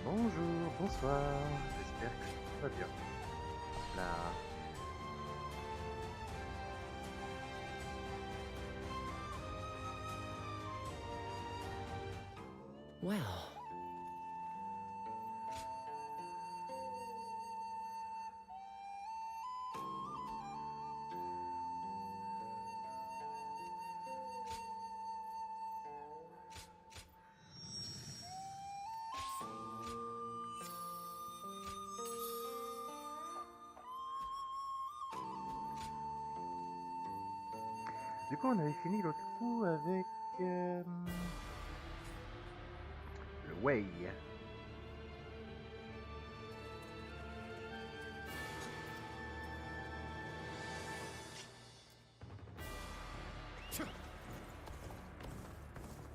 Bonjour, bonsoir, j'espère que tout va bien. Hop là. Well, Du coup, on avait fini l'autre coup avec le Way.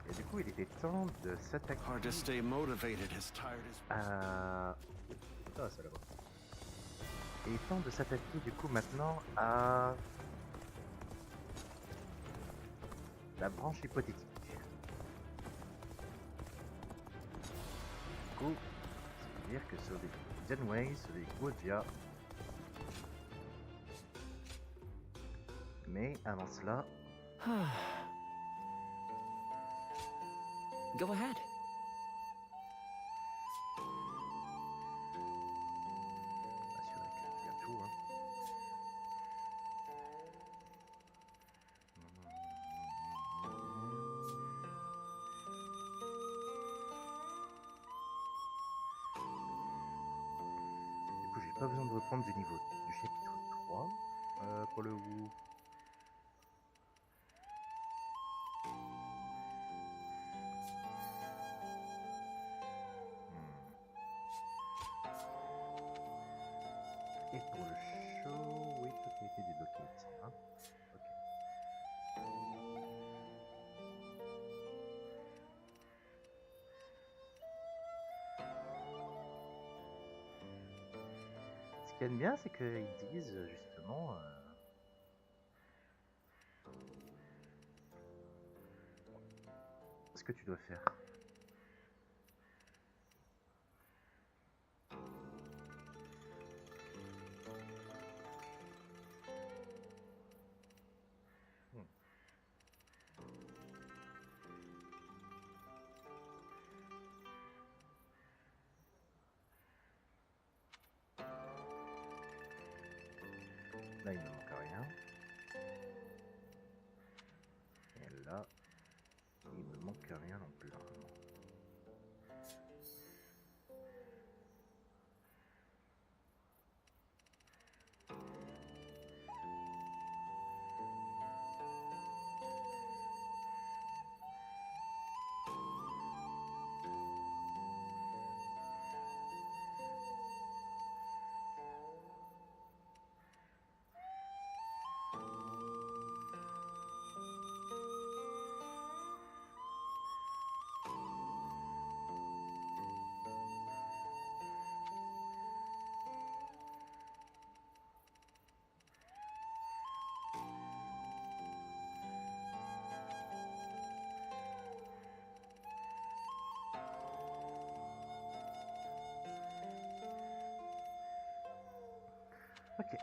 Et du coup, il était temps de s'attaquer Hard to stay motivated as tired as. à... Ah, ça là-bas. Il est temps de s'attaquer du coup maintenant à la branche hypothétique. Du coup, ça veut dire que sur les Genway, sur les Gojia. Mais avant cela, go ahead. assurer qu'il y a tout. Hein. Du coup, j'ai pas besoin de reprendre du niveau du chapitre 3 pour le Wu. Et pour le show, oui, tout a été débloqué, il me semble. Hein. Ok. Ce qu'il y a de bien, c'est qu'ils disent justement ce que tu dois faire. Là, il ne manque rien. Et là, il ne manque rien non plus. Normalement. Ok.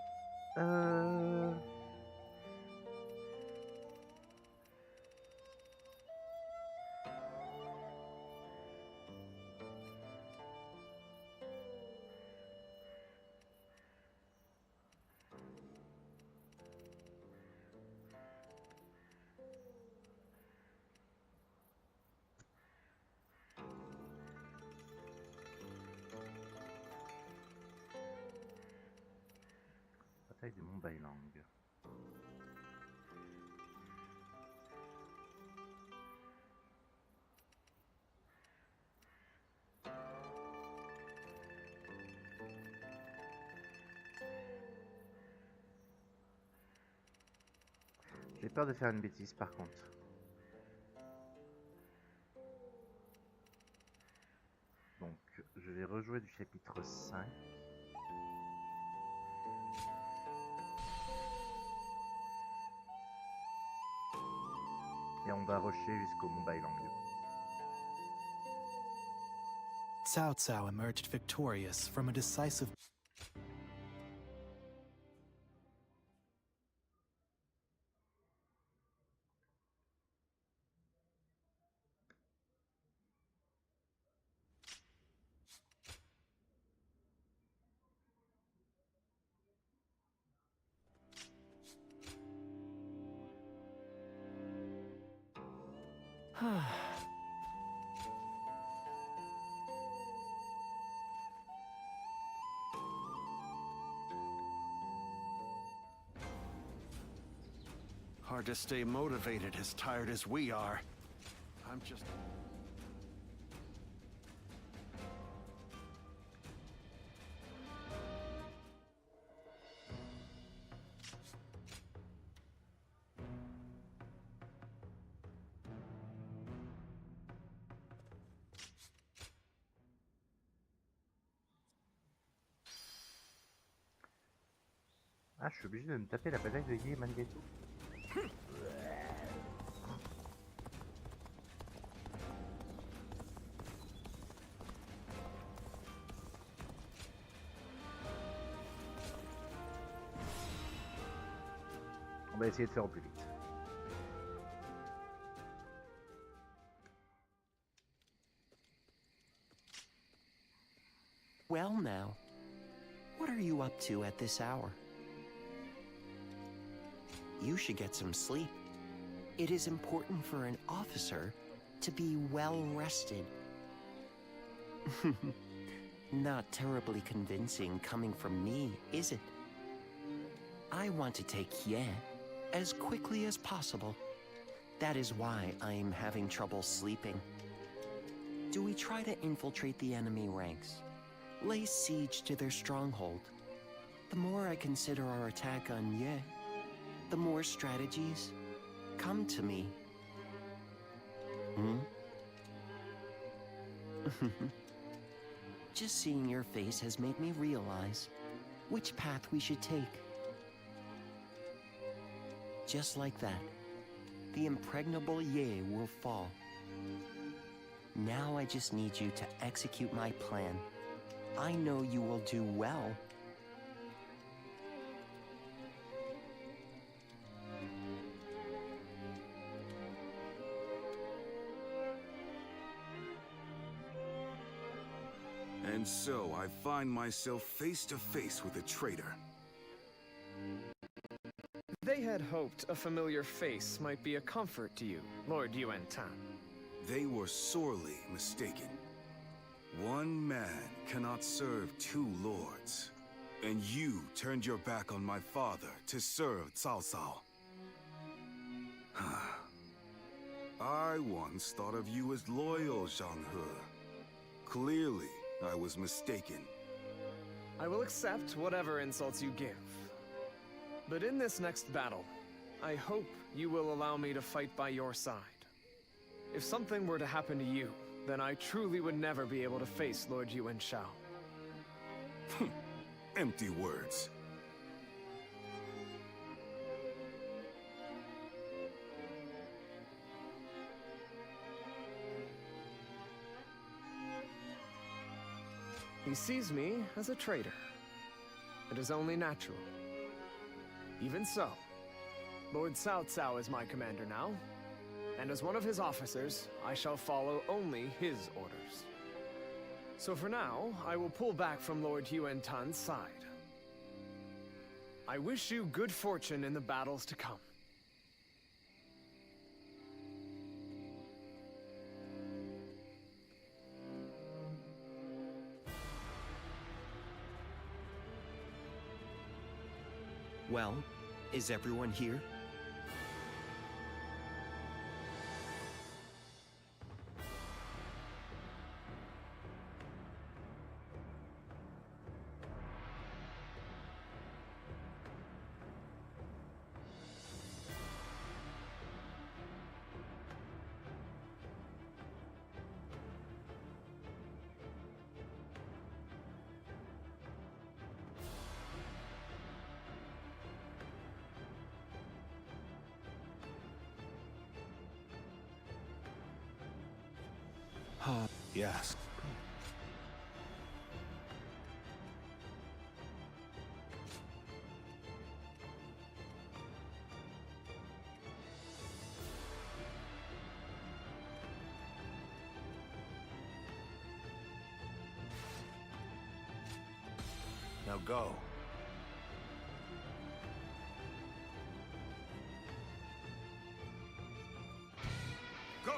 Bataille de Mont Bailang. J'ai peur de faire une bêtise par contre. Donc, je vais rejouer du chapitre 5. Et on va rusher jusqu'au Mont Bailang. Cao Cao emerged victorious from a decisive... Hard to stay motivated as tired as we are. I'm just... Ah, je suis obligé de me taper la bataille de Yi malgré tout. On va essayer de faire au plus vite. Well now, what are you up to at this hour? You should get some sleep. It is important for an officer to be well rested. Not terribly convincing coming from me, is it? I want to take Ye as quickly as possible. That is why I am having trouble sleeping. Do we try to infiltrate the enemy ranks? Lay siege to their stronghold? The more I consider our attack on Ye, the more strategies come to me. Just seeing your face has made me realize which path we should take. Just like that, the impregnable Ye will fall. Now I just need you to execute my plan. I know you will do well. And so I find myself face to face with a traitor. They had hoped a familiar face might be a comfort to you, Lord Yuan Tan. They were sorely mistaken. One man cannot serve two lords. And you turned your back on my father to serve Cao Cao. I once thought of you as loyal, Zhang He. Clearly, I was mistaken. I will accept whatever insults you give. But in this next battle, I hope you will allow me to fight by your side. If something were to happen to you, then I truly would never be able to face Lord Yuan Shao. Empty words. He sees me as a traitor. It is only natural. Even so, Lord Cao Cao is my commander now, and as one of his officers, I shall follow only his orders. So for now, I will pull back from Lord Yuan Tan's side. I wish you good fortune in the battles to come. Well, is everyone here? Yes. Now go. Go!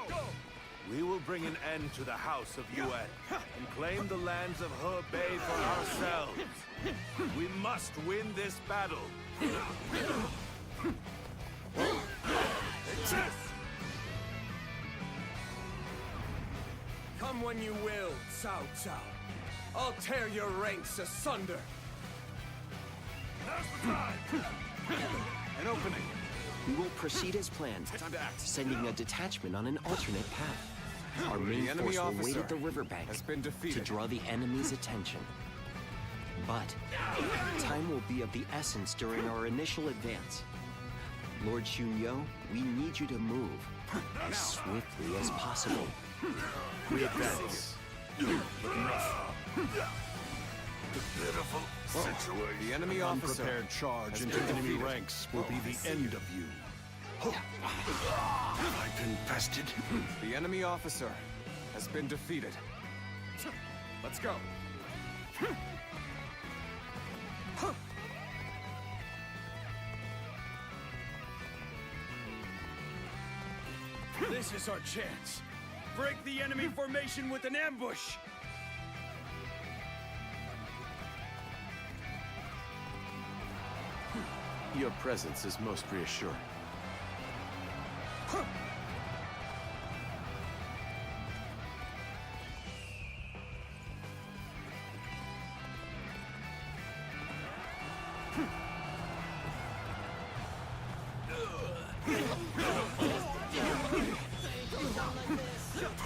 We will bring an end to the House of Yuan and claim the lands of Hebei for ourselves. We must win this battle. Come when you will, Cao Cao. I'll tear your ranks asunder. Now's the time! An opening. We will proceed as planned, Time to act. sending a detachment on an alternate path. Our main The enemy force will wait officer at the riverbank has been to defeated. draw the enemy's attention. But time will be of the essence during our initial advance. Lord Xunyo, we need you to move as swiftly as possible. We advance. Looking rough. Pitiful situation. The enemy officer Unprepared charge into enemy ranks will be the end of you. Have I been bested? The enemy officer has been defeated. Let's go. This is our chance. Break the enemy formation with an ambush. Your presence is most reassuring.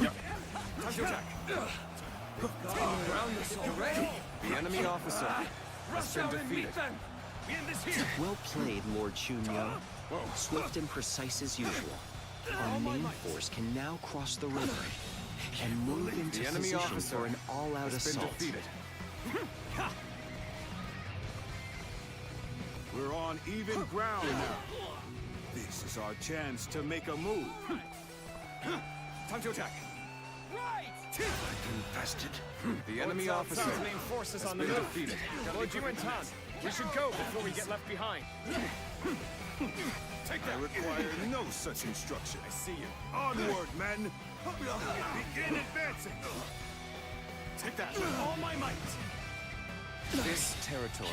Time to attack. Around us already. The enemy officer has been defeated. Well played, Lord Xunyo. Swift and precise as usual. Our main force can now cross the river and move into The enemy position officer for an all-out has been assault. defeated. We're on even ground now. This is our chance to make a move. Time to attack. Infested. The enemy officer main forces has on the been move. defeated. Lord Yuan Tan, we should go before we get left behind. Take that. I require no such instruction. I see you. Onward, men! Begin advancing! Take that. All my might. This territory.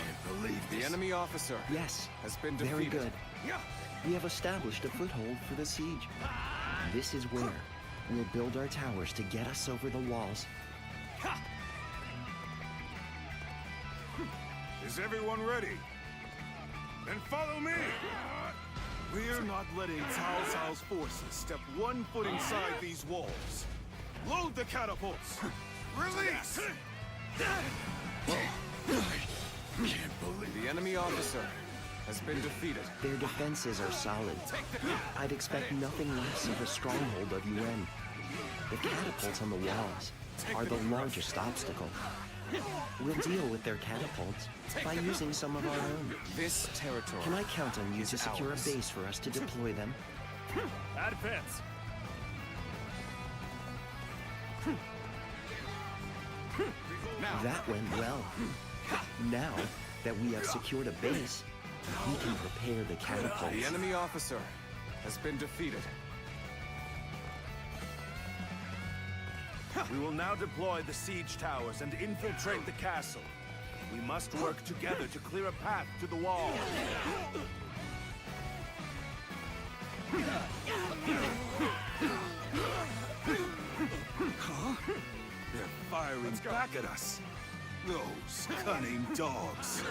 The enemy officer Yes, has been very defeated. good. We have established a foothold for the siege. This is where we'll build our towers to get us over the walls. Is everyone ready? Then follow me! We're not letting Cao Cao's forces step 1 foot inside these walls. Load the catapults! Release! The enemy officer has been defeated. Their defenses are solid. I'd expect nothing less of a stronghold of Yuan. The catapults on the walls are the largest obstacle. We'll deal with their catapults by using some of our own. This territory. Can I count on you to secure a ours. base for us to deploy them? Advance. That went well. Now that we have secured a base, we can prepare the catapults. The enemy officer has been defeated. We will now deploy the siege towers and infiltrate the castle. We must work together to clear a path to the wall. They're firing back at us. Those cunning dogs.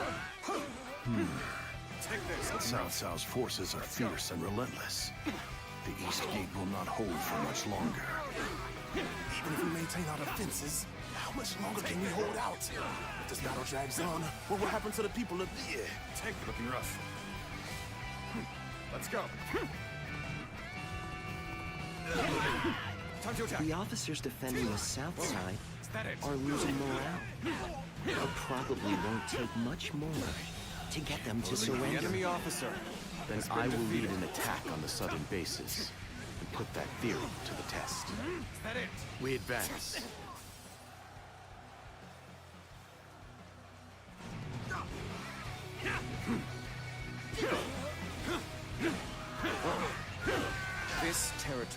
Cao Cao's forces are fierce and relentless. The East Gate will not hold for much longer. Even if we maintain our defenses, how much longer can we hold out? If this battle drags on, what will happen to the people of the... Take it. Looking rough. Let's go. Time to attack. The officers defending the south side are losing morale. It probably won't take much more to get them to The surrender. enemy officer. Then has been I will lead defeated. an attack on the southern bases and put that theory to the test. We advance.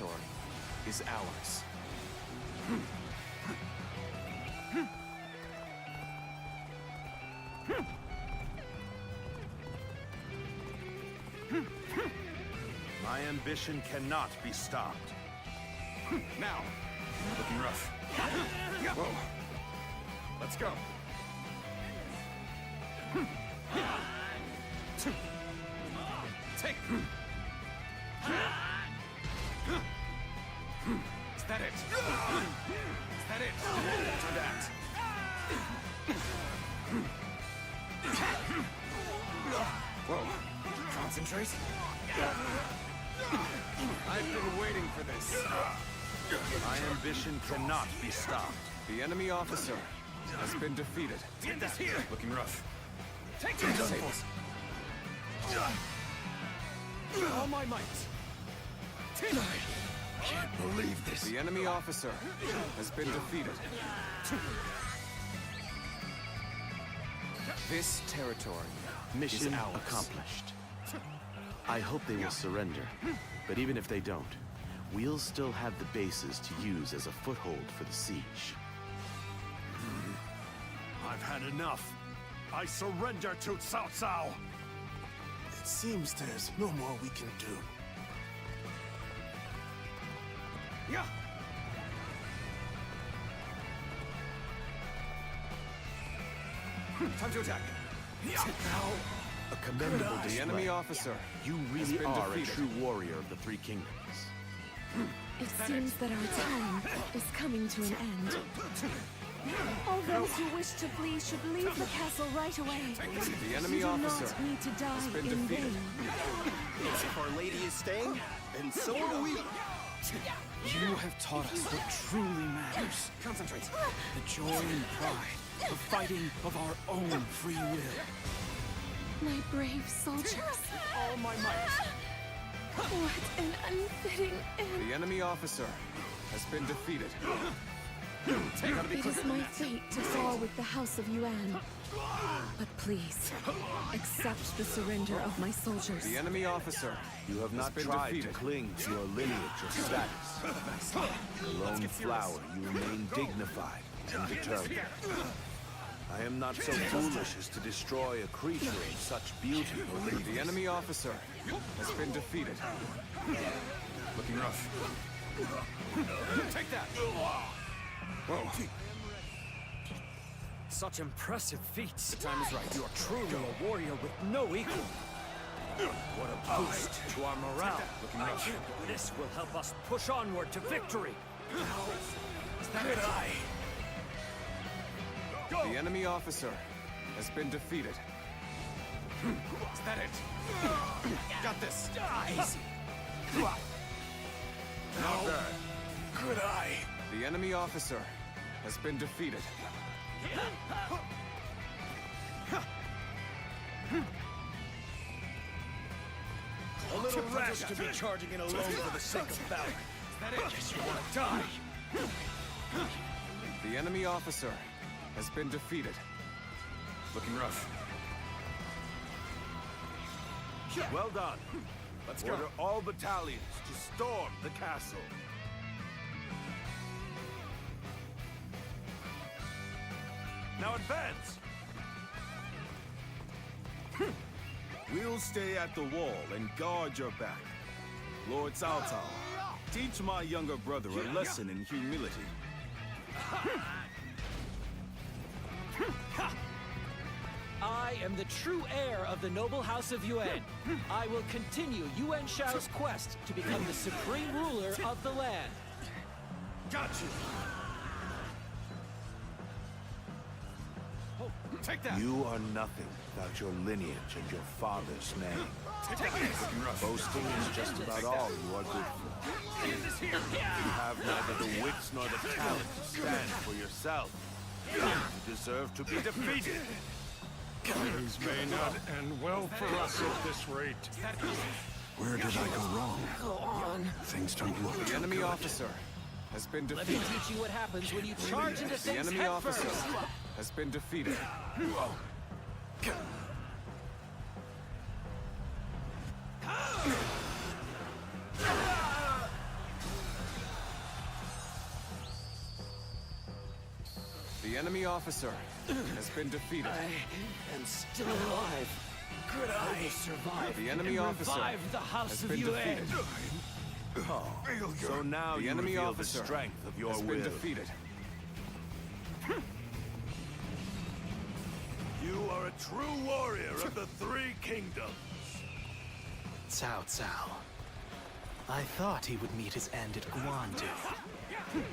territory is ours. My ambition cannot be stopped. Now, Looking rough. whoa. Let's go. Take. Is that it? Is that it? Time to act. Whoa. Concentrate. I've been waiting for this. My ambition cannot be stopped. The enemy officer has been defeated. Get this here. Looking rough. Take this. All my might. Can't believe this. The enemy officer has been defeated. This territory Mission is ours. accomplished. I hope they will surrender, but even if they don't, we'll still have the bases to use as a foothold for the siege. I've had enough. I surrender to Cao Cao. It seems there's no more we can do. Yeah. Time to attack. A commendable The display. enemy officer You has really been are defeated. a true warrior of the Three Kingdoms. It seems that our time is coming to an end. All those who wish to flee should leave the castle right away. The enemy You do officer not need to die been in defeated. vain. If Our Lady is staying, and so are we. You have taught us what truly matters. Concentrate. The joy and pride of fighting of our own free will. My brave soldiers. All my might. What an unfitting end. The enemy officer has been defeated. It is my fate to fall with the House of Yuan. But please, accept the surrender of my soldiers. The enemy officer You have not been tried defeated. to cling to your lineage or status. A lone flower, you remain dignified and determined. I am not so foolish as to destroy a creature of such beauty. The enemy officer has been defeated. Looking rough. Take that. Whoa. Such impressive feats. The time is right. You are truly a warrior with no equal. What a boost to our morale. Looking rough. This will help us push onward to victory. Is that it? The enemy officer has been defeated. Is that it? Got this. Easy. Not bad. Good eye. The enemy officer has been defeated. A little rash to be charging in alone for the sake of valor. Is that it? Guess you want to die. The enemy officer has been defeated. Looking rough. Well done. Let's go. Order all battalions to storm the castle. Now advance! We'll stay at the wall and guard your back. Lord Cao Cao, teach my younger brother a lesson in humility. I am the true heir of the noble house of Yuan. I will continue Yuan Shao's quest to become the supreme ruler of the land. Got you! Take that. You are nothing without your lineage and your father's name. Take this. Boasting is just about all you are good for. Get this here. You have neither the wits nor the talent to stand for yourself. You deserve to be defeated. Things may not end well for us at this rate. Where did I go wrong? Go on. Things don't look The too enemy good. officer has been Let me defeated. teach you what happens when you charge into The things enemy head officer first. has been defeated. The enemy officer has been defeated. I am still alive. Could I survive? The enemy and officer revive the House has of been Yuan? defeated. Oh, so now The you enemy reveal officer the strength of your has will. been defeated. You are a true warrior of the Three Kingdoms. Cao Cao. I thought he would meet his end at Guandu.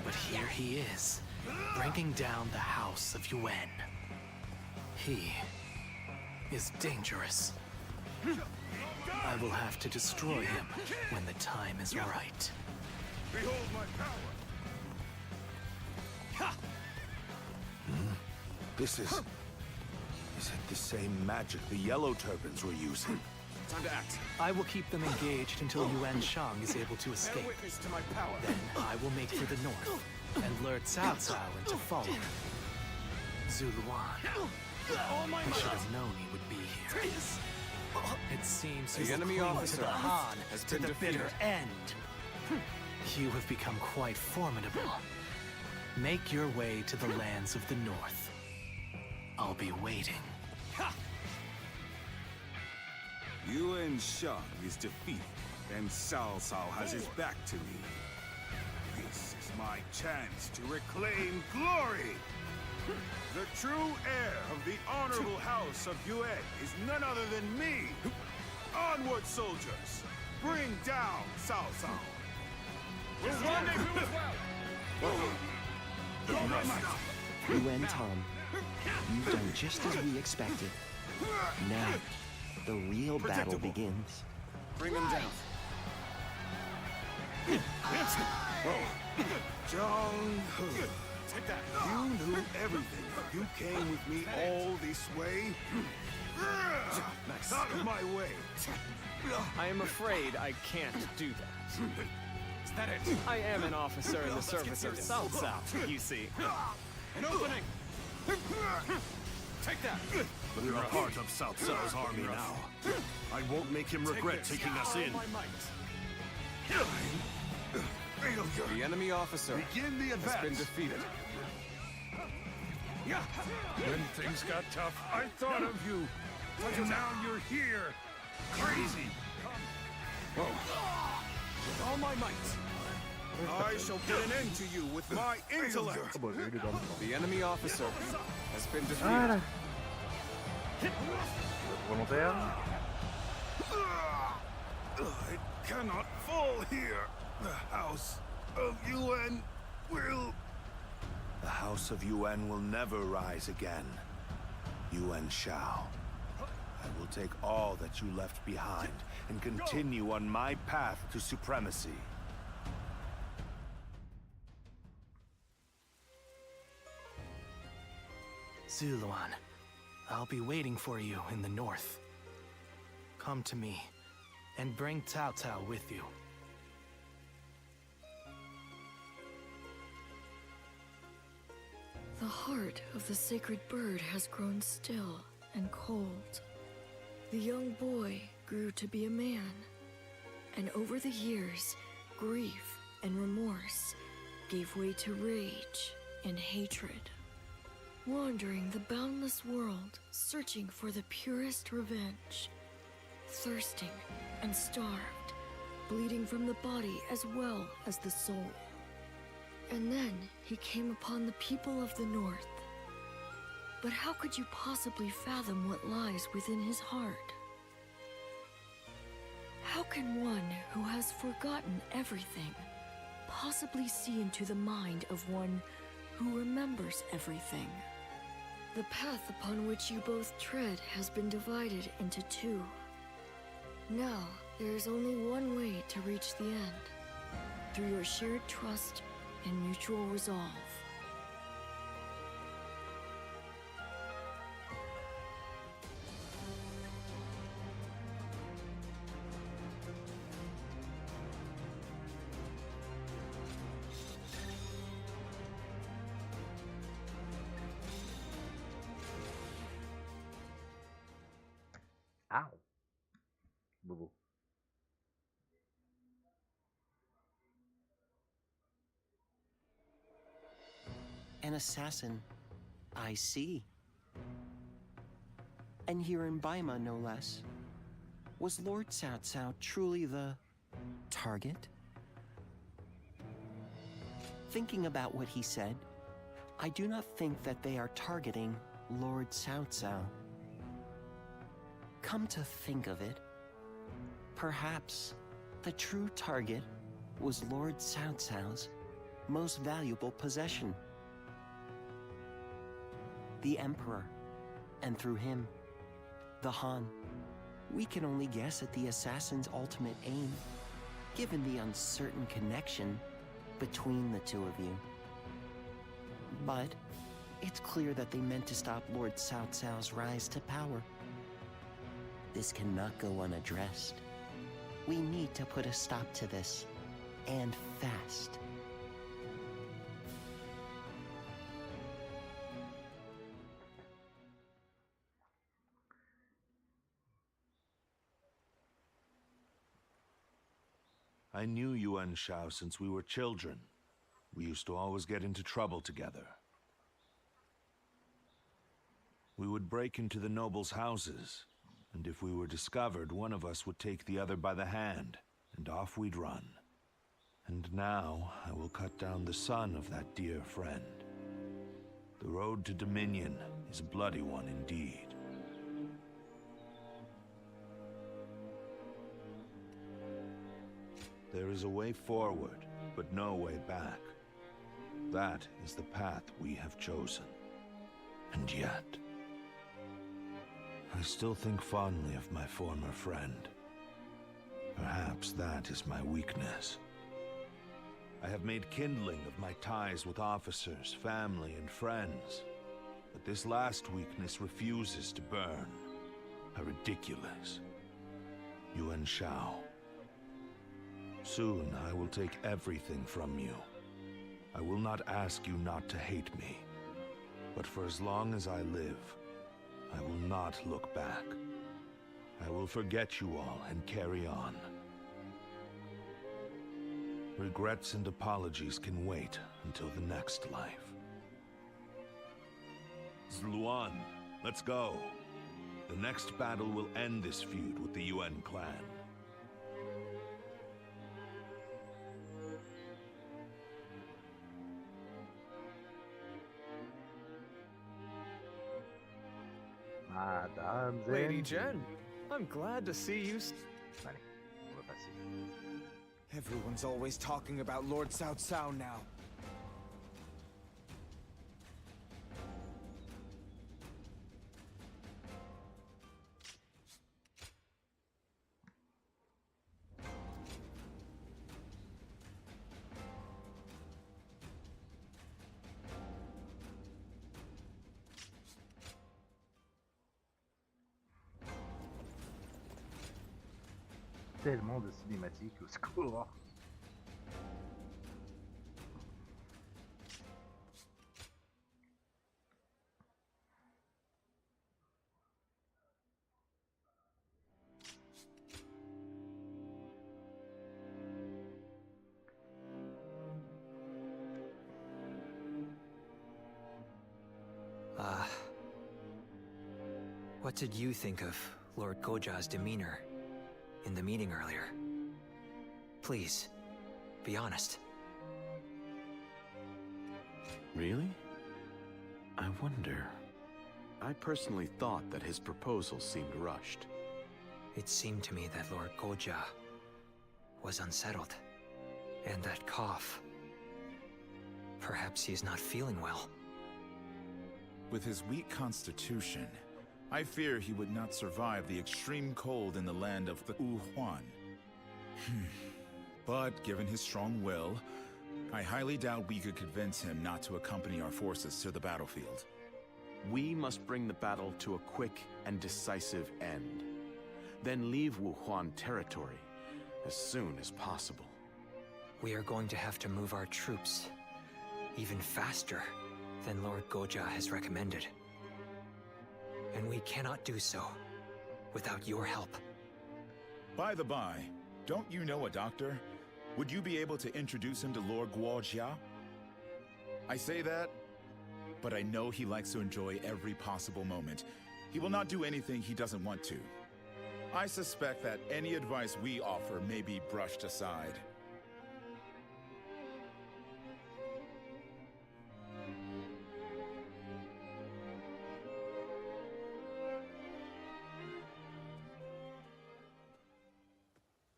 But here he is, bringing down the House of Yuan. He is dangerous. I will have to destroy him when the time is right. Behold my power. This is... Is it the same magic the Yellow Turbans were using? Time to act. I will keep them engaged until Yuan Shang is able to escape. Bear witness to my power. Then I will make for the north and lure Cao Cao into following. Zuluan. I should have known he would be here. It seems The you will enemy cling officer to the Han has to been the defeated. bitter end. You have become quite formidable. Make your way to the lands of the north. I'll be waiting. Yuan Shang is defeated, and Cao Cao has his back to me. This is my chance to reclaim glory! The true heir of the honorable house of Yuan is none other than me! Onward, soldiers! Bring down Cao Cao! We'll rendezvous as well! Yuan Tom, you've done just as we expected. Now, the real battle begins. Bring him down. Zhang He, Take that. you knew everything. You came with me all this way? Nice. Out of my way! I am afraid I can't do that. Is that it? I am an officer in the Let's get service of serious. Cao Cao, you see. An opening! Take that! But you're a part of Cao Cao's army now. I won't make him regret taking us in. All my might. Failure! The enemy officer Begin the has been advance. defeated. When things got tough, I thought of you. And now you're here. Crazy. With all my might. I shall put an end to you with my intellect! The enemy officer has been defeated. Voilà. Volontaire. It cannot fall here. The House of Yuan will... The House of Yuan will never rise again. Yuan Shao. I will take all that you left behind and continue on my path to supremacy. Zuluan, I'll be waiting for you in the north. Come to me, and bring Cao Cao with you. The heart of the sacred bird has grown still and cold. The young boy grew to be a man, and over the years, grief and remorse gave way to rage and hatred. Wandering the boundless world, searching for the purest revenge, thirsting and starved, bleeding from the body as well as the soul. And then he came upon the people of the North. But how could you possibly fathom what lies within his heart? How can one who has forgotten everything possibly see into the mind of one who remembers everything? The path upon which you both tread has been divided into two. Now, there is only one way to reach the end, through your shared trust and mutual resolve. Ow. Bobo. An assassin I see. And here in Baima, no less. Was Lord Cao Cao truly the target? Thinking about what he said, I do not think that they are targeting Lord Cao Cao. Come to think of it, perhaps the true target was Lord Cao Cao's most valuable possession. The Emperor, and through him, the Han. We can only guess at the assassin's ultimate aim, given the uncertain connection between the two of you. But it's clear that they meant to stop Lord Cao Cao's rise to power. This cannot go unaddressed. We need to put a stop to this, and fast. I knew Yuan Shao since we were children. We used to always get into trouble together. We would break into the nobles' houses, and if we were discovered, one of us would take the other by the hand, and off we'd run. And now, I will cut down the son of that dear friend. The road to Dominion is a bloody one indeed. There is a way forward, but no way back. That is the path we have chosen. And yet, I still think fondly of my former friend. Perhaps that is my weakness. I have made kindling of my ties with officers, family, and friends. But this last weakness refuses to burn. How ridiculous. Yuan Shao. Soon I will take everything from you. I will not ask you not to hate me. But for as long as I live, I will not look back. I will forget you all and carry on. Regrets and apologies can wait until the next life. Zluan, let's go. The next battle will end this feud with the Yuan clan. Madame Lady Zen. Jen, I'm glad to see you. Allez, on va passer. Everyone's always talking about Lord Cao Cao now. Tellement de cinématiques au secours. What did you think of Lord Goja's demeanor in the meeting earlier? Please, be honest. Really? I wonder. I personally thought that his proposal seemed rushed. It seemed to me that Lord Goja was unsettled. And that cough. Perhaps he is not feeling well. With his weak constitution, I fear he would not survive the extreme cold in the land of the Wuhuan. But given his strong will, I highly doubt we could convince him not to accompany our forces to the battlefield. We must bring the battle to a quick and decisive end. Then leave Wuhuan territory as soon as possible. We are going to have to move our troops even faster than Lord Goja has recommended. And we cannot do so without your help. By the by, don't you know a doctor? Would you be able to introduce him to Lord Guojia? I say that but I know he likes to enjoy every possible moment. He will not do anything he doesn't want to. I suspect that any advice we offer may be brushed aside.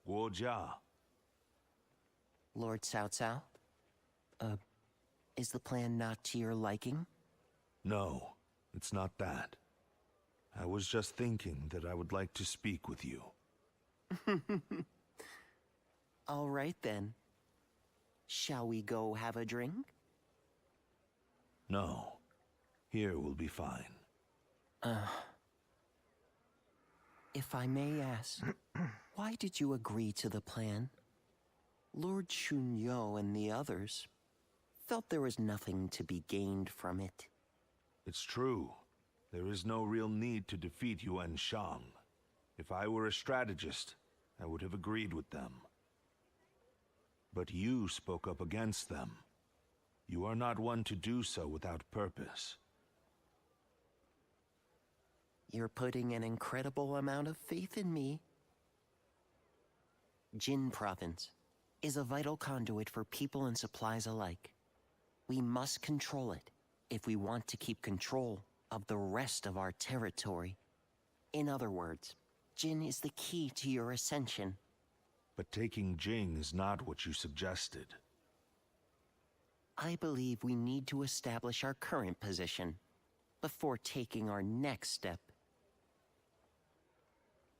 Guojia. Lord Cao Cao? Is the plan not to your liking? No, it's not that. I was just thinking that I would like to speak with you. All right then. Shall we go have a drink? No. Here will be fine. If I may ask, why did you agree to the plan? Lord Shunyo and the others felt there was nothing to be gained from it. It's true. There is no real need to defeat Yuan Shang. If I were a strategist, I would have agreed with them. But you spoke up against them. You are not one to do so without purpose. You're putting an incredible amount of faith in me. Jin Province is a vital conduit for people and supplies alike. We must control it if we want to keep control of the rest of our territory. In other words, Jin is the key to your ascension. But taking Jing is not what you suggested. I believe we need to establish our current position before taking our next step.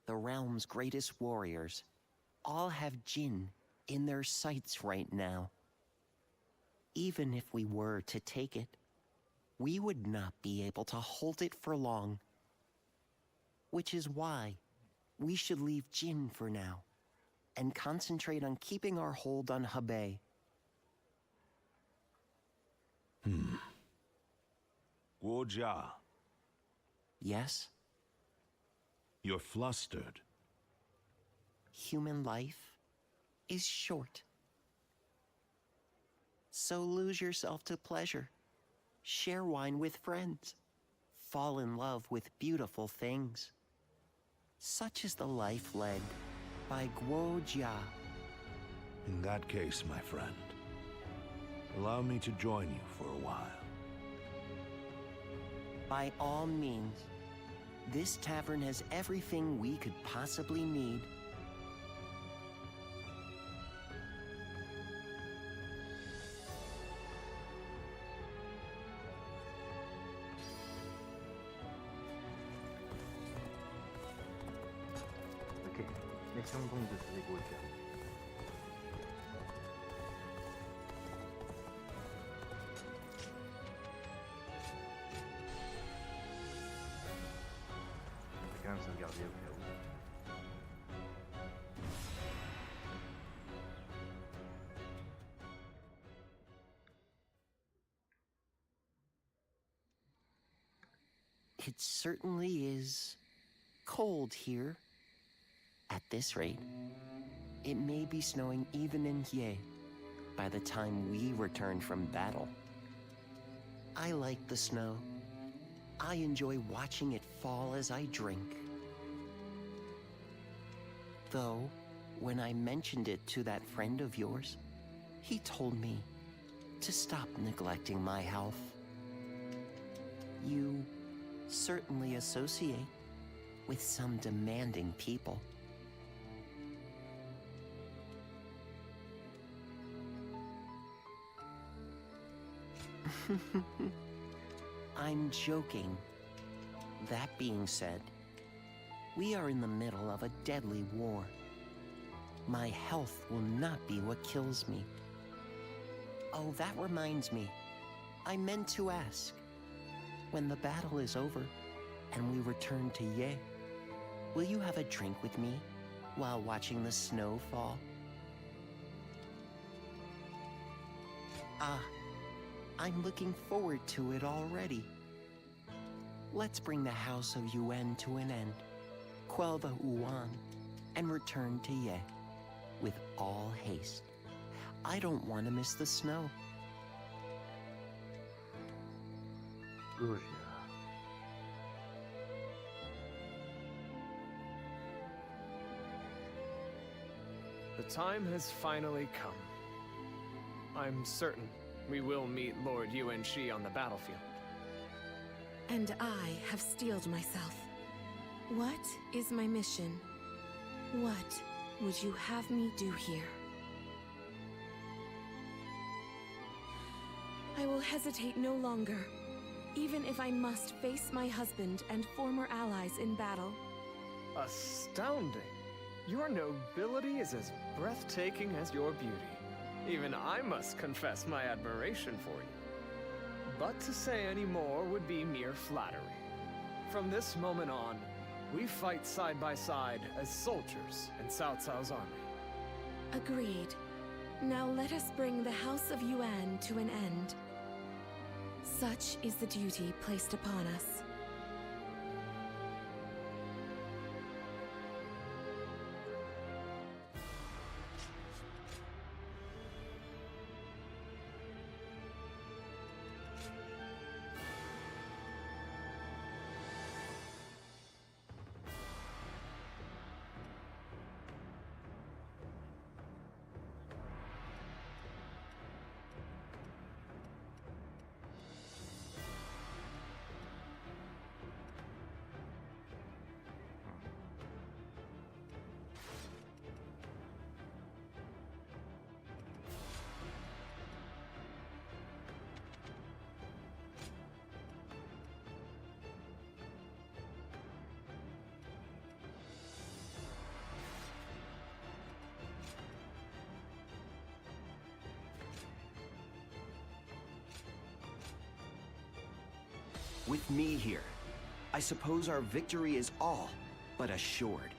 The realm's greatest warriors all have Jin in their sights right now. Even if we were to take it, we would not be able to hold it for long. Which is why we should leave Jin for now and concentrate on keeping our hold on Hebei. Guojia, Yes? you're flustered. Human life is short. So lose yourself to pleasure. Share wine with friends. Fall in love with beautiful things. Such is the life led by Guo Jia. In that case, my friend, allow me to join you for a while. By all means, this tavern has everything we could possibly need. Ok, essayons donc de se négocier. On va quand même sauvegarder au cas où. It certainly is cold here. At this rate, it may be snowing even in Ye by the time we return from battle. I like the snow. I enjoy watching it fall as I drink. Though, when I mentioned it to that friend of yours, he told me to stop neglecting my health. You certainly associate with some demanding people. I'm joking. That being said, we are in the middle of a deadly war. My health will not be what kills me. Oh, that reminds me. I meant to ask. When the battle is over and we return to Ye, will you have a drink with me while watching the snow fall? Ah, I'm looking forward to it already. Let's bring the House of Yuan to an end, quell the Yuan, and return to Ye with all haste. I don't want to miss the snow. Goja. The time has finally come. I'm certain we will meet Lord Yuan Shi on the battlefield. And I have steeled myself. What is my mission? What would you have me do here? I will hesitate no longer, even if I must face my husband and former allies in battle. Astounding! Your nobility is as breathtaking as your beauty. Even I must confess my admiration for you. But to say any more would be mere flattery. From this moment on, we fight side by side as soldiers in Cao Cao's army. Agreed. Now let us bring the House of Yuan to an end. Such is the duty placed upon us. With me here, I suppose our victory is all but assured.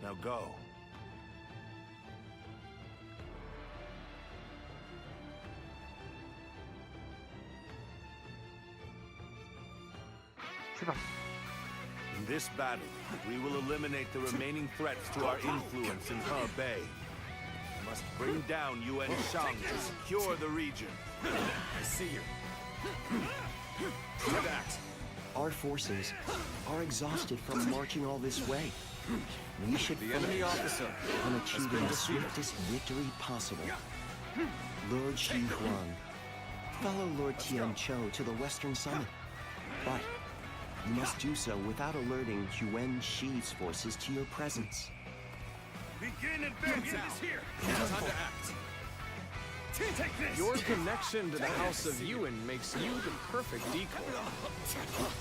Now go. C'est parti. In this battle, we will eliminate the remaining threats to our influence in Hebei. We must bring down Yuan Shang to secure the region. I see you. To that. Our forces are exhausted from marching all this way. We should The enemy officer on has achieving been the defeated. swiftest victory possible. Lord Xi Huang, follow Lord Tian Chou to the Western Summit. But you must do so without alerting Yuan Shi's forces to your presence. Begin advancing! Here. Time to act. Take this. Your connection to the House of Yuan makes you the perfect decoy.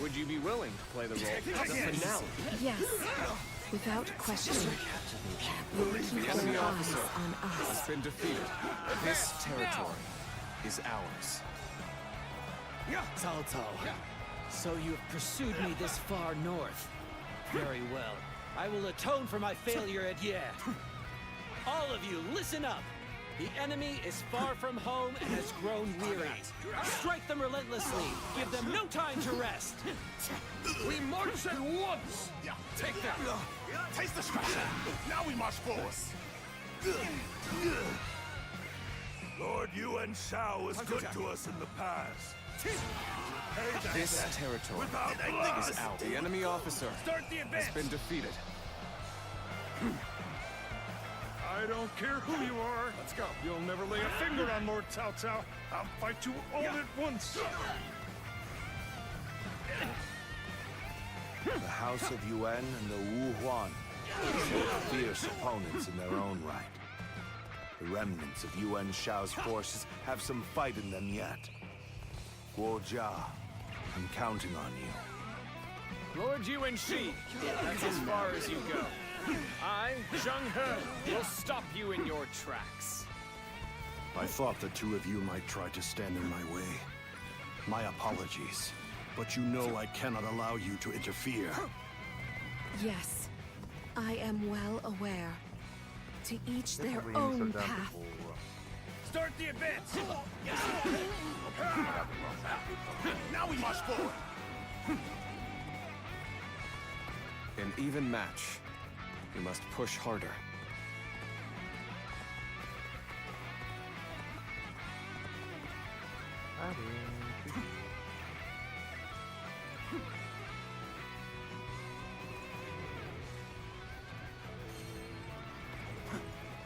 Would you be willing to play the role of the finale? Yes, without question. We'll keep The enemy our eyes officer on has us. been defeated. This territory is ours. Cao Cao, so you have pursued me this far north. Very well. I will atone for my failure at Ye. All of you, listen up. The enemy is far from home and has grown weary. Strike them relentlessly. Give them no time to rest. We march at once! Take that. Taste the scratch! Now we march forward! Lord Yuan Shao was good to us in the past. This territory Without is out. The enemy officer has been defeated. I don't care who you are. Let's go. You'll never lay a finger on Lord Cao Cao. I'll fight you all at once. The House of Yuan and the Wu Huan are fierce opponents in their own right. The remnants of Yuan Shao's forces have some fight in them yet. Guo Jia, I'm counting on you. Lord Yuan Shi, that's as far as you go. I, Zheng He, will stop you in your tracks. I thought the two of you might try to stand in my way. My apologies. But you know I cannot allow you to interfere. Yes, I am well aware. To each their own path. Start the advance! Now we march forward! An even match. We must push harder.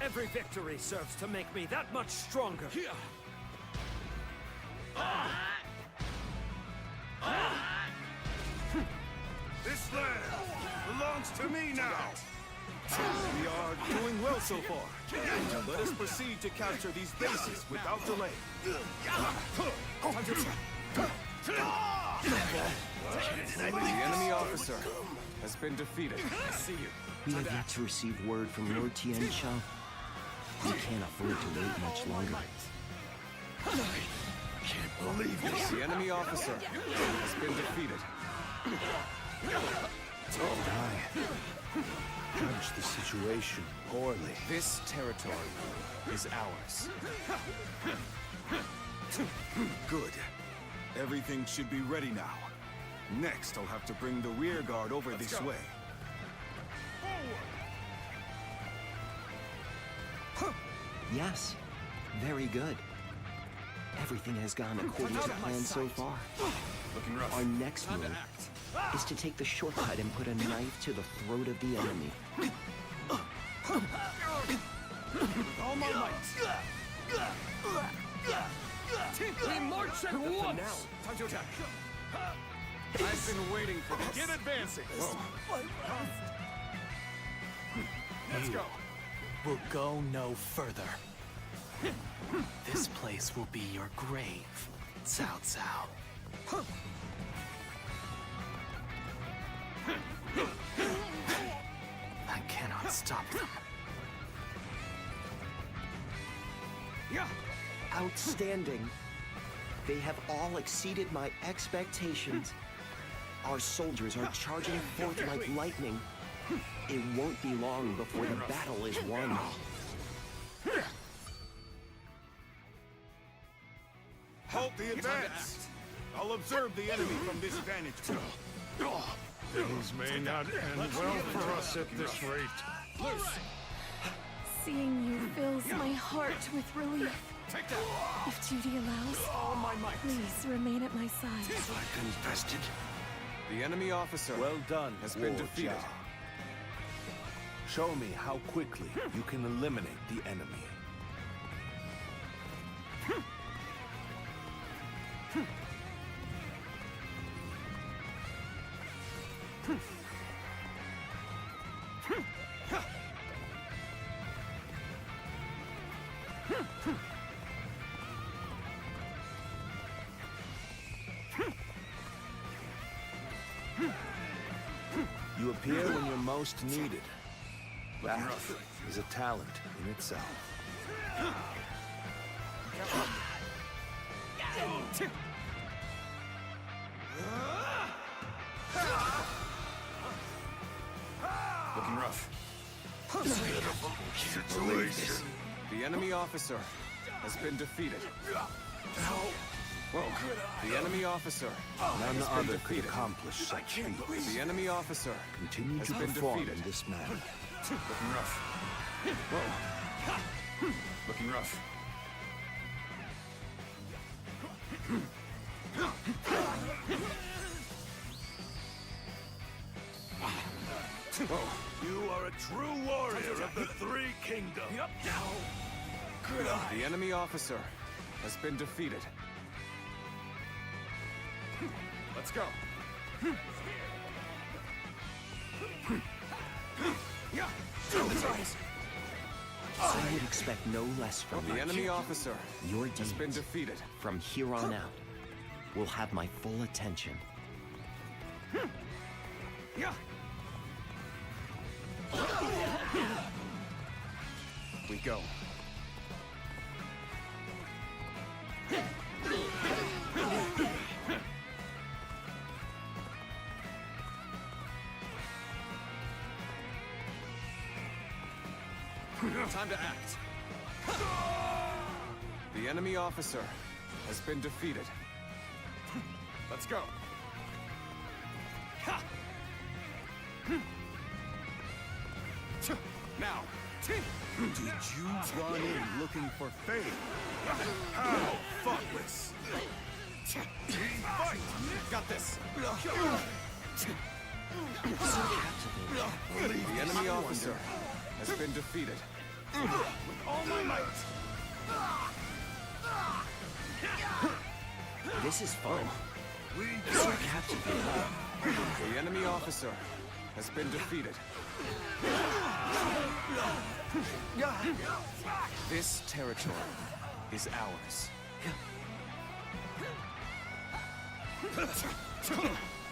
Every victory serves to make me that much stronger. This land belongs to me now. We are doing well so far. Now let us proceed to capture these bases without delay. The enemy officer has been defeated. I see you. We have yet to receive word from Lord Tian Sha. We can't afford to wait much longer. Can't believe this. The enemy officer has been defeated. I judged the situation poorly. This territory is ours. Good. Everything should be ready now. Next, I'll have to bring the rear guard over this way. Yes, very good. Everything has gone according to plan so far. Looking rough. Our next move is to take the shortcut and put a knife to the throat of the enemy. All my might. We march at once! Now, time to attack. I've been waiting for this. Get advancing. Let's go. We'll go no further. This place will be your grave, Cao Cao. I cannot stop them. Outstanding. They have all exceeded my expectations. Our soldiers are charging forth like lightning. It won't be long before the battle is won. Halt the advance! I'll observe the enemy from this vantage point. Things may not end well for us at this rate. Seeing you fills my heart with relief. If duty allows, please remain at my side. I confessed it. The enemy officer Well done, has been War defeated. Jia. Show me how quickly you can eliminate the enemy. You appear when you're most needed. That is a talent in itself. Looking rough. The enemy officer has been defeated. Whoa. The enemy officer None has been other could defeated. accomplish such feats. The enemy officer Continue has to been perform defeated. in this manner. Looking rough. Whoa. Looking rough. You are a true warrior of the Three Kingdoms. The enemy officer has been defeated. Let's go. I would expect no less from The you. enemy officer Your has been deeds, defeated. from here on out, will have my full attention. We go. Time to act. The enemy officer has been defeated. Let's go. Now. Did you run in looking for fame? How thoughtless! Fight! Got this. So captivating. The enemy officer has been defeated. With all my might! This is fun. We So Captain, The enemy officer has been defeated. This territory is ours.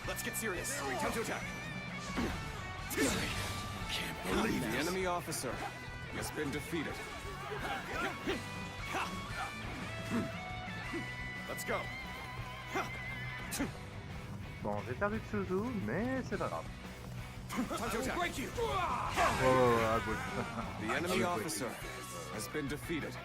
Let's get serious. Time to attack. Can't believe the enemy officer has been defeated. Let's go. Bon, j'ai perdu Tsuzu, mais c'est pas grave. Time to attack. Break you. Ah, good. The enemy officer has been defeated.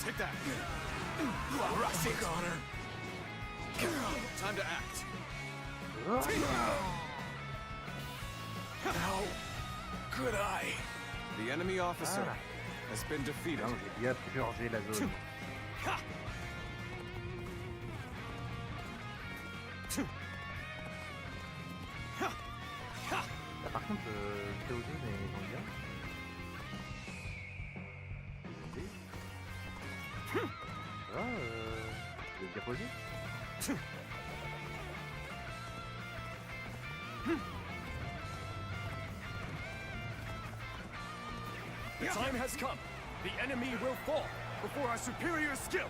Take that. Take honor. Time to act. How could I? The enemy officer has been defeated. Non, j'ai bien purgé la zone. Par contre, CO2 mais j'en bien. Ça va, vous êtes bien posé? The time has come. The enemy will fall before our superior skill.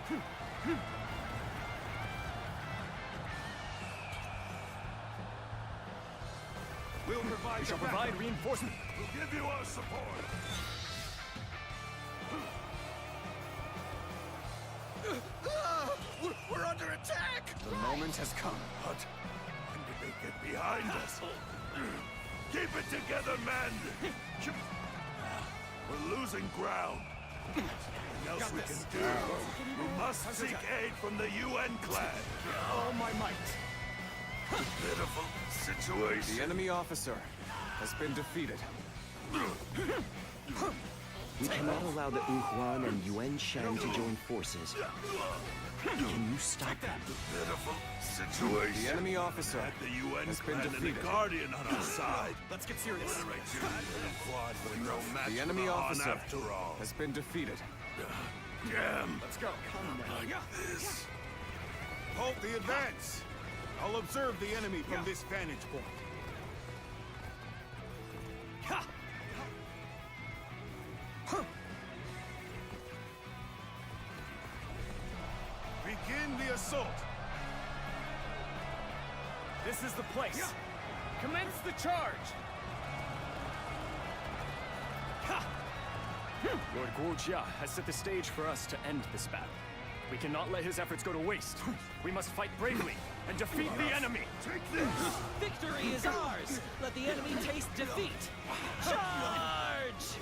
We shall provide reinforcement. We'll give you our support. We're under attack. The moment has come. What? When did they get behind us? Keep it together, men. We're losing ground. Nothing else we can do. We must seek aid from the UN clan. All my might. Pitiful situation. The enemy officer has been defeated. we cannot allow the Wuhuan and Yuan Shan to join forces. Can you stop that? Pitiful situation. The enemy officer Had the UN has been clan and the defeated. Guardian on our side. Let's get serious. We're no match The enemy for Han officer after all. has been defeated. Damn. Let's go. Like this. Halt the advance. I'll observe the enemy from this vantage point. Begin the assault. This is the place. Commence the charge. Lord Guojia has set the stage for us to end this battle. We cannot let his efforts go to waste. We must fight bravely and defeat the enemy. Take this. Victory is ours! Let the enemy taste defeat! Charge!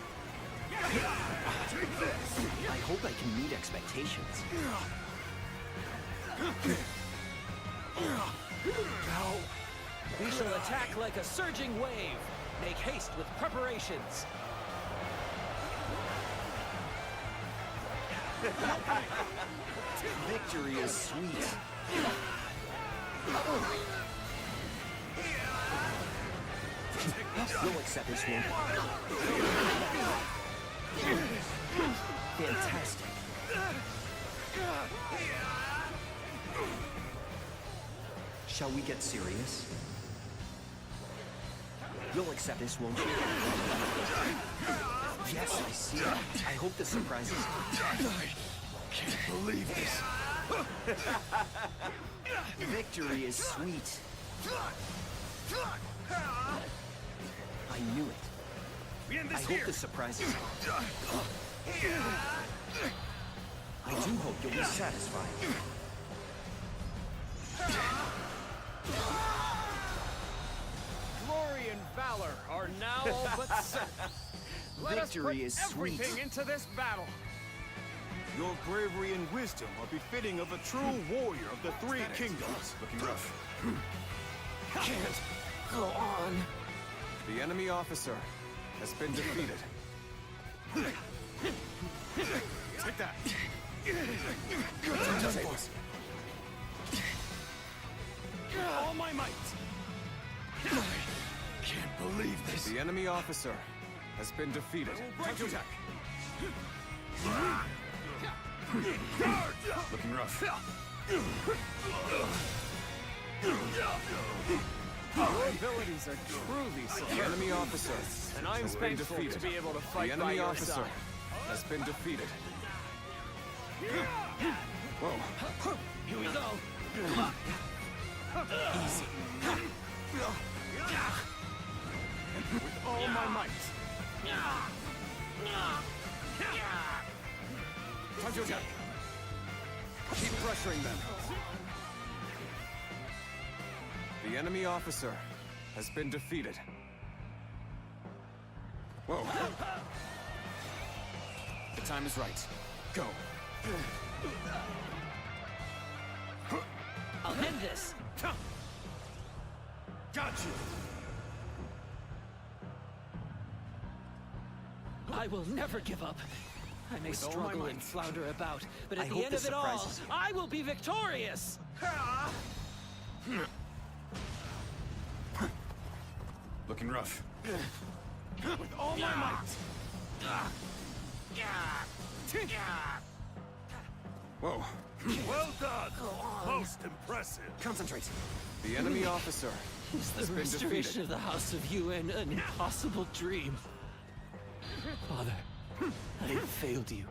Take this. I hope I can meet expectations. We shall attack like a surging wave. Make haste with preparations. Victory is sweet. You'll accept this one. Fantastic. Shall we get serious? You'll accept this, won't you? Yes, I see. I hope this surprises you. Can't believe this. Victory is sweet. I knew it. I hope this surprises you. I do hope you'll be satisfied. Glory and valor are now all but certain. Let Victory is us put sweet. everything into this battle. Your bravery and wisdom are befitting of a true warrior of the Three Kingdoms. Looking rough. Can't go on. The enemy officer has been defeated. Take that. All my might. Can't believe this. The enemy officer has been defeated. Time to attack. Looking rough. Your abilities are truly The superb. enemy officer And I'm has been thankful defeated. to be able to fight The by enemy your officer side. has been defeated. Whoa. Here we go. Easy. With all my might. Time to attack. Keep pressuring them. The enemy officer has been defeated. Whoa. The time is right. Go. I'll end this. Got you. I will never give up. I may With all my struggle might. and flounder about, but at I the hope end of this it all, surprises you. I will be victorious. Looking rough. With all my might. Whoa. Well done. Most impressive. Concentrate. The enemy officer Is the has been restoration defeated. of the House of Yuan an impossible dream? Father, I have failed you.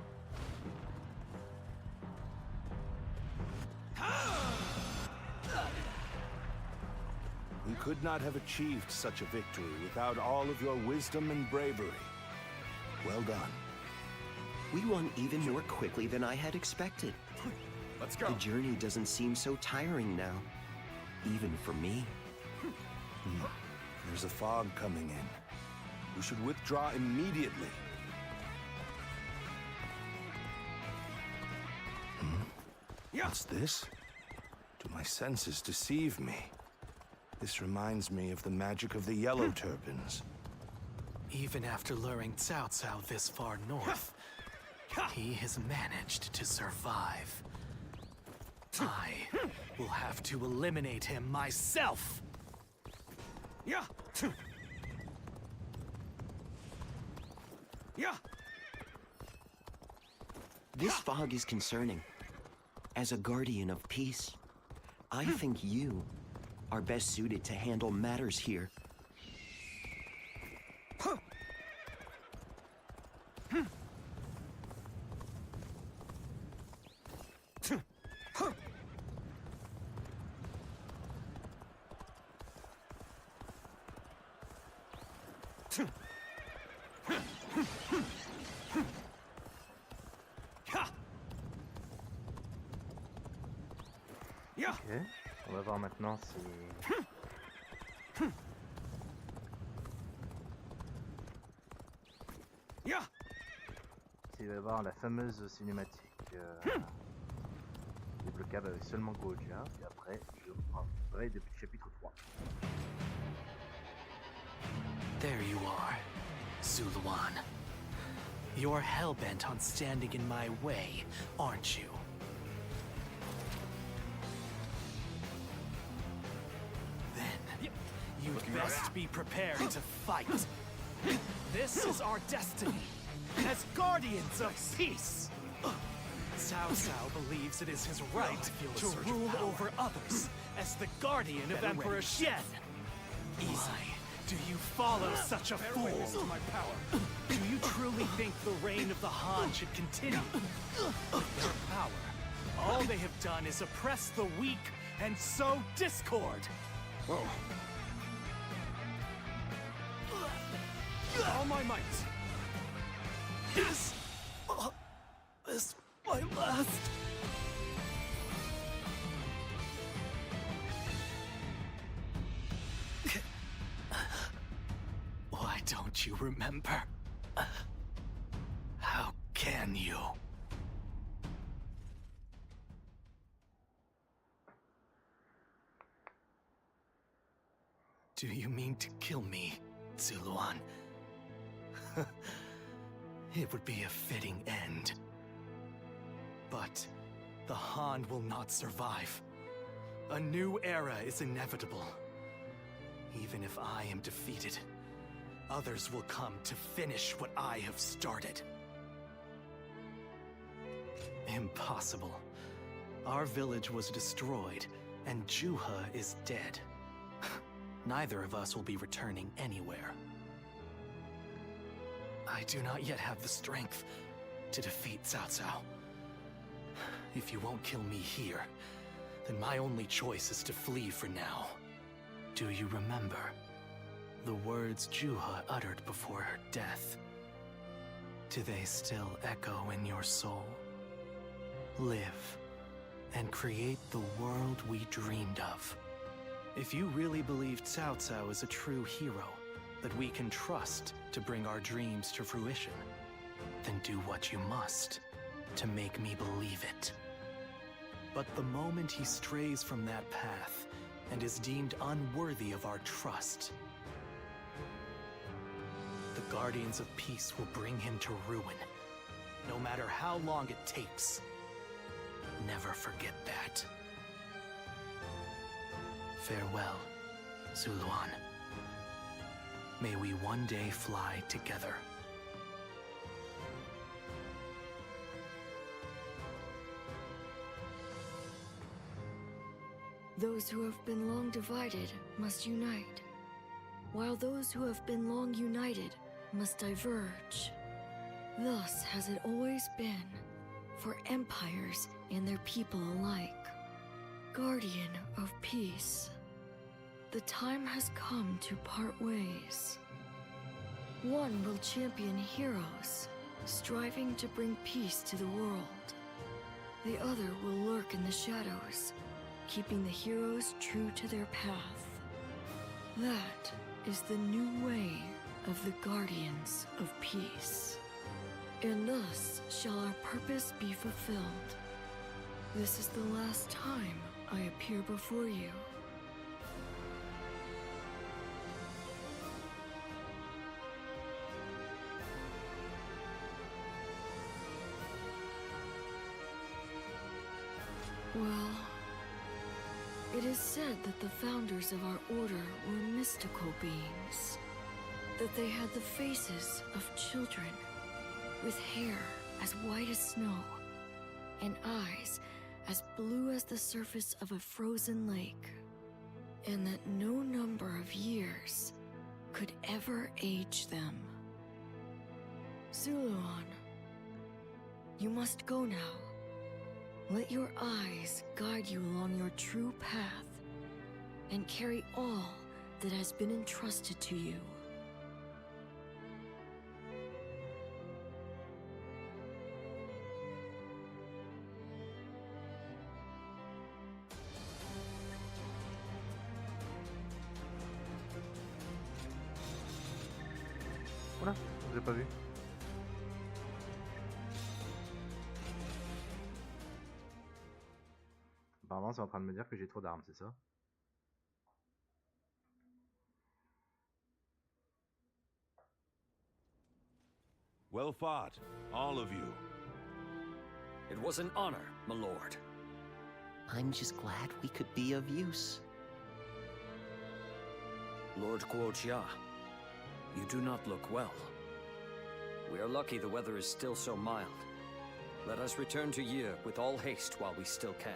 We could not have achieved such a victory without all of your wisdom and bravery. Well done. We won even more quickly than I had expected. Let's go. The journey doesn't seem so tiring now, even for me. There's a fog coming in. We should withdraw immediately. What's this? Do my senses deceive me? This reminds me of the magic of the yellow turbans. Even after luring Cao Cao this far north, he has managed to survive. I will have to eliminate him myself! Yeah. Yeah. This fog is concerning. As a guardian of peace, I think you are best suited to handle matters here. Ok, on va voir maintenant si... S'il va y avoir la fameuse cinématique débloquable avec seulement Goja, et après je reprendrai depuis le chapitre 3. There you are, Zuluan. You're hell-bent on standing in my way, aren't you? Then, you'd best be prepared to fight. This is our destiny, as guardians of peace. Cao Cao believes it is his right to rule over others as the guardian of Emperor Shen. Why do you follow such a fool? Do you truly think the reign of the Han should continue? With their power, all they have done is oppress the weak and sow discord. Whoa. All my might. Is this my last? Why don't you remember? Do you mean to kill me, Zuluan? It would be a fitting end. But the Han will not survive. A new era is inevitable. Even if I am defeated, others will come to finish what I have started. Impossible. Our village was destroyed, and Juha is dead. Neither of us will be returning anywhere. I do not yet have the strength to defeat Cao Cao. If you won't kill me here, then my only choice is to flee for now. Do you remember the words Juha uttered before her death? Do they still echo in your soul? Live and create the world we dreamed of. If you really believe Cao Cao is a true hero that we can trust to bring our dreams to fruition, then do what you must to make me believe it. But the moment he strays from that path and is deemed unworthy of our trust, the Guardians of Peace will bring him to ruin, no matter how long it takes. Never forget that. Farewell, Zuluan. May we one day fly together. Those who have been long divided must unite, while those who have been long united must diverge. Thus has it always been, for empires and their people alike. Guardian of Peace, the time has come to part ways. One will champion heroes, striving to bring peace to the world. The other will lurk in the shadows, keeping the heroes true to their path. That is the new way of the Guardians of Peace. And thus shall our purpose be fulfilled. This is the last time I appear before you. Well, it is said that the founders of our order were mystical beings. That they had the faces of children, with hair as white as snow, and eyes as blue as the surface of a frozen lake. And that no number of years could ever age them. Zuluan, you must go now. Let your eyes guide you along your true path, and carry all that has been entrusted to you. Oula, j'ai pas vu. Apparemment, c'est en train de me dire que j'ai trop d'armes, c'est ça? Well fought, all of you. It was an honor, my lord. I'm just glad we could be of use. Lord Guojia, you do not look well. We are lucky the weather is still so mild. Let us return to Yi with all haste while we still can.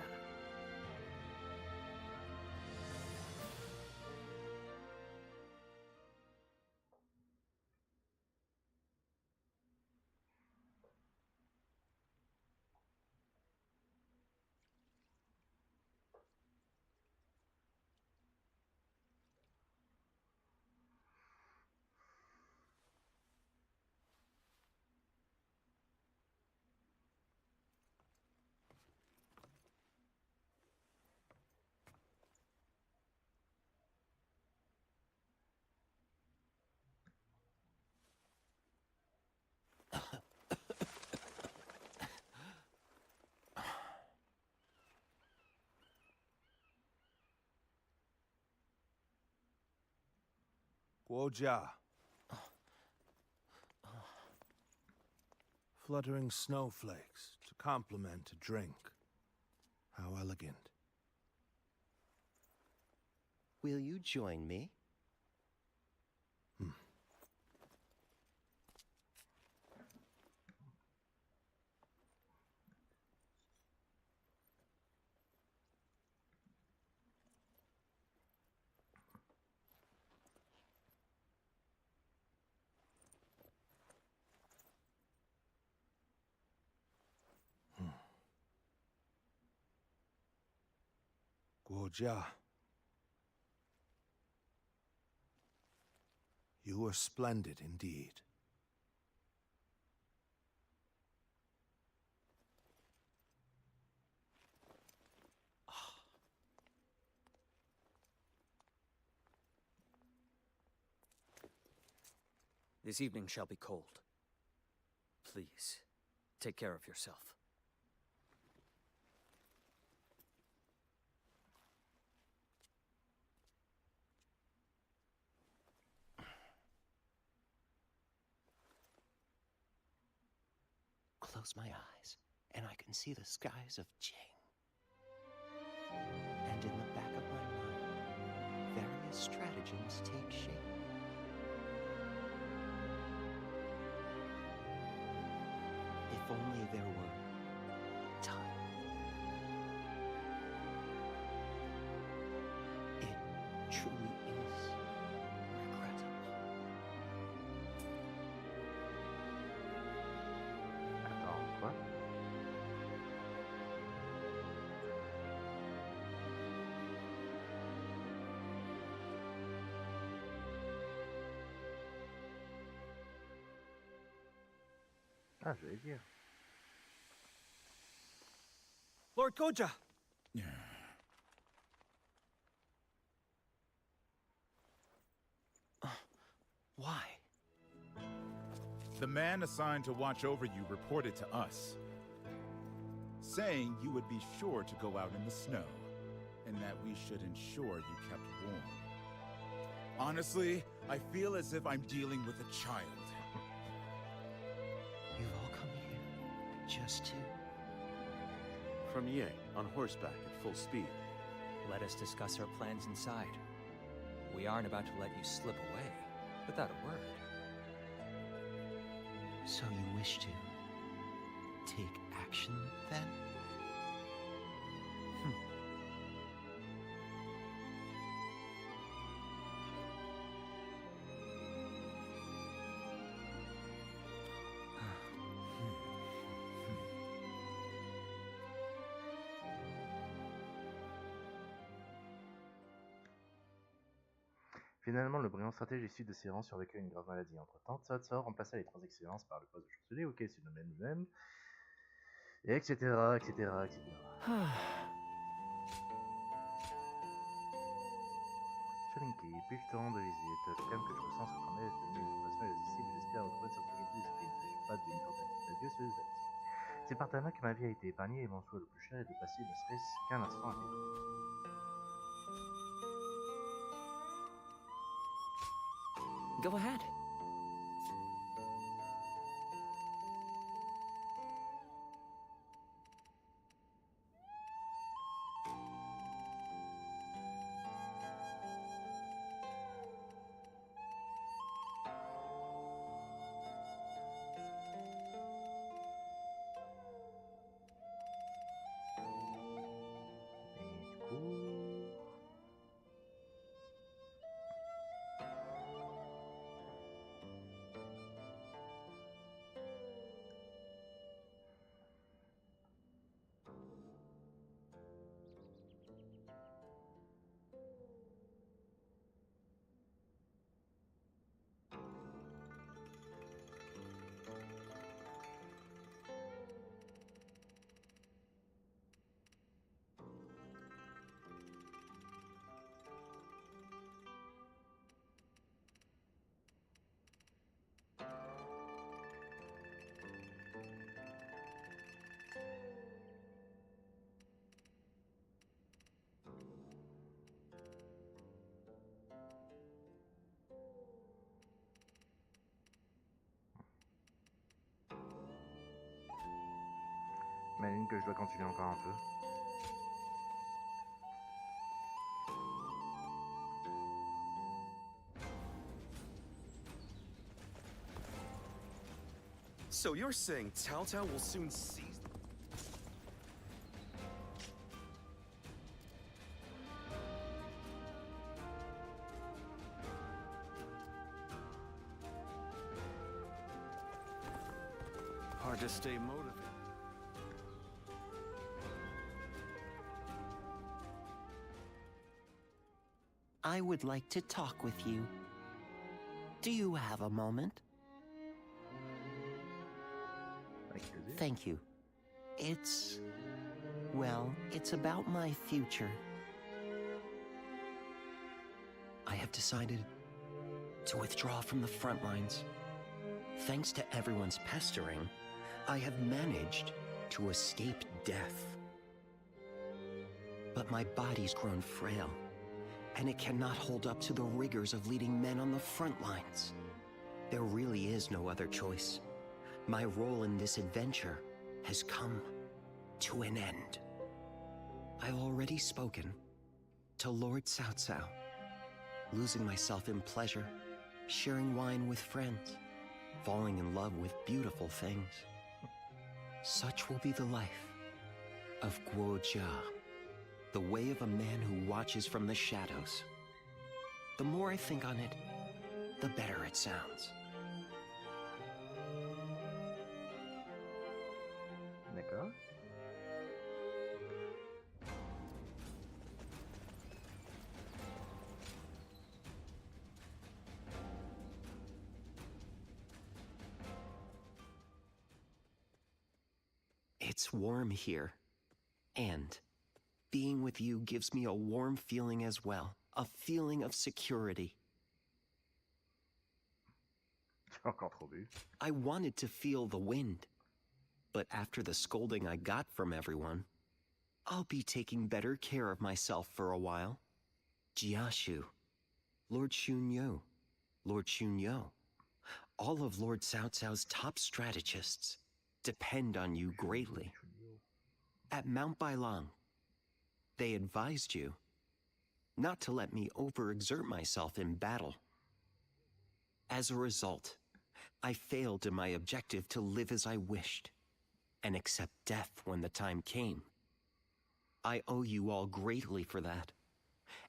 Guojia. Fluttering snowflakes to complement a drink. How elegant. Will you join me? Guojia. You were splendid indeed. This evening shall be cold. Please, take care of yourself. Close my eyes, and I can see the skies of Jing. And in the back of my mind, various stratagems take shape. If only there were time. It truly is regrettable. Attends, quoi? Ah, je vais dire. Lord Goja! Why? The man assigned to watch over you reported to us, saying you would be sure to go out in the snow, and that we should ensure you kept warm. Honestly, I feel as if I'm dealing with a child. You've all come here just to... From Ye, on horseback at full speed. Let us discuss our plans inside. We aren't about to let you slip away without a word. So you wish to take action, then? Finalement, le brillant stratège issu de ses rangs survécut à une grave maladie. Entre-temps, Cao Cao remplaça les 3 excellences par le poste de chancelier auquel il se nommait lui-même, et etc., etc., etc. Shalinki, puis-je te rendre visite? Le calme que je ressens sur ton aile est devenu une sensation irrésistible et j'espère retrouver cette tranquillité d'esprit. Il ne s'agit pas d'une tentative d'adieu, celle-ci. C'est par ta main que ma vie a été épargnée et mon souhait le plus cher est de passer ne serait-ce qu'un instant à tes côtés. Go ahead. Et du coup... que je dois continuer encore un peu. So you're saying Cao Cao will soon seize... Hard to stay motivated. I would like to talk with you. Do you have a moment? Thank you. Well, it's about my future. I have decided to withdraw from the front lines. Thanks to everyone's pestering, I have managed to escape death. But my body's grown frail, and it cannot hold up to the rigors of leading men on the front lines. There really is no other choice. My role in this adventure has come to an end. I've already spoken to Lord Cao Cao, losing myself in pleasure, sharing wine with friends, falling in love with beautiful things. Such will be the life of Guo Jia, the way of a man who watches from the shadows. The more I think on it, the better it sounds. D'accord. It's warm here, and being with you gives me a warm feeling as well, a feeling of security. Encore trop bu. I wanted to feel the wind, but after the scolding I got from everyone, I'll be taking better care of myself for a while. Jiashu, Lord Xunyo, Lord Xunyo, all of Lord Cao Cao's top strategists depend on you greatly. At Mount Bailang, they advised you not to let me overexert myself in battle. As a result, I failed in my objective to live as I wished and accept death when the time came. I owe you all greatly for that,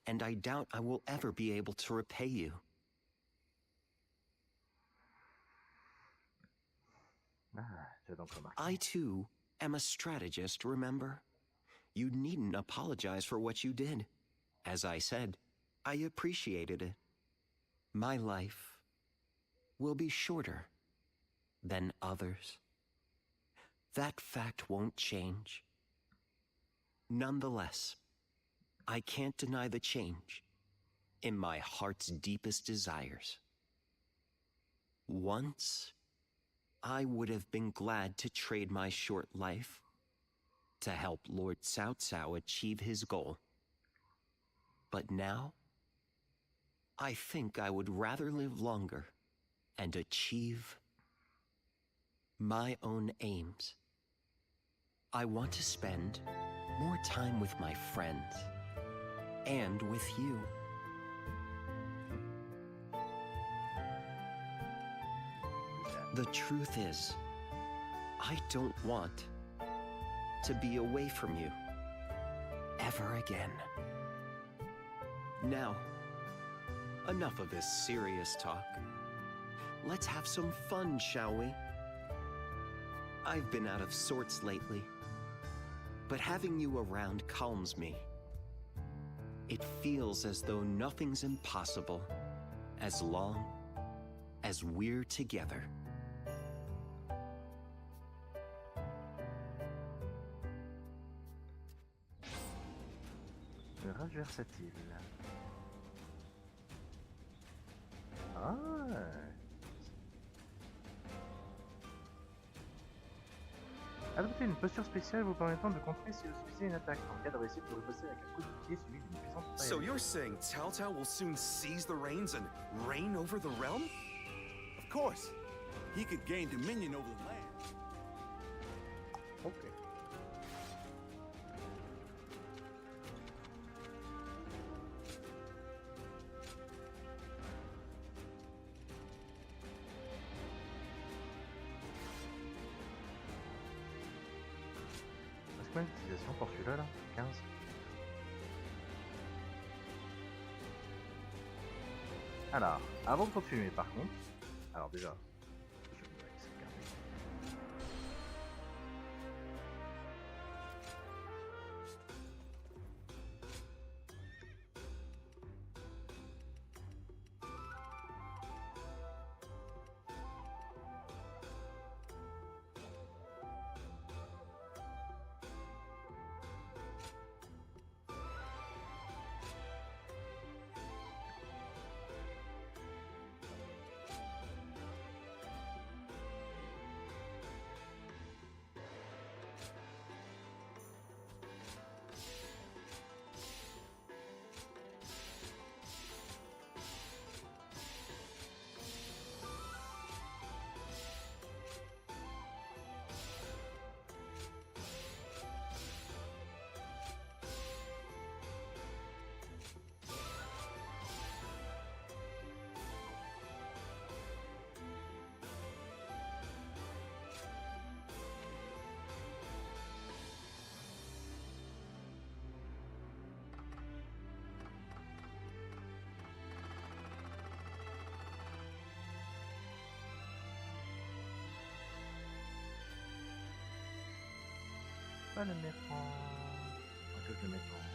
and I doubt I will ever be able to repay you. I too am a strategist, remember? You needn't apologize for what you did. As I said, I appreciated it. My life will be shorter than others. That fact won't change. Nonetheless, I can't deny the change in my heart's deepest desires. Once, I would have been glad to trade my short life to help Lord Cao Cao achieve his goal. But now, I think I would rather live longer and achieve my own aims. I want to spend more time with my friends and with you. The truth is, I don't want to be away from you ever again. Now, enough of this serious talk. Let's have some fun, shall we? I've been out of sorts lately, but having you around calms me. It feels as though nothing's impossible as long as we're together. Le rage versatile. Ah. Adoptez une posture spéciale vous permettant de contrer si vous subissez une attaque. En cas de réussite, vous riposez avec un coup de pied suivi d'une puissante paille. So you're saying Cao Cao will soon seize the reins and reign over the realm? Of course. He could gain dominion over the land. Okay. combien d'utilisations pour celui-là là? 15. Alors, avant de continuer par contre, alors déjà, je vais sauvegarder. Pas le mettre en... que je le mette en...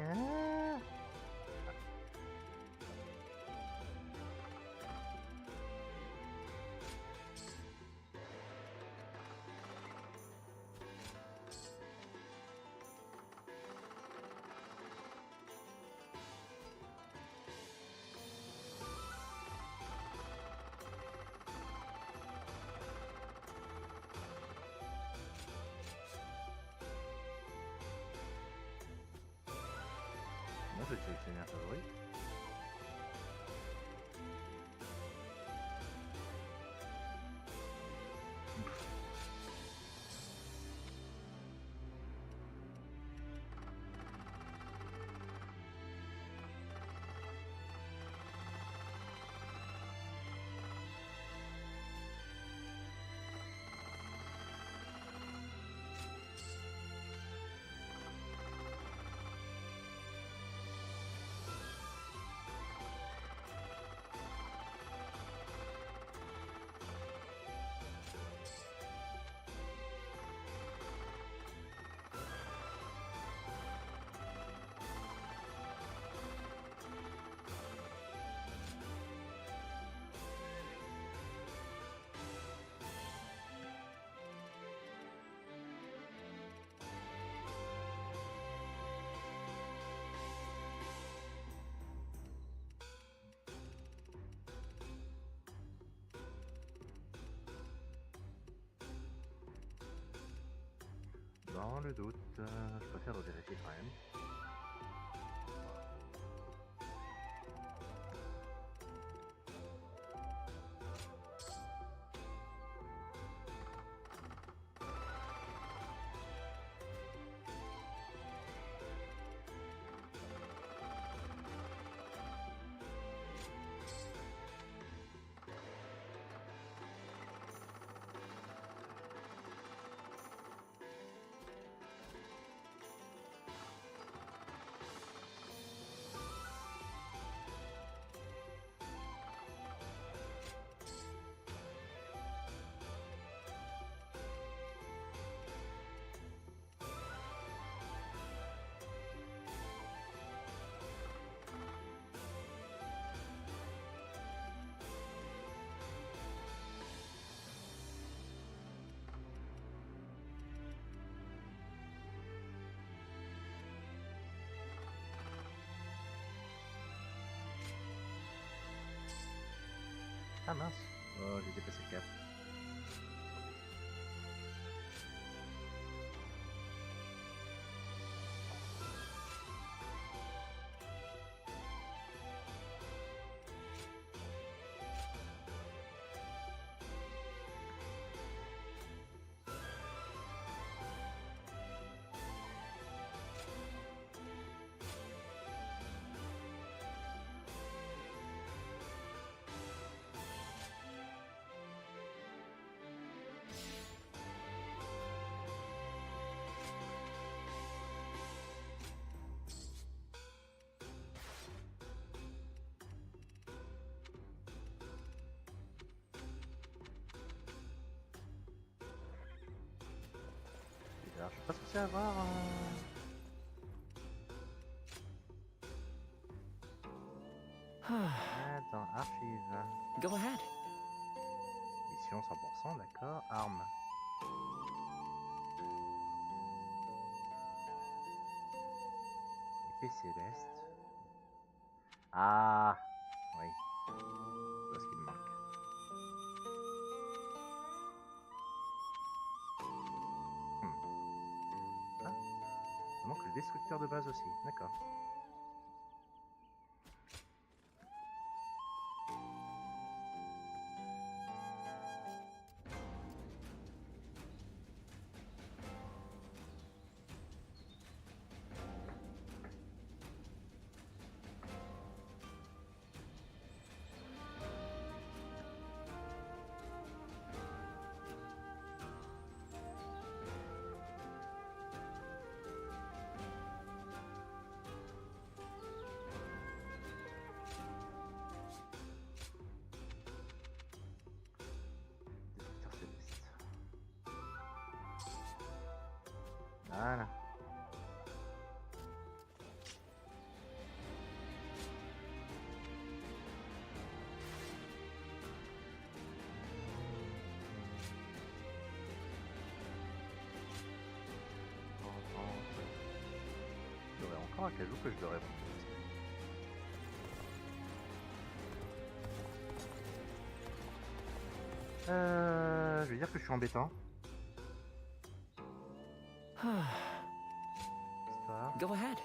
Ah. Moi, je vais sélectionner un favori. Dans le doute, je préfère vérifier quand même. Ah mince. Oh, j'ai dépassé le cap. Alors, je suis pas censé avoir Attends, archive. Go ahead. Mission 100%, d'accord. Arme. Épée céleste. Ah, oui. Je vois ce qu'il me manque. Ah, il manque le destructeur de base aussi, d'accord. Destructeur céleste. Voilà. J'aurais encore un cajou que je devrais prendre. Je vais dire que je suis embêtant. Histoire. Go ahead.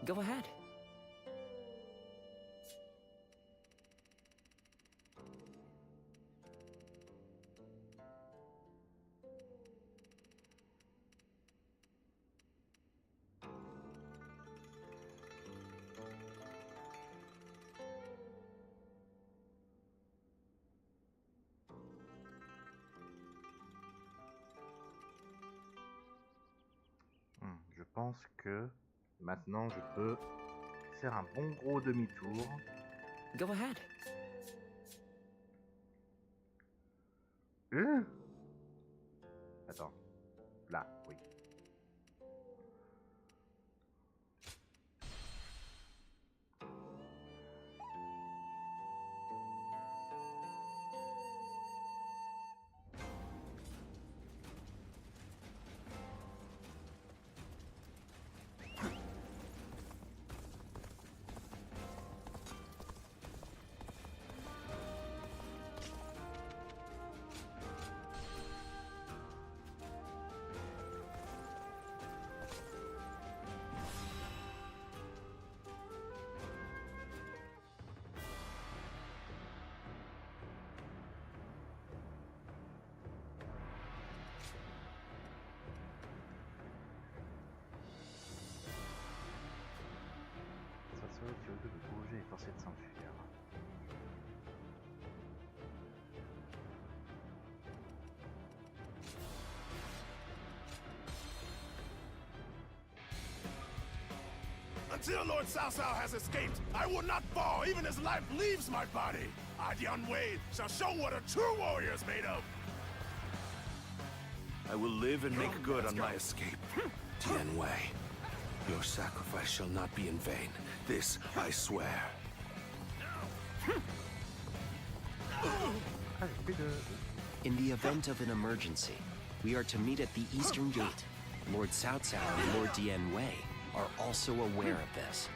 Go ahead. Je pense que maintenant je peux faire un bon gros demi-tour. Go ahead. Attends. Là, oui. Sur le bouger est forcé de s'enfuir. Until Lord Cao Cao has escaped, I will not fall even as life leaves my body. Dian Wei shall show what a true warrior is made of. I will live and make good on my escape. Dian Wei, your sacrifice shall not be in vain. This I swear. In the event of an emergency, we are to meet at the Eastern Gate. Lord Cao Cao and Lord Dian Wei are also aware of this.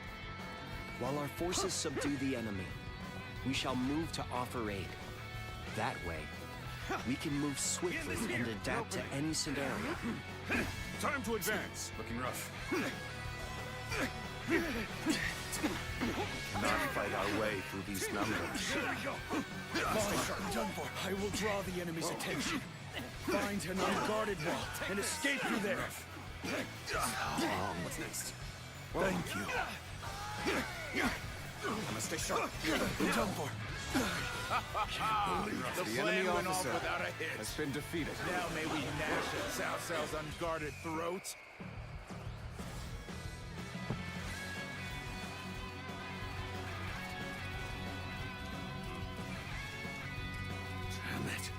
While our forces subdue the enemy, we shall move to offer aid. That way, we can move swiftly and adapt to any scenario. Time to advance. Looking rough. Cannot fight our way through these numbers. Done for. I will draw the enemy's attention. Find an unguarded wall and escape through there. What's next? Thank you. I must stay sharp. Done for. The enemy officer has been defeated. Now may we gnash at Cao Cao's unguarded throat. Damn it.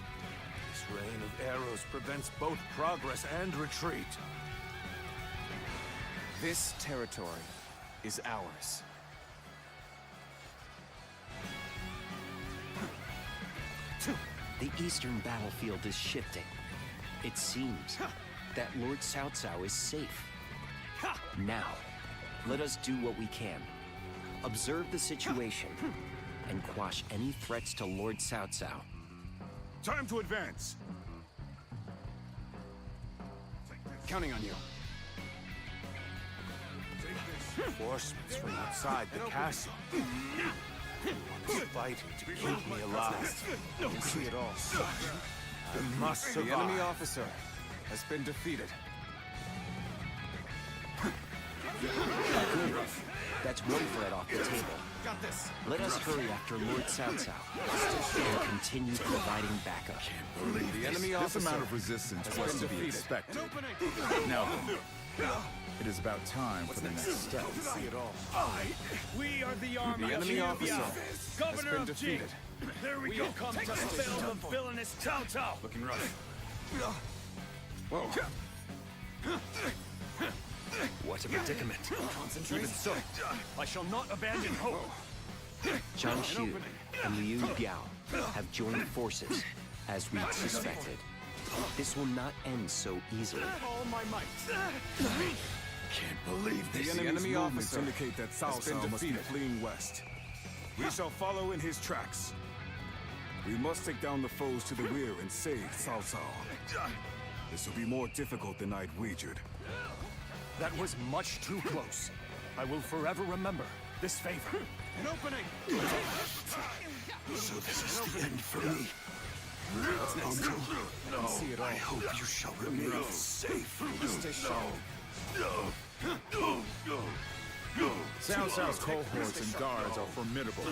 This rain of arrows prevents both progress and retreat. This territory is ours. The eastern battlefield is shifting. It seems that Lord Cao Cao is safe. Now, let us do what we can. Observe the situation and quash any threats to Lord Cao Cao. Time to advance. Counting on you. Reinforcements from outside the castle. One is fighting to keep me alive. You see it all. I must survive. The enemy officer has been defeated. Good. That's one threat off the table. Got this. Let us hurry after Lord Cao Cao and continue providing backup. The enemy This officer amount of resistance has was been to be defeated. expected. Now, it is about time for the next step. See it all. We are the army The of enemy Jiu officer Biao, has governor been of Jing. defeated. There we go. Come to spell the villainous Cao Cao. Looking rough. Whoa. What a predicament. Even so, I shall not abandon hope. Zhang Xu and Liu Biao have joined forces, as we suspected. This will not end so easily. All my might. Can't believe this. The enemy movements officer indicate that Cao has been Cao must be defeated. fleeing west. We shall follow in his tracks. We must take down the foes to the rear and save Cao Cao. This will be more difficult than I'd wagered. That was much too close. I will forever remember this favor. An opening! So this is the end for me. Uncle, I hope you shall remain safe. Stay sharp. Cao Cao's cohorts and guards are formidable.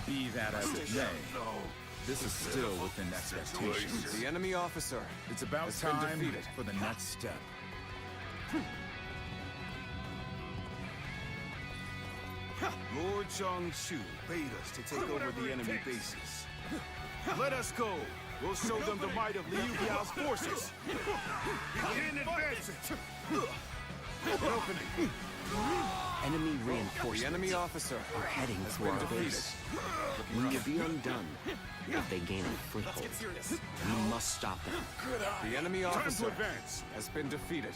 Be that as it may, this is still within expectations. The enemy officer. It's about has been time defeated. for the next step. Lord Changshu bade us to take over the enemy bases. Let us go. We'll show them the might of Liu Biao's forces. Begin advancing. An opening. Enemy reinforcements The enemy officer are heading has for been our defeated. base. We will be undone if they gain a foothold. We must stop them. The enemy Time to officer advance. has been defeated.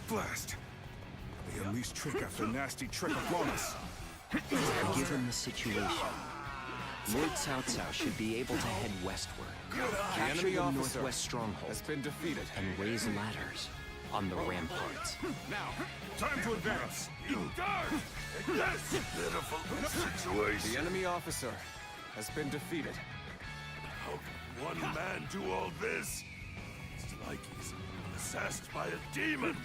Blast. They unleashed trick after nasty trick upon us. Given the situation, Lord Cao Cao should be able to head westward, The capture enemy the officer northwest stronghold, has been defeated. and raise ladders on the ramparts. Now, time to advance. Yes! Pitiful situation. The enemy officer has been defeated. How can one man do all this? It's like he's possessed by a demon.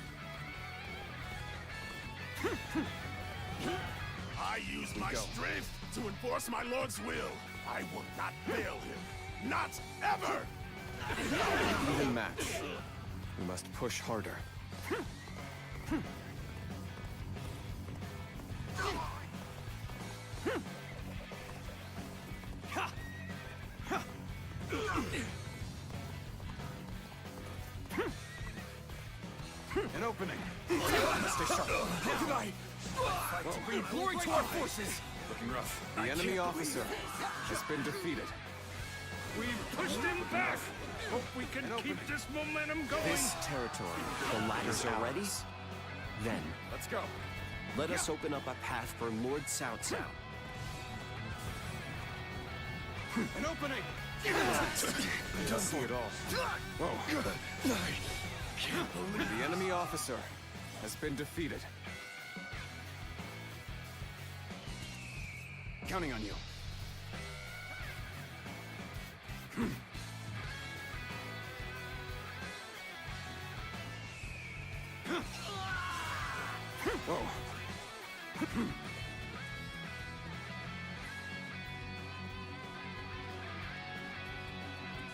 I use my strength to enforce my lord's will. I will not fail him. Not ever! Even match. We must push harder. An opening. Stay sharp. How can I fight to bring glory to our forces? Looking rough. The enemy officer has been defeated. We've pushed him back. Hope we can keep this momentum going. This territory, the ladders are ready? Then, Let's go. let us open up a path for Lord Cao Cao. An opening. Don't see it all. Whoa. The enemy officer has been defeated. Counting on you. Whoa.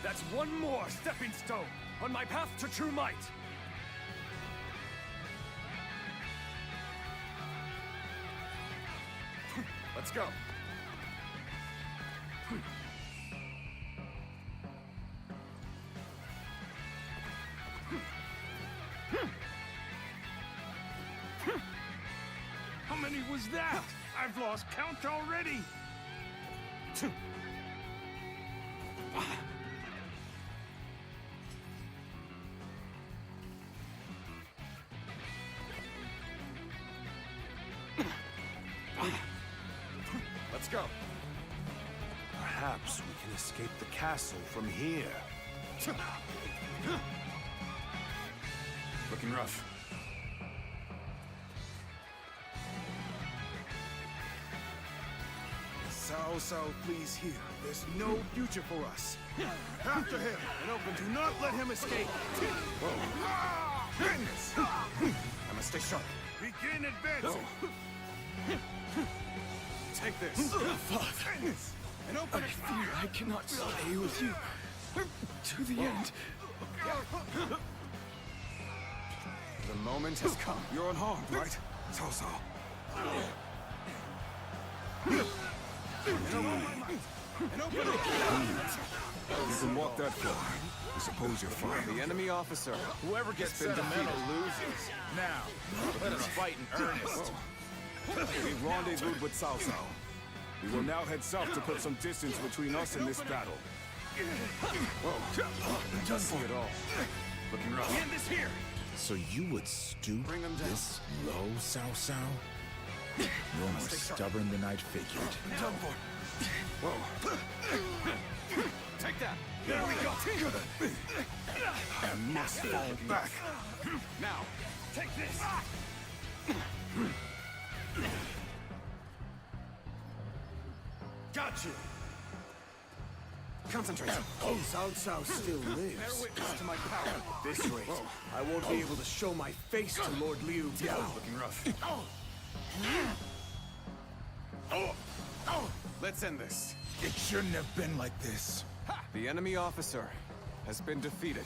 That's one more stepping stone on my path to true might. Let's go. How many was that? I've lost count already. Let's go. Perhaps we can escape the castle from here. Looking rough. Cao Cao, please hear. There's no future for us. After him, and open. Do not let him escape. Goodness! I must stay sharp. Begin advancing. Take this. Father, An opening. I fear I cannot stay with you to the end. The moment has come. You're unharmed, right? Cao Cao. An opening. You can walk that far. I suppose you're fine. The enemy officer. Whoever gets been sentimental defeated. loses. Now, let us fight in earnest. We rendezvoused with Cao Cao. We will now head south to put some distance between us and this battle. Don't see it all. Looking rough. End this here. So you would stoop Bring him down. this low, Cao Cao? You're more stubborn than I'd figured. Whoa. Take that! There we go! I must fall back. Now, take this! Gotcha! Concentrate. Cao Cao still Bear lives. witness to my power. At this rate, I won't be able to show my face to Lord Liu Biao. Looking rough. Let's end this. It shouldn't have been like this. The enemy officer has been defeated.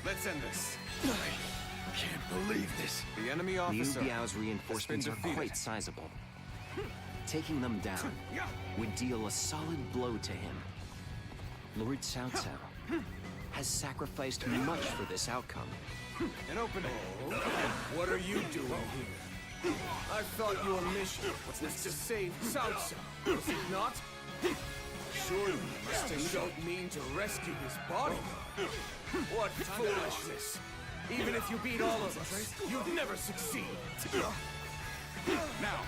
Let's end this. I can't believe this. The enemy Liu officer Biao's reinforcements has are been defeated. quite sizable. Taking them down would deal a solid blow to him. Lord Cao Cao has sacrificed much for this outcome. An opening. What are you doing here? I thought your mission was to save Cao Cao, was it not? Surely you don't mean to rescue his body? What foolishness! Even if you beat all of us, you'd never succeed. Now,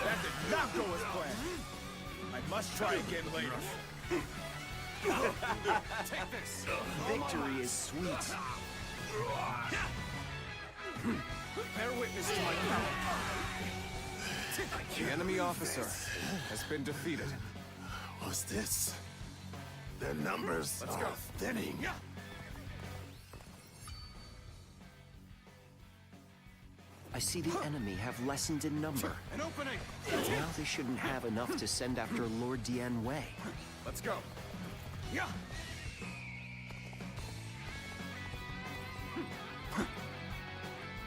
that did not go as planned. I must try again later. Take this. Victory is sweet. Bear witness to my power. The enemy officer has been defeated. What's this? Their numbers are thinning. I see the enemy have lessened in number. An opening. Now they shouldn't have enough to send after Lord Dian Wei. Let's go. Yeah.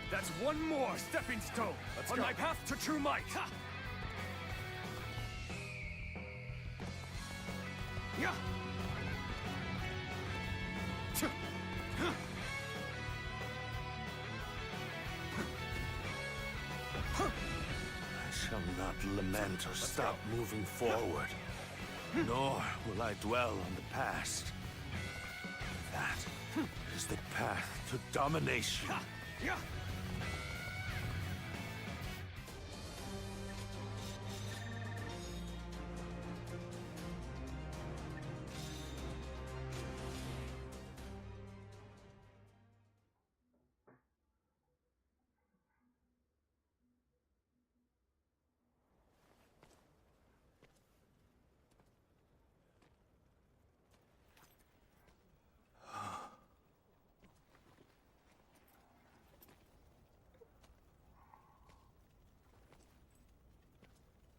That's one more stepping stone on my path to true might. Yeah. I shall not lament or stop moving forward, nor will I dwell on the past. That is the path to domination. Yeah.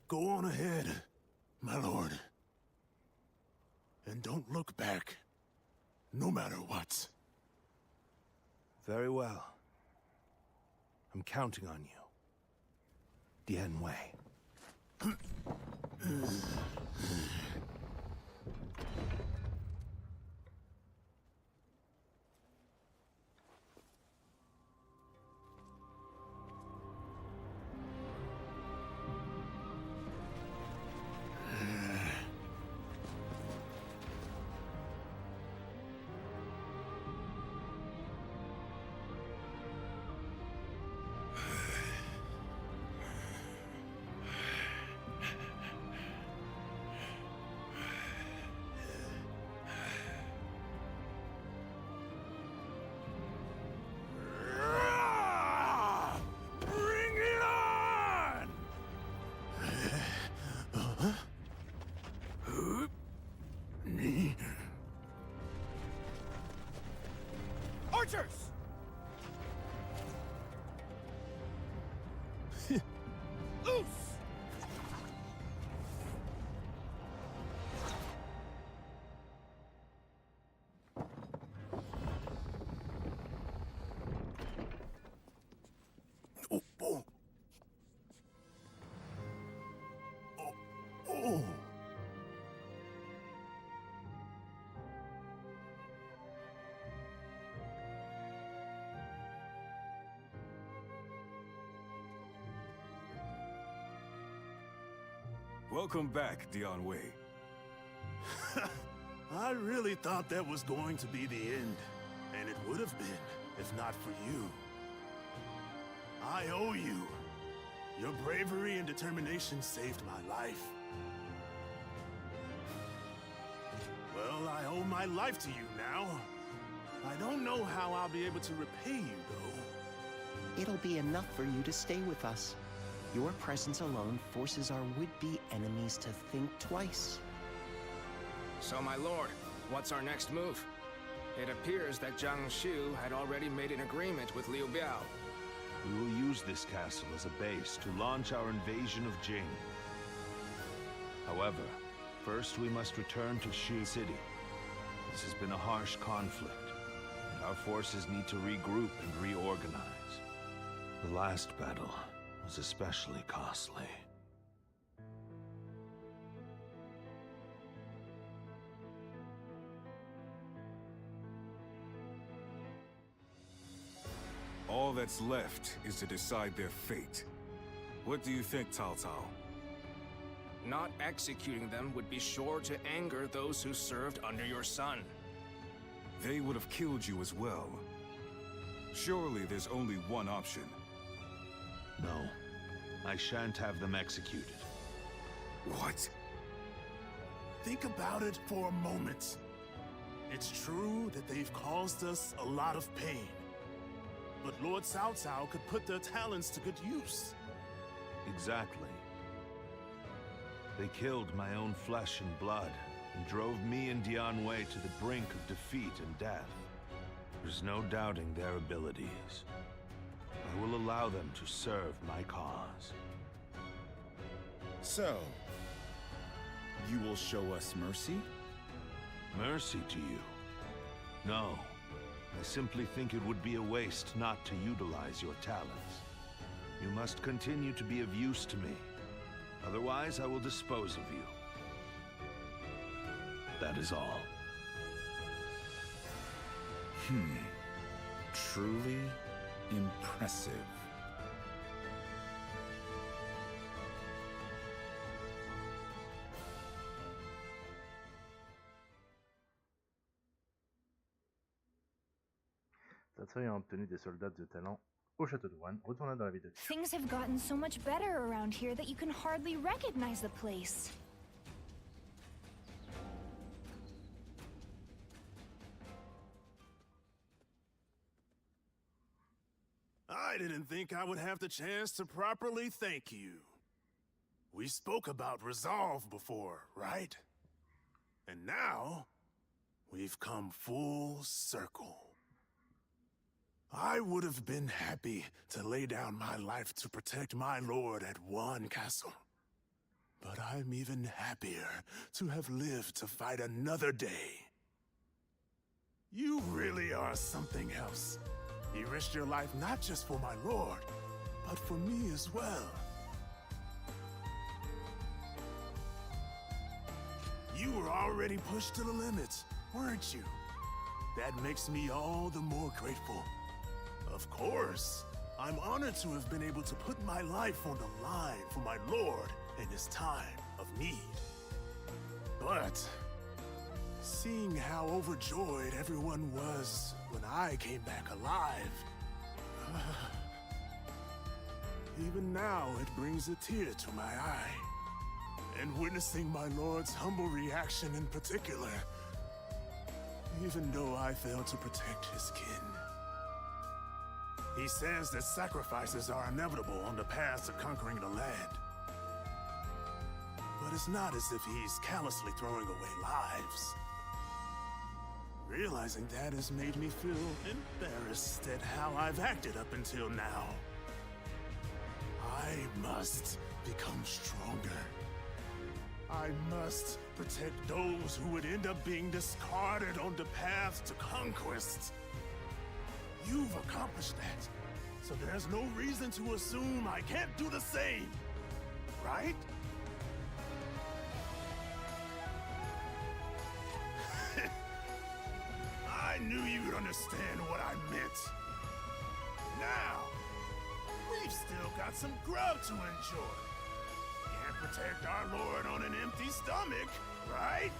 Go on ahead, my lord. And don't look back, no matter what. Very well. I'm counting on you. Dian Wei. Archers! Loose! Oh, oh. Oh. Welcome back, Dian Wei. I really thought that was going to be the end. And it would have been, if not for you. I owe you. Your bravery and determination saved my life. Well, I owe my life to you now. I don't know how I'll be able to repay you, though. It'll be enough for you to stay with us. Your presence alone forces our would-be enemies to think twice. So, my lord, what's our next move? It appears that Jiang Shu had already made an agreement with Liu Biao. We will use this castle as a base to launch our invasion of Jing. However, first we must return to Shi City. This has been a harsh conflict, and our forces need to regroup and reorganize. The last battle was especially costly. All that's left is to decide their fate. What do you think, Cao Cao? Not executing them would be sure to anger those who served under your son. They would have killed you as well. Surely there's only one option. No, I shan't have them executed. What? Think about it for a moment. It's true that they've caused us a lot of pain. But Lord Cao Cao could put their talents to good use. Exactly. They killed my own flesh and blood, and drove me and Dian Wei to the brink of defeat and death. There's no doubting their abilities. I will allow them to serve my cause. So, you will show us mercy? Mercy to you? No. I simply think it would be a waste not to utilize your talents. You must continue to be of use to me. Otherwise, I will dispose of you. That is all. Truly impressive. Tatsu ayant obtenu des soldats de talent au château de Wan, retourna dans la ville de Tir. Things have gotten so much better around here that you can hardly recognize the place. I didn't think I would have the chance to properly thank you. We spoke about resolve before, right? And now, we've come full circle. I would have been happy to lay down my life to protect my lord at one castle. But I'm even happier to have lived to fight another day. You really are something else. You risked your life not just for my lord, but for me as well. You were already pushed to the limit, weren't you? That makes me all the more grateful. Of course, I'm honored to have been able to put my life on the line for my lord in his time of need. But seeing how overjoyed everyone was when I came back alive, even now it brings a tear to my eye. And witnessing my lord's humble reaction in particular, even though I failed to protect his kin. He says that sacrifices are inevitable on the path to conquering the land. But it's not as if he's callously throwing away lives. Realizing that has made me feel embarrassed at how I've acted up until now. I must become stronger. I must protect those who would end up being discarded on the path to conquest. You've accomplished that, so there's no reason to assume I can't do the same, right? I knew you'd understand what I meant. Now, we've still got some grub to enjoy. Can't protect our lord on an empty stomach, right?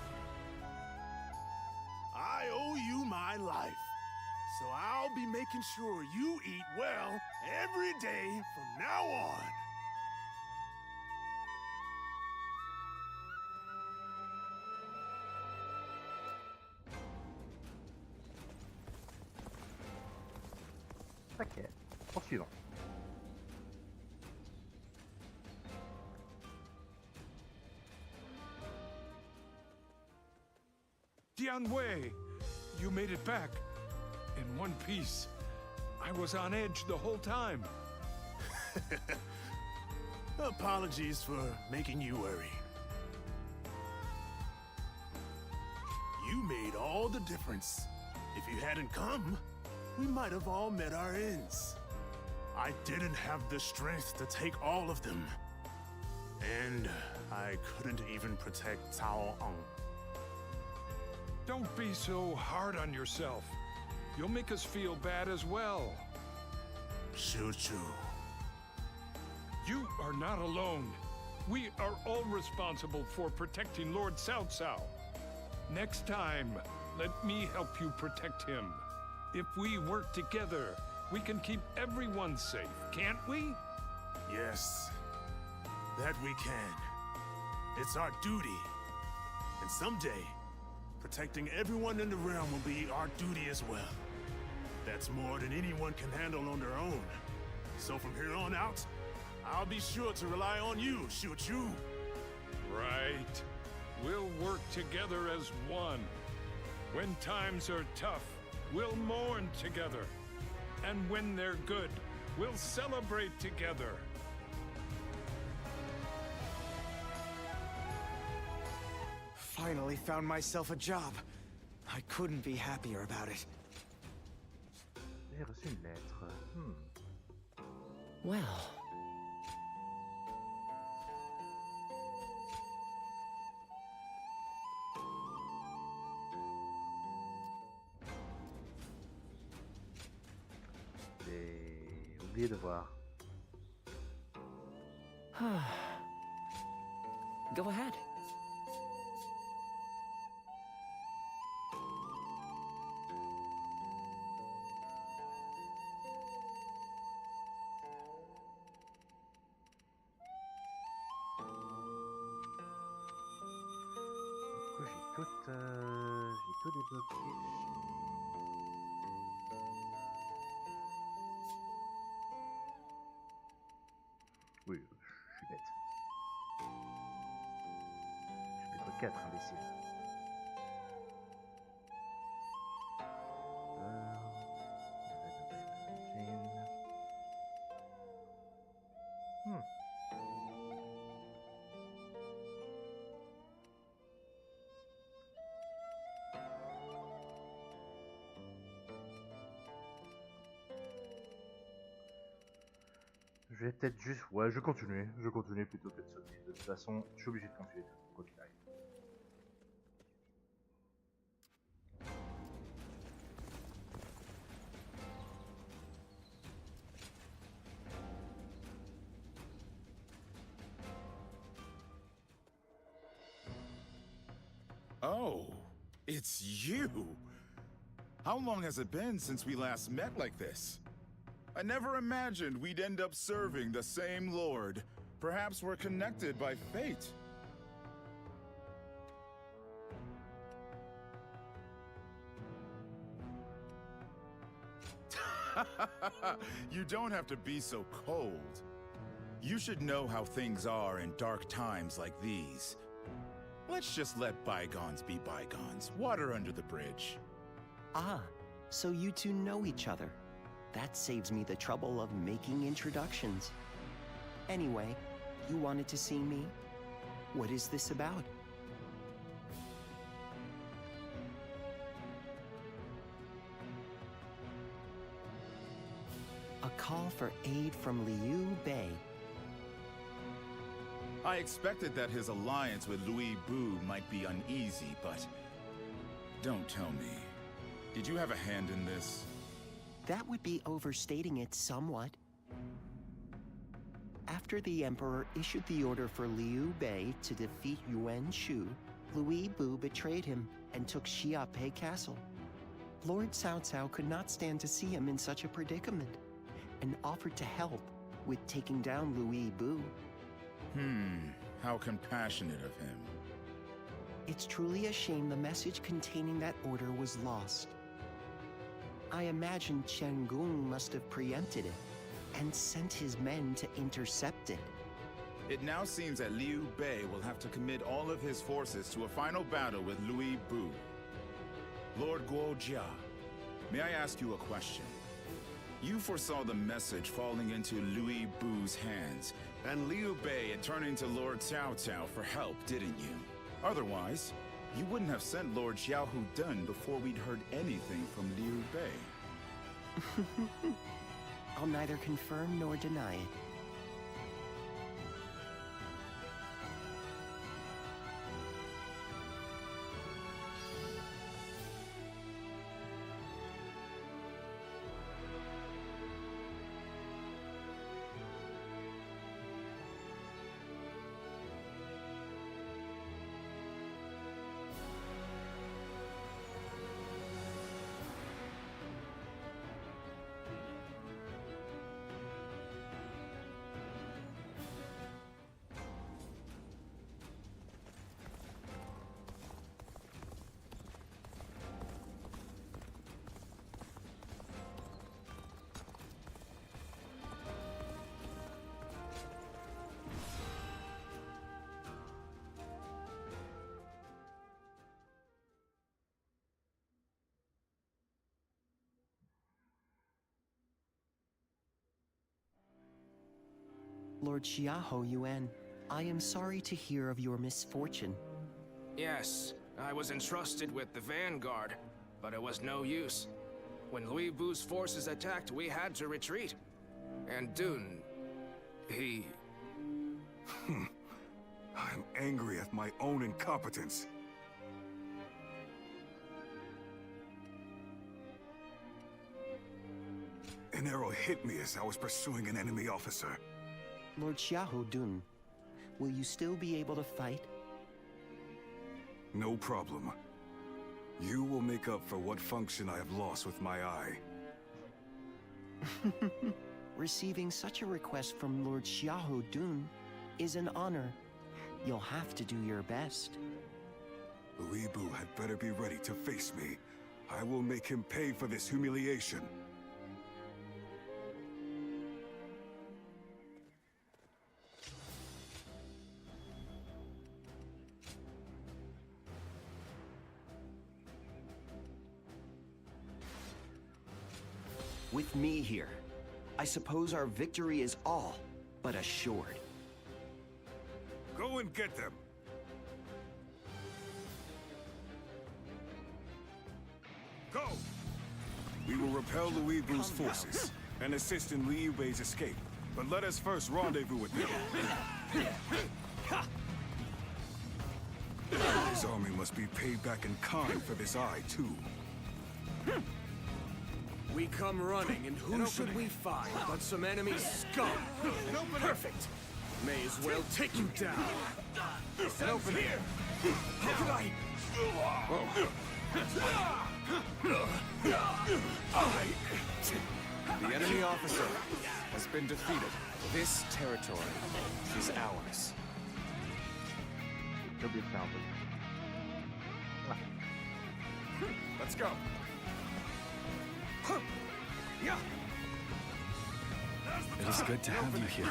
I owe you my life. So I'll be making sure you eat well every day from now on. Ok, poursuivons. Tianwei, you made it back. In one piece. I was on edge the whole time. Apologies for making you worry. You made all the difference. If you hadn't come, we might have all met our ends. I didn't have the strength to take all of them. And I couldn't even protect Cao Ang. Don't be so hard on yourself. You'll make us feel bad as well. Shu-Chu. You are not alone. We are all responsible for protecting Lord Cao Cao. Next time, let me help you protect him. If we work together, we can keep everyone safe, can't we? Yes, that we can. It's our duty. And someday, protecting everyone in the realm will be our duty as well. That's more than anyone can handle on their own. So from here on out, I'll be sure to rely on you, Shu-Chu. Right. We'll work together as one. When times are tough, we'll mourn together. And when they're good, we'll celebrate together. Finally found myself a job. I couldn't be happier about it. J'ai reçu une lettre. Well. J'ai oublié de voir. Go ahead. J'ai tout débloqué. Oui, je suis bête. Je vais être 4, imbécile. Je vais peut-être juste... Ouais, je vais continuer plutôt que de sauter. De toute façon, je suis obligé de continuer, quoi qu'il arrive. Oh, it's you! How long has it been since we last met like this? I never imagined we'd end up serving the same lord. Perhaps we're connected by fate. You don't have to be so cold. You should know how things are in dark times like these. Let's just let bygones be bygones. Water under the bridge. Ah, so you two know each other. That saves me the trouble of making introductions. Anyway, you wanted to see me? What is this about? A call for aid from Liu Bei. I expected that his alliance with Louis Bu might be uneasy, but don't tell me. Did you have a hand in this? That would be overstating it somewhat. After the Emperor issued the order for Liu Bei to defeat Yuan Shu, Louis Bu betrayed him and took Xiape Castle. Lord Cao Cao could not stand to see him in such a predicament, and offered to help with taking down Louis Bu. How compassionate of him. It's truly a shame the message containing that order was lost. I imagine Chen Gung must have preempted it and sent his men to intercept it. It now seems that Liu Bei will have to commit all of his forces to a final battle with Louis Bu. Lord Guojia, may I ask you a question? You foresaw the message falling into Louis Bu's hands, and Liu Bei turning to Lord Cao Cao for help, didn't you? Otherwise, you wouldn't have sent Lord Xiao Hudun before we'd heard anything from Liu Bei. I'll neither confirm nor deny it. Lord Xiahou Yuan, I am sorry to hear of your misfortune. Yes, I was entrusted with the vanguard, but it was no use. When Louis Bu's forces attacked, we had to retreat. And Dun, he... I'm angry at my own incompetence. An arrow hit me as I was pursuing an enemy officer. Lord Xiahou Dun, will you still be able to fight? No problem. You will make up for what function I have lost with my eye. Receiving such a request from Lord Xiahou Dun is an honor. You'll have to do your best. Louis Bu had better be ready to face me. I will make him pay for this humiliation. With me here, I suppose our victory is all but assured. Go and get them! Go! We will repel Louis Bu's forces and assist in Liu Bei's escape. But let us first rendezvous with them. His army must be paid back in kind for this eye, too. We come running, and who should we find but some enemy scum? Perfect! May as well take you down. An opening. How could I? The enemy officer has been defeated. This territory is ours. He'll be found. Let's go. It is good to have you here.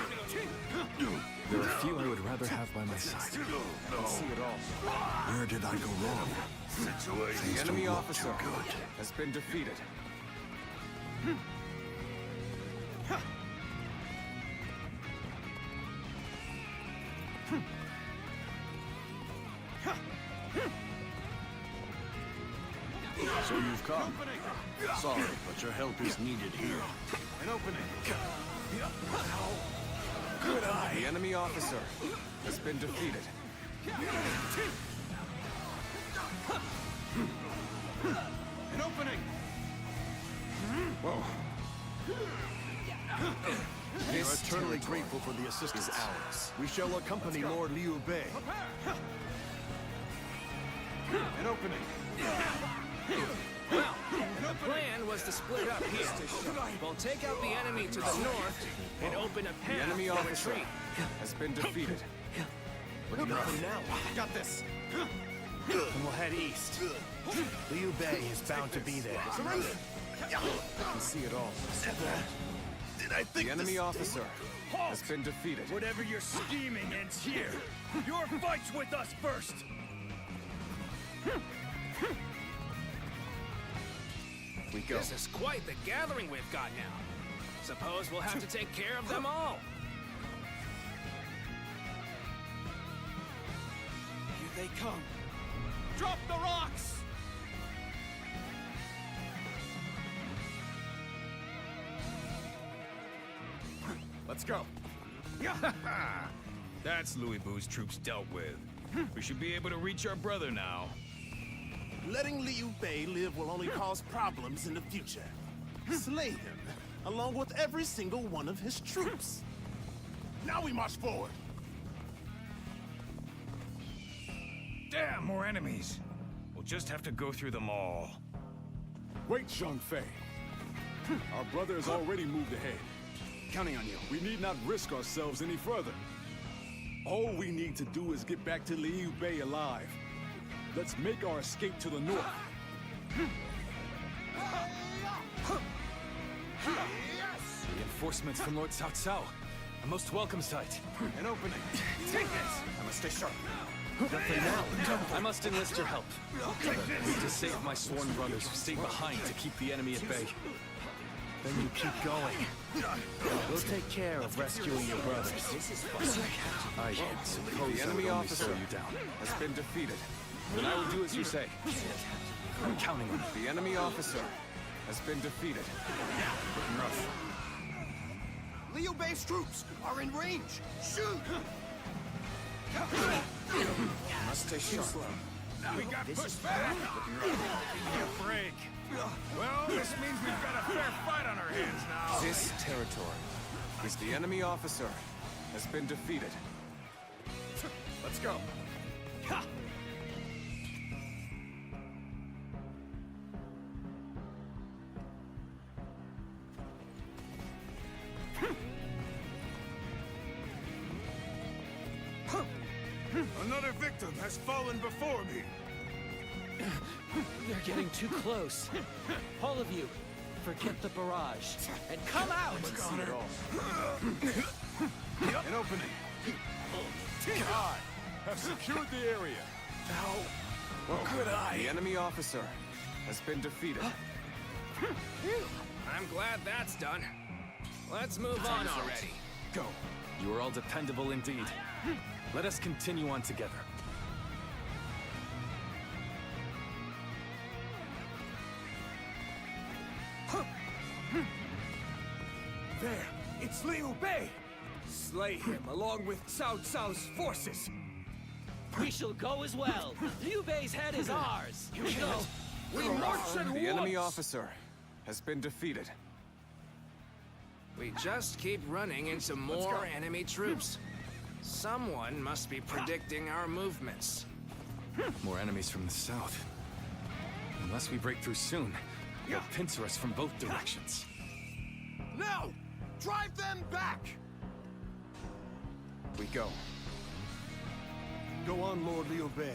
There are few I would rather have by my side. I see it all. Where did I go wrong? The enemy officer has been defeated. So you've come. Sorry, but your help is needed here. An opening. Good eye. The enemy officer has been defeated. An opening! Whoa. We are This eternally territory grateful for the assistance. is ours. We shall accompany Lord Liu Bei. An opening. Well, the plan was to split up here. We'll take out the enemy to the north and open a path The enemy for officer retreat. has been defeated. Looking rough. Now, got this. And we'll head east. Liu Bei is bound to be there. Surrender! I can see it all. Did I think The enemy this officer has been defeated. Whatever you're scheming ends here. Your fight's with us first. We go. This is quite the gathering we've got now. Suppose we'll have to take care of them all. Here they come. Drop the rocks! Let's go. That's Louis Vu's troops dealt with. We should be able to reach our brother now. Letting Liu Bei live will only cause problems in the future. Slay him, along with every single one of his troops. Now we march forward. Damn, more enemies. We'll just have to go through them all. Wait, Zhang Fei. Our brother has already moved ahead. Counting on you. We need not risk ourselves any further. All we need to do is get back to Liu Bei alive. Let's make our escape to the north. Reinforcements from Lord Cao Cao. A most welcome sight. An opening. Take this! I must stay sharp. Nothing now. I must enlist your help. I need to save my sworn brothers who stayed behind to keep the enemy at bay. Then you keep going. We'll take care of rescuing your brothers. I suppose The enemy officer slow you down. has been defeated. Then I will do as you say. I'm counting on you. The enemy officer has been defeated. Looking rough. Liu Bei's troops are in range! Shoot! Must stay sharp. We got pushed back! Give me a break. Well, this means we've got a fair fight on our hands now. This territory is the enemy officer has been defeated. Let's go. Another victim has fallen before me. They're getting too close. All of you, forget the barrage and come out! An opening. I have secured the area. The enemy officer has been defeated. I'm glad that's done. Let's move on already. Go. You are all dependable indeed. Let us continue on together. There, it's Liu Bei! Slay him along with Cao Cao's forces! We shall go as well. Liu Bei's head is ours. You know, we march at The enemy once! officer has been defeated. We just keep running into more enemy troops. Someone must be predicting our movements. More enemies from the south. Unless we break through soon, they'll pincer us from both directions. Now! Drive them back! We go. Go on, Lord Liu Bei.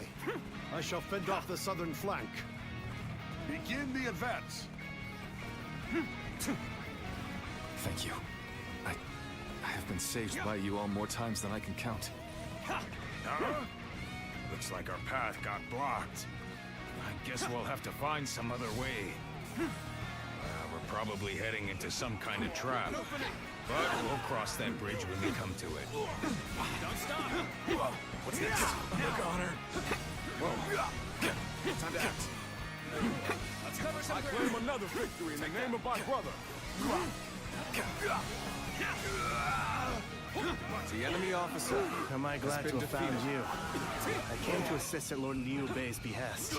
I shall fend off the southern flank. Begin the advance! Thank you. I have been saved by you all more times than I can count. Huh? Looks like our path got blocked. I guess we'll have to find some other way. We're probably heading into some kind of trap. But we'll cross that bridge when we come to it. Don't stop! What's next? Look on her! Time to act. Let's cover some I ground. claim another victory in the name of my brother. The enemy officer Am I glad has to been have found defeated. you? I came to assist at Lord Liu Bei's behest.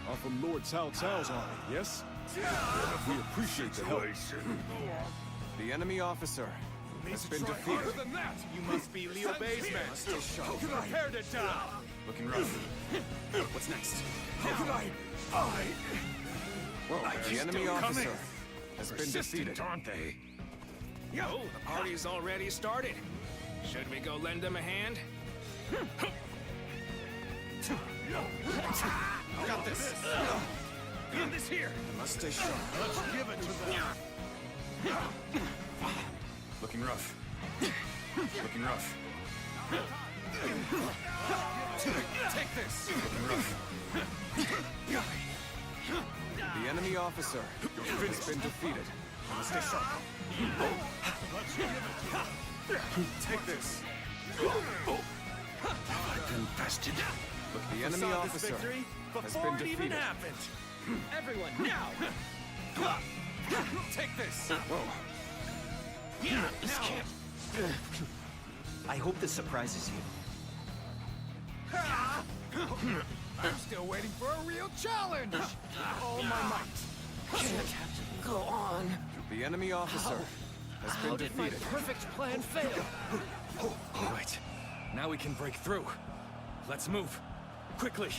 Are from Lord Cao Cao's army, yes? We appreciate the help. The enemy officer has been defeated. Other than that, you must be Liu Bei's men! Prepare to die! Looking rough. What's next? How could I? Whoa, the enemy officer has been Persistent, defeated. aren't they? Oh, the party's already started. Should we go lend them a hand? Got this. Get this here. I must stay sharp. Let's give it to them. Looking rough. Looking rough. Take this. Looking rough. The enemy officer has been defeated. I must stay sharp. Let's give it to them. Take this. I've been bested. Look, the enemy officer has been defeated. Everyone, now! Take this! Whoa. This can't. I hope this surprises you. I'm still waiting for a real challenge! All my might! Can't go on. The enemy officer has been How did my defeated. perfect plan fail? All right. Now we can break through. Let's move. Quickly.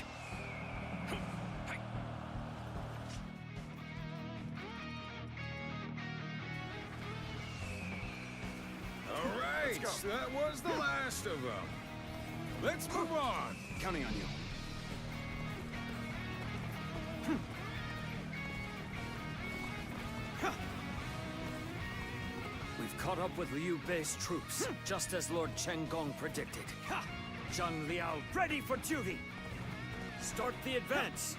All right, that was the last of them. Let's move on. Counting on you. We've caught up with Liu Bei's troops, just as Lord Chen Gong predicted. Zhang Liao ready for duty! Start the advance!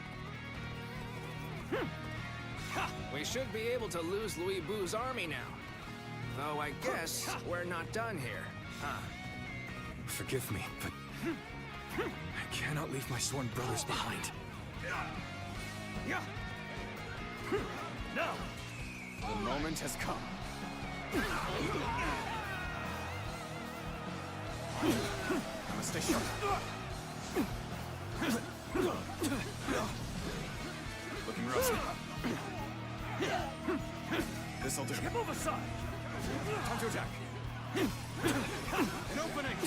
We should be able to lose Louis Bu's army now. Though I guess we're not done here, huh? Forgive me, but I cannot leave my sworn brothers behind. Now! The moment has come. I must stay sharp. Looking rough. This'll do. Move aside! Time to attack. An opening!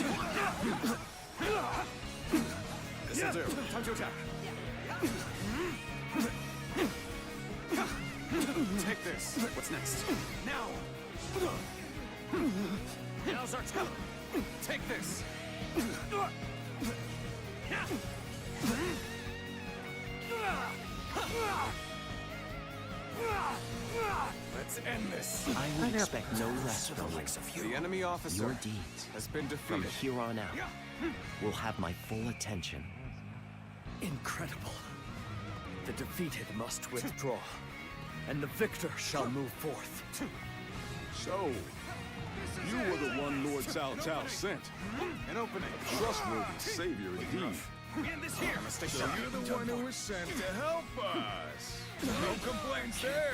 This'll do. Time to attack. Take this. What's next? Now! Now's our time! Take this. Let's end this. I would expect no less from you. The enemy officer Your deeds, has been from defeated. here on out, will have my full attention. Incredible. The defeated must withdraw, and the victor shall move forth. So, you were the one Lord Cao Cao sent. An opening. Trustworthy savior indeed. This here! Stay So sharp. you're the one who was sent to help us. No complaints there.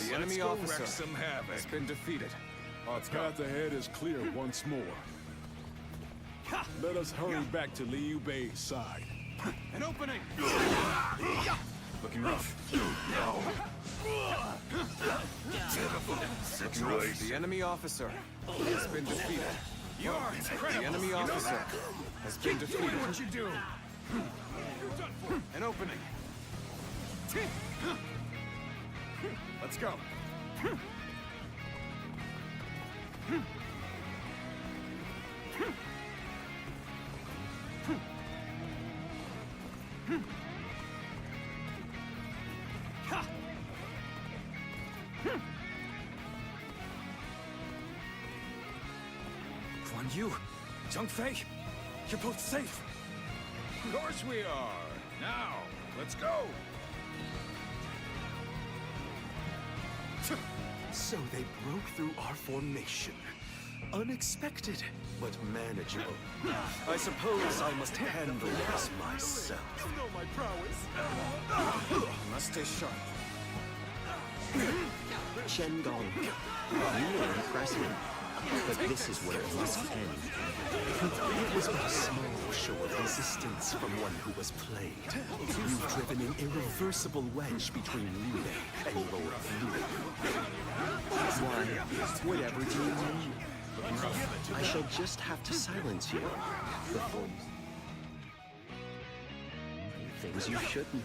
The enemy Let's go officer wreak some havoc. has been defeated. Our path ahead is clear once more. Let us hurry back to Liu Bei's side. An opening! Looking rough. Looking rough. The enemy officer has been defeated. You're incredible! The enemy officer has been defeated. What'd you do? An opening. Let's go. Guan Yu, Zhang Fei, you're both safe. Of course we are. Now, let's go. So they broke through our formation. Unexpected, but manageable. I suppose I must handle this myself. You know my prowess. Must stay sharp. Chen Gong, you are impressive, but this is where it must end. It was but a small show of resistance from one who was played. You've driven an irreversible wedge between Liu Bei and Lord Liu. Why, whatever do you mean? I shall just have to silence you before... things you shouldn't.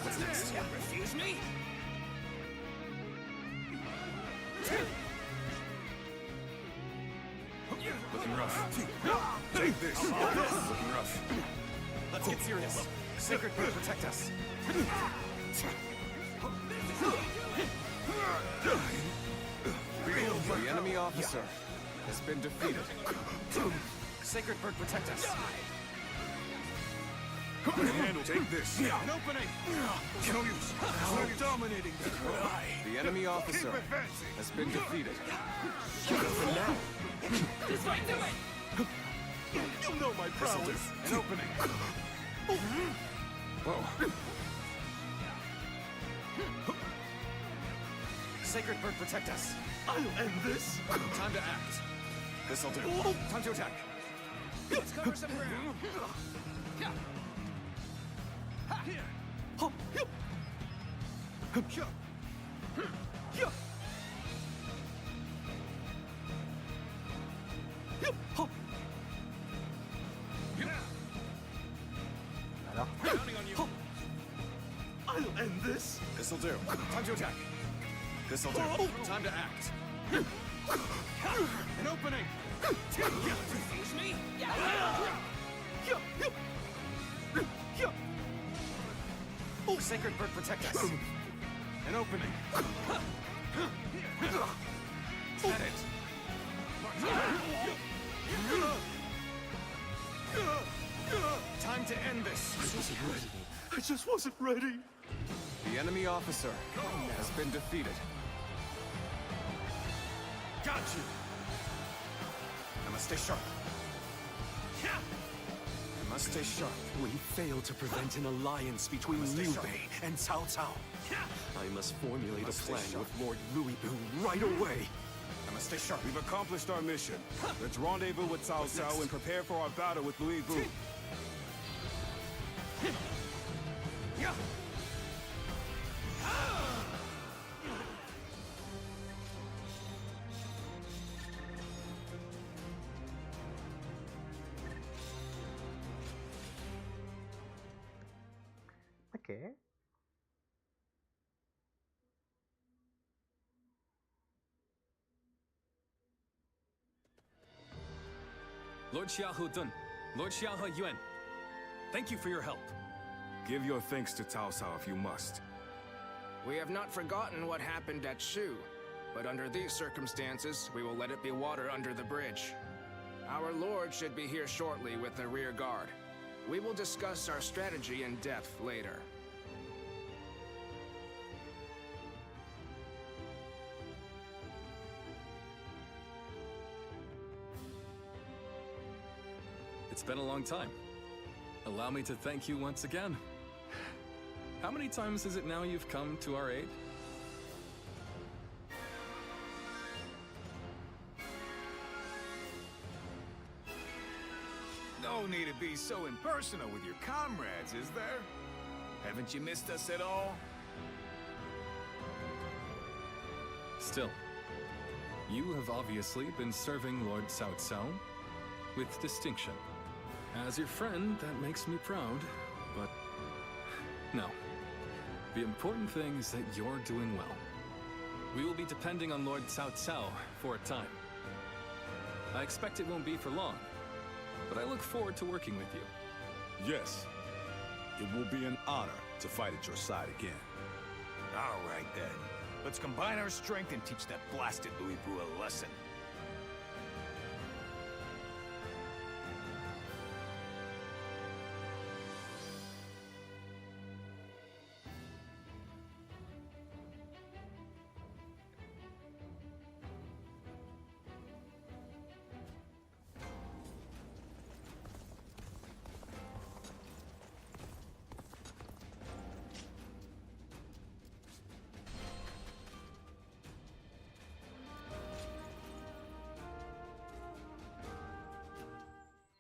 What's next? Refuse me? Looking rough. Take this. Looking rough. Let's get serious. Sacred Bird, protect us. The enemy officer has been defeated. Sacred Bird, protect us. Take this. An opening. No use. Dominating the The enemy officer has been defeated. For now. This might do it. You know my prowess. An opening. Whoa. Sacred Bird, protect us. I'll end this. Time to act. This'll do. Time to attack. Let's cover some ground. Alors? I'll end this. This'll do. Time to attack. This'll do. Time to act. An opening. Refuse me? Sacred Bird, protect us. An opening. At it. Time to end this. I just wasn't ready. The enemy officer has been defeated. Got you. I must stay sharp. I must stay sharp. We failed to prevent an alliance between Liu Bei and Cao Cao. I must formulate a plan with Lord Louis Bu right away. I must stay sharp. We've accomplished our mission. Let's rendezvous with Cao Cao and prepare for our battle with Louis Bu. Ok. Lord Xiahou Dun, Lord Xiahou Yuan, thank you for your help. Give your thanks to Cao Cao if you must. We have not forgotten what happened at Shu, but under these circumstances, we will let it be water under the bridge. Our lord should be here shortly with the rear guard. We will discuss our strategy in depth later. It's been a long time. Allow me to thank you once again. How many times is it now you've come to our aid? No need to be so impersonal with your comrades, is there? Haven't you missed us at all? Still, you have obviously been serving Lord Cao Cao with distinction. As your friend, that makes me proud, but no. The important thing is that you're doing well. We will be depending on Lord Cao Cao for a time. I expect it won't be for long, but I look forward to working with you. Yes. It will be an honor to fight at your side again. All right, then. Let's combine our strength and teach that blasted Louis Bu a lesson.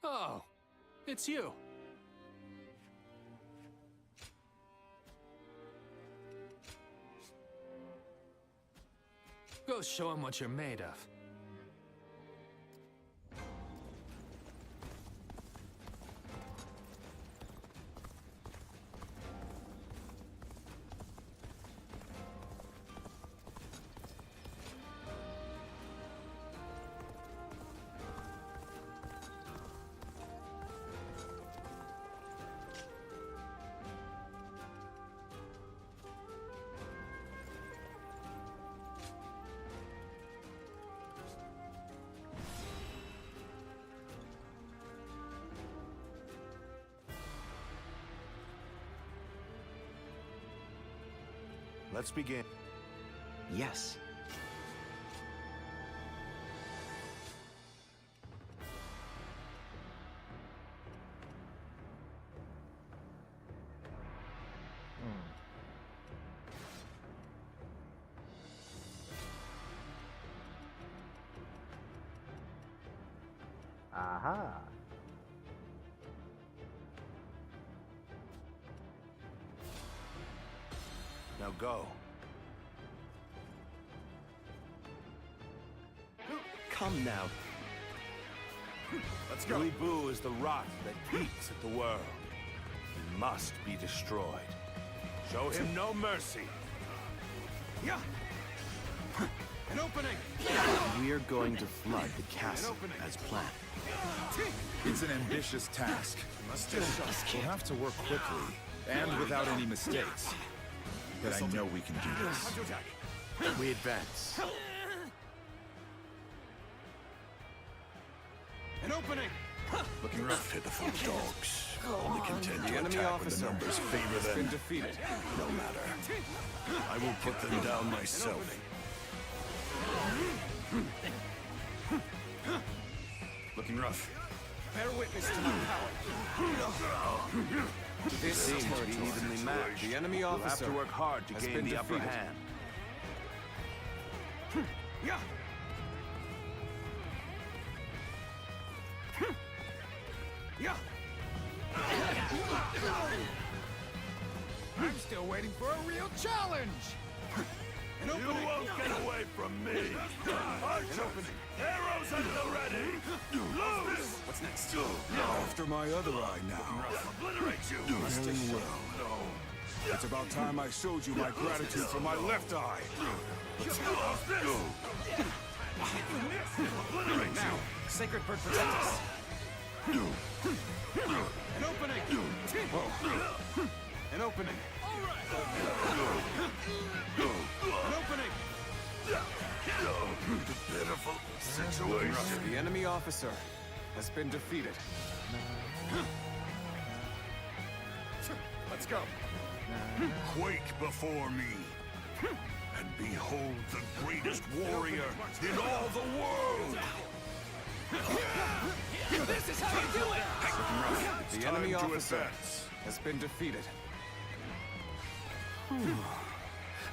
Oh, it's you. Go show him what you're made of. Let's begin. Yes. Aha! Now go. Come now. Let's go. Boo is the rot that eats at the world. He must be destroyed. Show him no mercy. Yeah. An opening. We're going to flood the castle as planned. It's an ambitious task. We'll have to work quickly and without any mistakes. But I know we can do this. We advance. An opening. Looking rough, pitiful dogs. Only content The to enemy attack when officer the numbers favor has them. been defeated. No matter. I will put them down myself. Looking rough. Bear witness to my power. This Seems to be territory. evenly matched. The enemy You'll officer have to work hard to has gain been the upper defeated. hand. Yeah. Yeah. I'm still waiting for a real challenge. An You opening. won't get away from me! Archers! Arrows at the ready! Loose! What's next? After my other eye now. Obliterate you! Very well. It's about time I showed you my gratitude for my left eye. Obliterate Now, Sacred Bird protect us. An opening. Whoa. An opening. An opening. Pitiful situation. The enemy officer has been defeated. Let's go. Quake before me, and behold the greatest warrior in all the world! This is how you do it! The enemy Time to officer advance. has been defeated.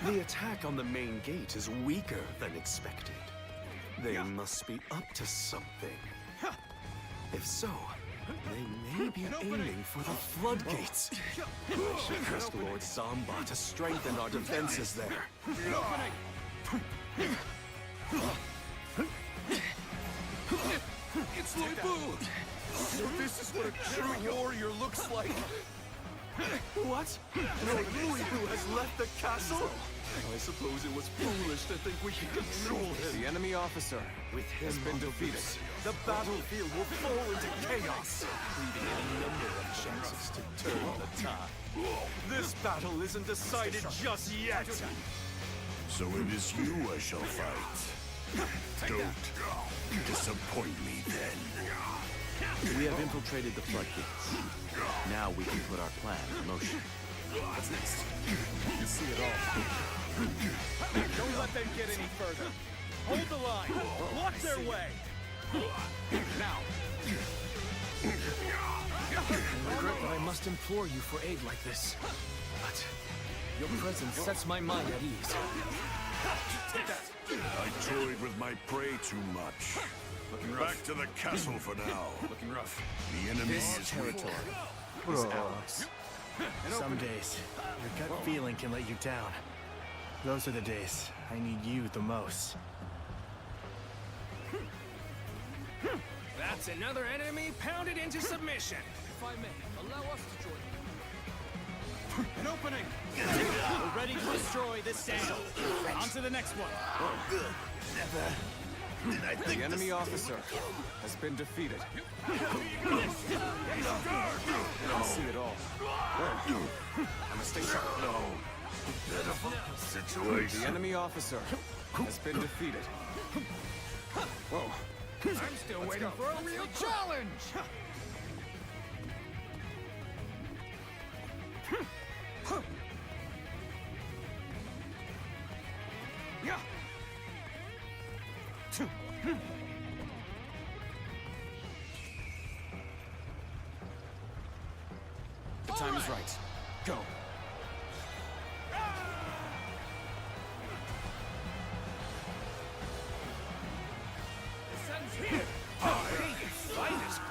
The attack on the main gate is weaker than expected. They must be up to something. If so, they may be aiming for the floodgates. I should trust Lord Zomba to strengthen our defenses there. An opening. It's Loi Bu! So this is what a true warrior looks like. What? Lord Louis who has left the castle? I suppose it was foolish to think we could control him. The enemy officer With him has been on the defeated. loose, the battlefield will fall into chaos, leaving any number of chances to turn the tide. This battle isn't decided just yet. So it is you I shall fight. Don't disappoint me then. We have infiltrated the floodgates. Now we can put our plan in motion. What's next? You see it all. Don't let them get any further. Hold the line. Block their way. Now. I regret that I must implore you for aid like this. But your presence sets my mind at ease. Take that. I toyed with my prey too much. Back to the castle for now. Looking rough. The enemy This is territory weak. is ours. Some days, your gut feeling can let you down. Those are the days I need you the most. That's another enemy pounded into submission. If I may, allow us to join you. An opening. We're ready to destroy this sandal. On to the next one. The enemy officer has been defeated. I see it all. I must stay sharp. Pitiful situation. The enemy officer has been defeated. Whoa. I'm still waiting for a real challenge! time is right. Go.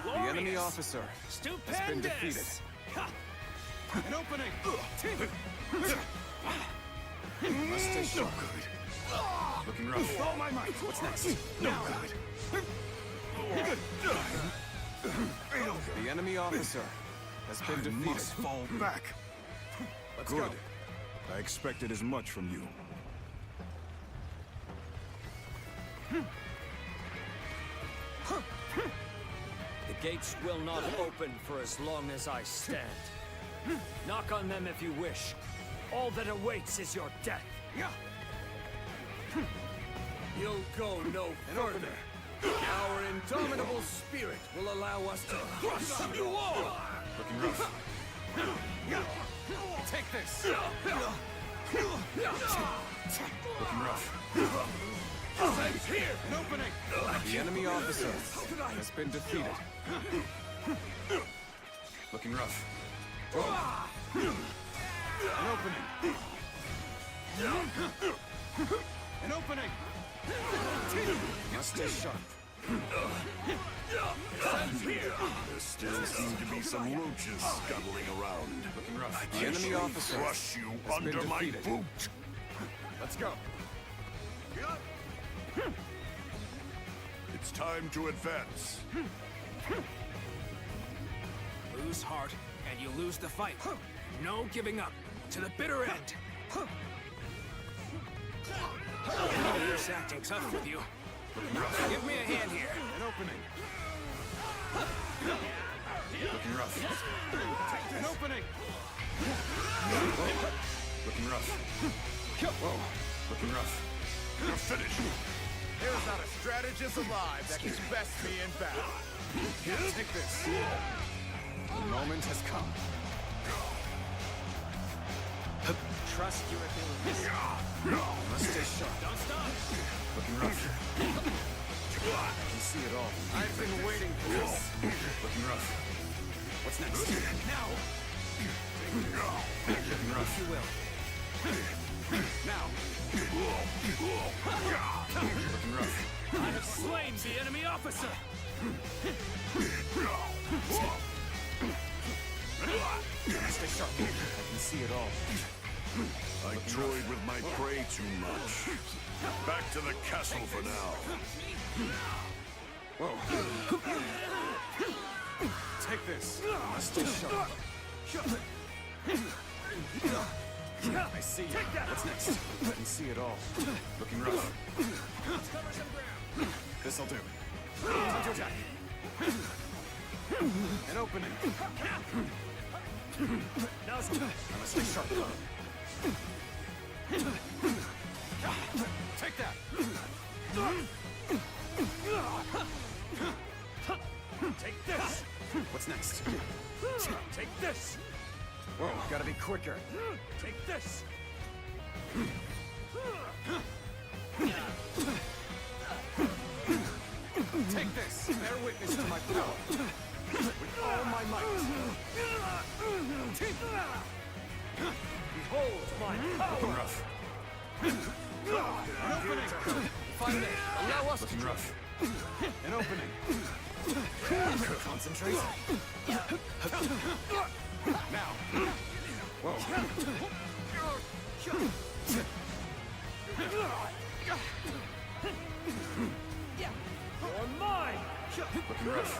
The enemy officer has been defeated. An opening! Must stay sharp. Looking rough. With all my might! What's next? No good. The enemy officer has been defeated. I must fall back. Let's Good. go. I expected as much from you. The gates will not open for as long as I stand. Knock on them if you wish. All that awaits is your death. You'll go no further. Our indomitable spirit will allow us to crush you all. Looking rough. Take this. Looking rough. Here! An opening! The enemy officer has been defeated. Looking rough. An opening. An opening! Must stay sharp. There still seem to be some roaches scuttling around. Looking rough. I The enemy shall officer crush you has been under my defeated. boot. Let's go. It's time to advance. Lose heart, and you lose the fight. No giving up. To the bitter end. I'm just acting tough with you. Give me a hand here. An opening. Looking rough. An opening! Looking rough. Whoa. Looking rough. You're finished. There's not a strategist alive that can best me in battle. Take this. The moment has come. Trust your abilities. Must stay sharp. Don't stop! Looking rough. I can see it all. I've been waiting for this. Looking rough. What's next? Now! Looking rough. You will. Now. Looking rough. I have slain the enemy officer! Stay sharp. I can see it all. I toyed with my prey too much. Back to the castle for now. Whoa. Take this. Must stay sharp. I see you. What's next? I can see it all. Looking rough. This'll do. Time to attack. An opening. Now's I must stay sharp. Take that. Take this! What's next? Take this! Whoa, gotta be quicker. Take this! Take this. Bear witness to my power. With all my might. Behold my power! Looking rough. An opening! If I may, allow us. Looking rough. An opening. Concentrate. Now. Whoa. You're mine! Looking rough.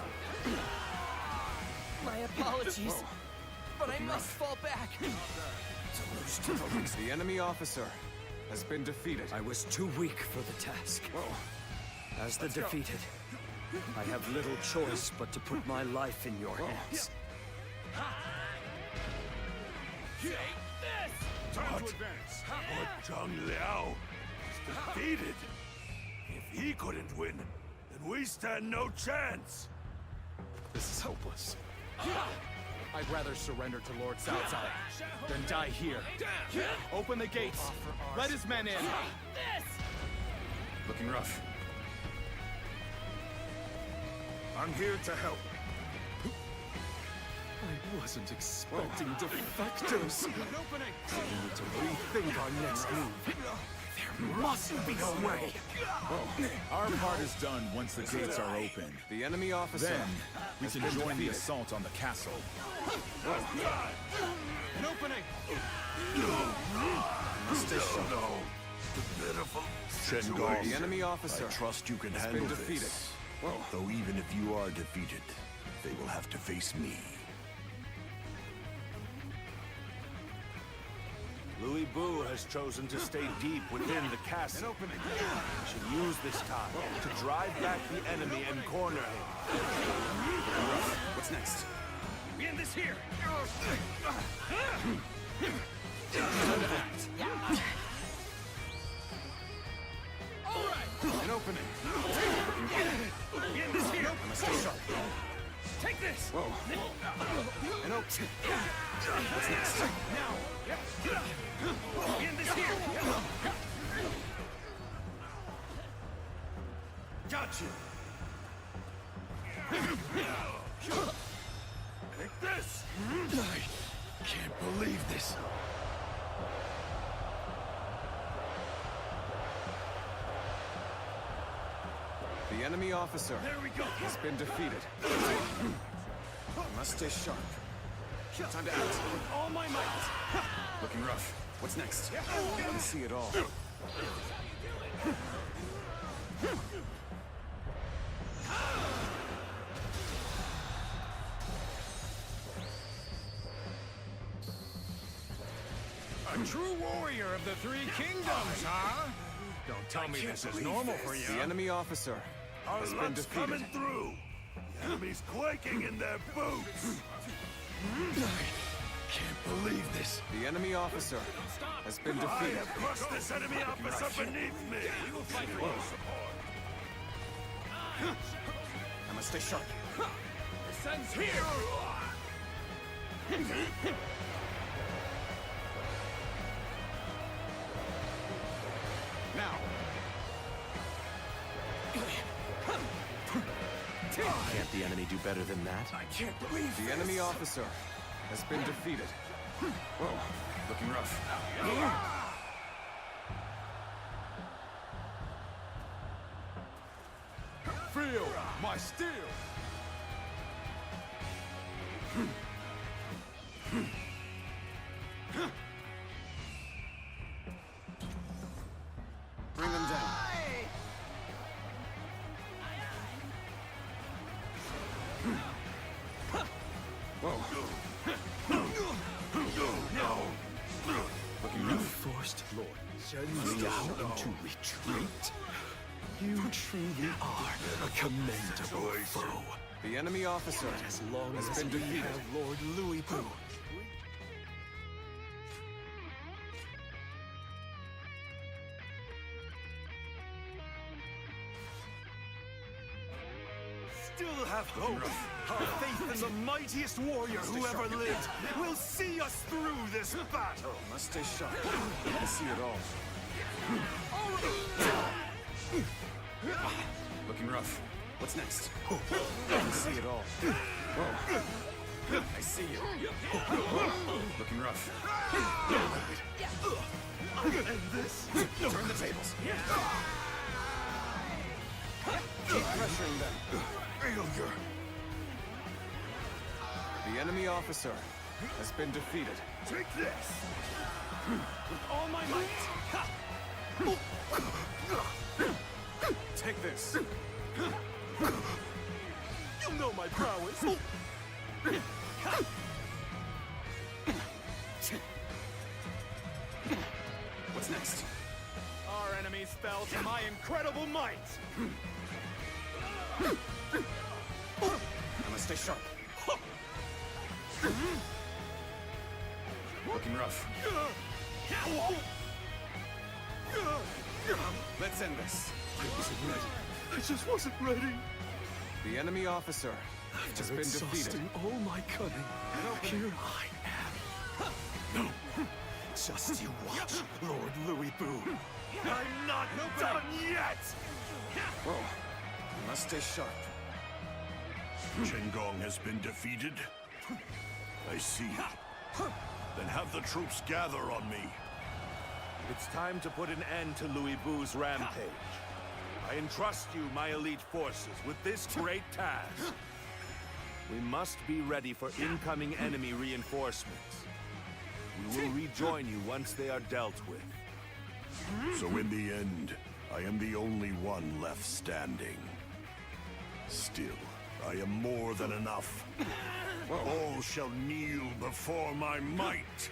My apologies, but I must fall back. The enemy officer has been defeated. I was too weak for the task. Whoa. As the defeated, I have little choice but to put my life in your hands. Time to advance! But Zhang Liao is defeated. If he couldn't win, then we stand no chance. This is hopeless. I'd rather surrender to Lord Cao Cao than die here. Open the gates. Let his men in. Looking rough. I'm here to help. I'm wasn't expecting defectors. We need to rethink our next move. There must be a way. Our part is done once the gates are open. The enemy officer. Then we can join the assault on the castle. An opening! Shengong, The enemy officer. I trust you can has handle been defeated. this. Though even if you are defeated, they will have to face me. Louis Bu has chosen to stay deep within the castle. We should use this time to drive back the enemy and corner him. What's next? We end this here! An opening. We end this here! I must stay sharp. Take this! Whoa. An opening. What's next? Now! We end this here! Gotcha! Take this! I can't believe this. The enemy officer has been defeated. I must stay sharp. Time to act. With all my might! Looking rough. What's next? I can see it all. A true warrior of the Three Kingdoms, huh? Don't tell me this is normal for you. The enemy officer has been defeated. Coming through. The enemy's quaking in their boots. Can't believe this. The enemy officer has been I defeated. have crushed this enemy officer beneath me. We will fight for your support. I must stay sharp. The sun's here! Now. Can't the enemy do better than that? I can't believe The enemy officer has been defeated. Whoa, looking rough. Feel my steel! Bring them down. Whoa. You forced Lord Liao into retreat? You truly are a commendable foe. The enemy officer As long has as been we defeated. have Lord Louis Bu, Still have hope. Our faith in the mightiest warrior who ever lived will see us through this battle. Must stay sharp. I can see it all. Looking rough. What's next? I can see it all. Whoa. I see you. Looking rough. And this? Turn the tables. Keep pressuring them. Failure. The enemy officer has been defeated. Take this. With all my might! Take this. You know my prowess. What's next? Our enemies fell to my incredible might! I must stay sharp. Looking rough. Let's end this. I wasn't ready. I just wasn't ready. The enemy officer has after been defeated. exhausting all my cunning, here I am. No, just you watch, Lord Louis Bu. I'm not done yet! Whoa. I must stay sharp. Shengong has been defeated. I see. Then have the troops gather on me. It's time to put an end to Louis Vu's rampage. I entrust you, my elite forces, with this great task. We must be ready for incoming enemy reinforcements. We will rejoin you once they are dealt with. So in the end, I am the only one left standing. Still, I am more than enough. All shall kneel before my might.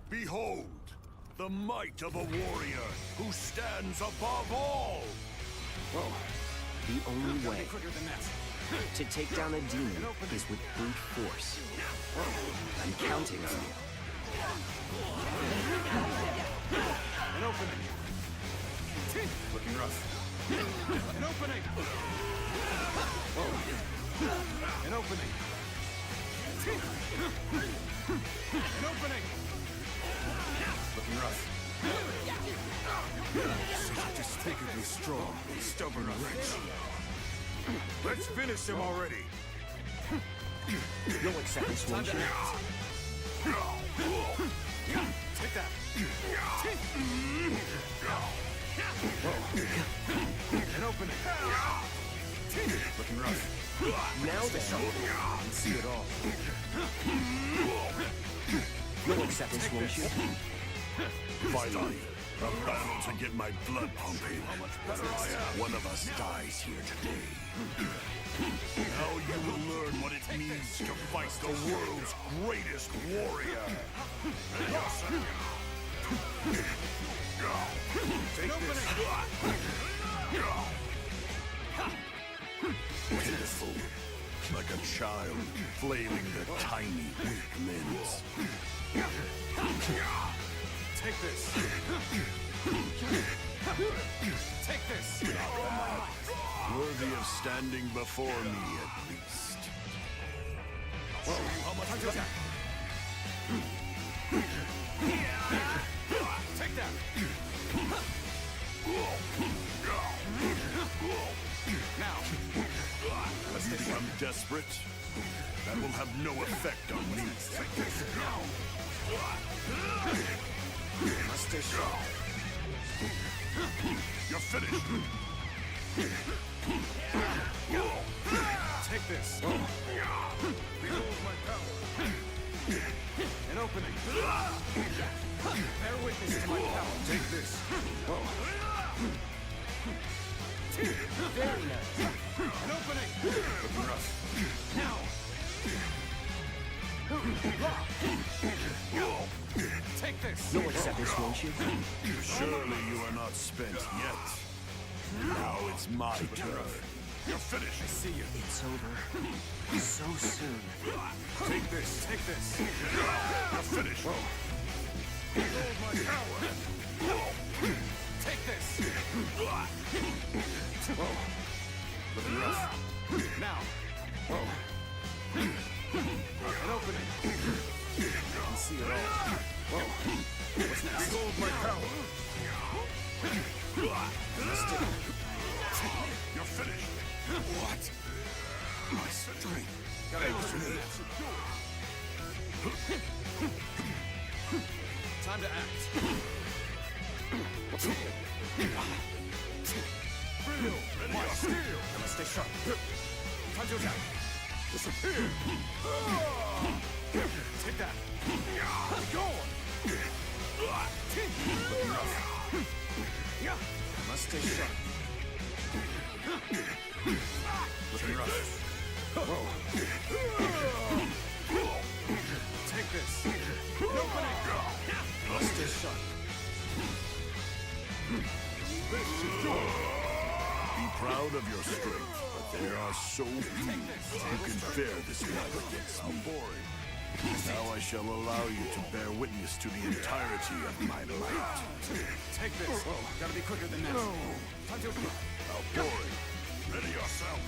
Behold, the might of a warrior who stands above all! Well, the only way to take down a demon is with brute force. I'm counting on you. An opening. Looking rough. An opening. An opening. An opening. Looking rough. Such a disfiguredly strong and stubborn wretch. Let's finish him already. You'll accept this, won't you? Take that. An opening. Looking rough. Now then, you can see it all. You'll accept this, won't you? Finally, a battle to get my blood pumping. One of us dies here today. Now you will learn what it means to fight the world's greatest warrior. Take this. Pitiful, like a child flailing their tiny, weak limbs. Take this. Take this. Worthy of standing before me, at least. How much is that? Take that. Now. Have you become desperate? That will have no effect on me. You're finished. Take this. Behold my power. An opening. Bear witness to my power. Take this. Very nice. An opening. Looking rough. Now. Take this. You'll accept this, won't you? Surely you are not spent yet. Now it's my turn. You're finished. I see you. It's over. So soon. Take this. Take this. You're finished. Behold my power. Take this. Looking rough. Now. An opening. I can see it all. What's next? Behold my power. You're finished. What? My strength. Gotta use Time to act. Feel my steel. I must stay sharp. Time to attack. Disappear. Take that. Go on. Looking rough. I must stay sharp. Looking rough. Take this. An opening. Must stay sharp. Be proud of your strength, but there are so few who can bear this battle against me. Now I shall allow you to bear witness to the entirety of my might. Take this. Gotta be quicker than that. Time to... How boring. Ready yourself.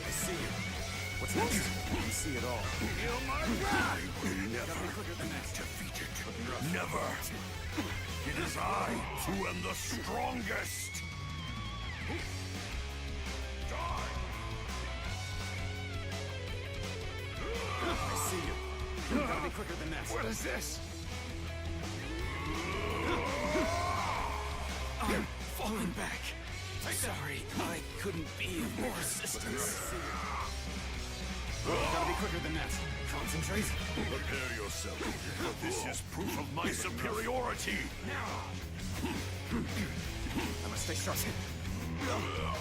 I see you. What's next? You see it all. Feel my wrath! Gotta be quicker than that. Defeated. Never. It is I who am the strongest. Die! I see you. Gotta be quicker than that. What is this? I'm falling back. Sorry, I couldn't be of more assistance. Gotta be quicker than that. Concentrate. Prepare yourself. This is proof of my superiority. I must stay sharp.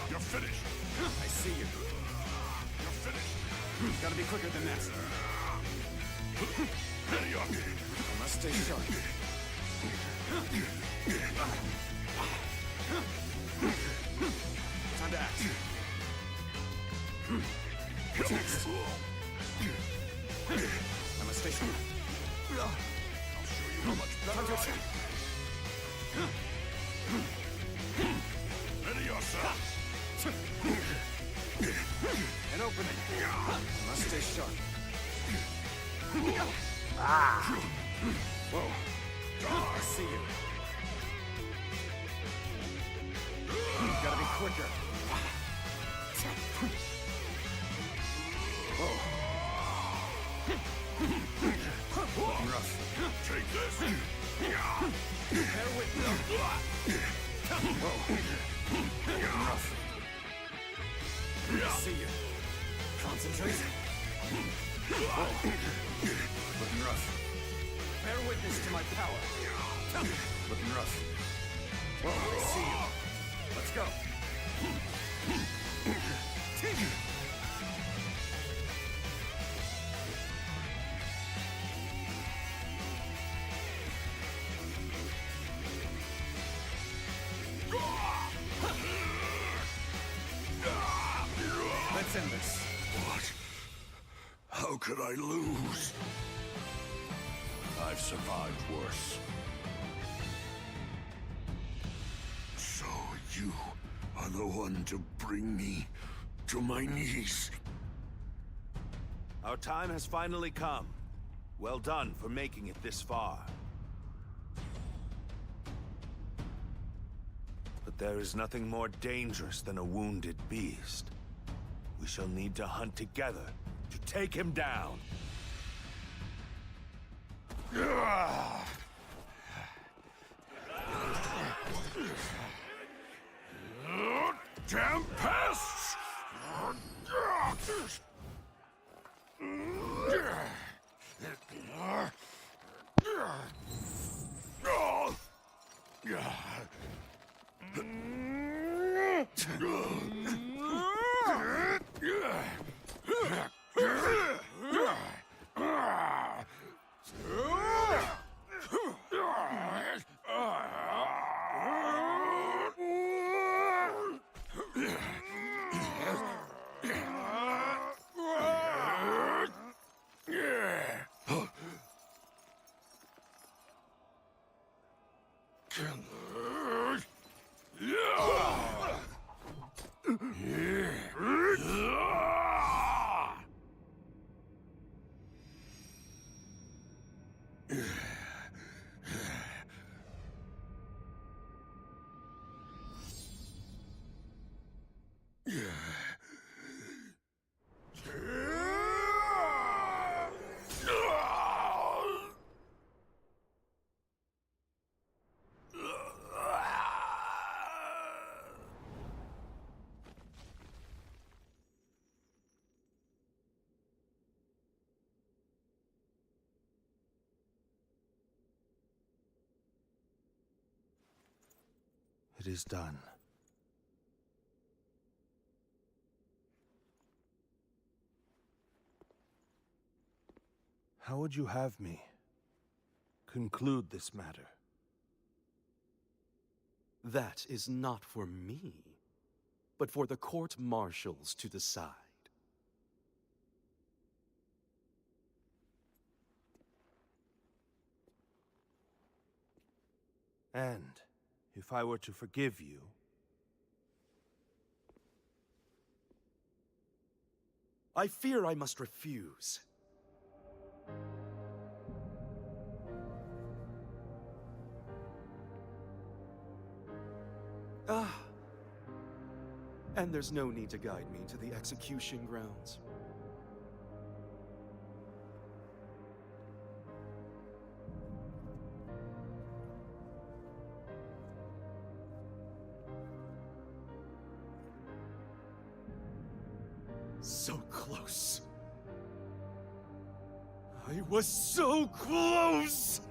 You're finished. I see you. You're finished. Gotta be quicker than that. Ready up. I must stay sharp. Time to act. What's next? I must stay sharp. I'll show you how much better I am. Ready yourself. An opening. I must stay sharp. Whoa. I see you. Gotta be quicker. Whoa. Rough. Take this. Bear with me. Whoa. Rough. I see you. Concentrate. Whoa. Looking rough. Bear witness to my power. Looking rough. Whoa, I see you. Let's go. Let's end this. What? How could I lose? I've survived worse. So you are the one to bring me to my knees. Our time has finally come. Well done for making it this far. But there is nothing more dangerous than a wounded beast. We shall need to hunt together to take him down. Damn pests! It is done. How would you have me conclude this matter? That is not for me, but for the court-martials to decide. And if I were to forgive you, I fear I must refuse. Ah. And there's no need to guide me to the execution grounds. So close. I was so close!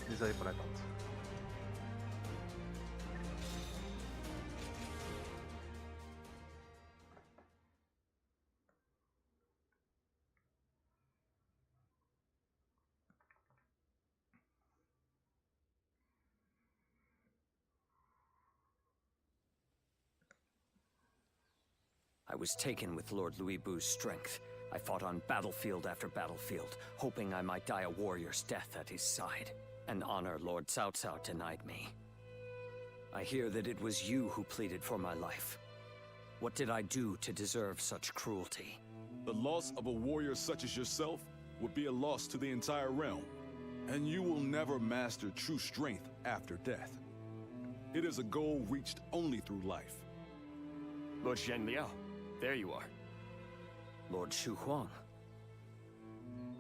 Désolé pour l'attente. « I was taken with Lord Louis Bu's strength. I fought on battlefield after battlefield, hoping I might die a warrior's death at his side. An honor Lord Cao Cao denied me. I hear that it was you who pleaded for my life. What did I do to deserve such cruelty? The loss of a warrior such as yourself would be a loss to the entire realm, and you will never master true strength after death. It is a goal reached only through life. Lord Zhenliao, there you are. Lord Shu Huang.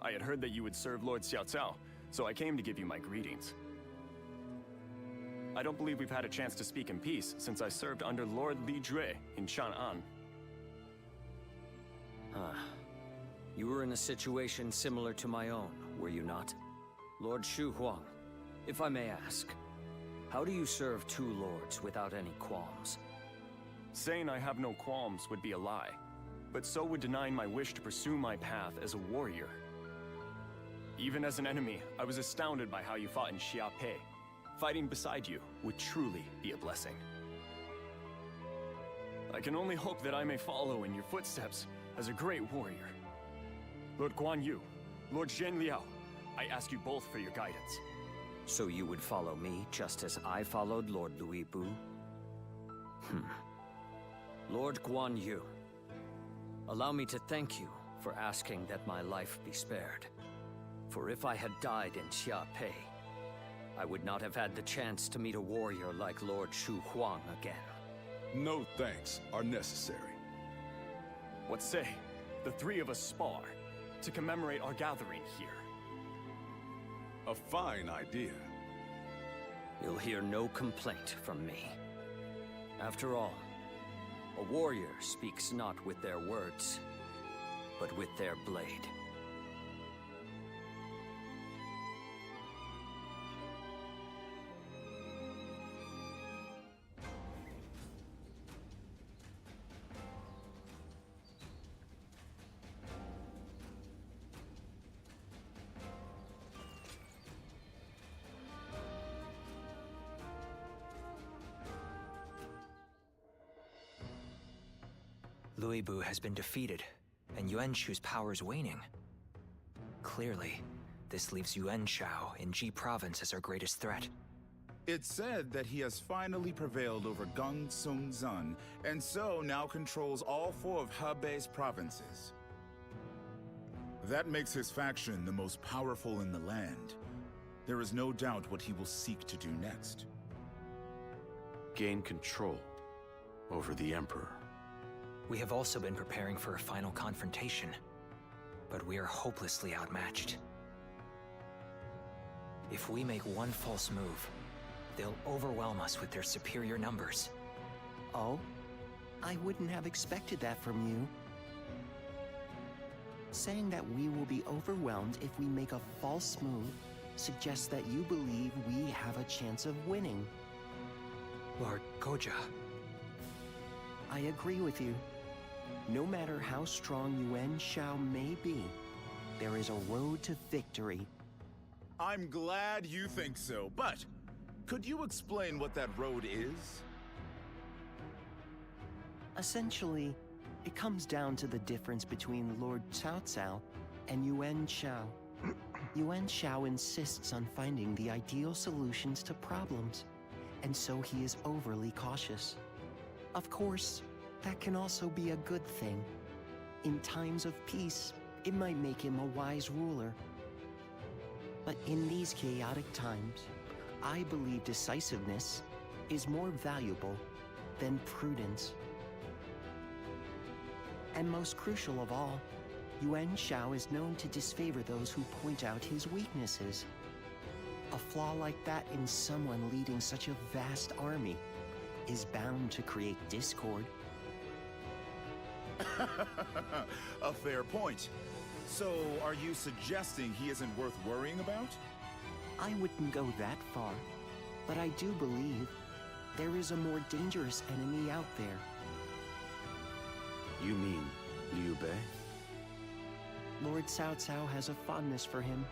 I had heard that you would serve Lord Xiao Cao, so I came to give you my greetings. I don't believe we've had a chance to speak in peace since I served under Lord Li Jue in Chang'an. You were in a situation similar to my own, were you not? Lord Shu Huang, if I may ask, how do you serve two lords without any qualms? Saying I have no qualms would be a lie, but so would denying my wish to pursue my path as a warrior. Even as an enemy, I was astounded by how you fought in Xiape. Fighting beside you would truly be a blessing. I can only hope that I may follow in your footsteps as a great warrior. Lord Guan Yu, Lord Zhenliao, I ask you both for your guidance. So you would follow me just as I followed Lord Louis Bu? Lord Guan Yu, allow me to thank you for asking that my life be spared. For if I had died in Xiape, I would not have had the chance to meet a warrior like Lord Shu Huang again. No thanks are necessary. What say, the three of us spar to commemorate our gathering here? A fine idea. You'll hear no complaint from me. After all, a warrior speaks not with their words, but with their blade. Louis Bu has been defeated, and Yuan Shu's power is waning. Clearly, this leaves Yuan Shao in Ji Province as our greatest threat. It's said that he has finally prevailed over Gong Sun Zun, and so now controls all four of Hebei's provinces. That makes his faction the most powerful in the land. There is no doubt what he will seek to do next. Gain control over the Emperor. We have also been preparing for a final confrontation, but we are hopelessly outmatched. If we make one false move, they'll overwhelm us with their superior numbers. Oh? I wouldn't have expected that from you. Saying that we will be overwhelmed if we make a false move suggests that you believe we have a chance of winning. Lord Goja. I agree with you. No matter how strong Yuan Shao may be, there is a road to victory. I'm glad you think so, but could you explain what that road is? Essentially, it comes down to the difference between Lord Cao Cao and Yuan Shao. Yuan Shao insists on finding the ideal solutions to problems, and so he is overly cautious. Of course, that can also be a good thing. In times of peace, it might make him a wise ruler. But in these chaotic times, I believe decisiveness is more valuable than prudence. And most crucial of all, Yuan Shao is known to disfavor those who point out his weaknesses. A flaw like that in someone leading such a vast army is bound to create discord. A fair point. So, are you suggesting he isn't worth worrying about? I wouldn't go that far, but I do believe there is a more dangerous enemy out there. You mean Liu Bei? Lord Cao Cao has a fondness for him,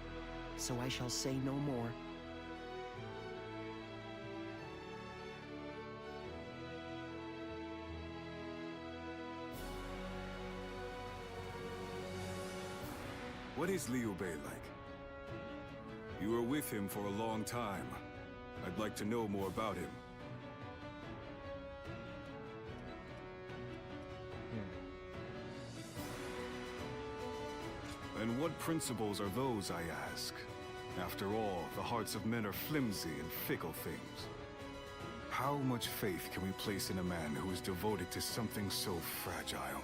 so I shall say no more. What is Liu Bei like? You were with him for a long time. I'd like to know more about him. And what principles are those, I ask? After all, the hearts of men are flimsy and fickle things. How much faith can we place in a man who is devoted to something so fragile?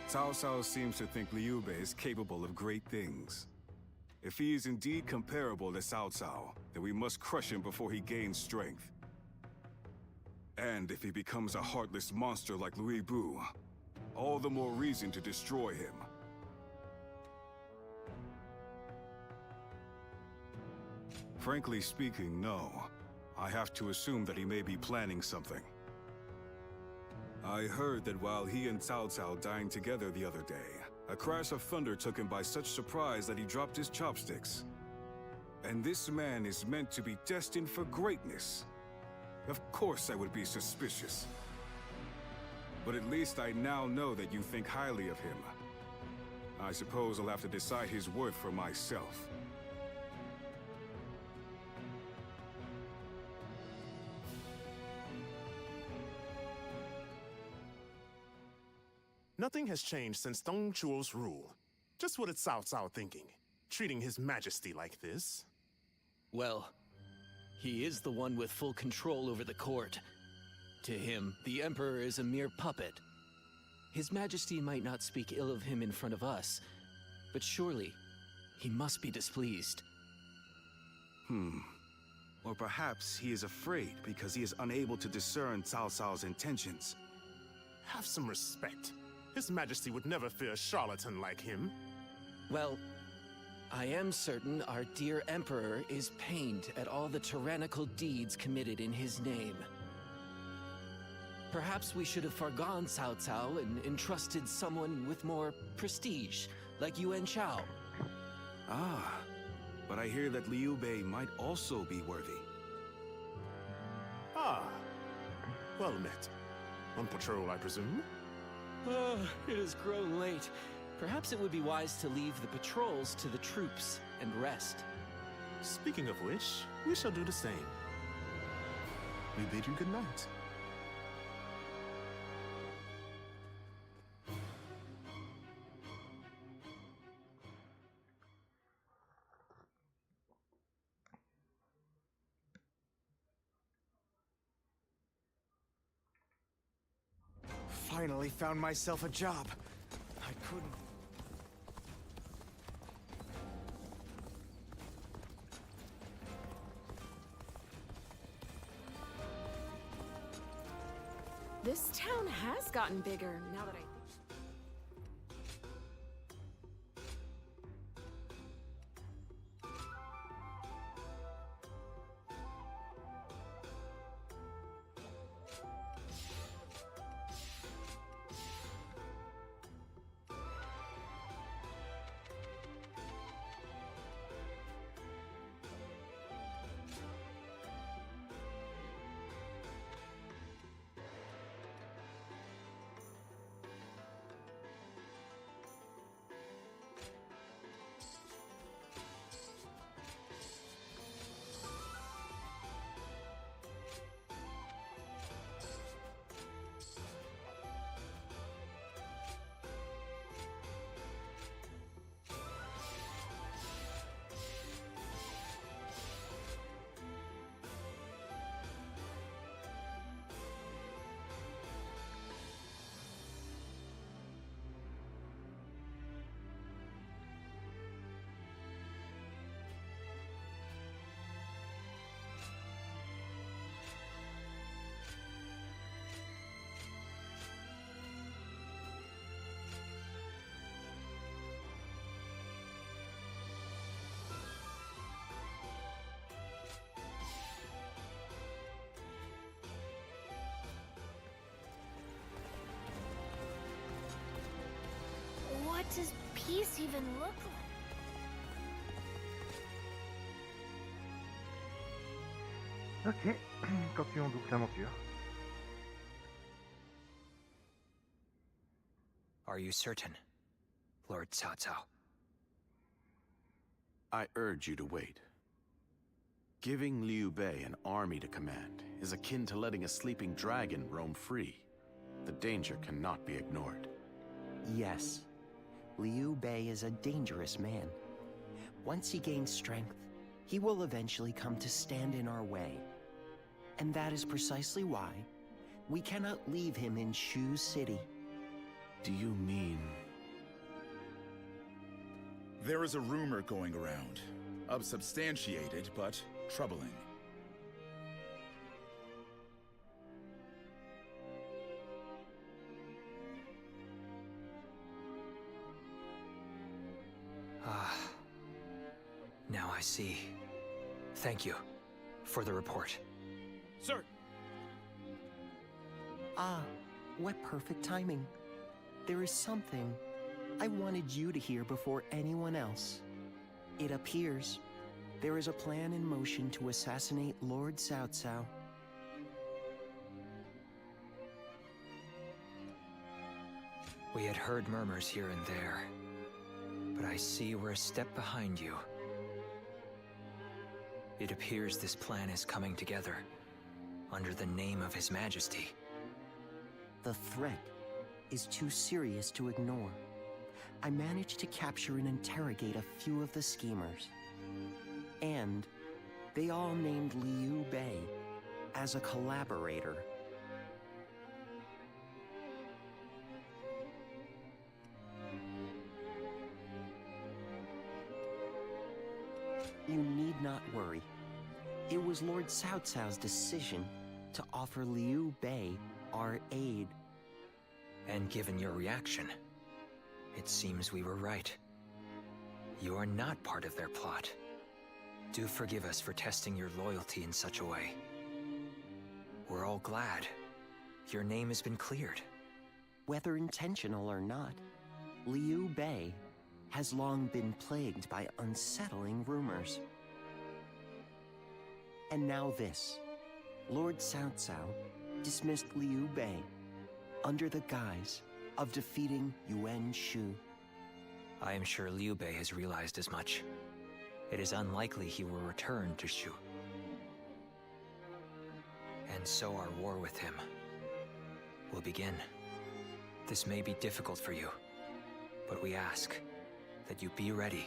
Cao Cao seems to think Liu Bei is capable of great things. If he is indeed comparable to Cao Cao, then we must crush him before he gains strength. And if he becomes a heartless monster like Louis Bu, all the more reason to destroy him. Frankly speaking, no. I have to assume that he may be planning something. I heard that while he and Cao Cao dined together the other day, a crash of thunder took him by such surprise that he dropped his chopsticks. And this man is meant to be destined for greatness. Of course I would be suspicious. But at least I now know that you think highly of him. I suppose I'll have to decide his worth for myself. Nothing has changed since Dong Chuo's rule. Just what is Cao Cao thinking? Treating His Majesty like this? Well, he is the one with full control over the court. To him, the Emperor is a mere puppet. His Majesty might not speak ill of him in front of us, but surely he must be displeased. Or perhaps he is afraid because he is unable to discern Cao Cao's intentions. Have some respect. His Majesty would never fear a charlatan like him. Well, I am certain our dear Emperor is pained at all the tyrannical deeds committed in his name. Perhaps we should have forgone Cao Cao and entrusted someone with more prestige, like Yuan Shao. Ah, but I hear that Liu Bei might also be worthy. Ah, well met. On patrol, I presume? It has grown late. Perhaps it would be wise to leave the patrols to the troops and rest. Speaking of which, we shall do the same. We bid you good night. Finally found myself a job. I couldn't... This town has gotten bigger now that I... What does peace even look like? Ok, continuons donc l'aventure. Are you certain, Lord Cao Cao? I urge you to wait. Giving Liu Bei an army to command is akin to letting a sleeping dragon roam free. The danger cannot be ignored. Yes, Liu Bei is a dangerous man. Once he gains strength, he will eventually come to stand in our way. And that is precisely why we cannot leave him in Shu City. Do you mean... There is a rumor going around. Unsubstantiated, but troubling. Ah. Now I see. Thank you for the report. Sir! Ah, what perfect timing. There is something I wanted you to hear before anyone else. It appears there is a plan in motion to assassinate Lord Cao Cao. We had heard murmurs here and there, but I see we're a step behind you. It appears this plan is coming together under the name of His Majesty. The threat is too serious to ignore. I managed to capture and interrogate a few of the schemers. And they all named Liu Bei as a collaborator. You need not worry. It was Lord Cao Cao's decision to offer Liu Bei our aid. And given your reaction, it seems we were right. You are not part of their plot. Do forgive us for testing your loyalty in such a way. We're all glad your name has been cleared. Whether intentional or not, Liu Bei has long been plagued by unsettling rumors. And now this. Lord Cao Cao dismissed Liu Bei under the guise of defeating Yuan Shu. I am sure Liu Bei has realized as much. It is unlikely he will return to Shu. And so our war with him will begin. This may be difficult for you, but we ask that you be ready.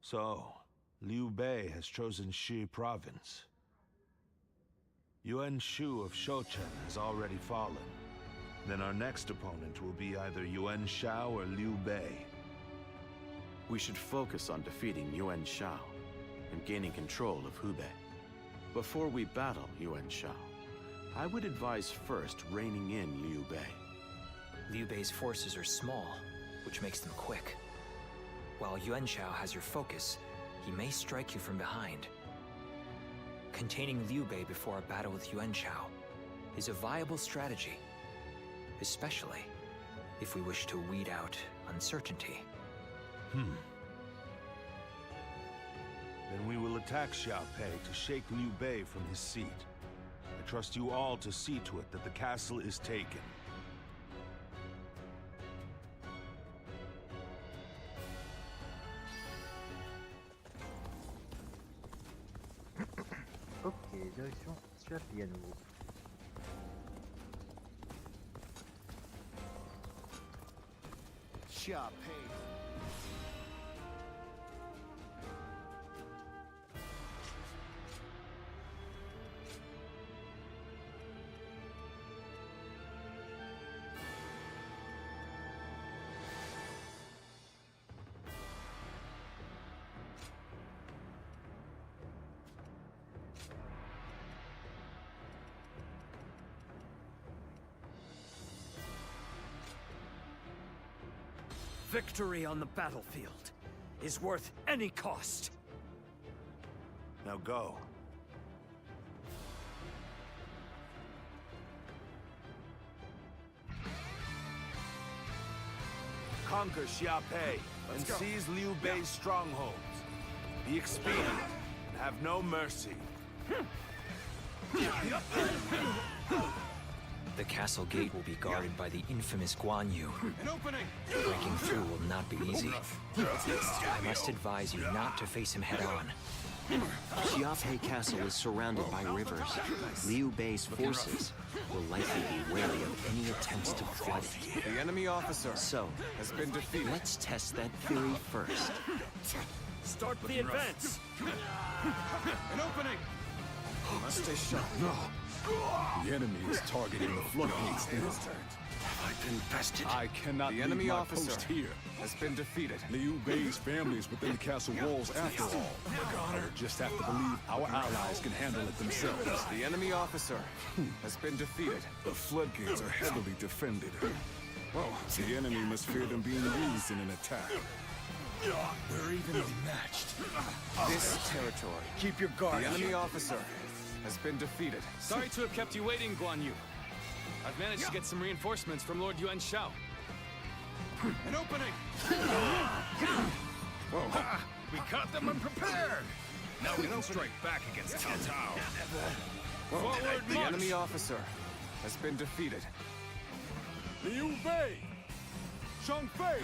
So, Liu Bei has chosen Shi province. Yuan Shu of Shouchen has already fallen. Then our next opponent will be either Yuan Shao or Liu Bei. We should focus on defeating Yuan Shao and gaining control of Hubei. Before we battle Yuan Shao, I would advise first reining in Liu Bei. Liu Bei's forces are small, which makes them quick. While Yuan Shao has your focus, he may strike you from behind. Containing Liu Bei before a battle with Yuan Shao is a viable strategy, especially if we wish to weed out uncertainty. Then we will attack Xiaopei to shake Liu Bei from his seat. I trust you all to see to it that the castle is taken. Ok, direction Xiaopei à nouveau. Xiaopei. Victory on the battlefield is worth any cost. Now go. conquer Xiaopei and seize Liu Bei's strongholds. Be expedient and have no mercy. The castle gate will be guarded by the infamous Guan Yu. An opening! Breaking through will not be easy. I must advise you not to face him head-on. Xiaopei Castle is surrounded by rivers. Liu Bei's forces will likely be wary of any attempts to flood it. The enemy officer So, has been defeated. let's test that theory first. Start the advance! An opening! Must stay sharp. No. The enemy is targeting the floodgates there. Have I been bested? I cannot The leave enemy my officer post here. has been defeated. Liu Bei's family is within the castle walls after all. I will just have to believe our allies can handle it themselves. The enemy officer has been defeated. The floodgates are heavily defended. Well, the enemy must fear them being used in an attack. We're evenly matched. This territory. Keep your guard. The enemy officer has been defeated. Sorry to have kept you waiting, Guan Yu. I've managed to get some reinforcements from Lord Yuan Shao. An opening! Whoa. We caught them unprepared! Now we can strike back against Cao Cao. Forward The march! enemy officer has been defeated. Liu Bei! Shang Fei!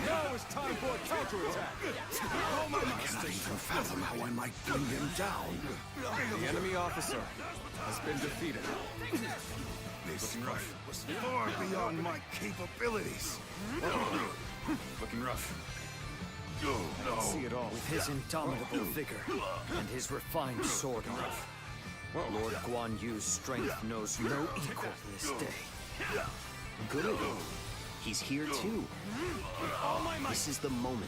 Now it's time for a counterattack! I cannot even fathom how I might bring them down. The enemy officer has been defeated. This fight was far beyond my capabilities. Looking rough. See it all. With his indomitable vigor and his refined sword art, Lord Guan Yu's strength knows no equal this day. Good. He's here too. This is the moment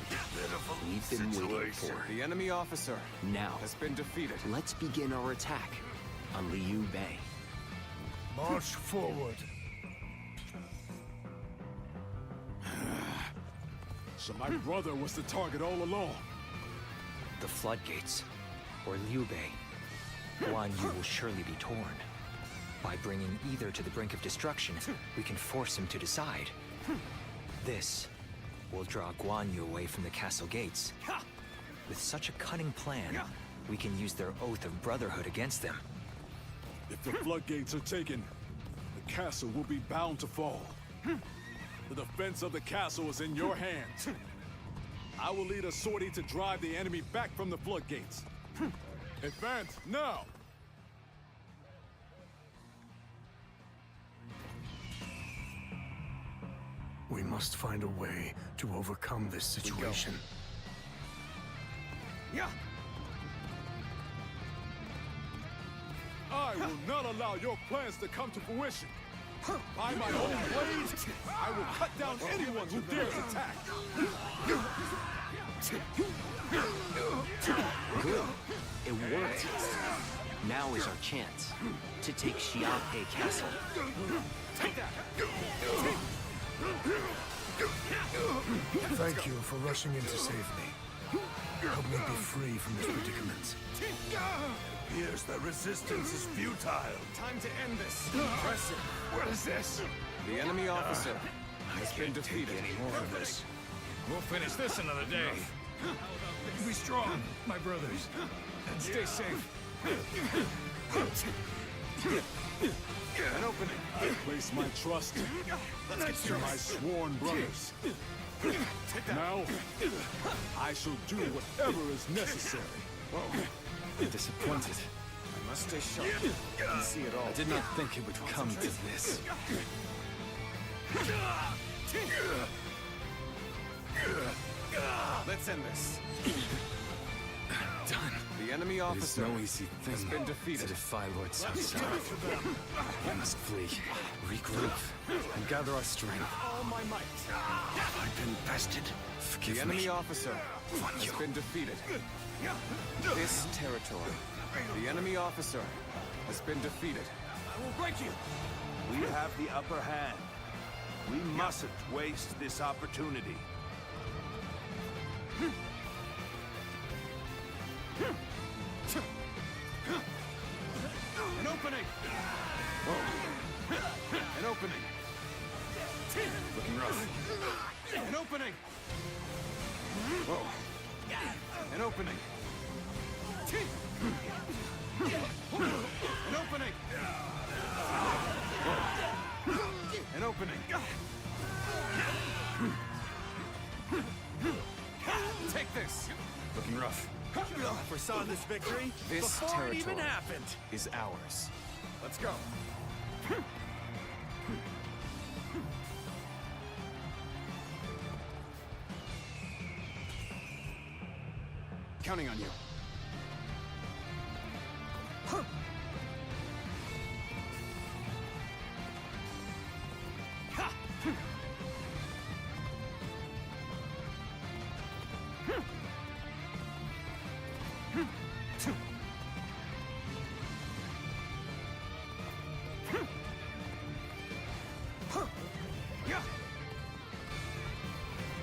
we've been waiting for. The enemy officer Now, has been defeated. let's begin our attack on Liu Bei. March forward. So my brother was the target all along. The floodgates, or Liu Bei, Guan Yu will surely be torn. By bringing either to the brink of destruction, we can force him to decide. This will draw Guan Yu away from the castle gates. With such a cunning plan, we can use their oath of brotherhood against them. If the floodgates are taken, the castle will be bound to fall. The defense of the castle is in your hands. I will lead a sortie to drive the enemy back from the floodgates. Advance now! We must find a way to overcome this situation. Yeah! I will not allow your plans to come to fruition. By my own blades, I will cut down anyone who dares attack. Good. It worked. Now is our chance to take Xiaopei Castle. Thank you for rushing in to save me. Help me be free from this predicament. It appears that resistance is futile. Time to end this. Impressive. What is this? The enemy officer has been defeated. Any more of this? We'll finish this another day. Be strong, my brothers, and stay safe. An opening. I place my trust in my sworn brothers. Now, I shall do whatever is necessary. I'm disappointed. I must stay sharp and see it all. I did not think it would come to this. Let's end this. Done. The enemy It is officer no easy has thing been to defeated. defy Lord Cao Cao. We must flee, regroup, and gather our strength. All my might. Have I been bested? Forgive The enemy me. officer has been defeated. This territory. The enemy officer has been defeated. I will break you. We have the upper hand. We mustn't waste this opportunity. An opening. An opening. Looking rough. An opening. An opening. An opening. Take this. Looking rough. Foresaw this victory This before it even territory happened. is ours. Let's go. Counting on you.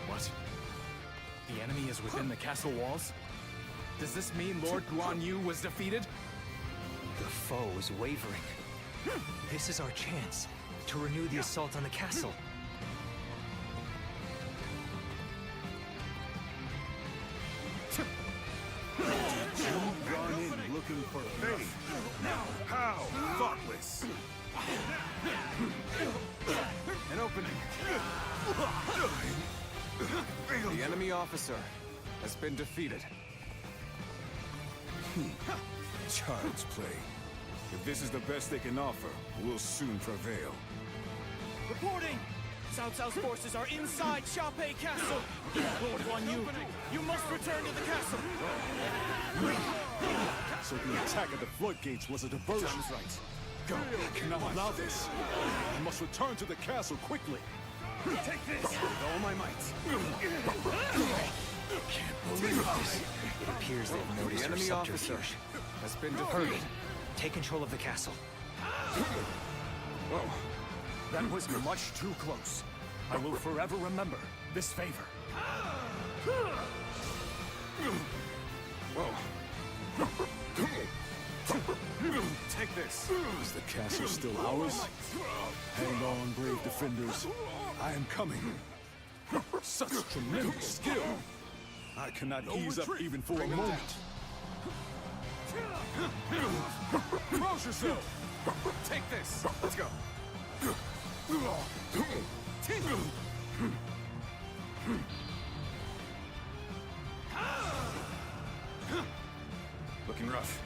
What? The enemy is within the castle walls? Does this mean Lord Guan Yu was defeated? The foe is wavering. This is our chance to renew the assault on the castle. You run in looking for faith. How thoughtless! An opening. The enemy officer has been defeated. Child's play. If this is the best they can offer, we'll soon prevail. Reporting! Cao Cao's forces are inside Xiaopei Castle! Lord Guan Yu, you must return to the castle! So the attack at the floodgates was a diversion. Sounds right. Go! I cannot allow this! I must return to the castle quickly! Take this! With all my might. Can't believe this. It appears they've noticed The your enemy officer subterfuge. has been Hurry! defeated. Take control of the castle. Oh, that was much too close. I will forever remember this favor. Take this. Is the castle still ours? Hang on, brave defenders. I am coming. Such tremendous skill! I cannot ease up even for a moment. Close yourself! Take this. Let's go. Looking rough.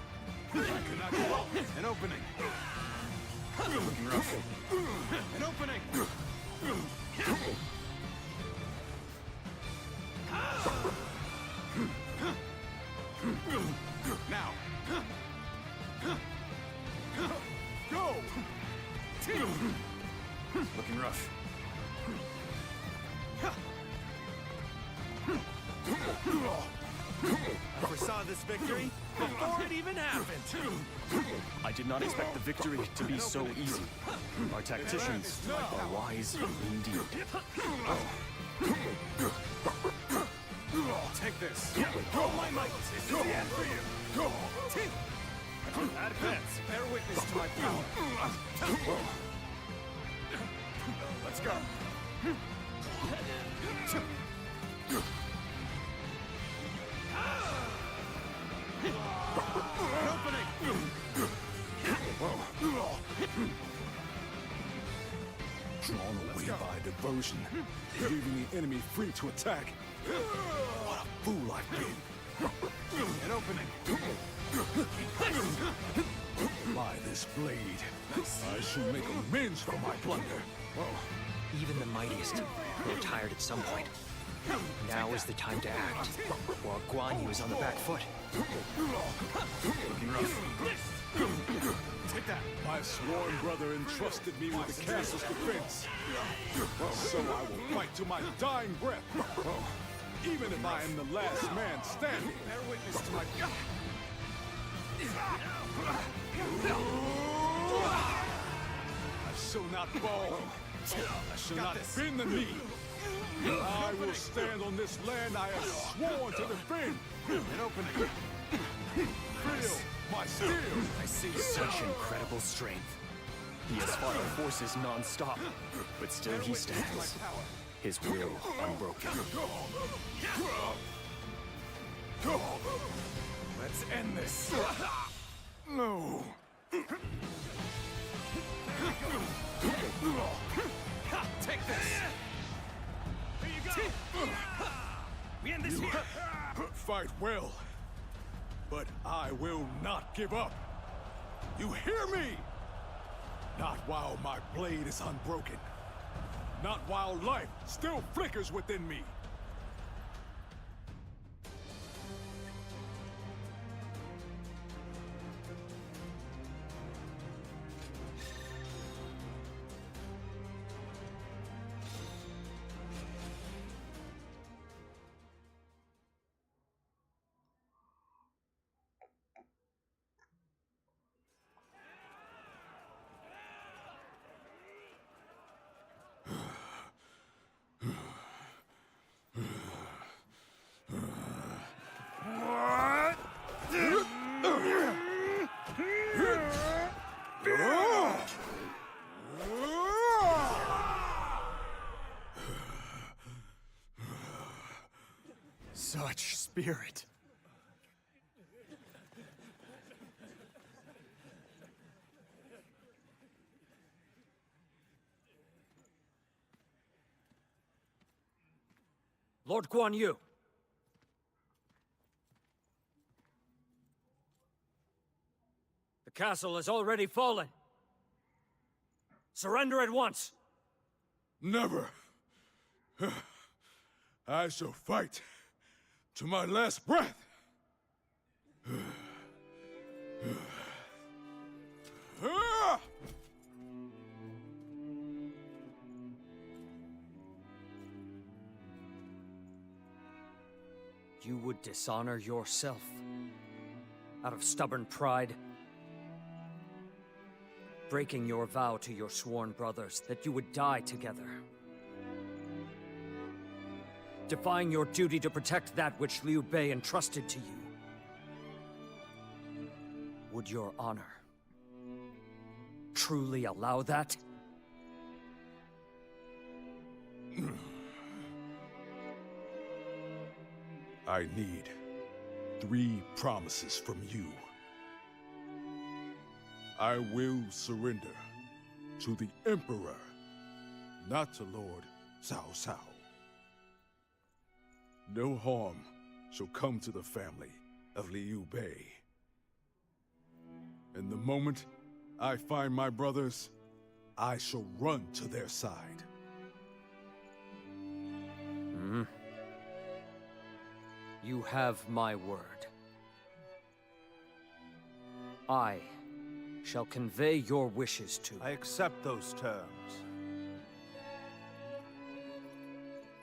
I cannot give up. An opening. Looking rough. An opening. Now. Go! Looking rough. I foresaw this victory before it even happened! I did not expect the victory to be so easy. Our tacticians are wise indeed. Take this. All my might. This is the end for you. Go! Advance. Bear witness to my power. Let's go. An opening. Drawn away by diversion, leaving the enemy free to attack. What a fool I've been! An opening. By this blade, I shall make amends for my blunder. Even the mightiest grow tired at some point. Now is the time to act, while Guan Yu is on the back foot. Looking rough. Take that. My sworn brother entrusted me with the castle's defense. So I will fight to my dying breath. Even if I am the last man standing. Bear witness to my... I shall not fall. I shall not bend the knee. I will stand on this land I have sworn to defend. An opening. Feel my steel. I see such incredible strength. He has fought our forces non-stop, but still he stands. His will unbroken. Let's end this. No. Take this. Here you go. We end this here. Fight well, but I will not give up. You hear me? Not while my blade is unbroken. Not while life still flickers within me. Such spirit. Lord Guan Yu. The castle has already fallen. Surrender at once. Never. I shall fight to my last breath. You would dishonor yourself out of stubborn pride, breaking your vow to your sworn brothers that you would die together, defying your duty to protect that which Liu Bei entrusted to you. Would your honor truly allow that? I need 3 promises from you. I will surrender to the Emperor, not to Lord Cao Cao. No harm shall come to the family of Liu Bei. And the moment I find my brothers, I shall run to their side. You have my word. I shall convey your wishes to... I accept those terms.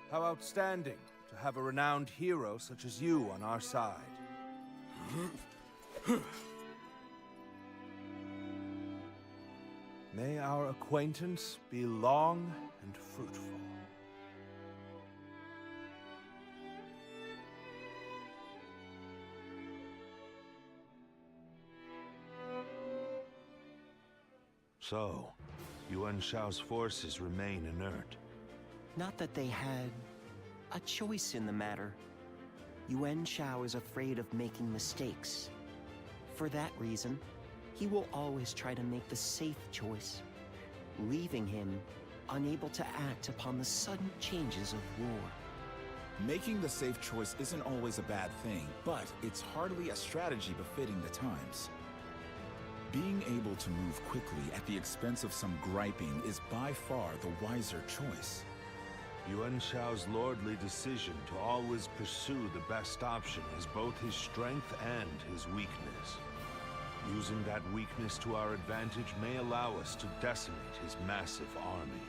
How outstanding to have a renowned hero such as you on our side. May our acquaintance be long and fruitful. So, Yuan Shao's forces remain inert. Not that they had a choice in the matter. Yuan Shao is afraid of making mistakes. For that reason, he will always try to make the safe choice, leaving him unable to act upon the sudden changes of war. Making the safe choice isn't always a bad thing, but it's hardly a strategy befitting the times. Being able to move quickly at the expense of some griping is by far the wiser choice. Yuan Shao's lordly decision to always pursue the best option is both his strength and his weakness. Using that weakness to our advantage may allow us to decimate his massive army.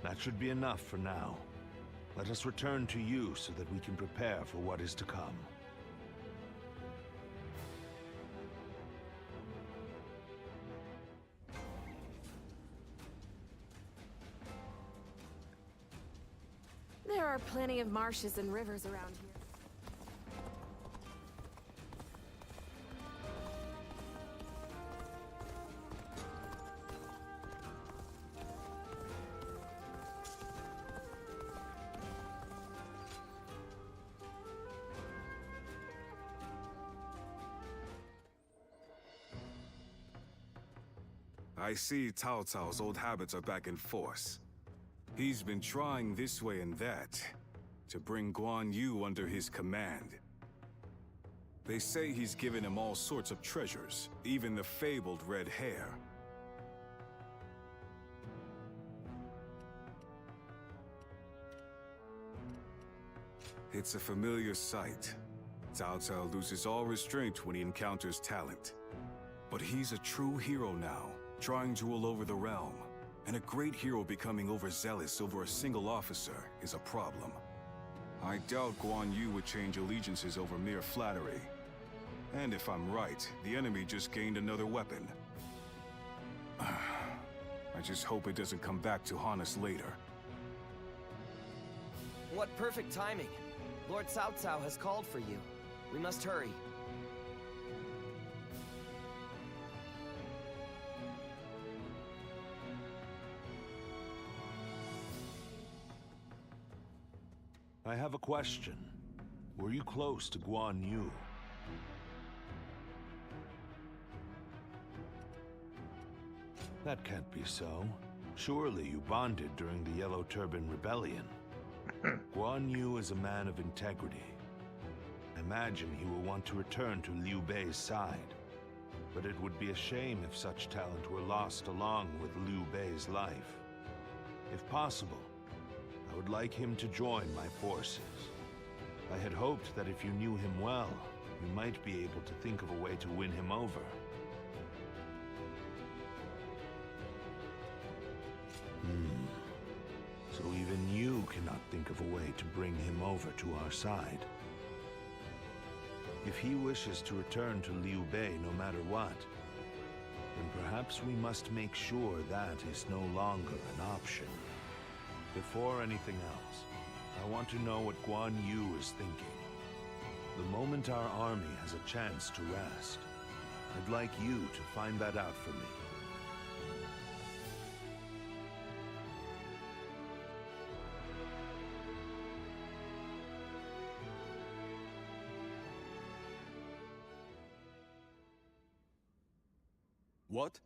That should be enough for now. Let us return to you so that we can prepare for what is to come. There are plenty of marshes and rivers around here. I see Cao Cao's old habits are back in force. He's been trying this way and that to bring Guan Yu under his command. They say he's given him all sorts of treasures, even the fabled red hair. It's a familiar sight. Cao Cao loses all restraint when he encounters talent. But he's a true hero now, trying to rule over the realm. And a great hero becoming overzealous over a single officer is a problem. I doubt Guan Yu would change allegiances over mere flattery. And if I'm right, the enemy just gained another weapon. I just hope it doesn't come back to haunt us later. What perfect timing! Lord Cao Cao has called for you. We must hurry. I have a question. Were you close to Guan Yu? That can't be so. Surely you bonded during the Yellow Turban Rebellion. Guan Yu is a man of integrity. Imagine he will want to return to Liu Bei's side. But it would be a shame if such talent were lost along with Liu Bei's life. If possible, I would like him to join my forces. I had hoped that if you knew him well, you might be able to think of a way to win him over. So even you cannot think of a way to bring him over to our side. If he wishes to return to Liu Bei no matter what, then perhaps we must make sure that is no longer an option. Before anything else, I want to know what Guan Yu is thinking. The moment our army has a chance to rest, I'd like you to find that out for me. What?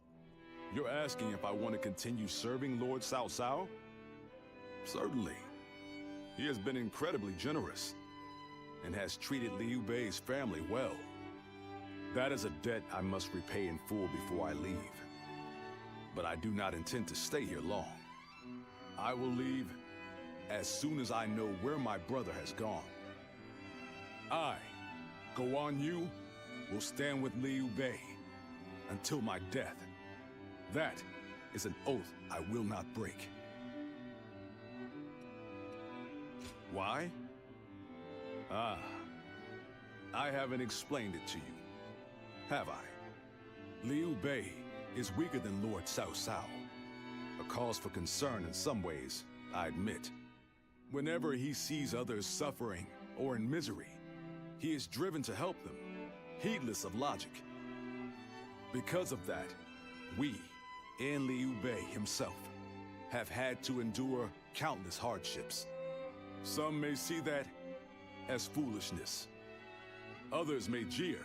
You're asking if I want to continue serving Lord Cao Cao? Certainly. He has been incredibly generous and has treated Liu Bei's family well. That is a debt I must repay in full before I leave. But I do not intend to stay here long. I will leave as soon as I know where my brother has gone. I, Guan Yu, will stand with Liu Bei until my death. That is an oath I will not break. Why? I haven't explained it to you, have I? Liu Bei is weaker than Lord Cao Cao. A cause for concern in some ways, I admit. Whenever he sees others suffering or in misery, he is driven to help them, heedless of logic. Because of that, we, and Liu Bei himself, have had to endure countless hardships. Some may see that as foolishness. Others may jeer,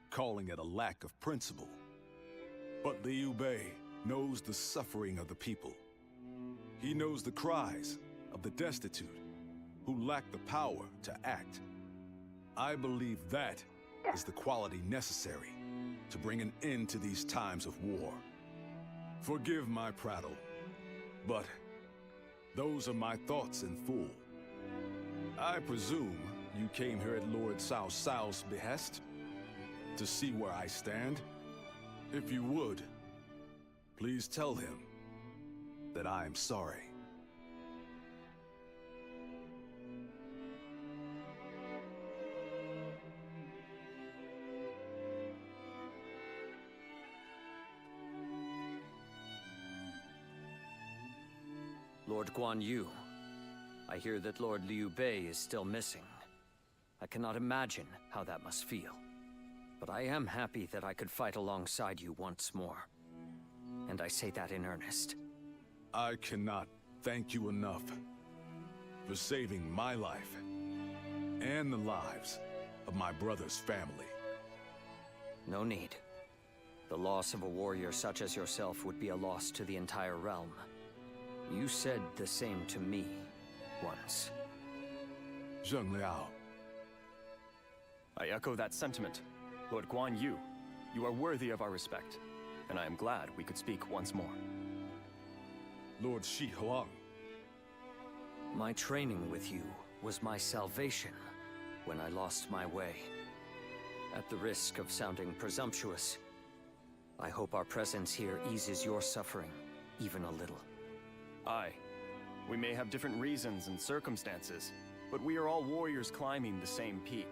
calling it a lack of principle. But Liu Bei knows the suffering of the people. He knows the cries of the destitute who lack the power to act. I believe that is the quality necessary to bring an end to these times of war. Forgive my prattle, but those are my thoughts in full. I presume you came here at Lord Cao Cao's behest to see where I stand? If you would, please tell him that I am sorry. Lord Guan Yu, I hear that Lord Liu Bei is still missing. I cannot imagine how that must feel. But I am happy that I could fight alongside you once more. And I say that in earnest. I cannot thank you enough for saving my life and the lives of my brother's family. No need. The loss of a warrior such as yourself would be a loss to the entire realm. You said the same to me once. Zheng Liao. I echo that sentiment. Lord Guan Yu, you are worthy of our respect, and I am glad we could speak once more. Lord Shi Huang. My training with you was my salvation when I lost my way. At the risk of sounding presumptuous, I hope our presence here eases your suffering even a little. Aye. We may have different reasons and circumstances, but we are all warriors climbing the same peak.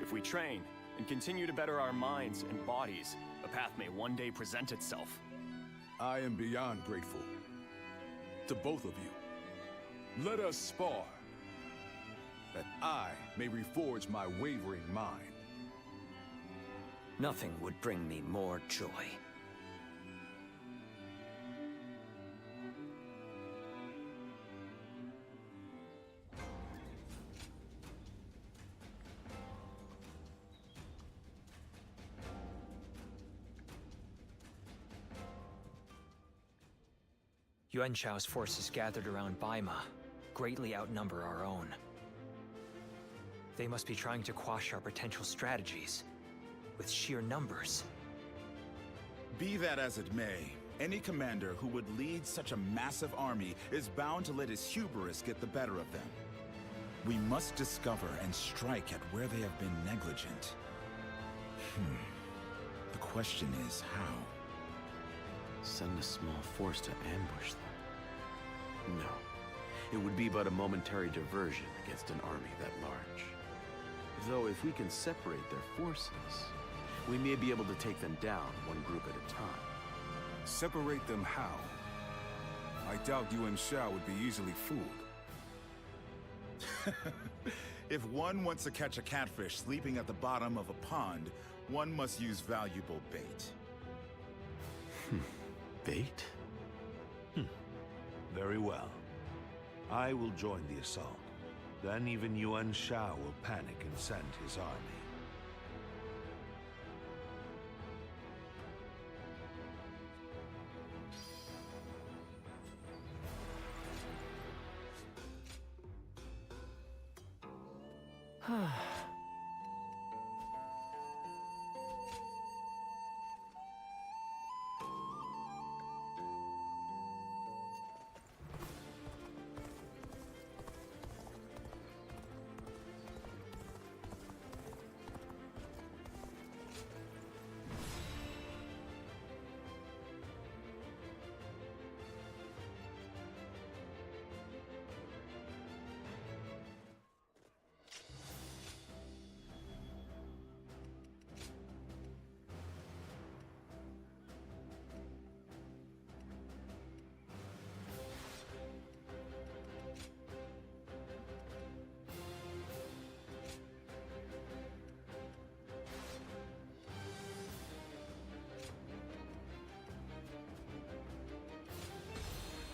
If we train and continue to better our minds and bodies, a path may one day present itself. I am beyond grateful. To both of you. Let us spar, that I may reforge my wavering mind. Nothing would bring me more joy. Yuan Shao's forces gathered around Baima greatly outnumber our own. They must be trying to quash our potential strategies with sheer numbers. Be that as it may, any commander who would lead such a massive army is bound to let his hubris get the better of them. We must discover and strike at where they have been negligent. The question is how? Send a small force to ambush them? No. It would be but a momentary diversion against an army that large. Though if we can separate their forces, we may be able to take them down one group at a time. Separate them how? I doubt Yuan Shao would be easily fooled. If one wants to catch a catfish sleeping at the bottom of a pond, one must use valuable bait. Bait? Very well. I will join the assault. Then even Yuan Shao will panic and send his army.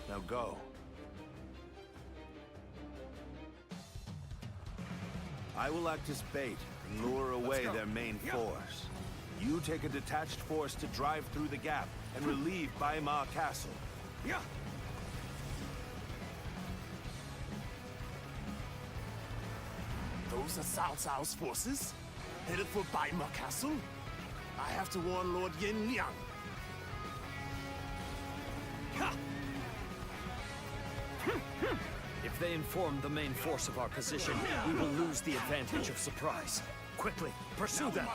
Now go. I will act as bait and lure away their main force. You take a detached force to drive through the gap and relieve Baima Castle. Those are Cao Cao's forces? Headed for Baima Castle? I have to warn Lord Yin Liang. If they inform the main force of our position, we will lose the advantage of surprise. Quickly, pursue them!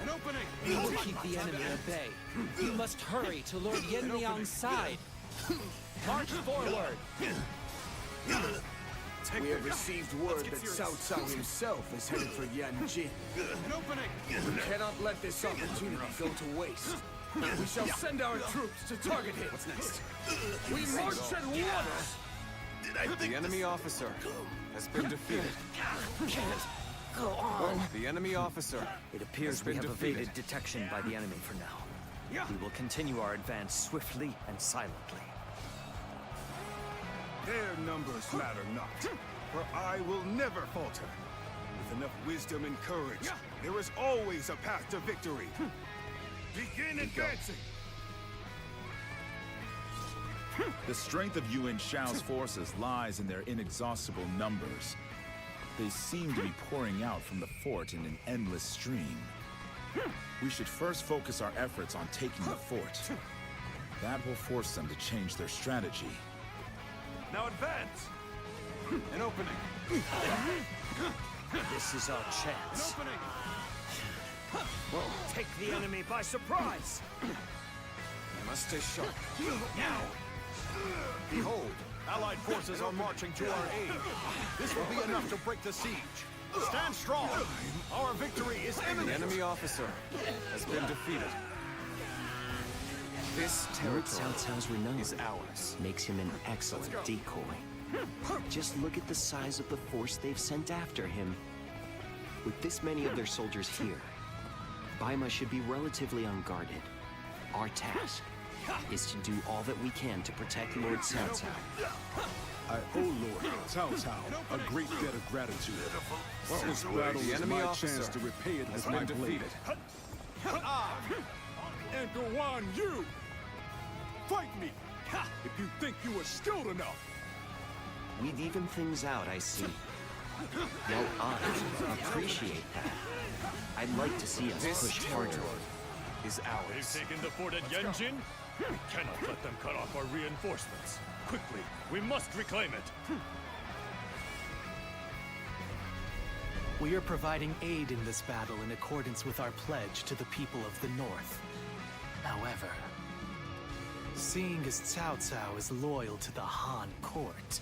An opening! We will keep the enemy at bay. You must hurry to Lord Yin Liang's side. March forward! We have received word that Cao Cao himself is headed for Yanjin. An opening! We cannot let this opportunity go to waste. We shall send our troops to target him. What's next? We march at once! The enemy officer has been defeated. Can't go on. The enemy officer. It appears we have evaded detection by the enemy for now. We will continue our advance swiftly and silently. Their numbers matter not, for I will never falter. With enough wisdom and courage, there is always a path to victory. Begin advancing! The strength of Yuan Shao's forces lies in their inexhaustible numbers. They seem to be pouring out from the fort in an endless stream. We should first focus our efforts on taking the fort. That will force them to change their strategy. Now advance! An opening! This is our chance. An opening! Take the enemy by surprise! We must stay sharp. Now! Behold, Allied forces are marching to our aid. This will be enough to break the siege. Stand strong! Our victory is imminent! The enemy officer has been defeated. This Lord territory Cao Cao's renown is ours. makes him an excellent decoy. Just look at the size of the force they've sent after him. With this many of their soldiers here, Baima should be relatively unguarded. Our task is to do all that we can to protect Lord Cao Cao. I owe Lord Cao Cao a great debt of gratitude. This battle The is enemy my officer chance to repay it has with my been blade. defeated. And Guan Yu! Fight me! If you think you are skilled enough! We've evened things out, I see. Well, I appreciate that. I'd like to see us This push harder. territory is ours. They've taken the fort at Yanjin? We cannot let them cut off our reinforcements. Quickly, we must reclaim it. We are providing aid in this battle in accordance with our pledge to the people of the North. However, seeing as Cao Cao is loyal to the Han court,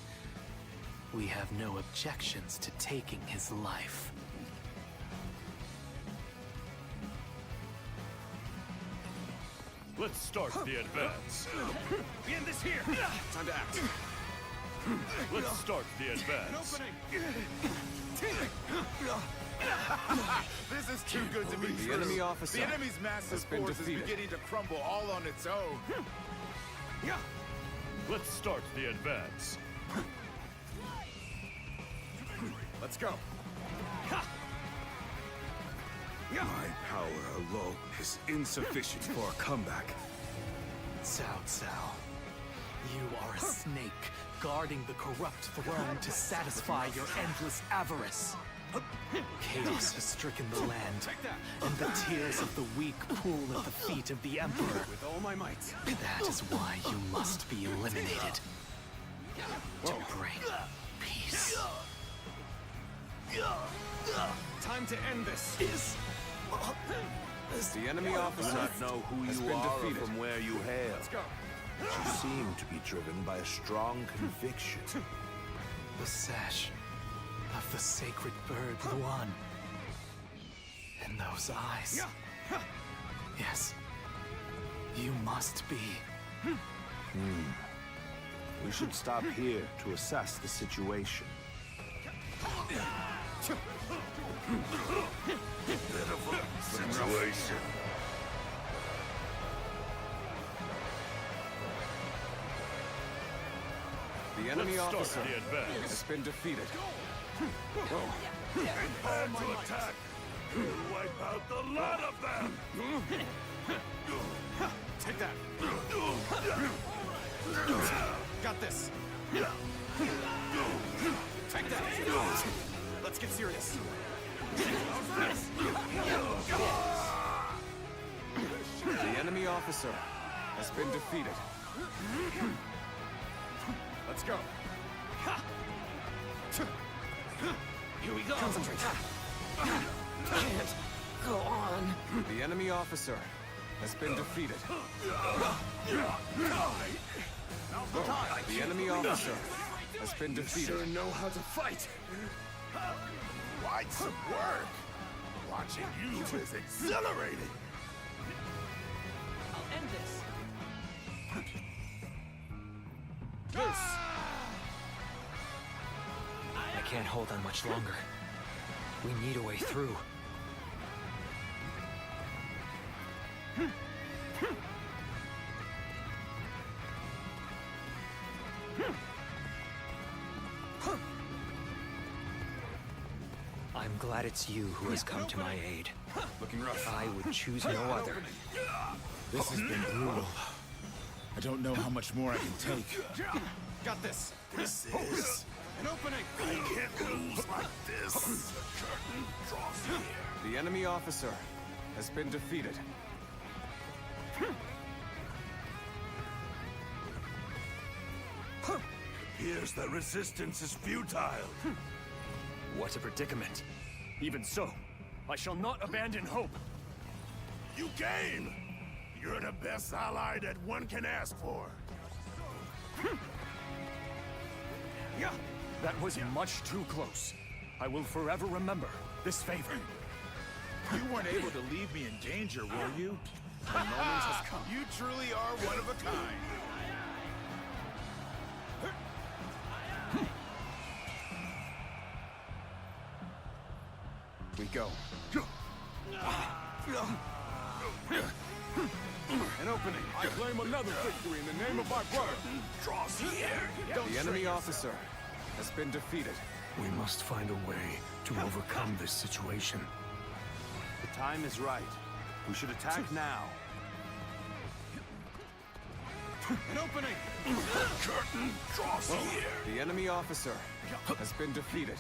we have no objections to taking his life. Let's start the advance. We end this here. Time to act. Let's start the advance. This is too good to be The true. enemy officer The enemy's massive has been force defeated. is beginning to crumble all on its own. Let's start the advance. Let's go. My power alone is insufficient for a comeback. Cao Cao, you are a snake guarding the corrupt throne to satisfy your endless avarice. Chaos has stricken the land, and the tears of the weak pool at the feet of the Emperor. With all my might. That is why you must be eliminated. To bring peace. Time to end this. The enemy Do officer not know who has you been are or defeated. from where you hail. Let's go. You seem to be driven by a strong conviction. The sash of the sacred bird Luan. And those eyes. Yes. You must be. We should stop here to assess the situation. Situation. The enemy Let's start officer the advance. has been defeated. Prepare to attack. We'll wipe out the lot of them. Take that. Got this. Take that. Let's get serious. The enemy officer has been defeated. Let's go. Here we go. Concentrate. Can't go on. The enemy officer has been defeated. The enemy officer has been defeated. Sure know how to fight. Quite some work. Watching you is exhilarating. I'll end this. I can't hold on much longer. We need a way through. I'm glad it's you who has come to my aid. Looking rough. I would choose no other. This has been brutal. I don't know how much more I can take. Got this. This is An opening. I can't lose like this. The curtain draws near. The enemy officer has been defeated. Appears that resistance is futile. What a predicament. Even so, I shall not abandon hope. You gain! You're the best ally that one can ask for. That was much too close. I will forever remember this favor. You weren't able to leave me in danger, were you? The moment has come. You truly are one of a kind. We go. An opening. I claim another victory in the name of my brother. Draws here. The enemy officer has been defeated. We must find a way to overcome this situation. The time is right. We should attack now. An opening. Curtain draws here. The enemy officer has been defeated.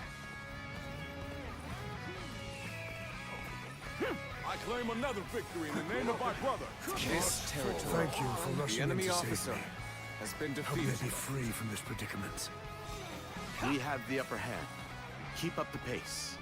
I claim another victory in the name of my brother. This territory. Thank you for rushing The enemy in to save officer me. has been Help me defeated. be free from this predicament. We have the upper hand. Keep up the pace.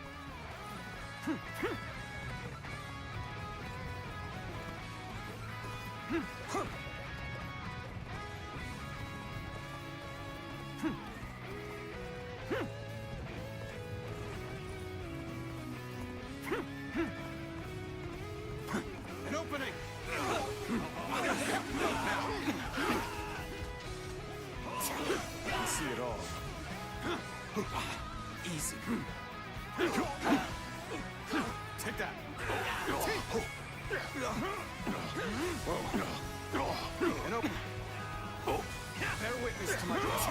An opening. I see it all. Easy. Take that. And open. Bear witness to my trust.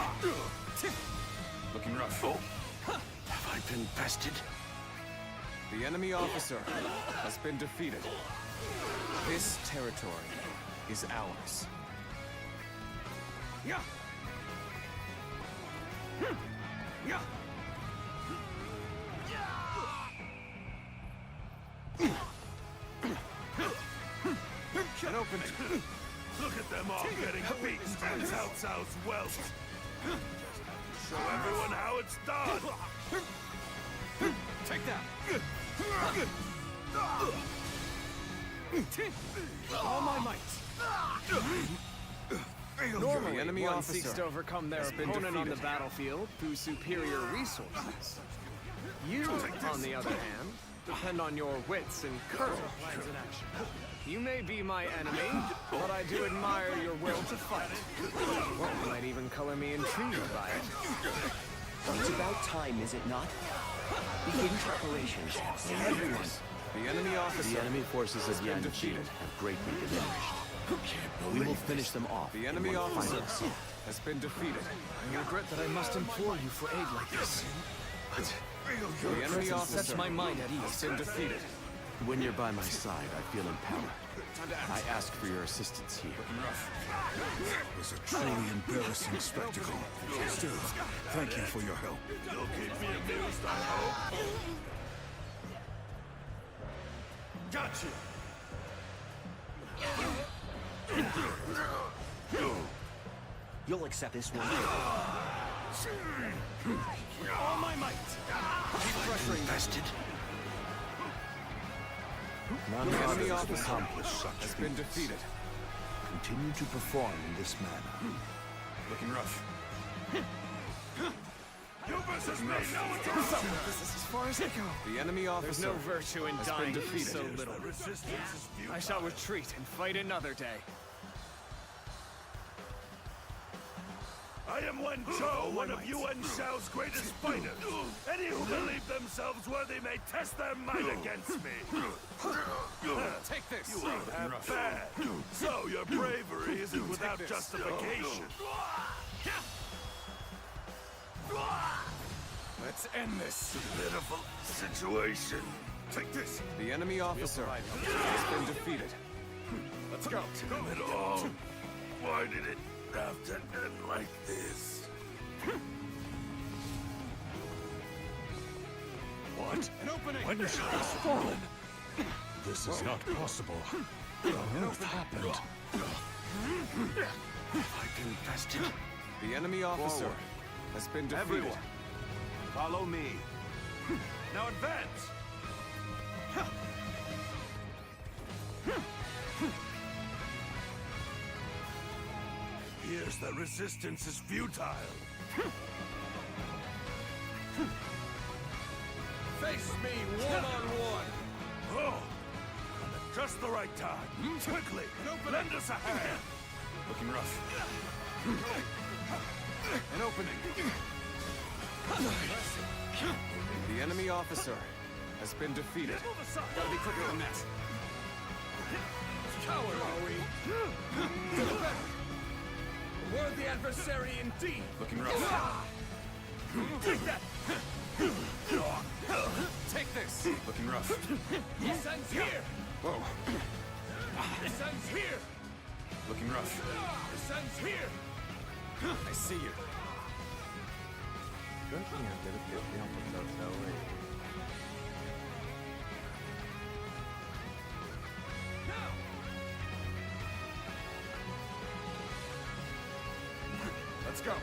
Looking rough. Have I been bested? The enemy officer has been defeated. This territory is ours. Yeah. Yeah. An opening. Look at them all getting beaten by Cao Cao's wealth. Show everyone how it's done. Take that. All my might. Normally, the enemy one officer seeks to overcome their has been opponent on the defeated. battlefield through superior resources. You, on the other hand, depend on your wits and courage. You may be my enemy, but I do admire your will to fight. One might even color me intrigued by it. It's about time, is it not? Begin preparations. Everyone. The enemy officer. The enemy forces of has been Yanjin defeated. have greatly diminished. We will finish them off. The enemy in one officer final assault. has been defeated. I regret that I must implore you for aid like this. But The enemy presence officer sets my mind at has ease. been defeated. When you're by my side, I feel empowered. I ask for your assistance here. It was a truly embarrassing spectacle. Still, thank you for your help. You'll keep me amused, I hope. Gotcha! You'll accept this one. All my might. Invested. None The of enemy us could officer accomplish such has been feats. defeated. Continue to perform in this manner. Looking rough. You versus me, now it's over! This is as far as I go. The enemy officer There's no virtue in has dying been defeated. so little. The resistance is futile. I shall retreat and fight another day. I am Wen Chou, one of Yuan Shao's greatest fighters. Any who believe themselves worthy may test their might against me. Take this. You ain't half bad. So your bravery isn't without justification. Let's end this. Pitiful situation. Take this. The enemy officer has been defeated. Let's go. Damn it all. Why did it have to end like this? What? An opening! Wendish has fallen! This is not possible. What on earth happened? I've been bested. The enemy officer has been defeated. Everyone, follow me. Now advance! Here's the resistance is futile. Face me one-on-one! Oh! And at just the right time. Quickly, lend us a hand. Looking rough. An opening. The enemy officer has been defeated. Gotta be quicker than that. Coward, are we? To the back! A worthy adversary indeed! Looking rough. Take that! Take this! Looking rough. This ends here! Whoa. This ends here! Looking rough. This ends here! I see you. Je crois qu'il y a un dialogue qui a fait entre Cao Cao et... Let's go.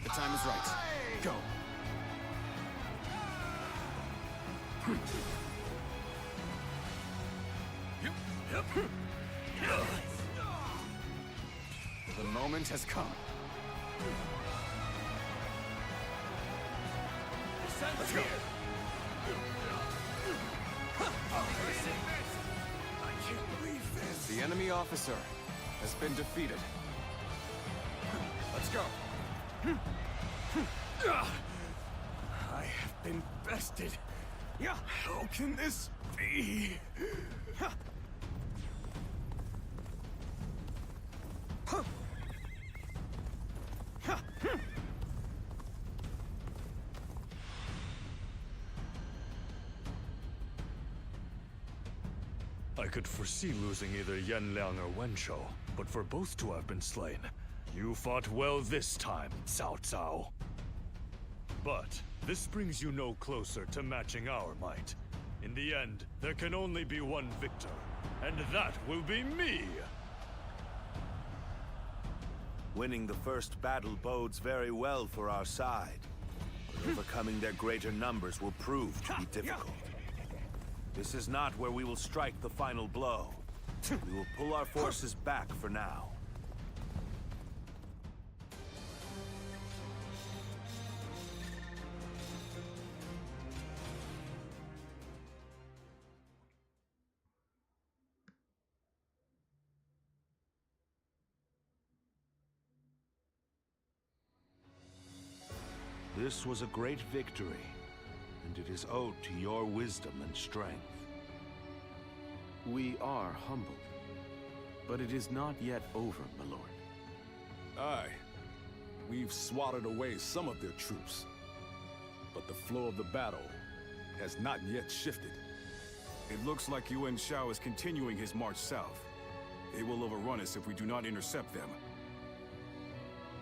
The time is right. Go. The moment has come. Let's go. The enemy officer has been defeated. Let's go. I have been bested. How can this be? I could foresee losing either Yanliang or Wenshou, but for both to have been slain, you fought well this time, Cao Cao. But this brings you no closer to matching our might. In the end, there can only be one victor, and that will be me! Winning the first battle bodes very well for our side, but overcoming their greater numbers will prove to be difficult. This is not where we will strike the final blow. We will pull our forces back for now. This was a great victory, and it is owed to your wisdom and strength. We are humbled, but it is not yet over, my lord. Aye. We've swatted away some of their troops, but the flow of the battle has not yet shifted. It looks like Yuan Shao is continuing his march south. They will overrun us if we do not intercept them.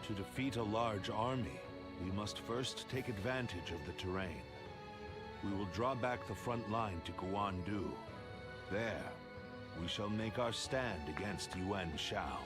To defeat a large army, we must first take advantage of the terrain. We will draw back the front line to Guandu. There, we shall make our stand against Yuan Shao.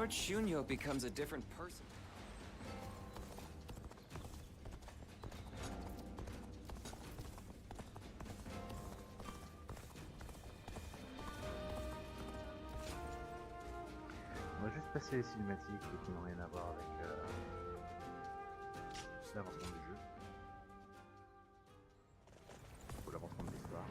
Lord Shunyo becomes a different person. On va juste passer les cinématiques qui n'ont rien à voir avec l'avancement du jeu. Ou l'avancement de l'histoire.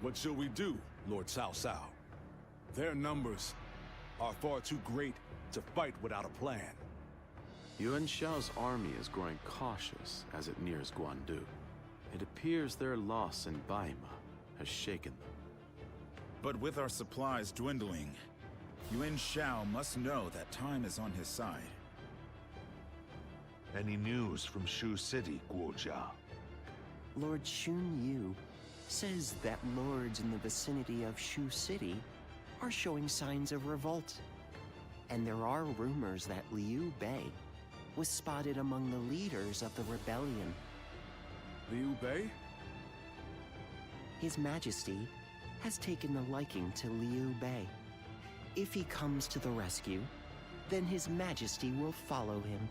What shall we do, Lord Cao Cao? Their numbers are far too great to fight without a plan. Yuan Shao's army is growing cautious as it nears Guandu. It appears their loss in Baima has shaken them. But with our supplies dwindling, Yuan Shao must know that time is on his side. Any news from Shu City, Guojia? Lord Xun Yu says that lords in the vicinity of Shu City are showing signs of revolt. And there are rumors that Liu Bei was spotted among the leaders of the rebellion. Liu Bei? His Majesty has taken a liking to Liu Bei. If he comes to the rescue, then His Majesty will follow him.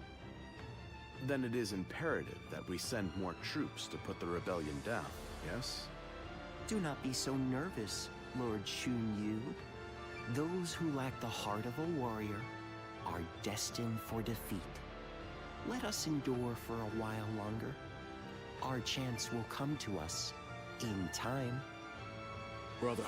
Then it is imperative that we send more troops to put the rebellion down, yes? Do not be so nervous, Lord Xun Yu. Those who lack the heart of a warrior are destined for defeat. Let us endure for a while longer. Our chance will come to us in time. Brother.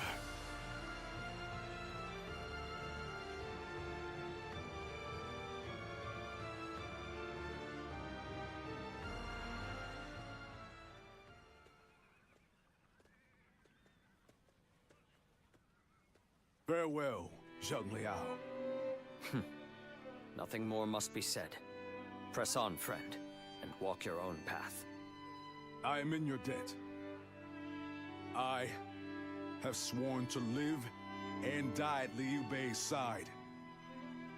Farewell, Zheng Liao. Nothing more must be said. Press on, friend, and walk your own path. I am in your debt. I have sworn to live and die at Liu Bei's side.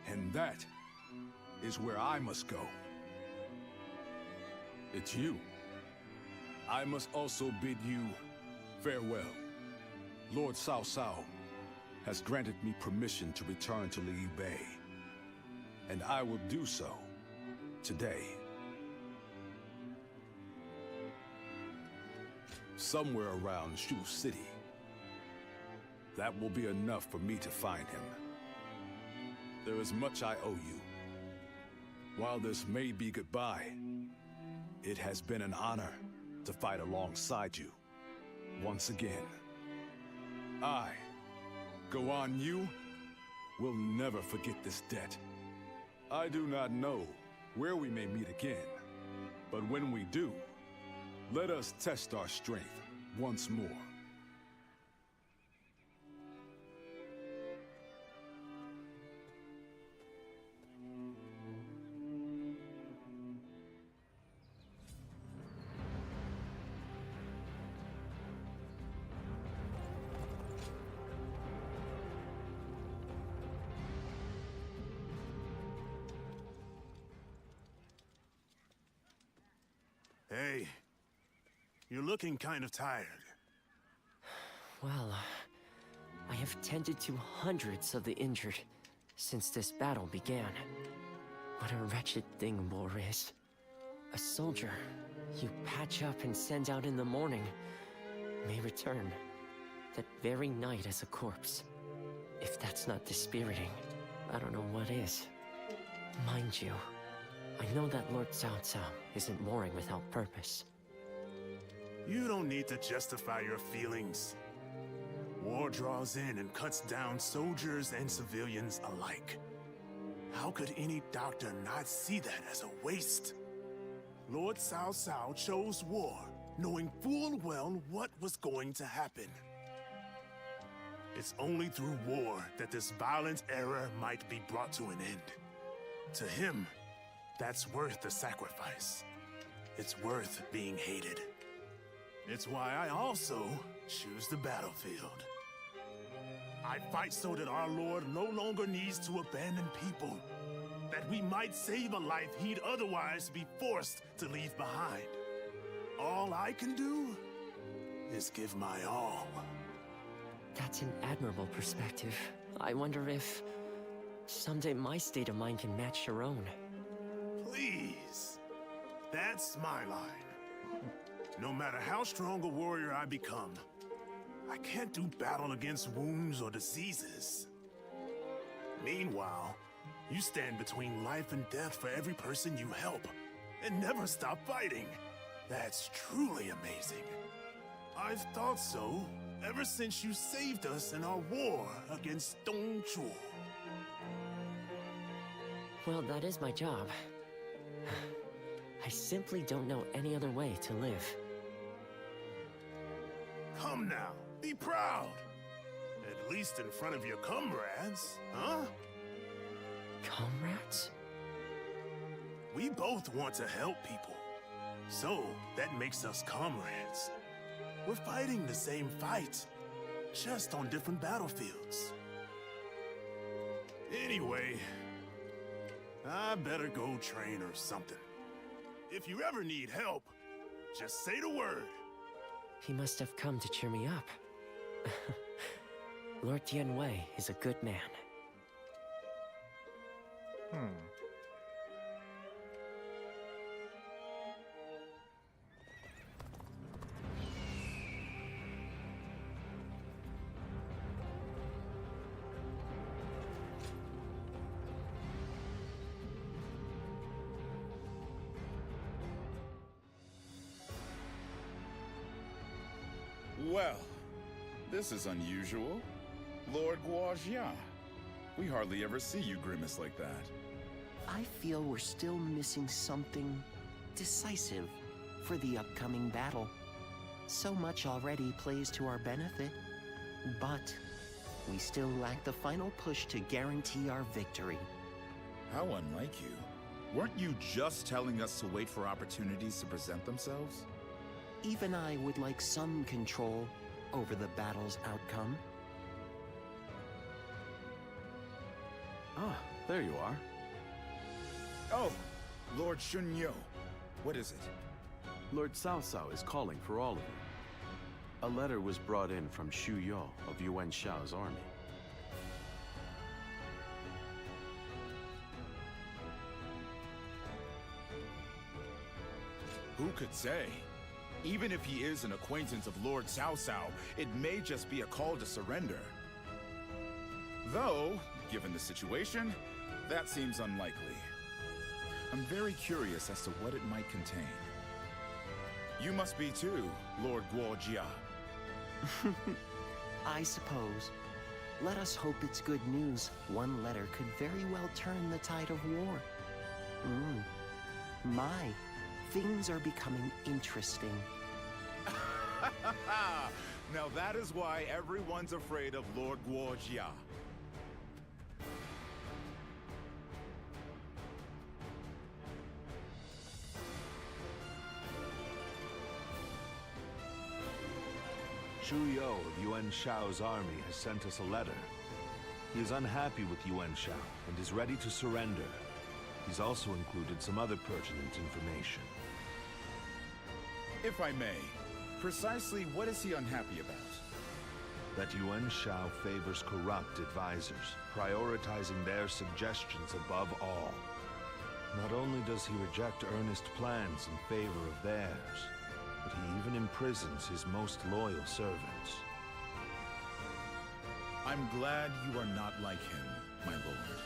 And that is where I must go. It's you. I must also bid you farewell. Lord Cao Cao has granted me permission to return to Liu Bei. And I will do so today. Somewhere around Shu City. That will be enough for me to find him. There is much I owe you. While this may be goodbye, it has been an honor to fight alongside you once again. I, Guan Yu, will never forget this debt. I do not know where we may meet again, but when we do, let us test our strength once more. Hey, you're looking kind of tired. Well, I have tended to hundreds of the injured since this battle began. What a wretched thing war is. A soldier you patch up and send out in the morning may return that very night as a corpse. If that's not dispiriting, I don't know what is. Mind you, I know that Lord Cao Cao isn't warring without purpose. You don't need to justify your feelings. War draws in and cuts down soldiers and civilians alike. How could any doctor not see that as a waste? Lord Cao Cao chose war, knowing full well what was going to happen. It's only through war that this violent era might be brought to an end. To him, That's worth the sacrifice. It's worth being hated. It's why I also choose the battlefield. I fight so that our Lord no longer needs to abandon people, that we might save a life he'd otherwise be forced to leave behind. All I can do is give my all. That's an admirable perspective. I wonder if someday my state of mind can match your own. Please. That's my line. No matter how strong a warrior I become, I can't do battle against wounds or diseases. Meanwhile, you stand between life and death for every person you help, and never stop fighting. That's truly amazing. I've thought so ever since you saved us in our war against Dongchuo. Well, that is my job. I simply don't know any other way to live. Come now, be proud. At least in front of your comrades, huh? Comrades? We both want to help people. So, that makes us comrades. We're fighting the same fight, just on different battlefields. Anyway, I better go train or something. If you ever need help, just say the word. He must have come to cheer me up. Lord Tianwei is a good man. Well, this is unusual. Lord Guojia. We hardly ever see you grimace like that. I feel we're still missing something decisive for the upcoming battle. So much already plays to our benefit, but we still lack the final push to guarantee our victory. How unlike you. Weren't you just telling us to wait for opportunities to present themselves? Even I would like some control over the battle's outcome. Ah, there you are. Oh, Lord Shunyo. What is it? Lord Cao Cao is calling for all of you. A letter was brought in from Xu Yo of Yuan Shao's army. Who could say? Even if he is an acquaintance of Lord Cao Cao, it may just be a call to surrender. Though, given the situation, that seems unlikely. I'm very curious as to what it might contain. You must be too, Lord Guojia. I suppose. Let us hope it's good news. One letter could very well turn the tide of war. My, things are becoming interesting. Now that is why everyone's afraid of Lord Guojia. Xu Yo of Yuan Shao's army has sent us a letter. He is unhappy with Yuan Shao and is ready to surrender. He's also included some other pertinent information. If I may, precisely what is he unhappy about? That Yuan Shao favors corrupt advisors, prioritizing their suggestions above all. Not only does he reject earnest plans in favor of theirs, but he even imprisons his most loyal servants. I'm glad you are not like him, my lord.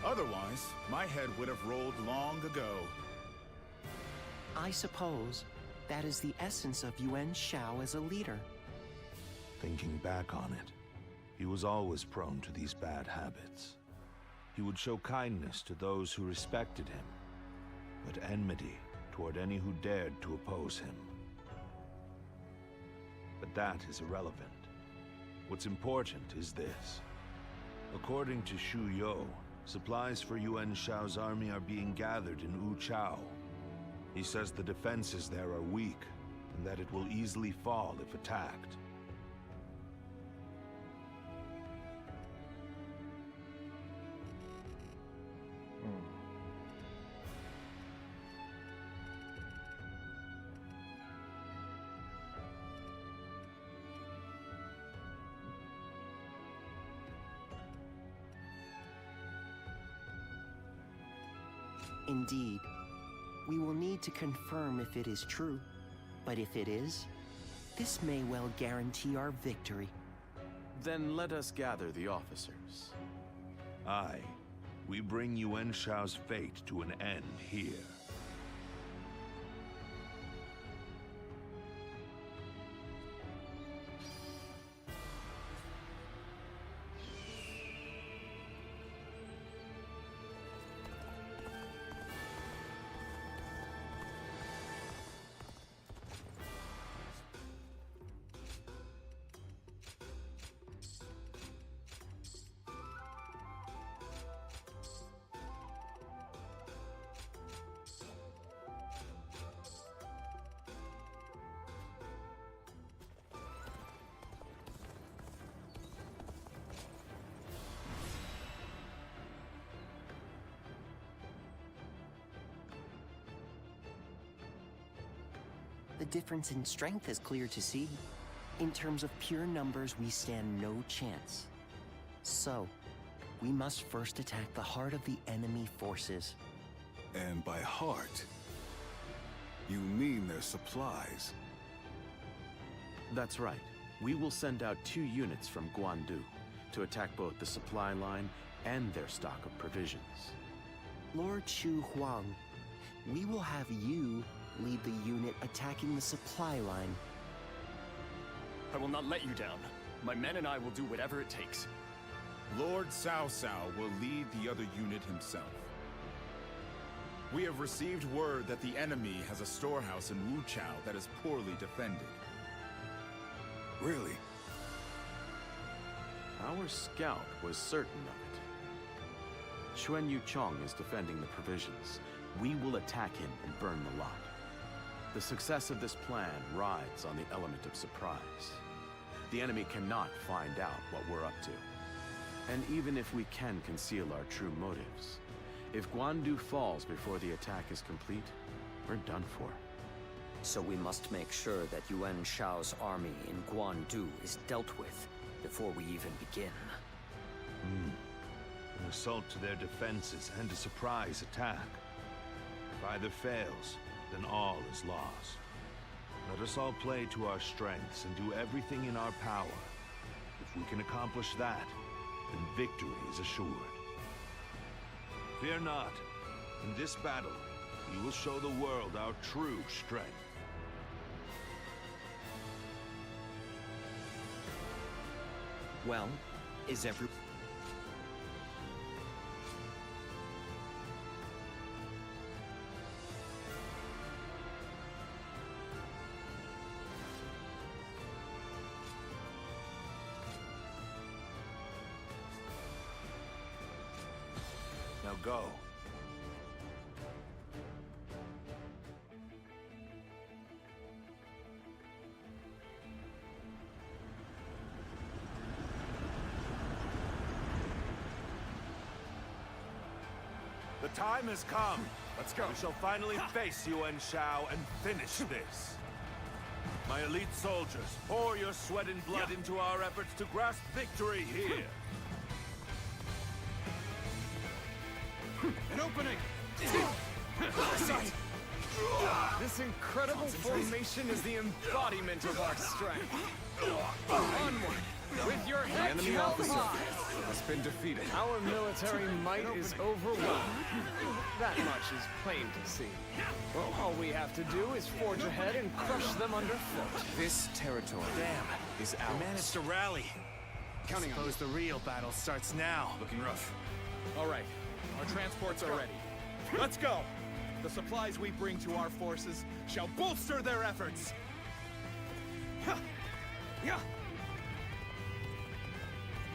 Otherwise, my head would have rolled long ago. I suppose that is the essence of Yuan Shao as a leader. Thinking back on it, he was always prone to these bad habits. He would show kindness to those who respected him, but enmity toward any who dared to oppose him. But that is irrelevant. What's important is this. According to Xu Yo, Supplies for Yuan Shao's army are being gathered in Wu Chao. He says the defenses there are weak, and that it will easily fall if attacked. Indeed. We will need to confirm if it is true. But if it is, this may well guarantee our victory. Then let us gather the officers. Aye. We bring Yuan Shao's fate to an end here. The difference in strength is clear to see. In terms of pure numbers, we stand no chance. So, we must first attack the heart of the enemy forces. And by heart, you mean their supplies? That's right. We will send out 2 units from Guandu to attack both the supply line and their stock of provisions. Lord Shu Huang, we will have you lead the unit attacking the supply line. I will not let you down. My men and I will do whatever it takes. Lord Cao Cao will lead the other unit himself. We have received word that the enemy has a storehouse in Wu Chao that is poorly defended. Really? Our scout was certain of it. Xuan Yu Chong is defending the provisions. We will attack him and burn the lot. The success of this plan rides on the element of surprise. The enemy cannot find out what we're up to. And even if we can conceal our true motives, if Guandu falls before the attack is complete, we're done for. So we must make sure that Yuan Shao's army in Guandu is dealt with before we even begin. An assault to their defenses and a surprise attack. If either fails, then all is lost. Let us all play to our strengths and do everything in our power. If we can accomplish that, then victory is assured. Fear not. In this battle, we will show the world our true strength. Well, is every... Now go. The time has come. Let's go. We shall finally face Yuan Shao and finish this. My elite soldiers, pour your sweat and blood into our efforts to grasp victory here. An opening! This incredible formation is the embodiment of our strength. Onward, with your head enemy held officer high. has been defeated. Our military might is overwhelming. That much is plain to see. All we have to do is forge ahead and crush them underfoot. This territory is ours. We managed to rally. Counting on Suppose the real battle starts now. Looking rough. All right, our transports are ready. Let's go! The supplies we bring to our forces shall bolster their efforts!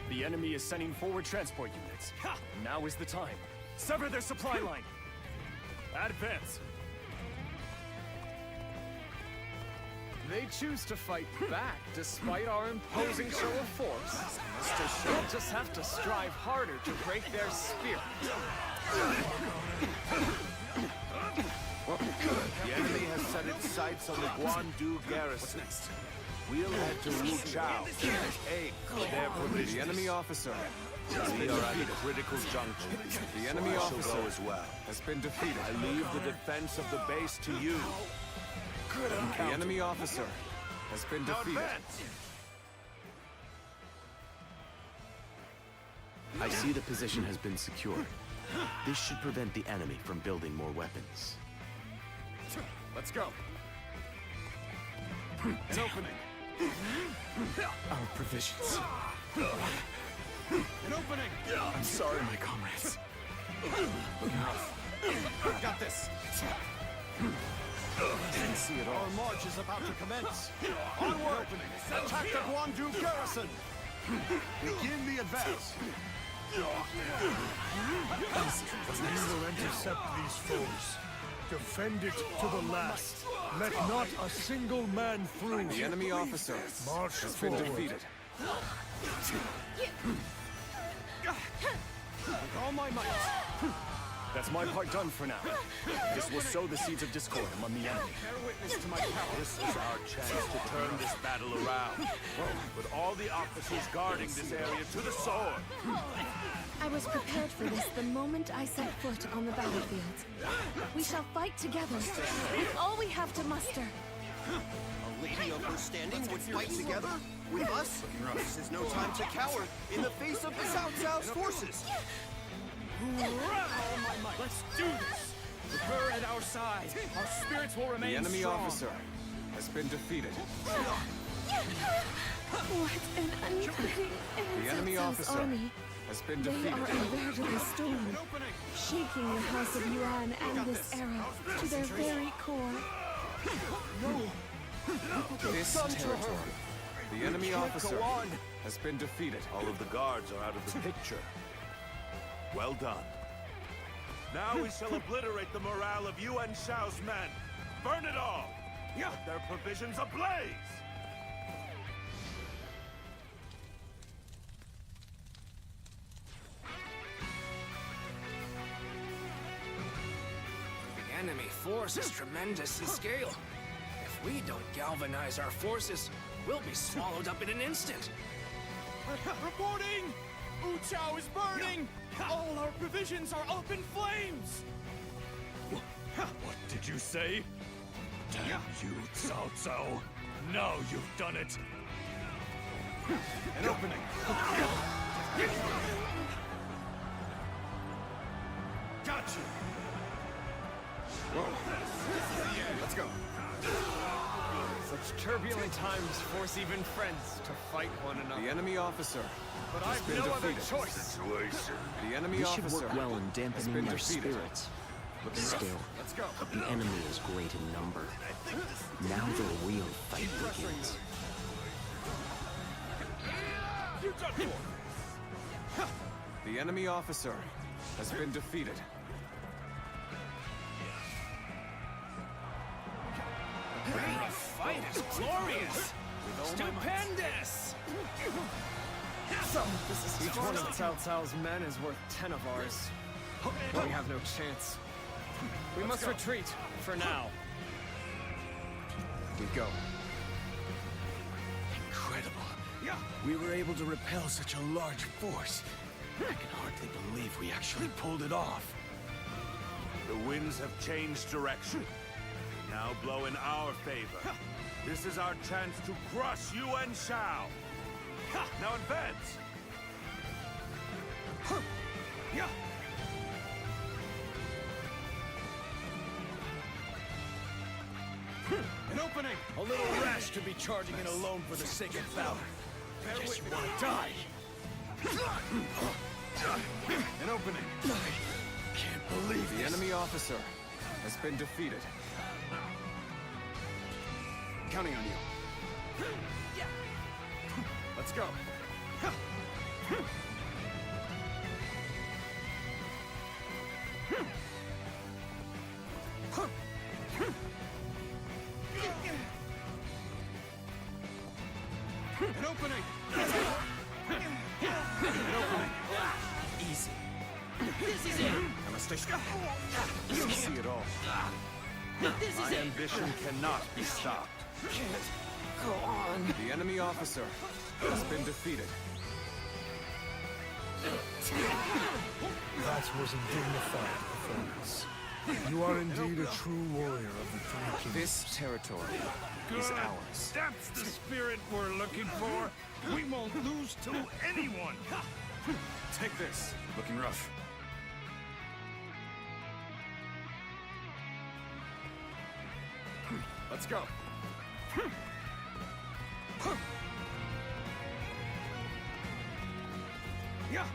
The enemy is sending forward transport units. units. Now is the time. Sever their supply line. Advance. They choose to fight back despite our imposing show of force. We'll just have to strive harder to break their spirit. The enemy has set its sights on the Guandu garrison. We'll head to Wu Chao and aid their provisions. The enemy officer We are at a critical juncture. The enemy I officer shall go as well. has been defeated. I leave the defense of the base to you. The enemy officer has been defeated. I see the position has been secured. This should prevent the enemy from building more weapons. Let's go. An opening. Our provisions. An opening. I'm sorry, my comrades. Got this. Didn't see it all. Our march is about to commence. Onward! Attack the Guandu garrison! Begin the advance. We will intercept these foes. Defend it to the last. Let not a single man through. The enemy officer March has been forward. defeated. With all my might. That's my part done for now. This will sow the seeds of discord among the enemy. Bear witness to my power. This is our chance to turn this battle around. Put all the officers guarding this area to the sword. I was prepared for this the moment I set foot on the battlefield. We shall fight together with all we have to muster. A lady of her standing would fight together with us? This is no time to cower in the face of the Cao Cao's forces. Let's do this! With her at our side, our spirits will remain The enemy strong. officer has been defeated. What an unfitting The enemy Cao Cao's officer army. has been They defeated. are a veritable storm, shaking the House of Yuan and this era to their very core. This territory. The enemy officer has been defeated. All of the guards are out of the picture. Well done. Now we shall obliterate the morale of Yuan Shao's men. Burn it all! Set their provisions ablaze! The enemy force is tremendous in scale. If we don't galvanize our forces, we'll be swallowed up in an instant. Reporting! Wu Chao is burning! All our provisions are up in flames! What did you say? Damn you, Cao Cao. Now you've done it. An opening. Got you! Let's go. Such turbulent times force even friends to fight one another. The enemy officer But has I've been no defeated. other choice. The enemy This should officer work well in has dampening been their defeated. spirits. Still, Let's go. the enemy is great in number. Now the real fight begins. The enemy officer has been defeated. The fight is glorious! Stupendous! Each one of Cao Cao's men is worth 10 of ours. We have no chance. We must retreat, for now. We go. Incredible. We were able to repel such a large force. I can hardly believe we actually pulled it off. The winds have changed direction. Now blow in our favor. This is our chance to crush Yuan Shao. Now advance! An opening! A little rash to be charging in alone for the sake of valor. Guess you want to die. An opening! Can't believe The this. enemy officer has been defeated. Counting on you. Let's go. This is it! I must stay strong. See it all. This is My it! ambition cannot be stopped. Can't go on. The enemy officer has been defeated. That was a dignified performance. You are indeed a true warrior of the Three Kingdoms. This territory is ours. That's the spirit we're looking for. We won't lose to anyone. Take this. Looking rough. Let's go. Yeah!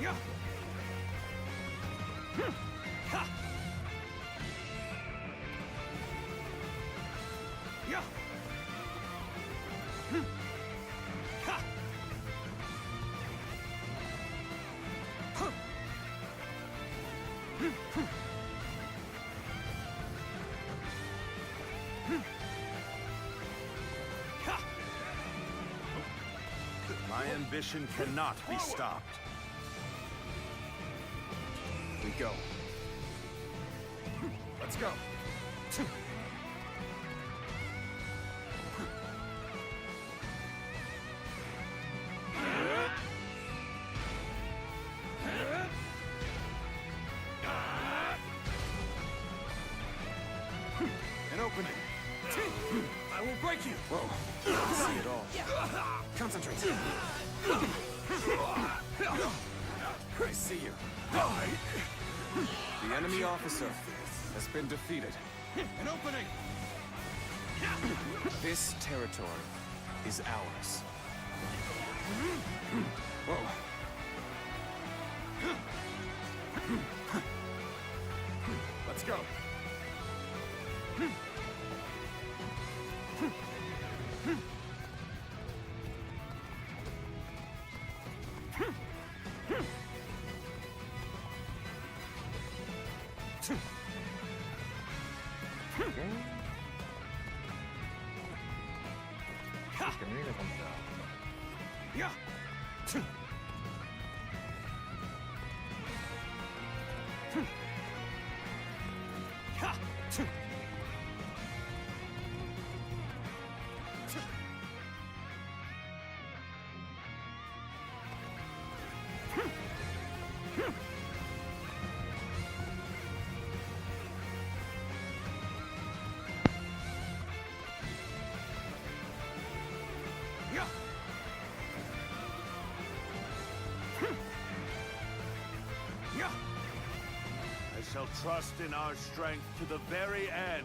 Yeah! Ha! Yeah! Ha! My ambition cannot be stopped. We go. Let's go. An opening. I will break you! Whoa. See it all. Concentrate. I see you. The enemy officer has been defeated. An opening! This territory is ours. Whoa. Let's go. Yeah! Ha! Yeah! Yeah! I shall trust in our strength to the very end.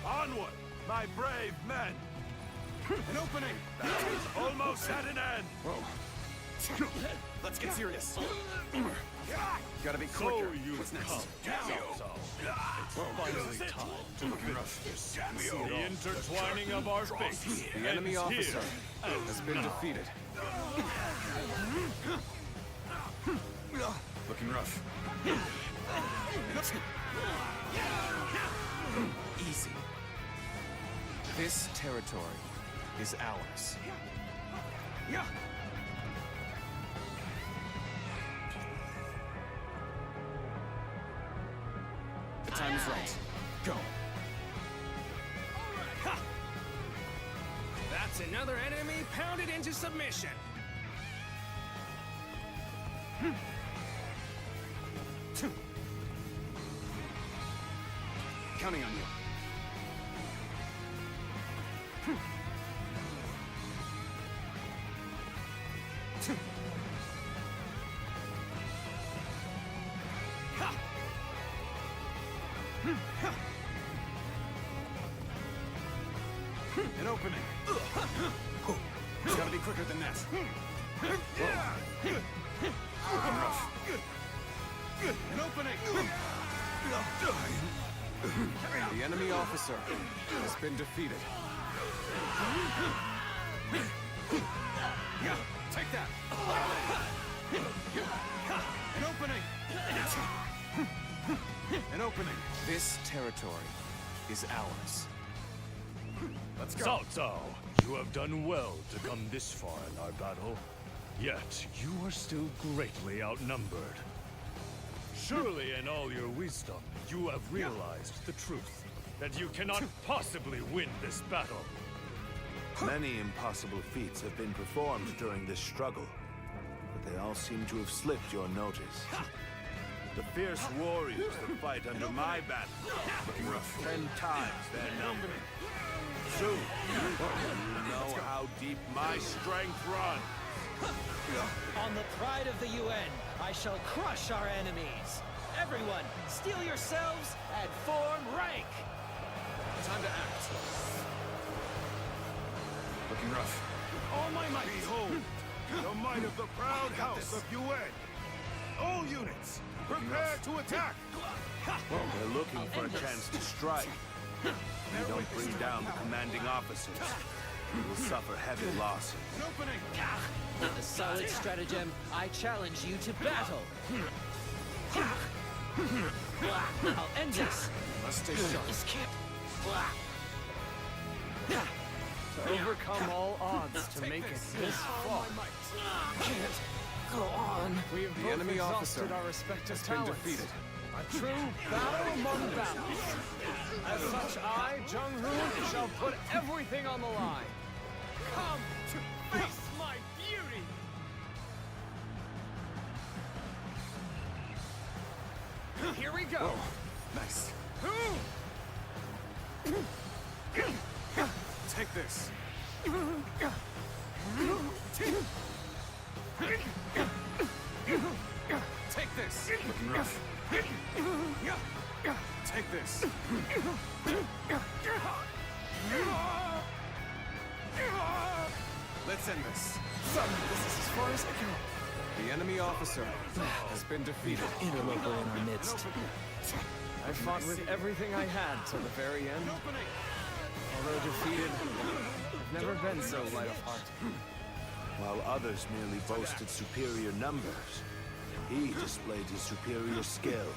Onward, my brave men! An opening! That is almost at an end! Whoa. Let's get serious. Gotta be So quicker. you What's next? come, Cao. It's finally time to Looking rough. See it the all. intertwining of our fates. The enemy ends officer here has and been now. defeated. Looking rough. Easy. This territory is ours. Yeah! The time is right. Go. Ha! That's another enemy pounded into submission. Counting on you. An opening. It's gotta be quicker than that. Whoa. Looking rough. An opening! The enemy officer has been defeated. Yeah! Take that! An opening! An opening. This territory is ours. Let's go. Cao Cao, you have done well to come this far in our battle. Yet, you are still greatly outnumbered. Surely in all your wisdom, you have realized the truth, that you cannot possibly win this battle. Many impossible feats have been performed during this struggle, but they all seem to have slipped your notice. The fierce warriors that fight under my banner, 10 times their number. Soon, you know how deep my strength runs. On the pride of the UN, I shall crush our enemies. Everyone, steel yourselves and form rank. Time to act. Looking rough. All my might! Behold, the might of the proud house of UN! All units, prepare to attack! They're looking for a chance to strike. If you don't bring down the commanding officers, you will suffer heavy losses. With a solid stratagem, I challenge you to battle. I'll end this. Must stay sharp. This can't. To overcome all odds to make it this far. Can't go on. We have The both enemy exhausted officer our respective has been talents. defeated. A true battle among battles. As such, I, Jung Hoon, shall put everything on the line. Come to face my beauty! Here we go! Nice. Take this. Take this. Looking rough. Take this. Let's end this. This is as far as I go. The enemy officer has been defeated. Interloper in our midst. I fought with everything I had till the very end. Although defeated, I've never been so light of heart. While others merely boasted superior numbers, he displayed his superior skill.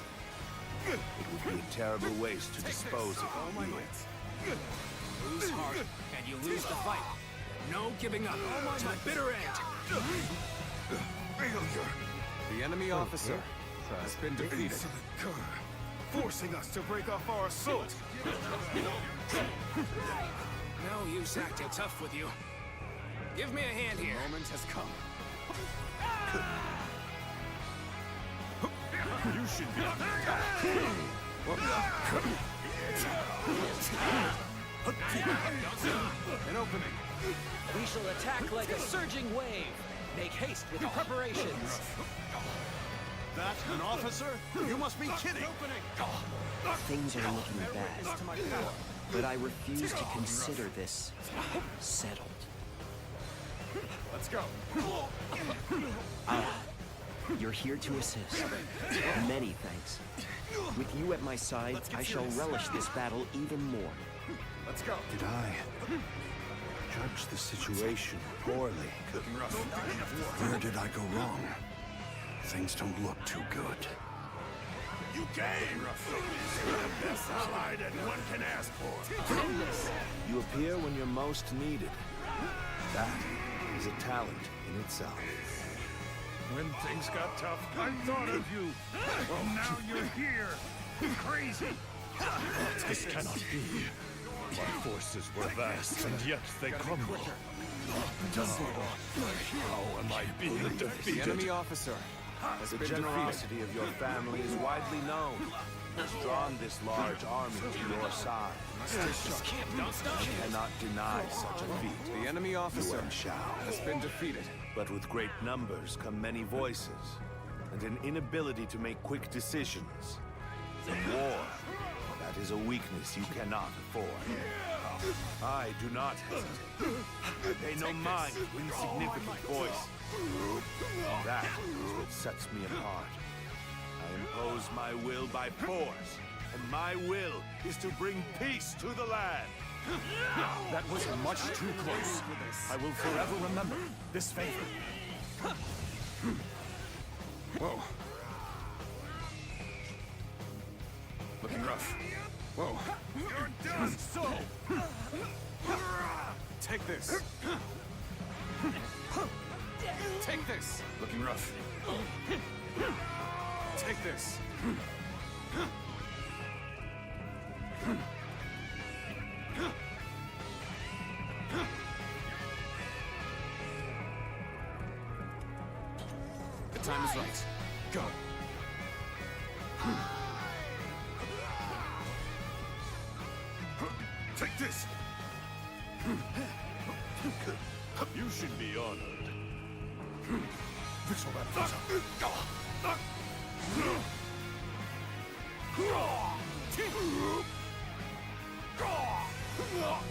It would be a terrible waste to dispose of All him my here. might. Lose heart, and you lose the fight. No giving up to the bitter end. Failure! The enemy officer has been defeated. Insolent cur, forcing us to break off our assault! No use acting tough with you. Give me a hand here. The moment has come. You should be... An opening. We shall attack like a surging wave. Make haste with the preparations. That an officer? You must be kidding. Things are looking bad, but I refuse to consider this settled. Let's go. You're here to assist. Many thanks. With you at my side, I shall relish this battle even more. Let's go. Did I judge the situation poorly? Where did I go wrong? Things don't look too good. You came! You're the best ally that one can ask for. You appear when you're most needed. That is a talent in itself. When things got tough, I thought of you. And now you're here. Crazy. This cannot be. My forces were vast, and yet they crumble. How am I being The defeated? enemy officer has The been defeated. generosity of your family is widely known. Has drawn this large army to your side. I cannot deny such a feat. The enemy officer UN shall. has been defeated. But with great numbers come many voices, and an inability to make quick decisions. In war, that is a weakness you cannot afford. I do not hesitate. I pay no mind to insignificant voice. That is what sets me apart. I impose my will by force, and my will is to bring peace to the land. That was much too close. I will forever remember this favor. Whoa. Looking rough. Whoa. You're done! So! Take this. Take this. Looking rough. Take this. The time is right. Go. Take this! You should be honored.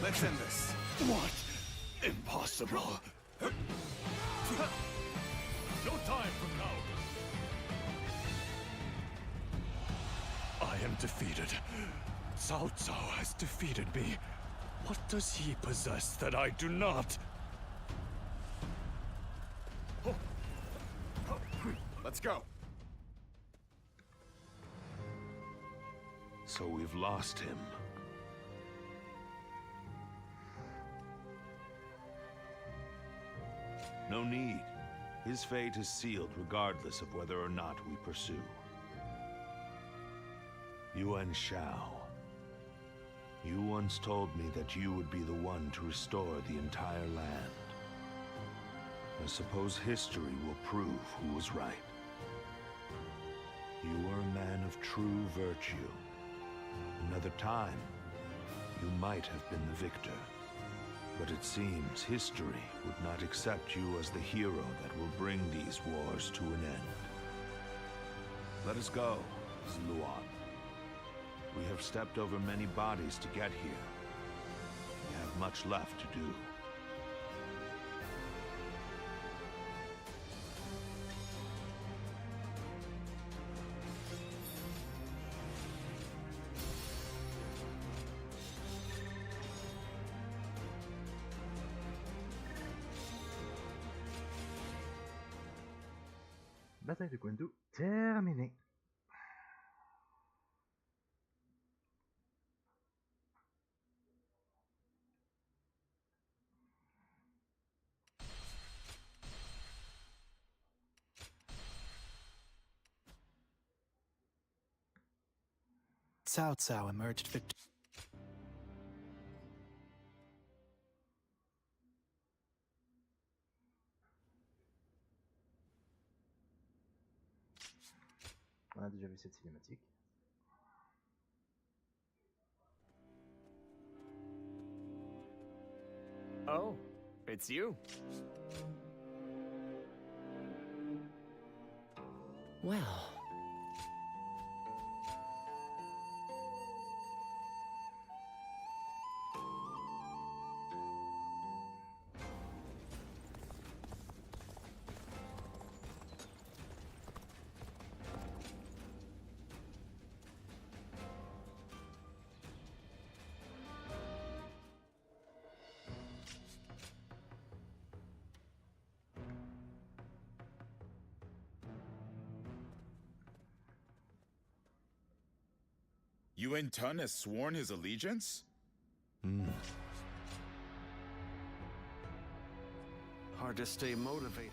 Let's end this. What? Impossible. No time from now. I am defeated. Cao Cao has defeated me. What does he possess that I do not? Let's go. So we've lost him. No need. His fate is sealed regardless of whether or not we pursue. Yuan Shao. You once told me that you would be the one to restore the entire land. I suppose history will prove who was right. You were a man of true virtue. Another time, you might have been the victor. But it seems history would not accept you as the hero that will bring these wars to an end. Let us go, Luan. We have stepped over many bodies to get here. We have much left to do. Bataille de Guandu terminée. Cao Cao emerged victorious. On a déjà vu cette cinématique. Oh, it's you. Well. Yuan Tun has sworn his allegiance? Hard to stay motivated.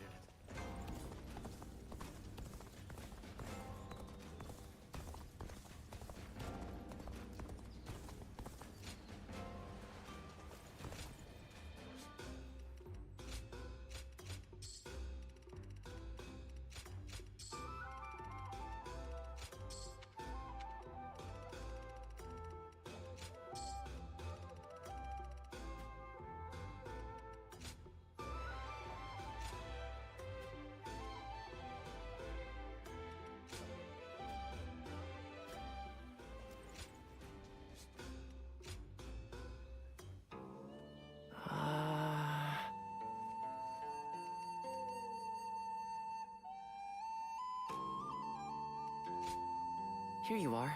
Here you are.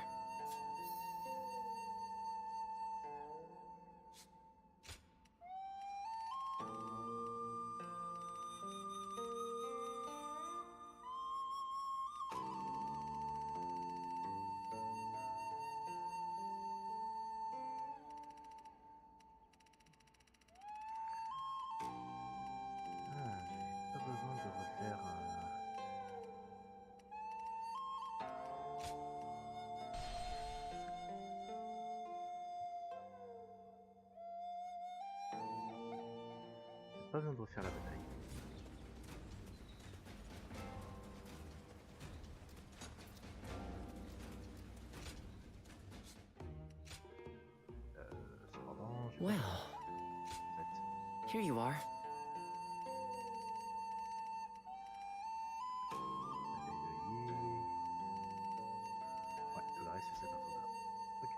pas besoin de refaire la bataille. Cependant, je... Well, here you are. Ouais, tout le reste c'est à partir de là. Ok.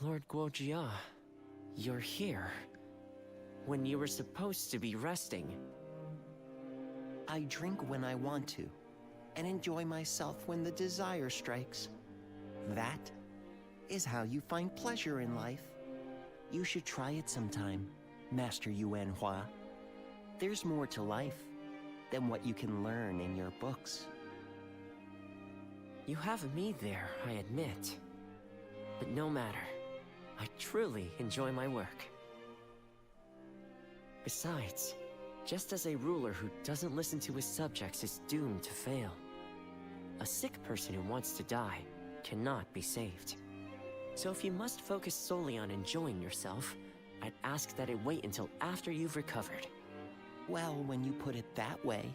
Lord Guojia, you're here. When you were supposed to be resting. I drink when I want to, and enjoy myself when the desire strikes. That is how you find pleasure in life. You should try it sometime, Master Yuan Hua. There's more to life than what you can learn in your books. You have me there, I admit. But no matter. I truly enjoy my work. Besides, just as a ruler who doesn't listen to his subjects is doomed to fail, a sick person who wants to die cannot be saved. So if you must focus solely on enjoying yourself, I'd ask that it wait until after you've recovered. Well, when you put it that way...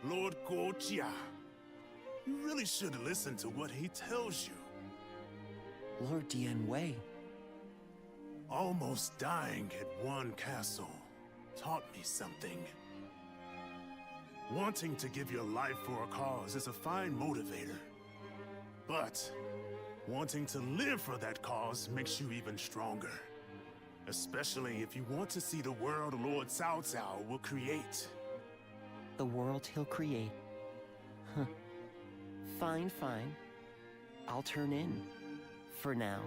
Lord Guojia, you really should listen to what he tells you. Lord Dian Wei. Almost dying at one castle taught me something. Wanting to give your life for a cause is a fine motivator. But wanting to live for that cause makes you even stronger. Especially if you want to see the world Lord Cao Cao will create. The world he'll create? Huh. Fine, fine. I'll turn in. For now.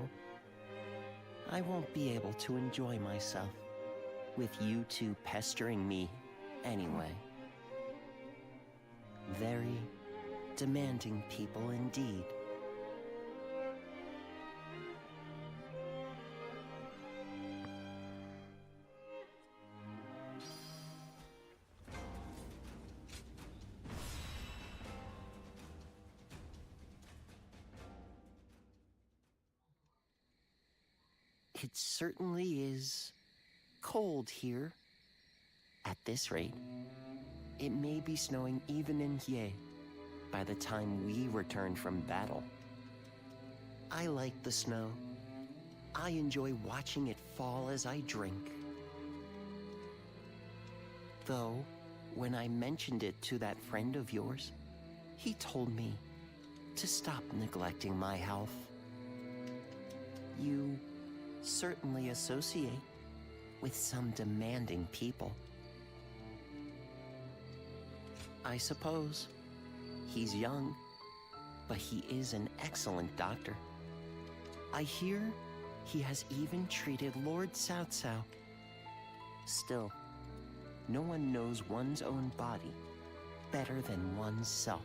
I won't be able to enjoy myself, with you two pestering me anyway. Very demanding people indeed. It certainly is cold here. At this rate, it may be snowing even in Ye by the time we return from battle. I like the snow. I enjoy watching it fall as I drink. Though, when I mentioned it to that friend of yours, he told me to stop neglecting my health. You certainly associate with some demanding people. I suppose he's young, but he is an excellent doctor. I hear he has even treated Lord Cao Cao. Still, no one knows one's own body better than oneself.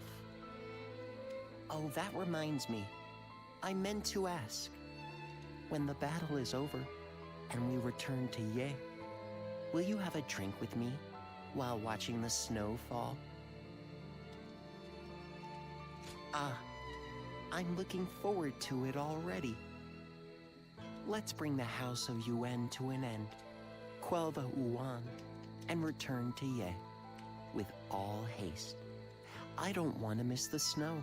Oh, that reminds me. I meant to ask. When the battle is over and we return to Ye, will you have a drink with me while watching the snow fall? Ah, I'm looking forward to it already. Let's bring the House of Yuan to an end, quell the Yuan, and return to Ye with all haste. I don't want to miss the snow.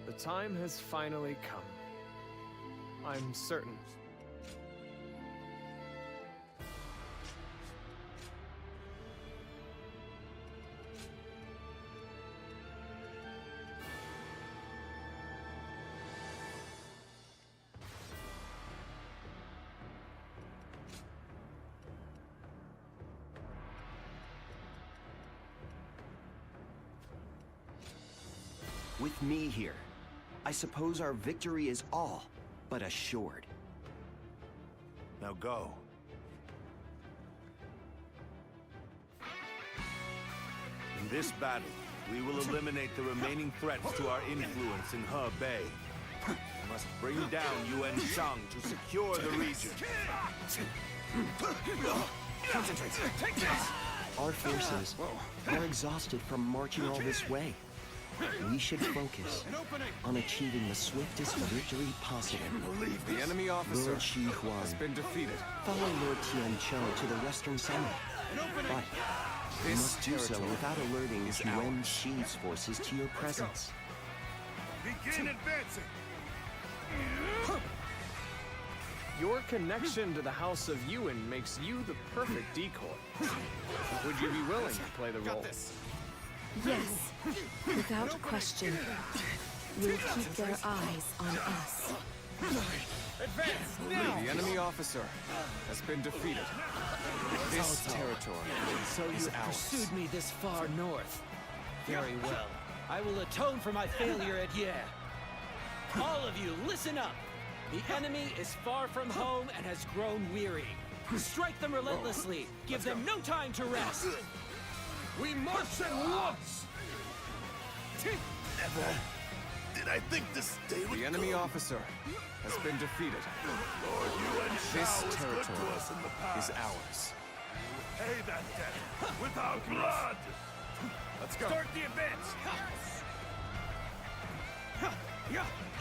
The time has finally come. I'm certain. With me here, I suppose our victory is all but assured. Now go. In this battle, We will eliminate the remaining threats to our influence in Hebei. We must bring down Yuan Shang to secure the region. Concentrate. Take this! Our forces are exhausted from marching all this way. We should focus on achieving the swiftest victory possible. The enemy officer Lord Shi Huang has been defeated. Follow Lord Tian Cho to the western summit. But you must do so without alerting Yuan Shi's forces to your presence. Begin advancing! Your connection to the House of Yuan makes you the perfect decoy. Would you be willing to play the role? Yes, without question. We'll keep their eyes on us. Advance now! The enemy officer has been defeated. This territory So you have pursued me this far north. Very well. I will atone for my failure at Ye. All of you, listen up! The enemy is far from home and has grown weary. Strike them relentlessly. Give them no time to rest. We march at once! Never did I think this day would The enemy officer has been defeated. Lord Yuan This Shao was good to territory us in the is past. ours. Pay that debt without blood. Let's go. Start the advance!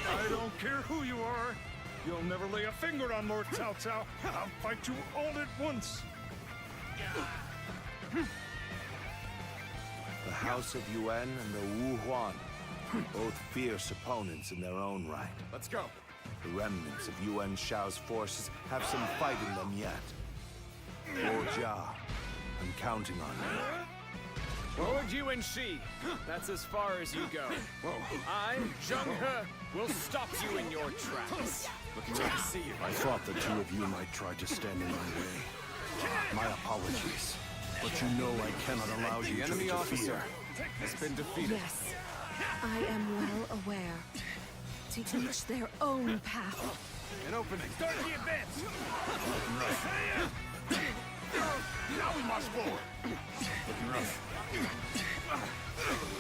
I don't care who you are. You'll never lay a finger on Lord Cao Cao. I'll fight you all at once. The House of Yuan and the Wu Huan, both fierce opponents in their own right. Let's go. The remnants of Yuan Shao's forces have some fight in them yet. Lord Jia, I'm counting on you. Lord Yuan Shi, that's as far as you go. I, Zheng He, will stop you in your tracks. Looking to see you. I thought the two of you might try to stand in my way. My apologies. But you know I cannot allow you The to enemy officer interfere. has been defeated. Yes, I am well aware. To each their own path. An opening. Start the advance! Now we march forward. Looking rough.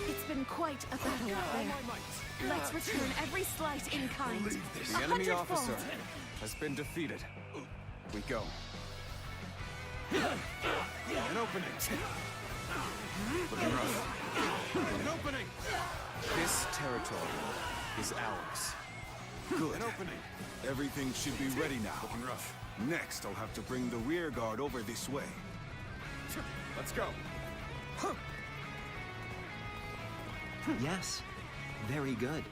It's been quite a battle out there. Let's return every slight in kind. The enemy officer has been defeated. We go. An opening. Looking rough. An opening. This territory is ours. Good. An opening. Everything should be ready now. Looking rough. Next, I'll have to bring the rear guard over this way. Let's go. Yes, very good.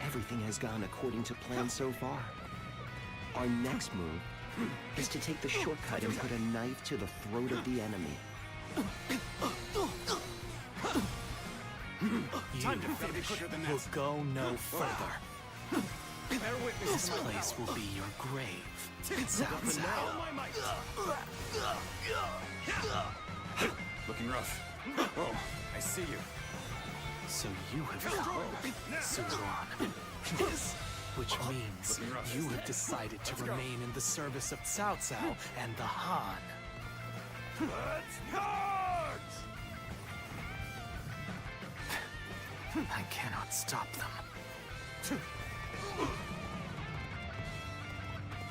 Everything has gone according to plan so far. Our next move is to take the shortcut and put a knife to the throat of the enemy. You will go no further. This place will be your grave. Cao Cao. Looking rough. Oh, I see you. So you have come, Sulan. Which means you have decided to remain in the service of Cao Cao and the Han. Let's march! I cannot stop them.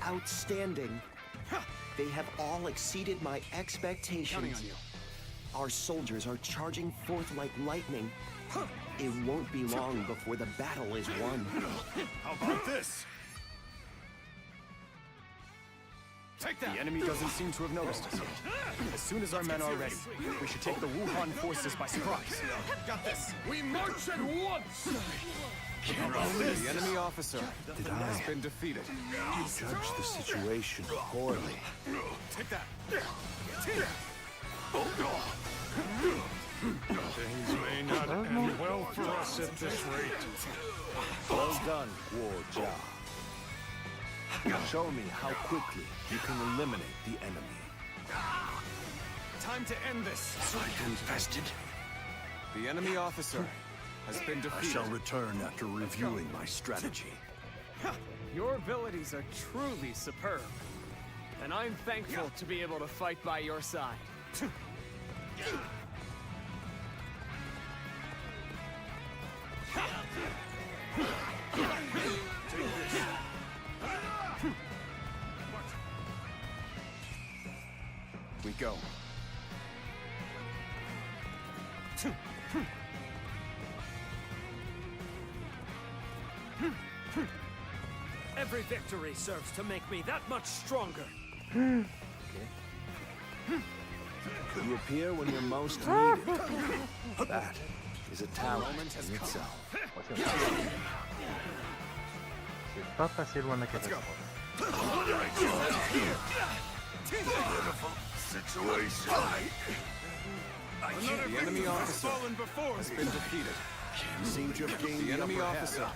Outstanding. They have all exceeded my expectations. Counting on you. Our soldiers are charging forth like lightning. It won't be long before the battle is won. How about this? Take that! The enemy doesn't seem to have noticed us yet. As soon as our men are ready, we should take the Wuhan forces by surprise. Got this! We march at once! The enemy officer Did has I been defeated. judge the situation poorly? Take that! Things may not end well for us at this rate. Well done, War Jia. Show me how quickly you can eliminate the enemy. Time to end this! I invested. The enemy officer has been I defeated. shall return after reviewing my strategy. Your abilities are truly superb. And I'm thankful to be able to fight by your side. We go. Every victory serves to make me that much stronger. You appear when you're most needed. That is a talent in itself. C'est pas passé loin de la catastrophe. The enemy officer has been defeated. You seem to have gained The enemy upper hand. officer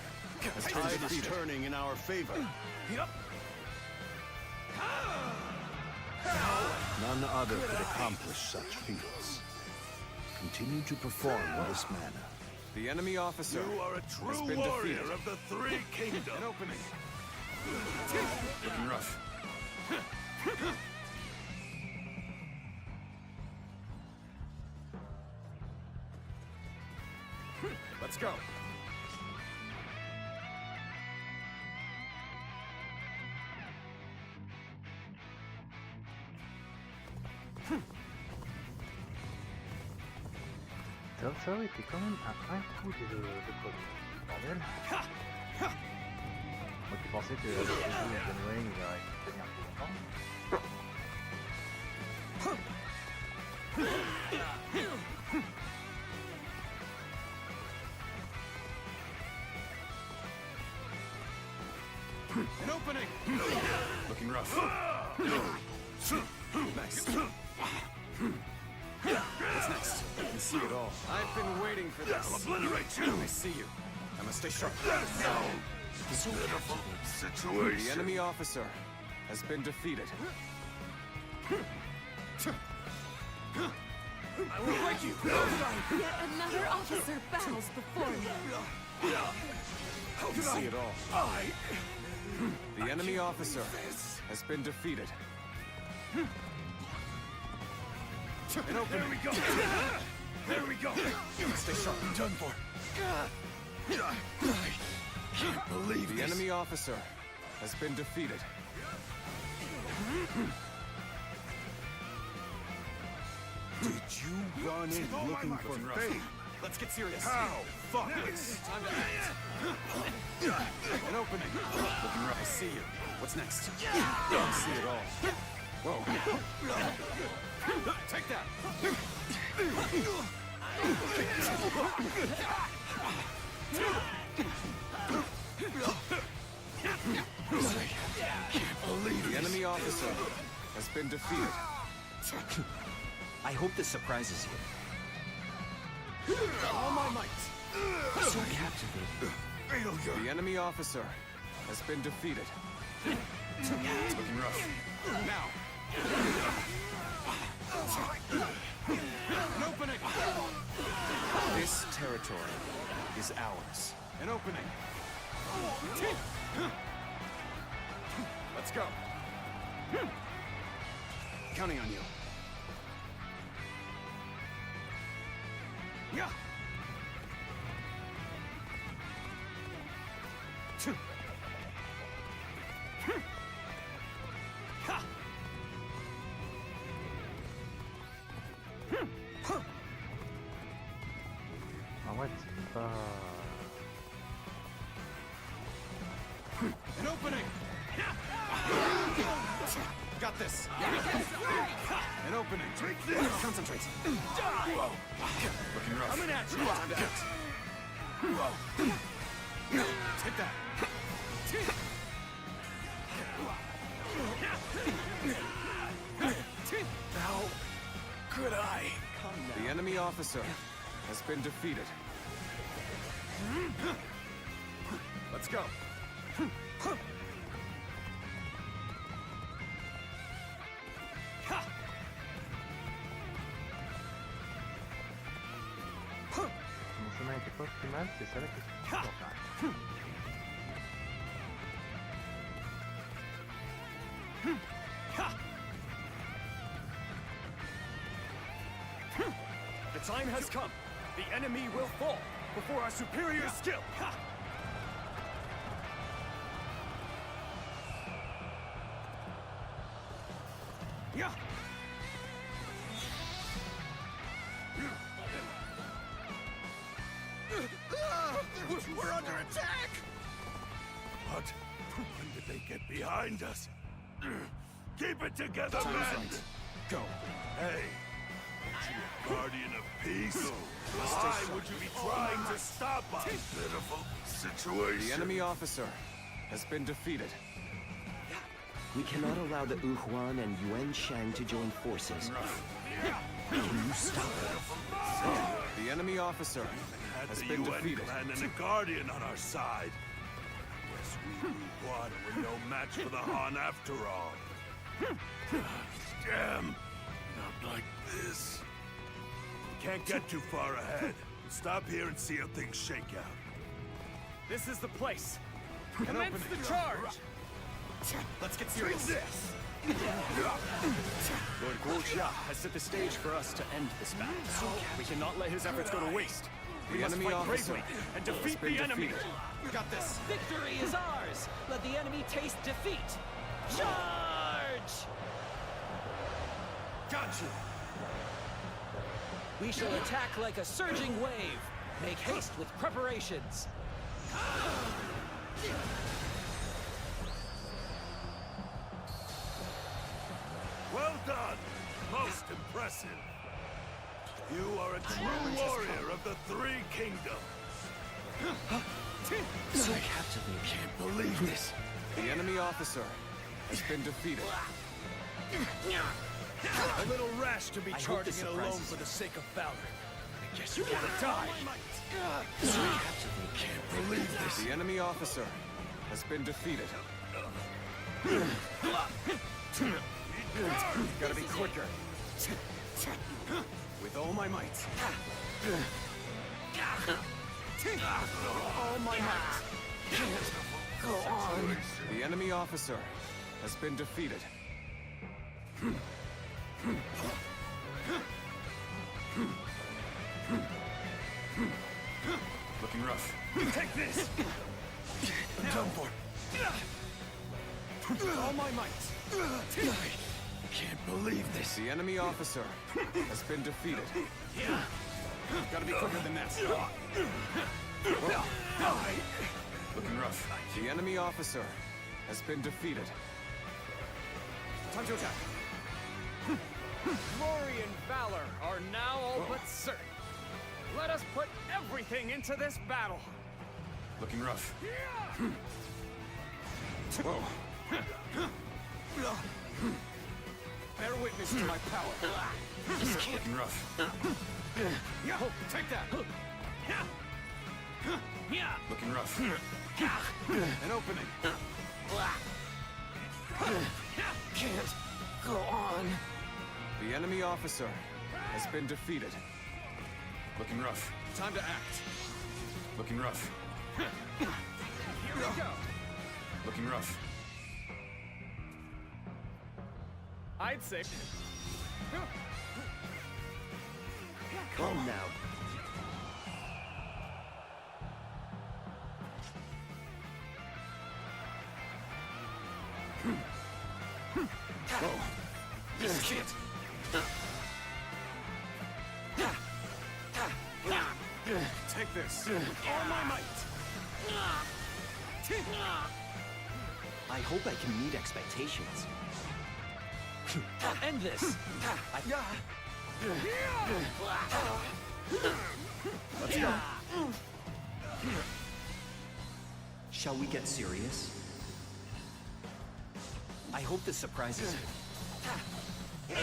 has been Tide is defeated. turning in our favor. None other could accomplish such feats. Continue to perform in this manner. The enemy officer You are a has true been warrior defeated. of the Three Kingdoms. An opening. Looking rough. Let's go. Ça aurait été quand même à un coup de bordel. Moi qui pensais que avec les jeux de John Wayne, il aurait pu tenir plus longtemps. An opening. Looking rough. Nice. What's next? I can see it all. I've been waiting for this. I'll obliterate you. I see you. I must stay sharp. Pitiful situation. The enemy officer has been defeated. I will break you. Yet another officer bows before me. I can see it all. The enemy officer has been defeated. An opening. There we go. There we go. Stay sharp. I'm done for. I can't believe The this. enemy officer has been defeated. Did you run in looking for fame? Let's get serious. How? Thoughtless. Time to act. An opening. Looking rough. I see you. What's next? I see it all. Whoa. Take that. The enemy officer has been defeated. I hope this surprises you. All my might. So captivating. Failure. The enemy officer has been defeated. Looking rough. Now. An opening. This territory is ours. An opening. Let's go. Counting on you. Yeah. En vrai, c'est pas... An opening. Got this. An opening. Concentrate. Looking rough. Coming at you. Time to act. Take that. How could I? The enemy officer has been defeated. Let's go. Mon chemin était pas optimal, c'est ça la question. The time has come. The enemy will fall. before our superior skill. Yeah. We're under attack! What? When did they get behind us? Keep it together, Time's men! right. Go. Hey, aren't you a guardian of peace? Why would you be trying to stop us? Pitiful situation. The enemy officer has been defeated. We cannot allow the Wuhuan and Yuan Shang to join forces. Can you stop it? The enemy officer has the been UN defeated. clan and a guardian on our side. Guess we Wuhuan were no match for the Han after all. Damn! Not like this. Can't get too far ahead. Stop here and see how things shake out. This is the place. An Commence opening. the charge! Let's get serious. Lord Guoxia has set the stage for us to end this battle. We cannot let his efforts go to waste. We The must enemy fight officer bravely and has defeat been the enemy. defeated. Got this. Victory is ours! Let the enemy taste defeat! Charge! Got you. We shall attack like a surging wave. Make haste with preparations. Well done! Most impressive. You are a true warrior of the Three Kingdoms. So captivating. Can't believe this. The enemy officer has been defeated. A little rash to be charging it alone for the sake of valor. I guess you gotta die. So captivating. Can't believe this. The enemy officer has been defeated. Gotta be quicker. With all my might. All my might. Go on. The enemy officer has been defeated. Looking rough. Take this! I'm done for. All my might. Can't believe this. The enemy officer has been defeated. Gotta be quicker than that. Looking rough. The enemy officer has been defeated. Time to attack. Glory and valor are now all but certain. Let us put everything into this battle. Looking rough. Whoa. Bear witness to my power. Looking rough. Oh, take that. Looking rough. An opening. Can't go on. The enemy officer has been defeated. Looking rough. Time to act. Looking rough. Here we go. Looking rough. I'd say. Calm now. Oh. This is it. Take this. All my might. I hope I can meet expectations. End this. Let's go. Shall we get serious? I hope this surprises you.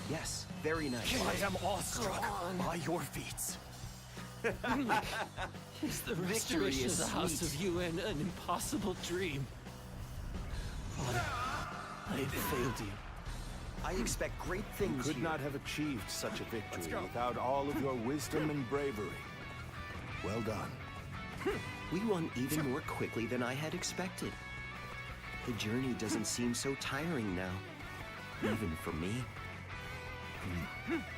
Yes, very nice. I am awestruck by your feats. Is the Victory restoration is of the House sweet. of Yuan an impossible dream? Father, I have failed you. I expect great things. You could not have achieved such a victory without all of your wisdom and bravery. Well done. We won even more quickly than I had expected. The journey doesn't seem so tiring now, even for me.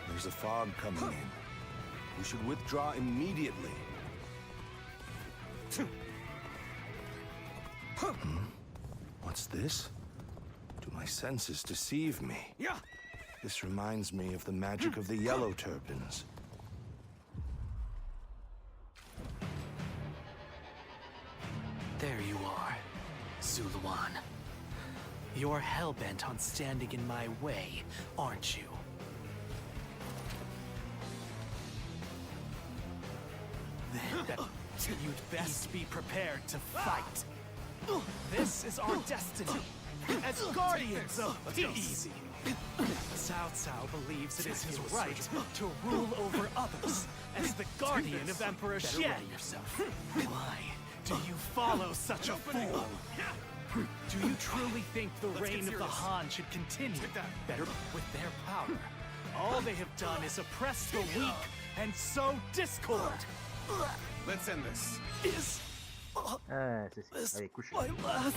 There's a fog coming in. We should withdraw immediately. What's this? Do my senses deceive me? This reminds me of the magic of the yellow turbans. There you are, Zuluan. You're hell-bent on standing in my way, aren't you? Then you'd best be prepared to fight. This is our destiny, as guardians of peace. Cao Cao believes it is his right to rule over others as the guardian of Emperor Xian. Why do you follow such a fool? Do you truly think the reign of the Han should continue? Better with their power. All they have done is oppress the weak and sow discord. Let's end this. C'est allez, couchez. My last.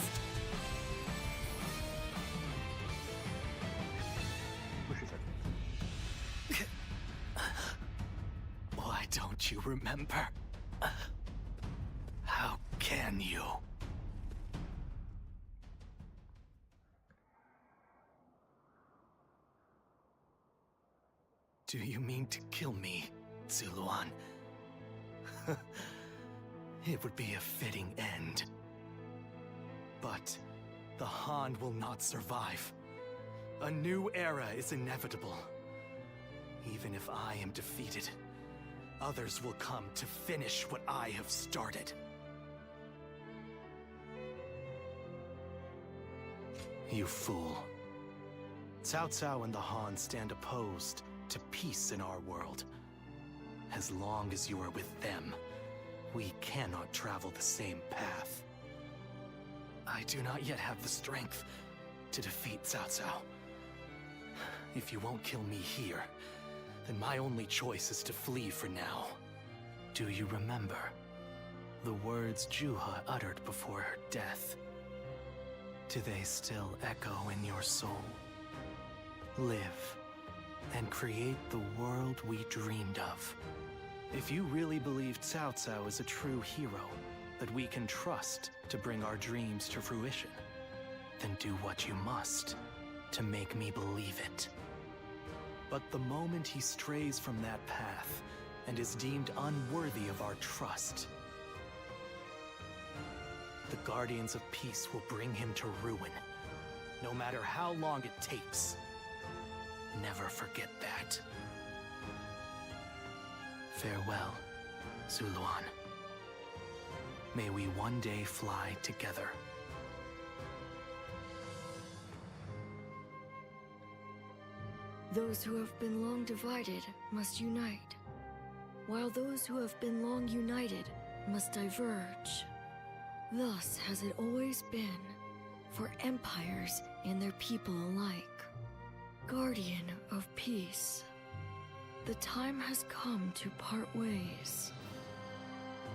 Couchez ça. Why don't you remember? How can you? Do you mean to kill me, Zuluan? It would be a fitting end. But the Han will not survive. A new era is inevitable. Even if I am defeated, others will come to finish what I have started. You fool. Cao Cao and the Han stand opposed to peace in our world. As long as you are with them, we cannot travel the same path. I do not yet have the strength to defeat Cao Cao. If you won't kill me here, then my only choice is to flee for now. Do you remember the words Juha uttered before her death? Do they still echo in your soul? Live and create the world we dreamed of. If you really believe Cao Cao is a true hero that we can trust to bring our dreams to fruition, then do what you must to make me believe it. But the moment he strays from that path and is deemed unworthy of our trust, the Guardians of Peace will bring him to ruin, no matter how long it takes. Never forget that. Farewell, Zuluan. May we one day fly together. Those who have been long divided must unite, while those who have been long united must diverge. Thus has it always been for empires and their people alike. Guardian of peace, the time has come to part ways.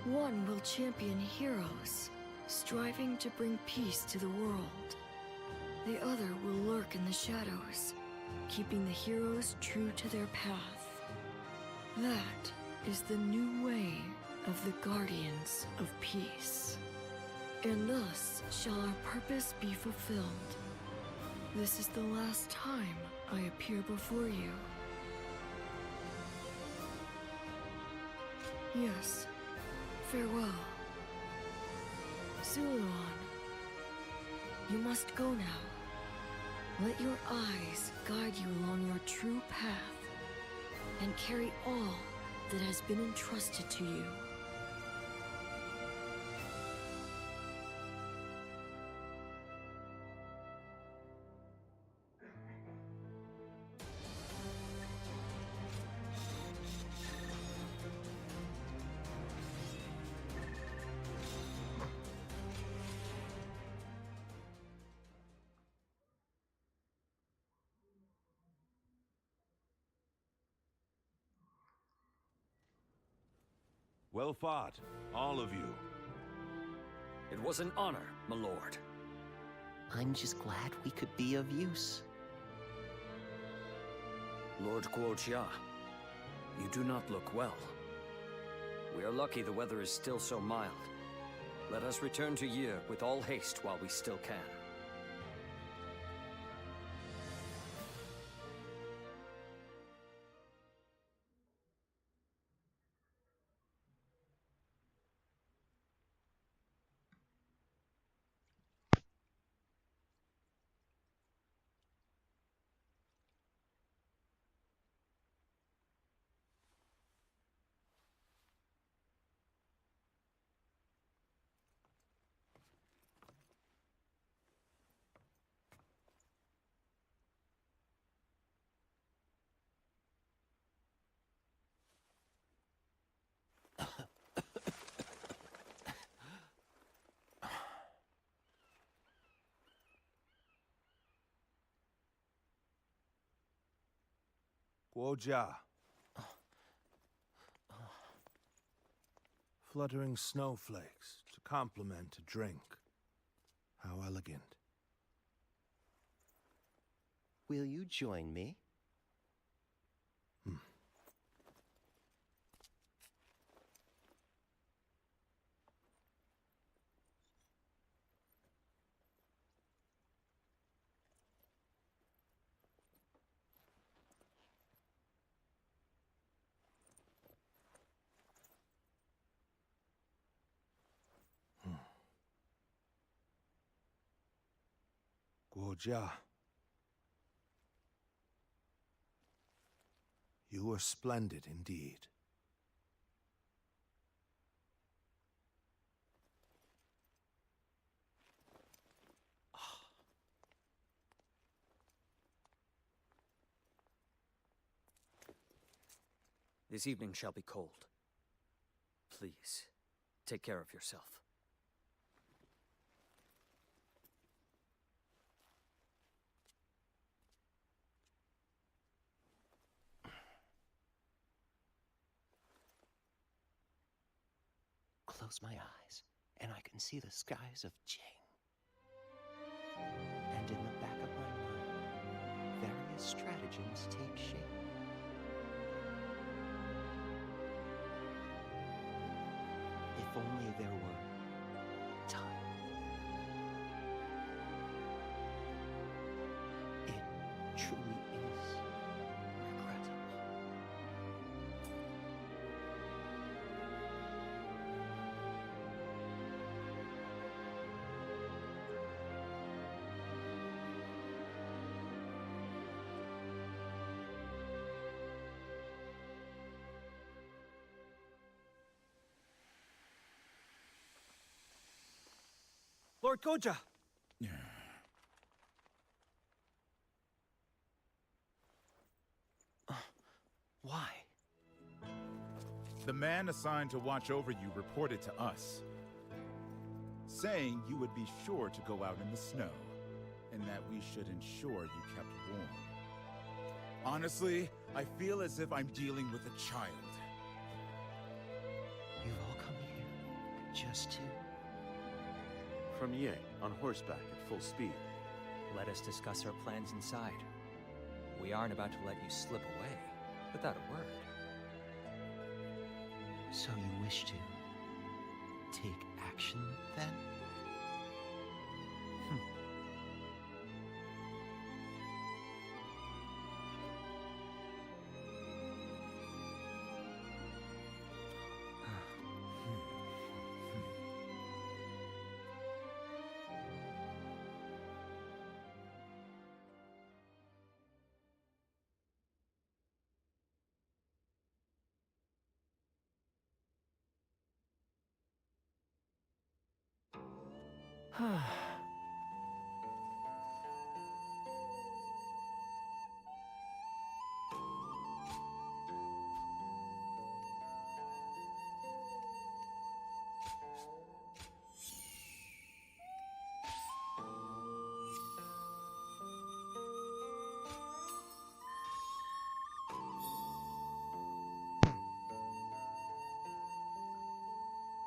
One will champion heroes, striving to bring peace to the world. The other will lurk in the shadows, keeping the heroes true to their path. That is the new way of the Guardians of Peace. And thus shall our purpose be fulfilled. This is the last time I appear before you. Yes, farewell. Zuluan, you must go now. Let your eyes guide you along your true path, and carry all that has been entrusted to you. Well fought, all of you. It was an honor, my lord. I'm just glad we could be of use. Lord Guojia, you do not look well. We are lucky the weather is still so mild. Let us return to Yi with all haste while we still can. Guojia. Fluttering snowflakes to complement a drink. How elegant. Will you join me? Guojia. You were splendid indeed. This evening shall be cold. Please, take care of yourself. Close my eyes, and I can see the skies of Jing. And in the back of my mind, various stratagems take shape. If only there were time. It truly is regrettable. Lord Goja! Why? The man assigned to watch over you reported to us, saying you would be sure to go out in the snow, and that we should ensure you kept warm. Honestly, I feel as if I'm dealing with a child. You've all come here just to... From Ye, on horseback at full speed. Let us discuss our plans inside. We aren't about to let you slip away without a word. So you wish to take action, then?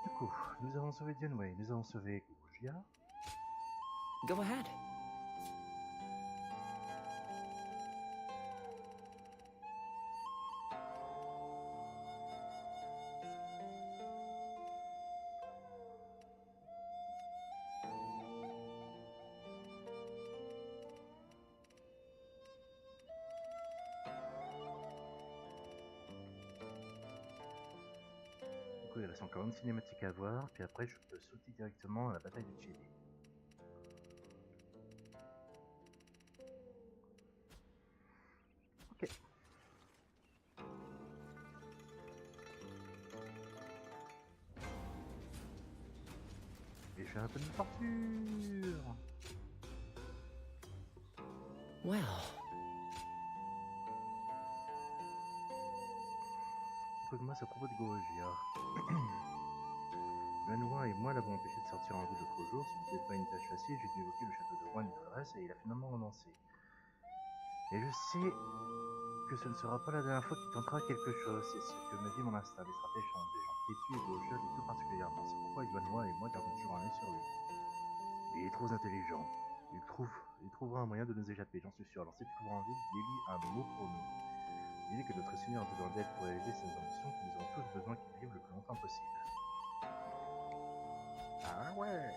Du coup, nous avons sauvé Genway, nous avons sauvé Guojia. Go ahead. coup, il reste encore une cinématique à voir, puis après, je peux sauter directement à la bataille de Chili. Ok. Et j'ai un peu de torture. Well. Écoute-moi, c'est à propos de Gojira. Benoît et moi l'avons empêché de sortir en ville l'autre jour. Ce n'était pas une tâche facile, j'ai dû évoquer le château de Rouen une adresse et il a finalement renoncé. Et je sais que ce ne sera pas la dernière fois qu'il tentera quelque chose, c'est ce que me dit mon instinct. Les stratèges sont des gens têtus et Gojira tout particulièrement. C'est pourquoi Benoît et moi gardons toujours un œil sur lui. Mais il est trop intelligent. Il trouvera un moyen de nous échapper, j'en suis sûr. Alors si tu trouves en ville, dis-lui un mot pour nous. Dis-lui que notre Seigneur a besoin d'aide pour réaliser ses ambitions, que nous avons tous besoin qu'il vive le plus longtemps possible. Ah ouais.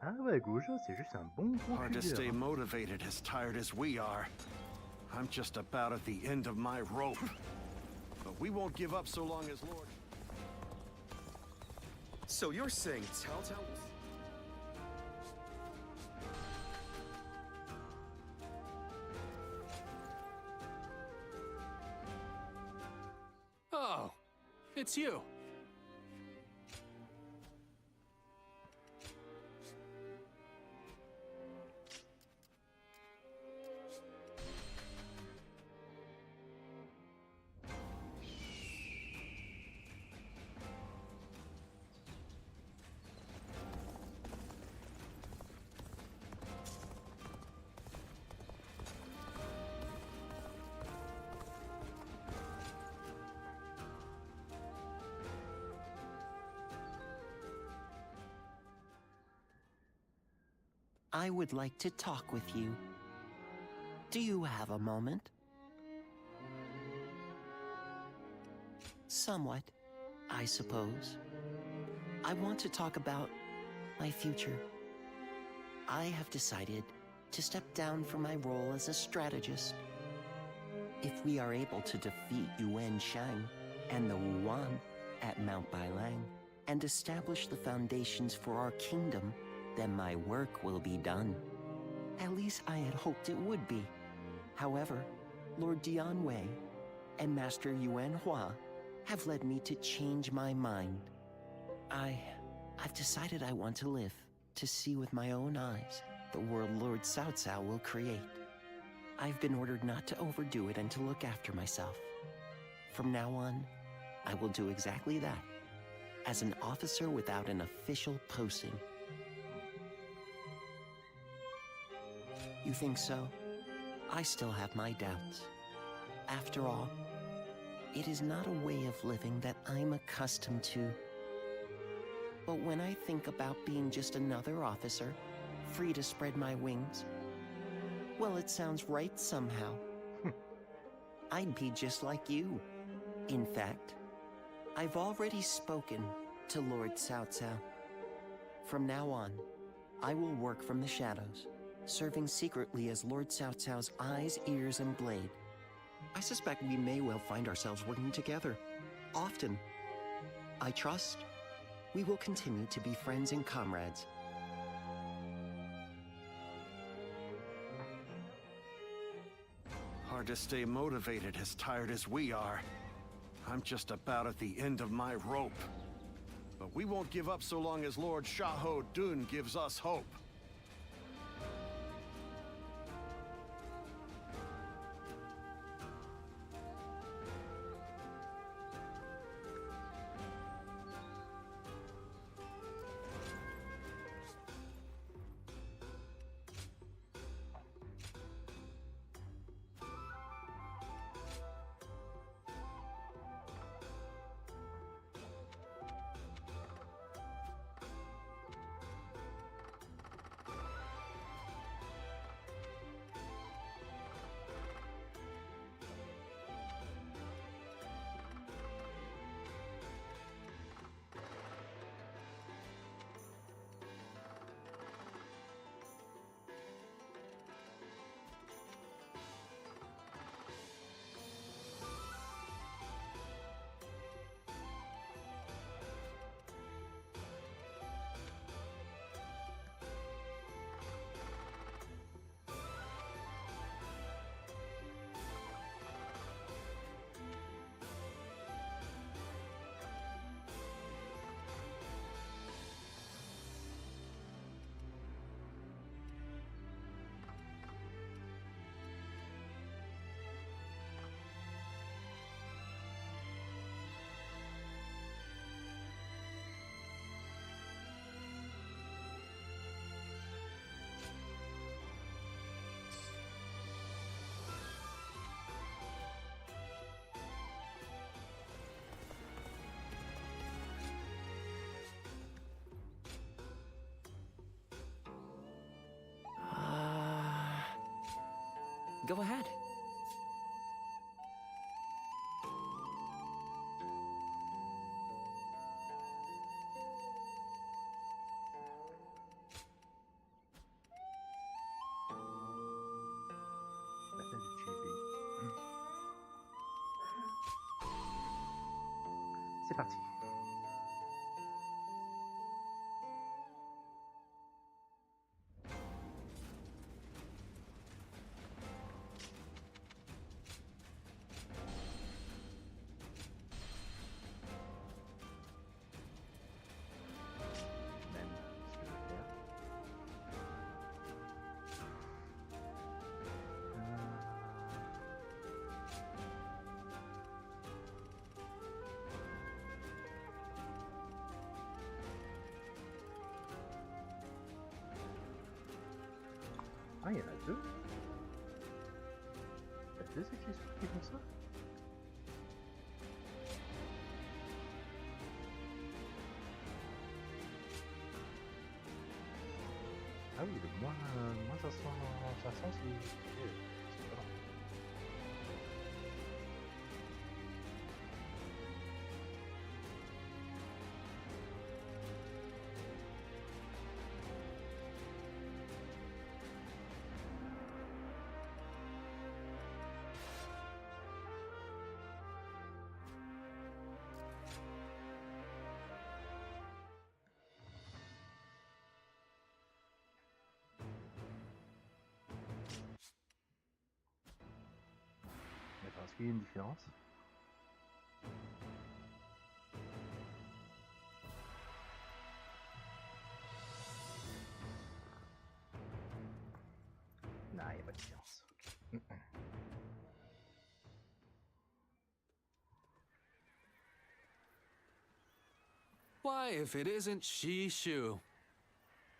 Ah ouais, Gojo, c'est juste un bon gros Hard to killer, stay hein. motivated as tired as we are. I'm just about at the end of my rope. But we won't give up so long as Lord... So you're saying Cao Cao... Oh, it's you. I would like to talk with you. Do you have a moment? Somewhat, I suppose. I want to talk about my future. I have decided to step down from my role as a strategist. If we are able to defeat Yuan Shang and the Wuan at Mount Bailang and establish the foundations for our kingdom, then my work will be done. At least I had hoped it would be. However, Lord Dian Wei and Master Yuan Hua have led me to change my mind. I've decided I want to live, to see with my own eyes the world Lord Cao Cao will create. I've been ordered not to overdo it and to look after myself. From now on, I will do exactly that, as an officer without an official posting. You think so? I still have my doubts. After all, it is not a way of living that I'm accustomed to. But when I think about being just another officer, free to spread my wings, well, it sounds right somehow. I'd be just like you. In fact, I've already spoken to Lord Cao Cao. From now on, I will work from the shadows, serving secretly as Lord Cao Cao's eyes, ears, and blade. I suspect we may well find ourselves working together, often. I trust we will continue to be friends and comrades. Hard to stay motivated as tired as we are. I'm just about at the end of my rope. But we won't give up so long as Lord Shaho Dun gives us hope. Go ahead. Bataille de Chibi. C'est parti. Même ce que je veux faire. Ah, il y en a deux. Il y a deux accessoires qui font ça. Ah oui, le moins 500, c'est... c'est pas mal. D'accord, est-ce qu'il y a une différence? Non, il n'y a pas de différence. Ok. Why, if it isn't Shishu?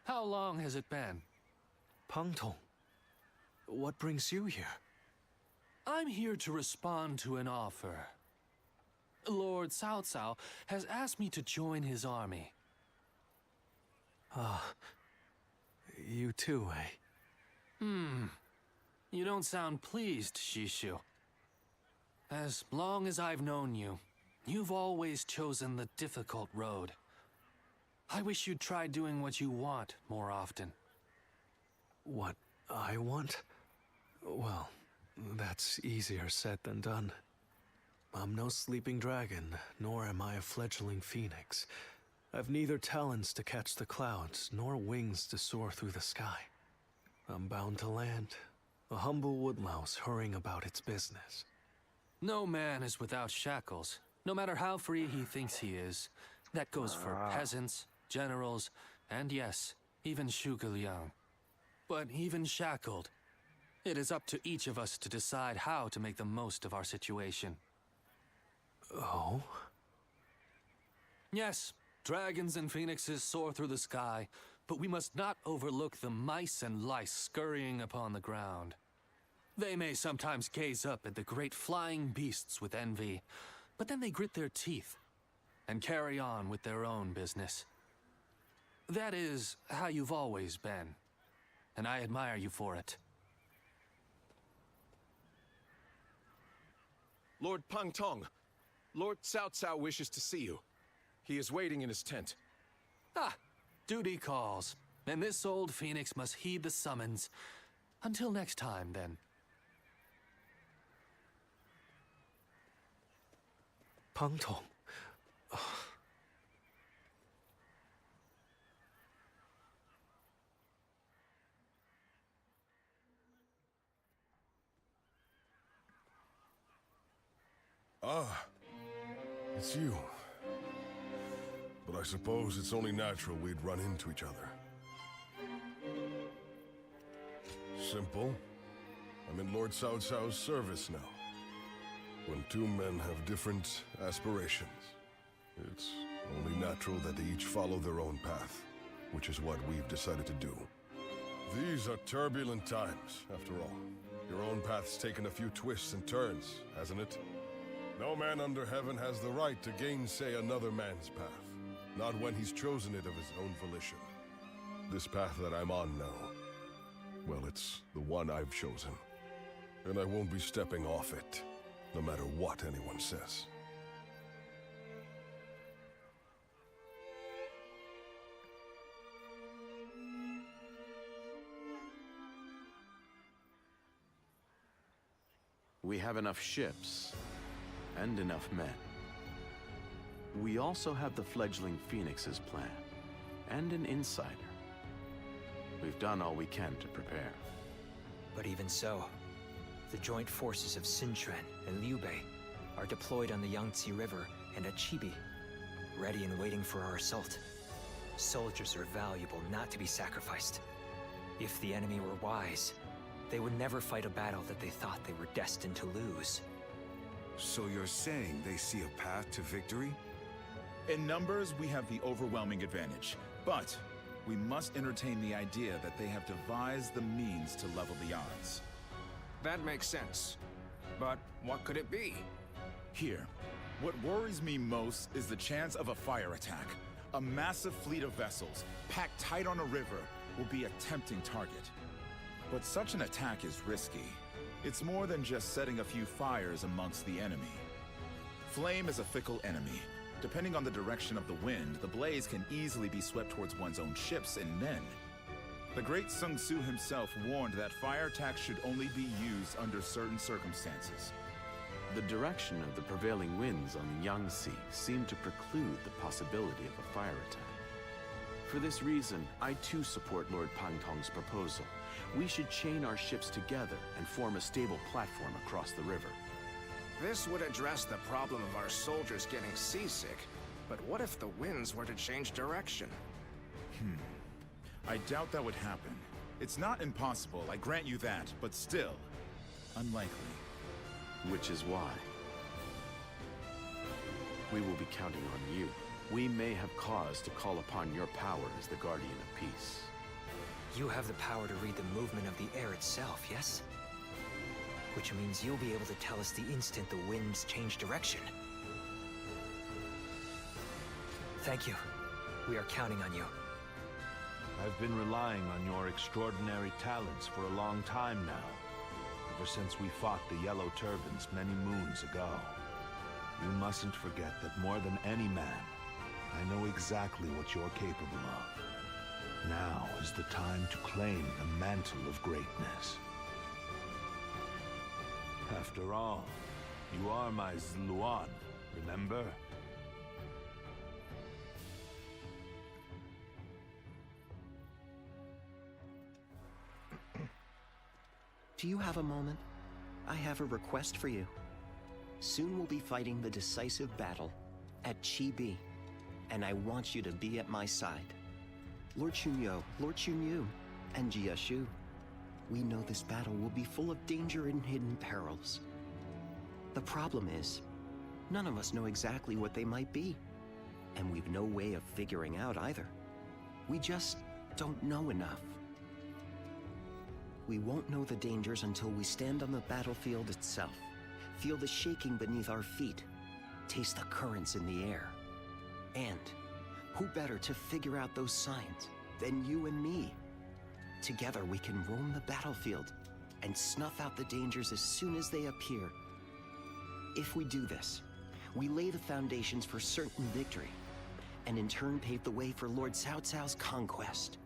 How long has it been? Pangtong, what brings you here? I'm here to respond to an offer. Lord Cao Cao has asked me to join his army. Ah, you too, eh? You don't sound pleased, Shishu. As long as I've known you, you've always chosen the difficult road. I wish you'd try doing what you want more often. What I want? Well, that's easier said than done. I'm no sleeping dragon, nor am I a fledgling phoenix. I've neither talons to catch the clouds, nor wings to soar through the sky. I'm bound to land, a humble woodlouse hurrying about its business. No man is without shackles, no matter how free he thinks he is. That goes for peasants, generals, and yes, even Zhuge Liang. But even shackled, it is up to each of us to decide how to make the most of our situation. Oh? Yes, dragons and phoenixes soar through the sky, but we must not overlook the mice and lice scurrying upon the ground. They may sometimes gaze up at the great flying beasts with envy, but then they grit their teeth and carry on with their own business. That is how you've always been, and I admire you for it. Lord Pangtong, Lord Cao Cao wishes to see you. He is waiting in his tent. Ah, duty calls, and this old phoenix must heed the summons. Until next time, then. Pangtong. Ah, it's you. But I suppose it's only natural we'd run into each other. Simple. I'm in Lord Cao Cao's service now. When two men have different aspirations, it's only natural that they each follow their own path, which is what we've decided to do. These are turbulent times, after all. Your own path's taken a few twists and turns, hasn't it? No man under heaven has the right to gainsay another man's path, not when he's chosen it of his own volition. This path that I'm on now, well, it's the one I've chosen. and I won't be stepping off it, no matter what anyone says. We have enough ships, and enough men. We also have the fledgling Phoenix's plan, and an insider. We've done all we can to prepare. But even so, the joint forces of Sintren and Liu Bei are deployed on the Yangtze River and at Chibi, ready and waiting for our assault. Soldiers are valuable, not to be sacrificed. If the enemy were wise, they would never fight a battle that they thought they were destined to lose. So you're saying they see a path to victory? In numbers, we have the overwhelming advantage, but we must entertain the idea that they have devised the means to level the odds. That makes sense. But what could it be? Here, what worries me most is the chance of a fire attack. A massive fleet of vessels, packed tight on a river, will be a tempting target. But such an attack is risky. It's more than just setting a few fires amongst the enemy. Flame is a fickle enemy. Depending on the direction of the wind, the blaze can easily be swept towards one's own ships and men. The great Sun Tzu himself warned that fire attacks should only be used under certain circumstances. The direction of the prevailing winds on the Yangtze seemed to preclude the possibility of a fire attack. For this reason, I too support Lord Pangtong's proposal. We should chain our ships together and form a stable platform across the river. This would address the problem of our soldiers getting seasick. But what if the winds were to change direction? I doubt that would happen. It's not impossible, I grant you that, but still, unlikely. Which is why we will be counting on you. We may have cause to call upon your power as the Guardian of Peace. You have the power to read the movement of the air itself, yes? Which means you'll be able to tell us the instant the winds change direction. Thank you. We are counting on you. I've been relying on your extraordinary talents for a long time now. Ever since we fought the Yellow Turbans many moons ago. You mustn't forget that more than any man, I know exactly what you're capable of. Now is the time to claim the mantle of greatness. After all, you are my Zluan, remember? Do you have a moment? I have a request for you. Soon we'll be fighting the decisive battle at Chibi, and I want you to be at my side. Lord Chunyo, Lord Chunyu, and Jiashu. We know this battle will be full of danger and hidden perils. The problem is, none of us know exactly what they might be, and we've no way of figuring out either. We just don't know enough. We won't know the dangers until we stand on the battlefield itself, feel the shaking beneath our feet, taste the currents in the air. And who better to figure out those signs than you and me? Together we can roam the battlefield and snuff out the dangers as soon as they appear. If we do this, we lay the foundations for certain victory, and in turn pave the way for Lord Cao Cao's conquest.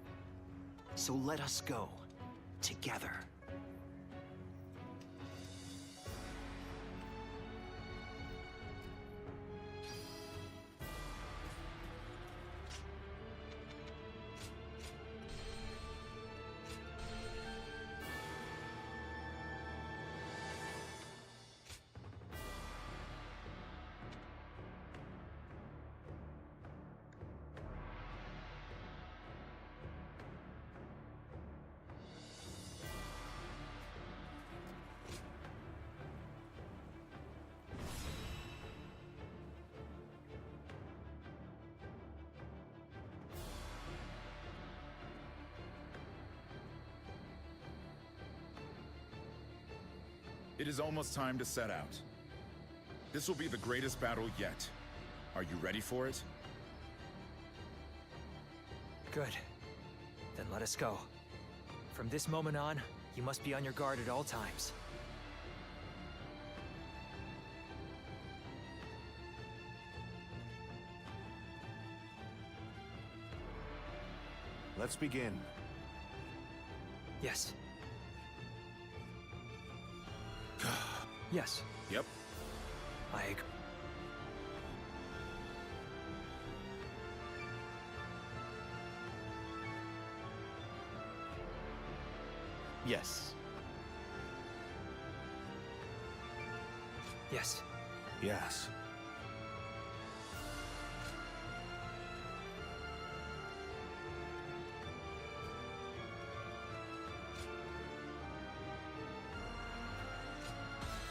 So let us go, together. It is almost time to set out. This will be the greatest battle yet. Are you ready for it? Good. Then let us go. From this moment on, you must be on your guard at all times. let's begin. Yes. Yes. Yep. I agree. Yes. Yes. Yes.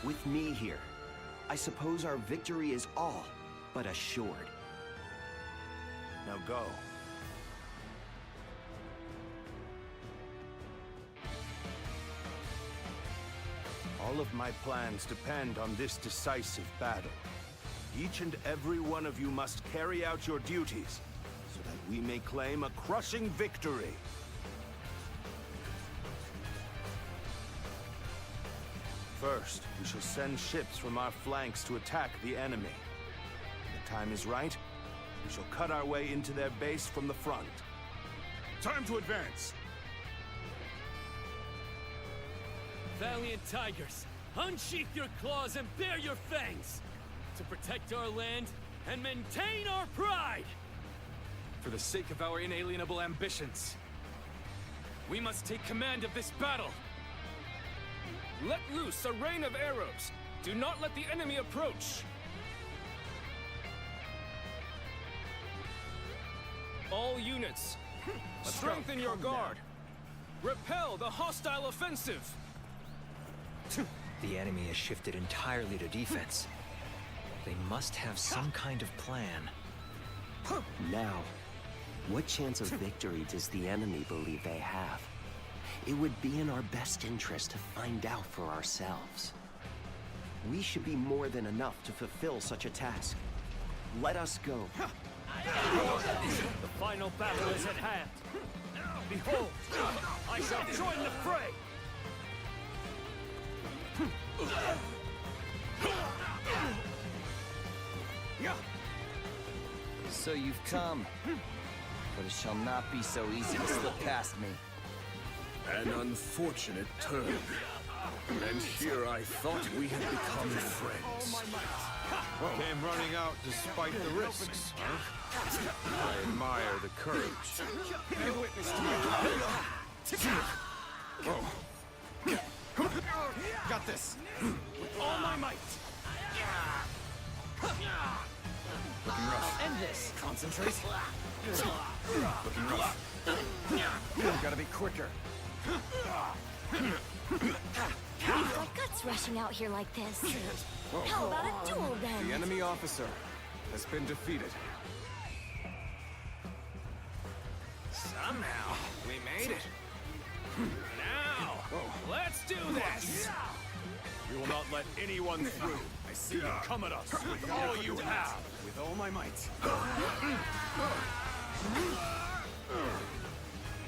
With me here, I suppose our victory is all but assured. Now go. All of my plans depend on this decisive battle. Each and every one of you must carry out your duties, so that we may claim a crushing victory. First, we shall send ships from our flanks to attack the enemy. When the time is right, we shall cut our way into their base from the front. Time to advance! Valiant tigers, unsheath your claws and bare your fangs to protect our land and maintain our pride! For the sake of our inalienable ambitions, we must take command of this battle! Let loose a rain of arrows! Do not let the enemy approach! All units, strengthen your guard! Repel the hostile offensive! The enemy has shifted entirely to defense. They must have some kind of plan. Now, what chance of victory does the enemy believe they have? It would be in our best interest to find out for ourselves. We should be more than enough to fulfill such a task. Let us go. The final battle is at hand. Behold, I shall join the fray! So you've come, but it shall not be so easy to slip past me. An unfortunate turn. And here I thought we had become friends. Came running out despite the risks, huh? I admire the courage. Give witness to me. Oh. Got this. With all my might. Looking rough. End this. Concentrate. Looking rough. Gotta be quicker. We've got guts rushing out here like this. How about a duel then? The enemy officer has been defeated. Somehow, we made it. Now, let's do this! We will not let anyone through. I see you come at us with all you have. With all my might.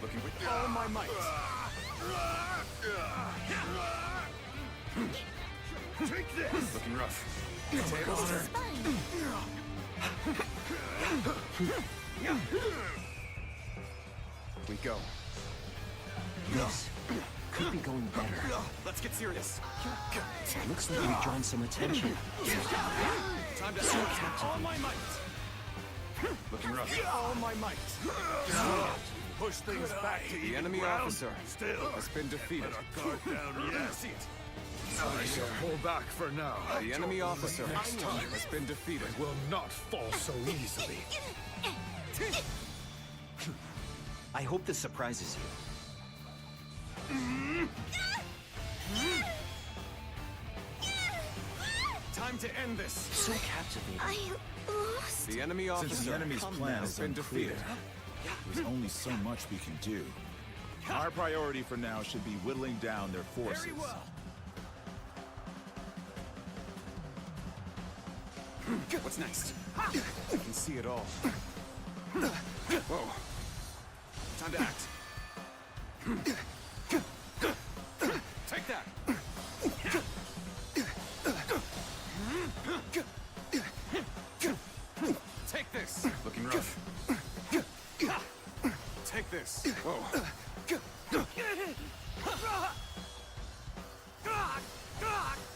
Looking with all my might. Take this! Looking rough. Tables turn. We go. This could be going better. Let's get serious. Looks like we've drawn some attention. Time to So act. All my might. Looking rough. All my might. Push things back to The enemy ground. officer Still has been defeated. Let our guard down yet. I shall pull back for now. The enemy officer has been defeated. Will not fall so easily. I hope this surprises you. Time to end this. So captivating. I lost. The enemy officer Since the enemy's plan has is been unclear, defeated. there's only so much we can do. Our priority for now should be whittling down their forces. Very well. What's next? I can see it all. Whoa. Time to act. Take that. Take this. Looking rough. Take this. this.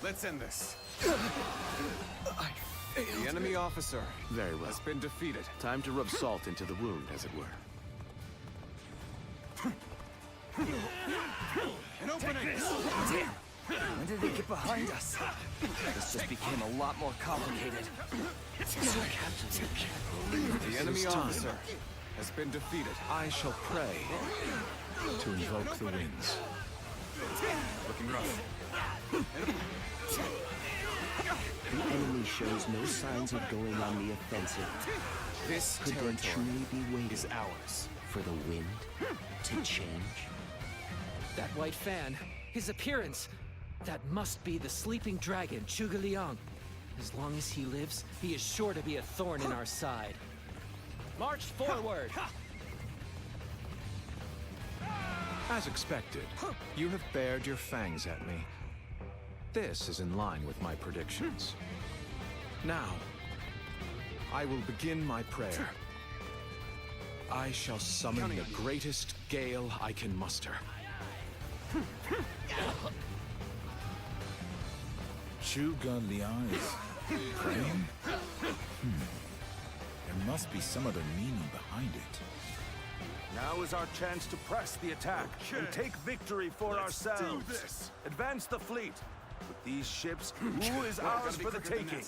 Let's end this. The enemy officer Very well. has been defeated. Time to rub salt into the wound, as it were. An opening! Damn! When did they get behind us? This just became a lot more complicated. The enemy officer has been defeated. I shall pray to invoke the winds. Looking rough. The enemy shows no signs of going on the offensive. This Could they territory truly be waiting is ours. for the wind to change? That white fan, his appearance, that must be the sleeping dragon, Zhuge Liang. As long as he lives, he is sure to be a thorn in our side. March forward! As expected, you have bared your fangs at me. This is in line with my predictions. Now, I will begin my prayer. I shall summon the greatest gale I can muster. Zhuge Liang is praying? There must be some other meaning behind it. Now is our chance to press the attack and take victory for ourselves. Advance the fleet. With these ships, who is ours for the taking?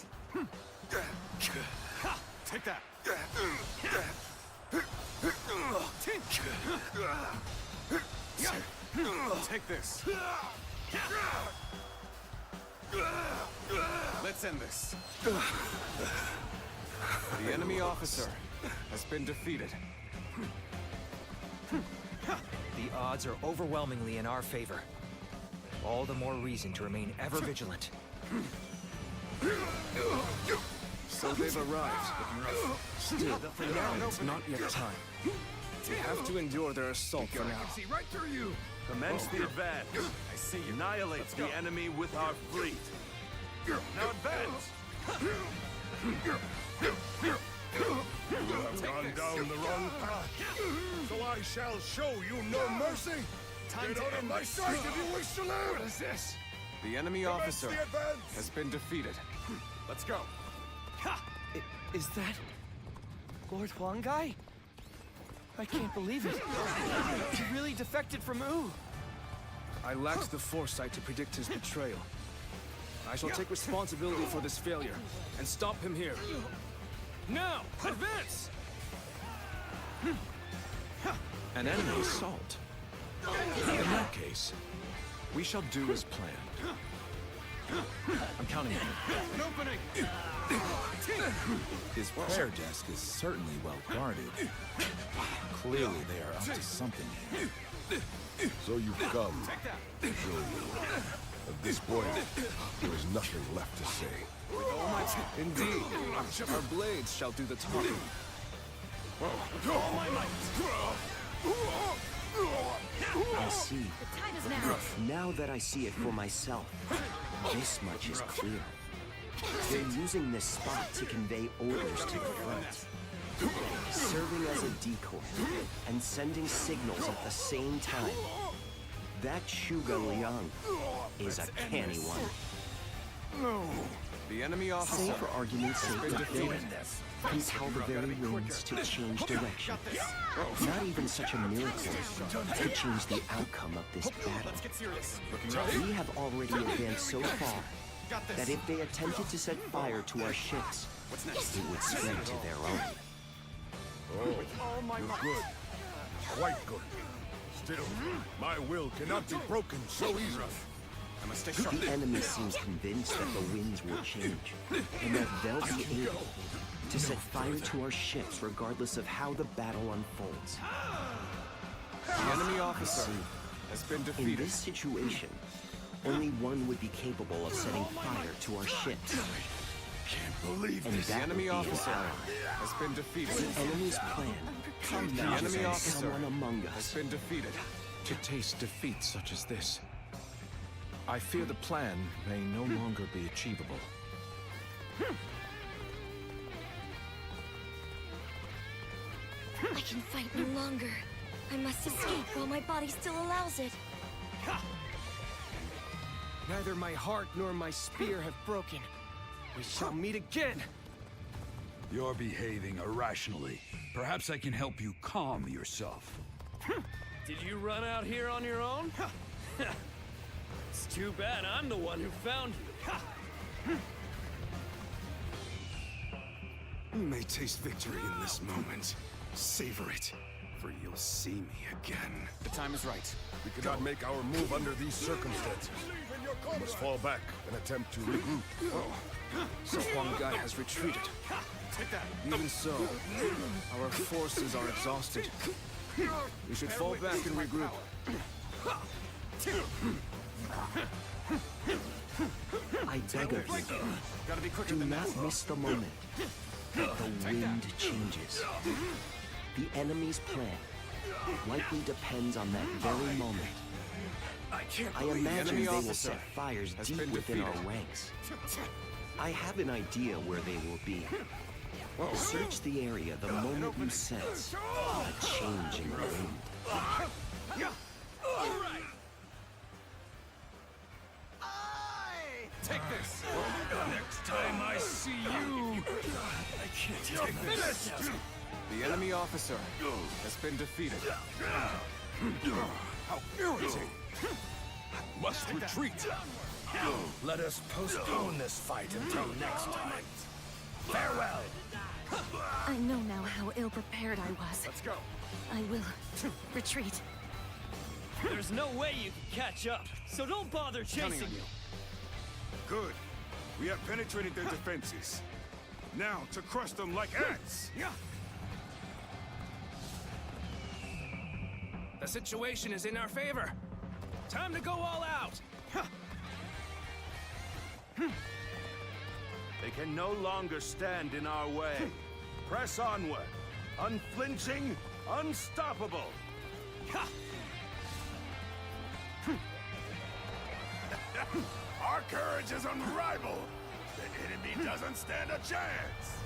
Take that. Take this. Let's end this. The enemy officer has been defeated. The odds are overwhelmingly in our favor. All the more reason to remain ever vigilant. So they've arrived. Still, for now, it's not yet time. We have to endure their assault for now. See right through you. Commence the advance. I see you. Annihilate the enemy with our fleet. Now advance! You have gone down the wrong path, so I shall show you no mercy. Get out of my sight if you wish to live. What is this? The enemy officer the advance. has been defeated. Let's go. Is that Lord Huangai? I can't believe it. He really defected from Wu. I lacked the foresight to predict his betrayal. I shall take responsibility for this failure and stop him here. Now, advance! An enemy assault. In that case, we shall do as planned. I'm counting on you. An opening! His prayer desk is certainly well guarded. Clearly they are up to something here. So you've come. Show you. At this point, there is nothing left to say. Indeed, our blades shall do the talking. I see. The time is now. Now that I see it for myself, this much is clear. They're using this spot to convey orders to the front, serving as a decoy and sending signals at the same time. That Zhuge Liang is a canny one. The enemy officer Say for argument's sake been that they defeated. can tell the very winds to change direction. Not even such a miracle could change the outcome of this battle. Let's get serious. We have already advanced so far that if they attempted to set fire to our ships, it would spread to their own. Oh, you're good. Quite good. Still, my will cannot be broken so easily. I must stay sharp. The enemy seems convinced that the winds will change, and that they'll be able to set fire to our ships regardless of how the battle unfolds. The enemy officer has been In defeated. this situation, only one would be capable of setting fire to our ships. Can't believe And The that enemy would be officer our ally. has been defeated. The enemy's plan comes The now to enemy send officer someone among has us. been defeated. To taste defeat such as this, I fear the plan may no longer be achievable. I can fight no longer. I must escape while my body still allows it. Neither my heart nor my spear have broken. We shall meet again! You're behaving irrationally. Perhaps I can help you calm yourself. Did you run out here on your own? It's too bad I'm the one who found you. You may taste victory in this moment. Savor it, for you'll see me again. The time is right. We cannot make our move under these circumstances. We must fall back and attempt to regroup. So Huang Gai has retreated. Even so, our forces are exhausted. We should fall back and regroup. I beg of you, do not miss the moment. The wind changes. The enemy's plan likely depends on that very moment. I imagine they will set fires deep within our ranks. I have an idea where they will be. Search the area the moment you sense a change in the wind. Take this! Next time I see you, I can't take this. The enemy officer has been defeated. How irritating! Must retreat. Let us postpone this fight until next time. Farewell! I know now how ill-prepared I was. Let's go. I will retreat. There's no way you can catch up, so don't bother chasing you. Good. We have penetrated their defenses. Now to crush them like ants. The situation is in our favor. Time to go all out. They can no longer stand in our way. Press onward. Unflinching, unstoppable. Our courage is unrivaled. The enemy doesn't stand a chance.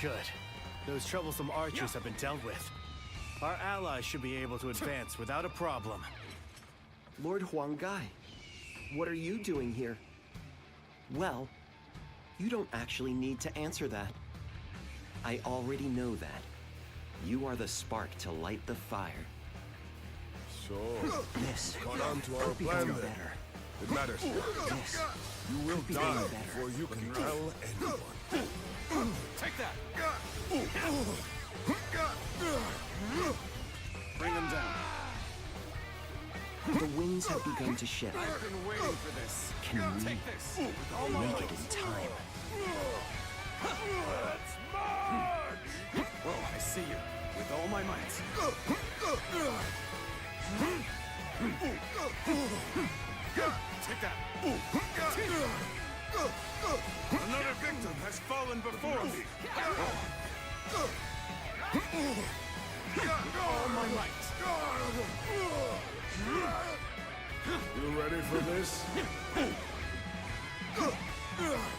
Good. Those troublesome archers have been dealt with. Our allies should be able to advance without a problem. Lord Huang Gai, what are you doing here? Well, you don't actually need to answer that. I already know that. You are the spark to light the fire. So, This caught on to our could be plan going then. better. It matters. This You will could be die going better. before you can tell anyone. Take that! Bring them down. The winds have begun to shift. I've been waiting for this. Can we Take this. With all my make might. it in time? Let's march! I see you. With all my might. Take that. Another victim has fallen before me. With all my might. You ready for this?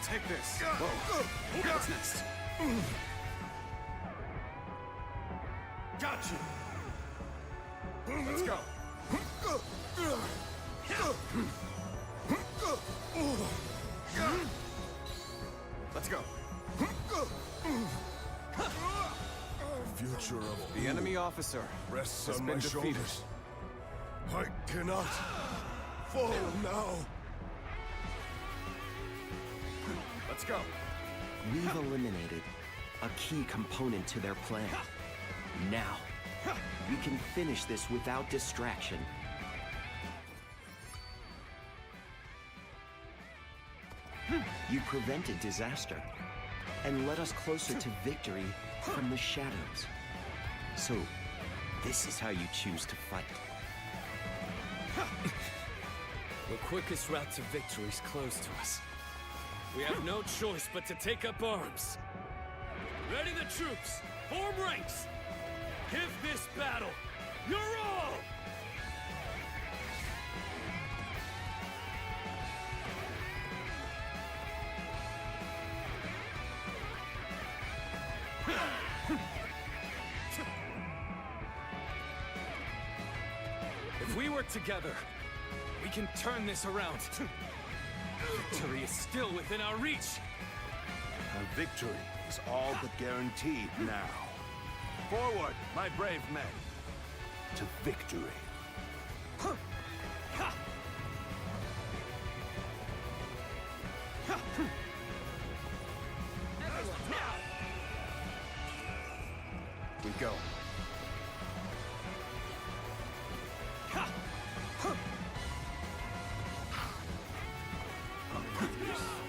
Take this. What's next? Got you. Let's go. Let's go. Future of The enemy officer rests has on been my defeated. shoulders. I cannot fall now. Let's go. We've eliminated a key component to their plan. Now, we can finish this without distraction. You prevented disaster and led us closer to victory from the shadows. So, this is how you choose to fight. The quickest route to victory is close to us. We have no choice but to take up arms. Ready the troops! Form ranks! Give this battle your all! If we work together, we can turn this around. Victory is still within our reach. Our victory is all but guaranteed now. Forward, my brave men, to victory. We go.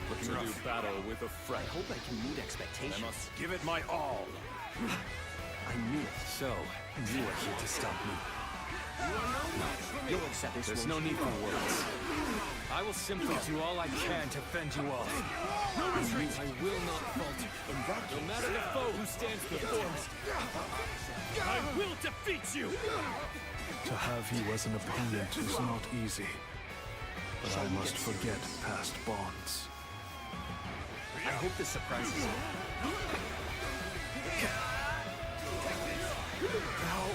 Looking to do battle with a friend. I hope I can meet expectations. I must give it my all. I knew it. So, you are here to stop me. You'll accept this. There's no need for words. I will simply do all I can to fend you off. No retreat! I will not falter. No matter the foe who stands before me. I will defeat you! To have you as an opponent is not easy. But I must forget past bonds. I hope this surprises you. How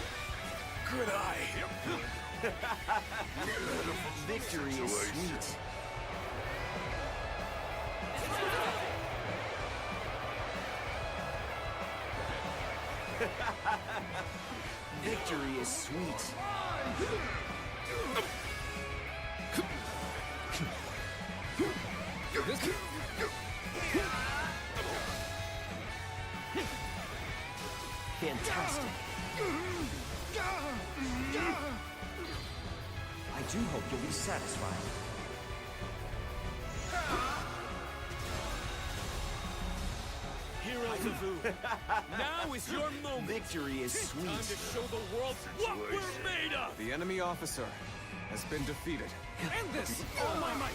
could I? Victory is sweet. Victory is sweet. Fantastic. I do hope you'll be satisfied. Heroes of Vu, now is your moment. Victory is sweet. Time to show the world what we're made of. The enemy officer has been defeated. End this! All my might!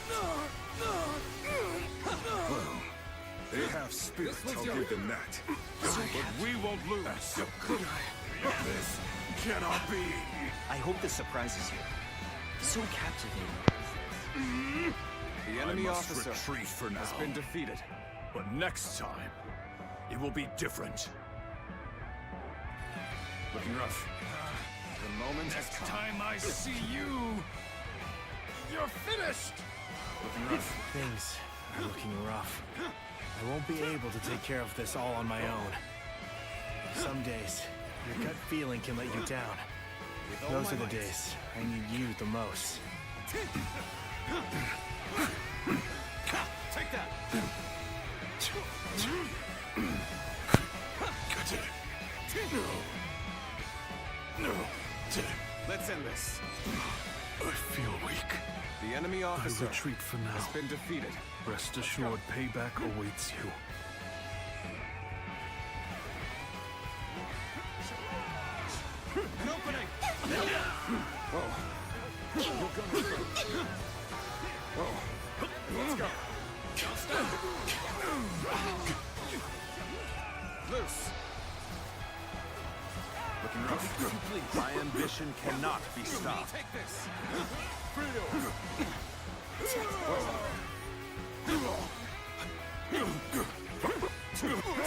They have spirit, I'll give them that. But we won't lose. This cannot be. I hope this surprises you. So captivating. The enemy I must officer retreat for now. has been defeated. But next time, it will be different. Looking rough. The moment has Next come. time I see you, you're finished. Looking rough. Things are looking rough. I won't be able to take care of this all on my own. Some days, your gut feeling can let you down. Those are the days I need you the most. Take that! Let's end this. I feel weak. The enemy I officer retreat for now. has been defeated. Rest assured, payback awaits you. An opening! Whoa. You're gonna Whoa. Let's go! Don't stop! Loose. Looking rough. My ambition cannot be stopped. Take this!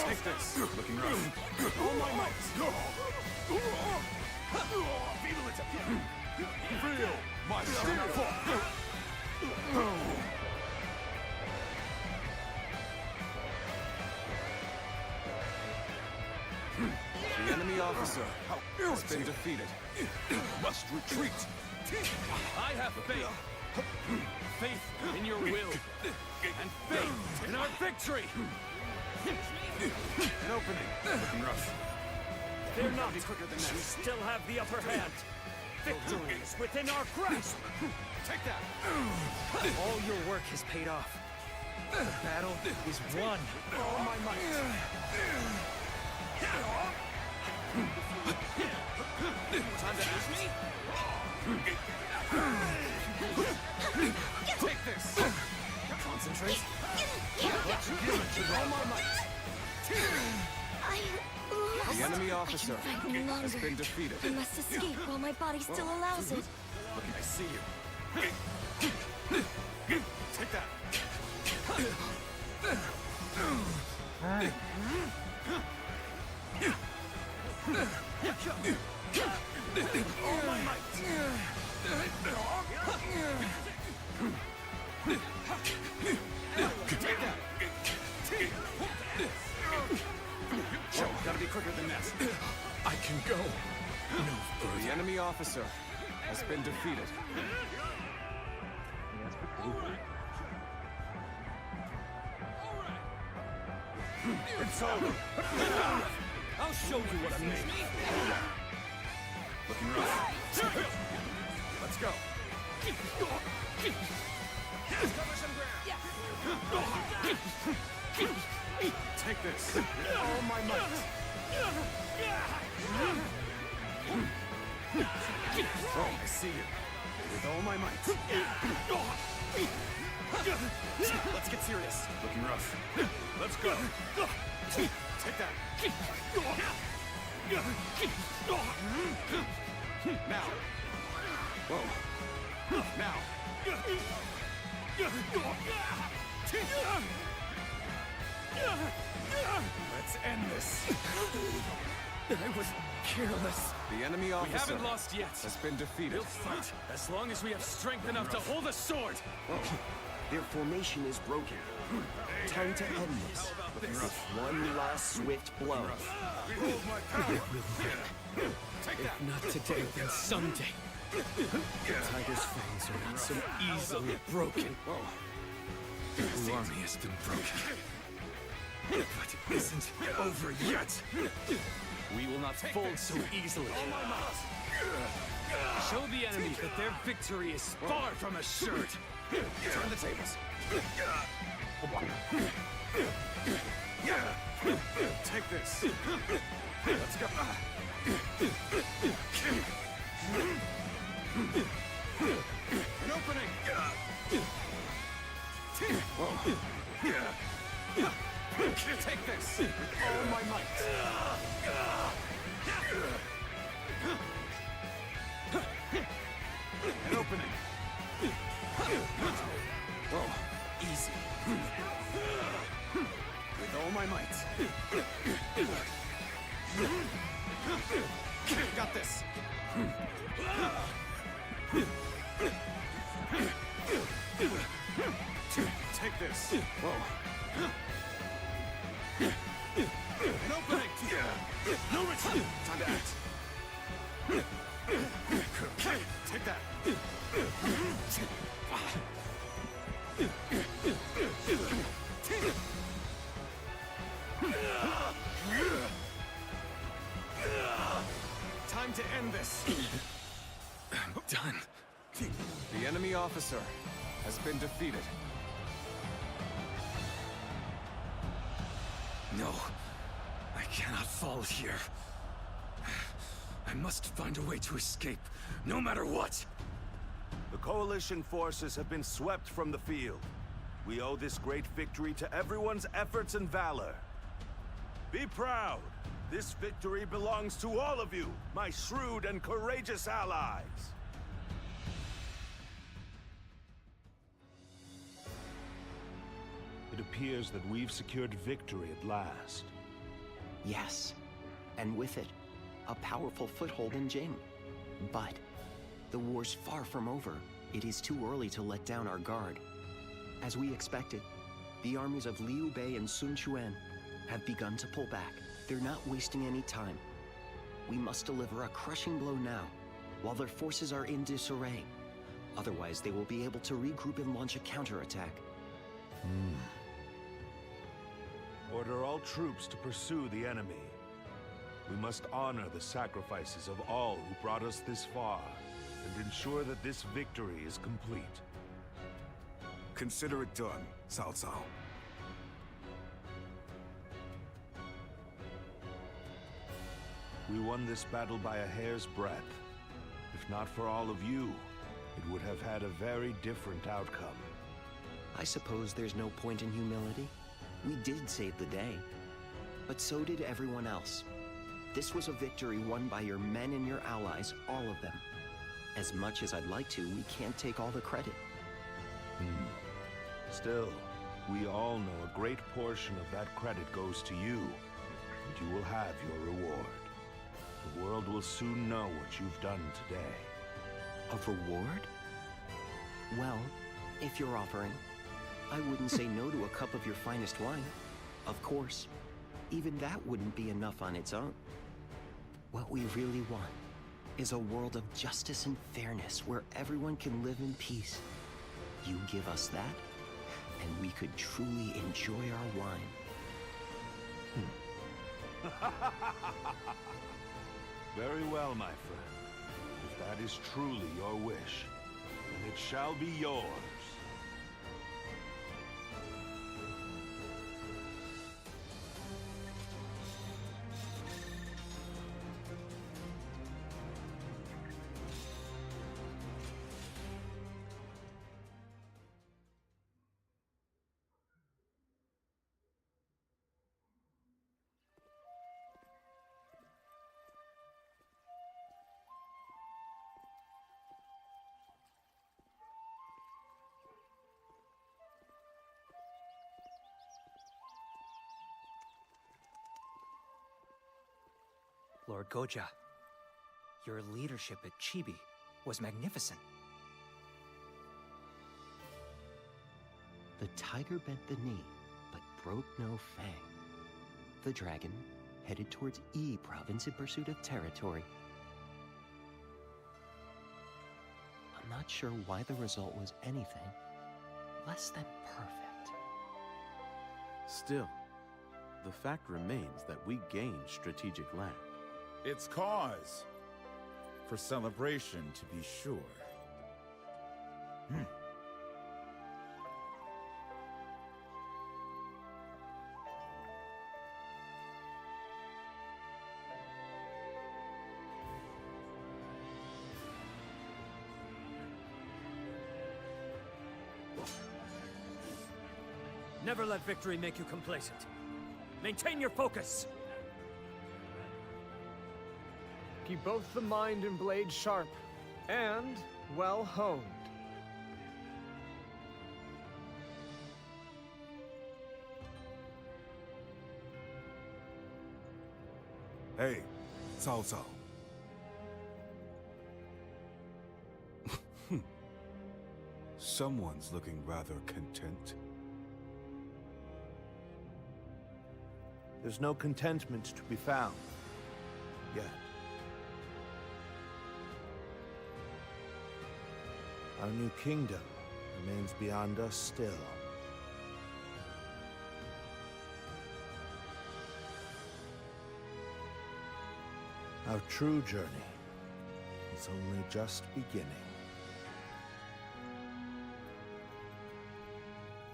Take this. Looking rough. All my might! Feel it! Feel my spirit. The enemy officer has been defeated. Must retreat. I have faith! Faith in your will! And faith in our victory! An opening. Looking rough. They're not quicker than that. We still have the upper hand. Victory is within our grasp. Take that. All your work has paid off. The battle is won. All my might. Time to ask me? Take this. Concentrate. Let's give it to all my might. The enemy officer has been defeated. I must escape while my body still allows it. I see you. Take that. All my might. can go no further. The enemy officer has been defeated. It's over. I'll show you what I mean. Looking rough. Let's go. Take this. All my might. Oh, I see you. With all my might. Let's get serious. Looking rough. Let's go. Take that. Now. Whoa. Now. Let's end this. I was careless. The enemy officer We haven't lost yet. has been defeated. We'll fight as long as we have strength enough to hold a sword. Their formation is broken. Time to end this with one last swift blow. If not today, then someday. The tiger's fangs are not so easily broken. The whole army has been broken. But it isn't over yet. We will not fold so easily. Show the enemy that their victory is far from assured. Turn the tables. Take this. Let's go. An opening. Take this. All my might. An opening. Oh, easy. With all my might. Got this. Take this. Whoa. An opening. No retreat. Time to act. Take that. Time to end this. I'm done. The enemy officer has been defeated. No, I cannot fall here. I must find a way to escape, no matter what. The Coalition forces have been swept from the field. We owe this great victory to everyone's efforts and valor. Be proud. This victory belongs to all of you, my shrewd and courageous allies. It appears that we've secured victory at last. Yes, and with it, a powerful foothold in Jing. But the war's far from over. It is too early to let down our guard. As we expected, the armies of Liu Bei and Sun Quan have begun to pull back. They're not wasting any time. We must deliver a crushing blow now, while their forces are in disarray. Otherwise, they will be able to regroup and launch a counterattack. Order all troops to pursue the enemy. We must honor the sacrifices of all who brought us this far, and ensure that this victory is complete. Consider it done, Cao Cao. We won this battle by a hair's breadth. If not for all of you, it would have had a very different outcome. I suppose there's no point in humility. We did save the day, but so did everyone else. This was a victory won by your men and your allies, all of them. As much as I'd like to, we can't take all the credit. Still, we all know a great portion of that credit goes to you, and you will have your reward. The world will soon know what you've done today. A reward? Well, if you're offering, I wouldn't say no to a cup of your finest wine. Of course, even that wouldn't be enough on its own. Well, what we really want is a world of justice and fairness where everyone can live in peace. You give us that, and we could truly enjoy our wine. Very well, my friend. If that is truly your wish, then it shall be yours. Lord Goja, your leadership at Chibi was magnificent. The tiger bent the knee, but broke no fang. The dragon headed towards E province in pursuit of territory. I'm not sure why the result was anything less than perfect. Still, the fact remains that we gained strategic land. It's cause for celebration, to be sure. Never let victory make you complacent. Maintain your focus! Keep both the mind and blade sharp, and well honed. Hey, Cao Cao. Someone's looking rather content. There's no contentment to be found. Yet. Our new kingdom remains beyond us still. Our true journey is only just beginning.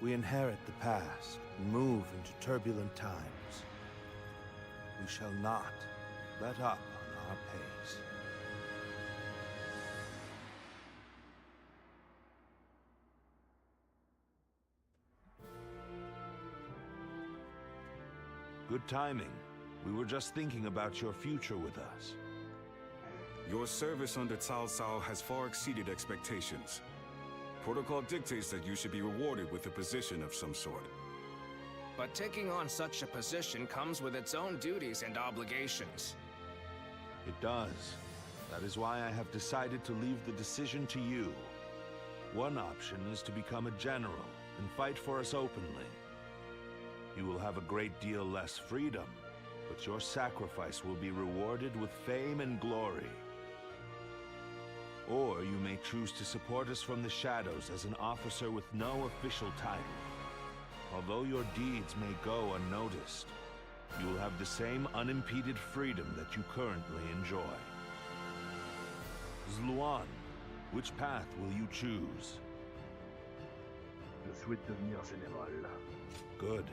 We inherit the past and move into turbulent times. We shall not let up on our pace. Good timing. We were just thinking about your future with us. Your service under Cao Cao has far exceeded expectations. Protocol dictates that you should be rewarded with a position of some sort. But taking on such a position comes with its own duties and obligations. It does. That is why I have decided to leave the decision to you. One option is to become a general and fight for us openly. You will have a great deal less freedom, but your sacrifice will be rewarded with fame and glory. Or you may choose to support us from the shadows as an officer with no official title. Although your deeds may go unnoticed, you will have the same unimpeded freedom that you currently enjoy. Zluan, which path will you choose? Je souhaite devenir général. Good.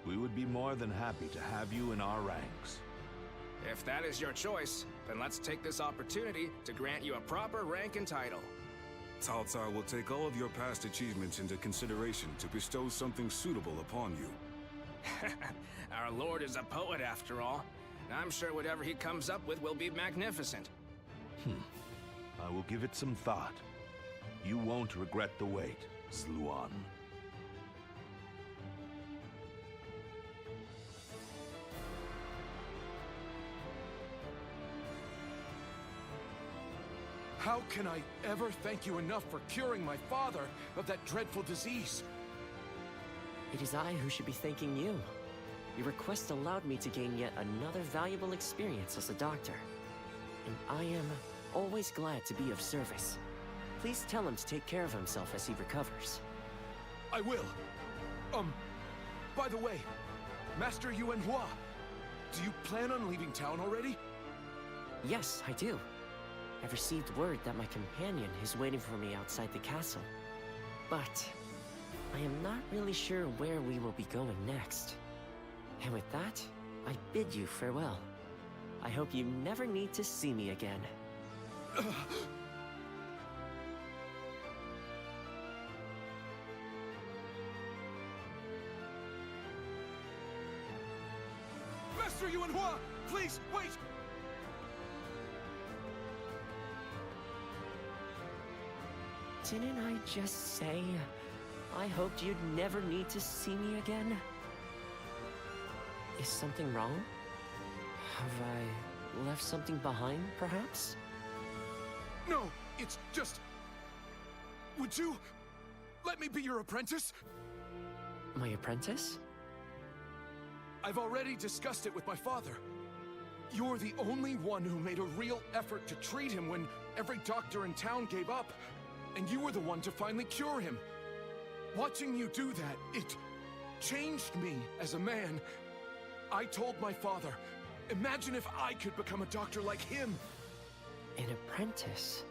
We would be more than happy to have you in our ranks. If that is your choice, then let's take this opportunity to grant you a proper rank and title. Cao Cao will take all of your past achievements into consideration to bestow something suitable upon you. Our lord is a poet after all. I'm sure whatever he comes up with will be magnificent. I will give it some thought. You won't regret the wait, Zluan. How can I ever thank you enough for curing my father of that dreadful disease? It is I who should be thanking you. Your request allowed me to gain yet another valuable experience as a doctor. and I am always glad to be of service. Please tell him to take care of himself as he recovers. I will. By the way, Master Yuanhua, do you plan on leaving town already? Yes, I do. I've received word that my companion is waiting for me outside the castle. But I am not really sure where we will be going next. And with that, I bid you farewell. I hope you never need to see me again. Master Yuanhua, please, wait! Didn't I just say I hoped you'd never need to see me again? Is something wrong? Have I left something behind, perhaps? No, it's just... Would you let me be your apprentice? My apprentice? I've already discussed it with my father. You're the only one who made a real effort to treat him when every doctor in town gave up. And you were the one to finally cure him. Watching you do that, it changed me as a man. I told my father, imagine if I could become a doctor like him. An apprentice?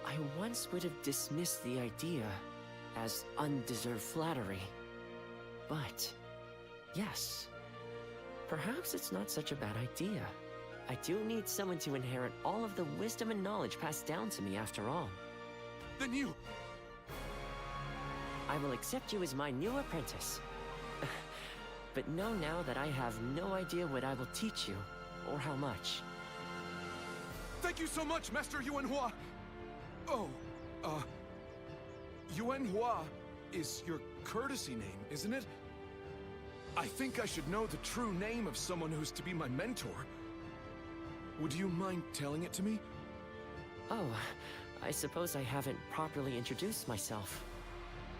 I once would have dismissed the idea as undeserved flattery. But, yes, perhaps it's not such a bad idea. I do need someone to inherit all of the wisdom and knowledge passed down to me after all. Then you... I will accept you as my new apprentice. But know now that I have no idea what I will teach you, or how much. Thank you so much, Master Yuanhua! Oh, Yuanhua is your courtesy name, isn't it? I think I should know the true name of someone who's to be my mentor. Would you mind telling it to me? Oh, I suppose I haven't properly introduced myself.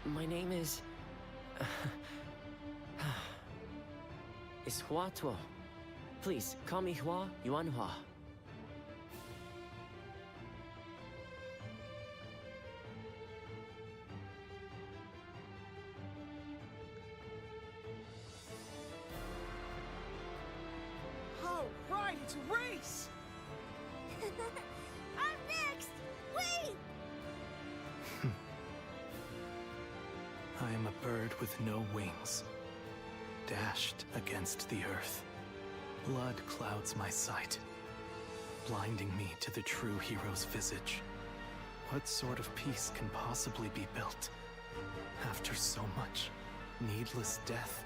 My name is... is Hua Tuo. Please, call me Hua Yuanhua. All right, it's a race! I'm next! Wait! I am a bird with no wings, dashed against the earth. Blood clouds my sight, blinding me to the true hero's visage. What sort of peace can possibly be built after so much needless death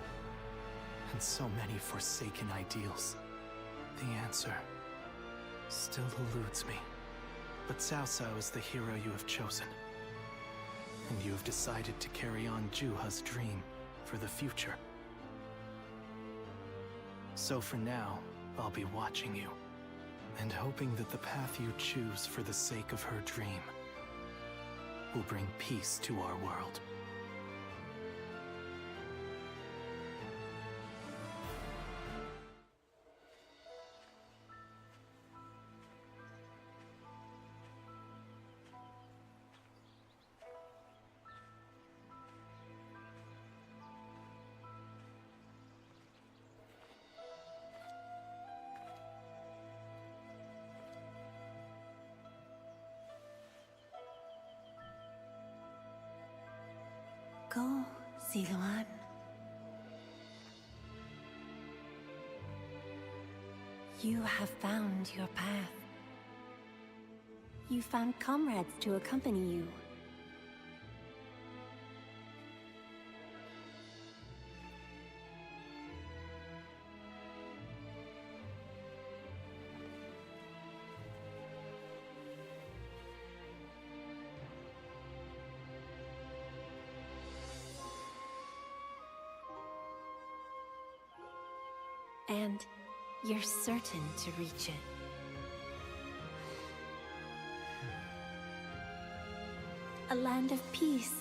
and so many forsaken ideals? The answer still eludes me. But Cao Cao is the hero you have chosen. And you have decided to carry on Juha's dream for the future. So for now, I'll be watching you, and hoping that the path you choose for the sake of her dream will bring peace to our world. Go, Ziluan. You have found your path. You found comrades to accompany you. And you're certain to reach it. A land of peace.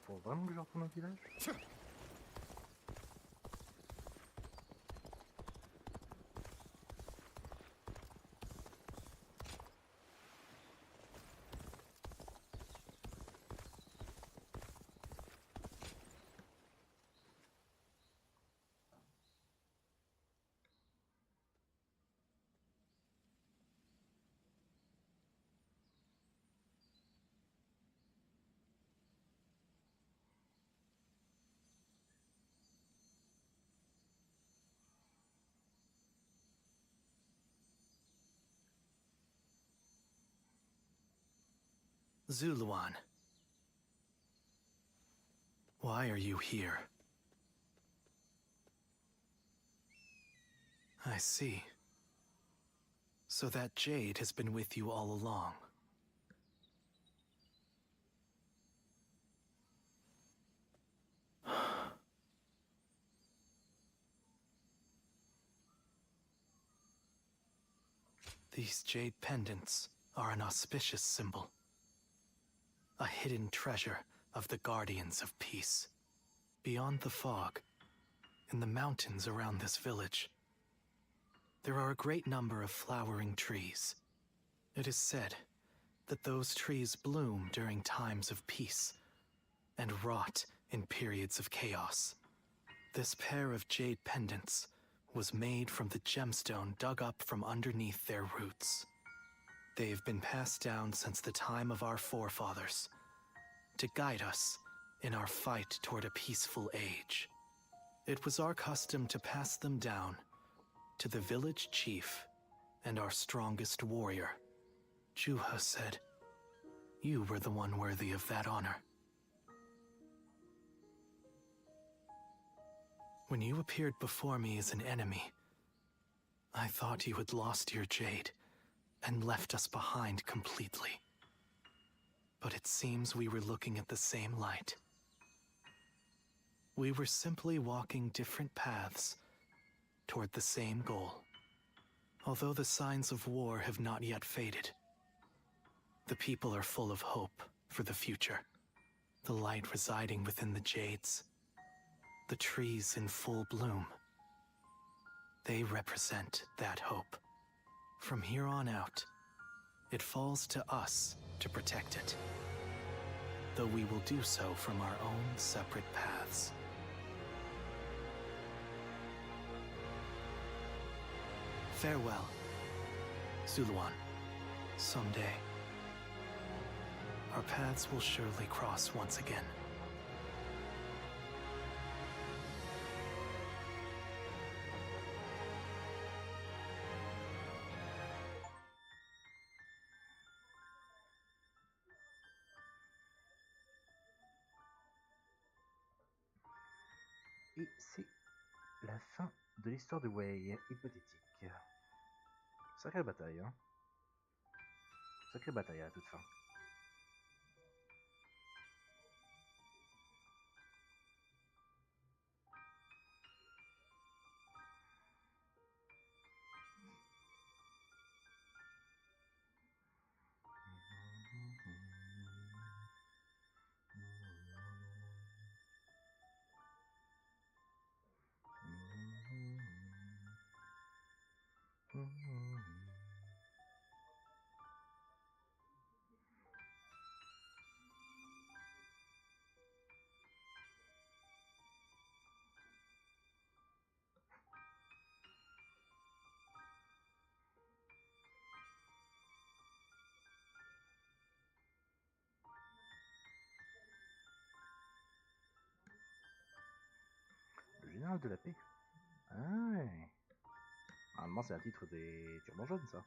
Faut vraiment que je retourne au village? Zuluan. Why are you here? I see. So that jade has been with you all along. These jade pendants are an auspicious symbol. A hidden treasure of the Guardians of Peace. Beyond the fog, in the mountains around this village, there are a great number of flowering trees. It is said that those trees bloom during times of peace and rot in periods of chaos. This pair of jade pendants was made from the gemstone dug up from underneath their roots. They have been passed down since the time of our forefathers to guide us in our fight toward a peaceful age. It was our custom to pass them down to the village chief and our strongest warrior. Juha said, you were the one worthy of that honor. When you appeared before me as an enemy, I thought you had lost your jade and left us behind completely. But it seems we were looking at the same light. We were simply walking different paths toward the same goal. Although the signs of war have not yet faded, the people are full of hope for the future. The light residing within the jades, the trees in full bloom. They represent that hope. From here on out, it falls to us to protect it, though we will do so from our own separate paths. Farewell, Zuluan. Someday, our paths will surely cross once again. Et c'est la fin de l'histoire de Wei, hypothétique. Sacrée bataille, hein. Sacrée bataille à la toute fin. Le général de la paix. Ah ouais. Normalement, c'est un titre des Turbans jaunes, ça.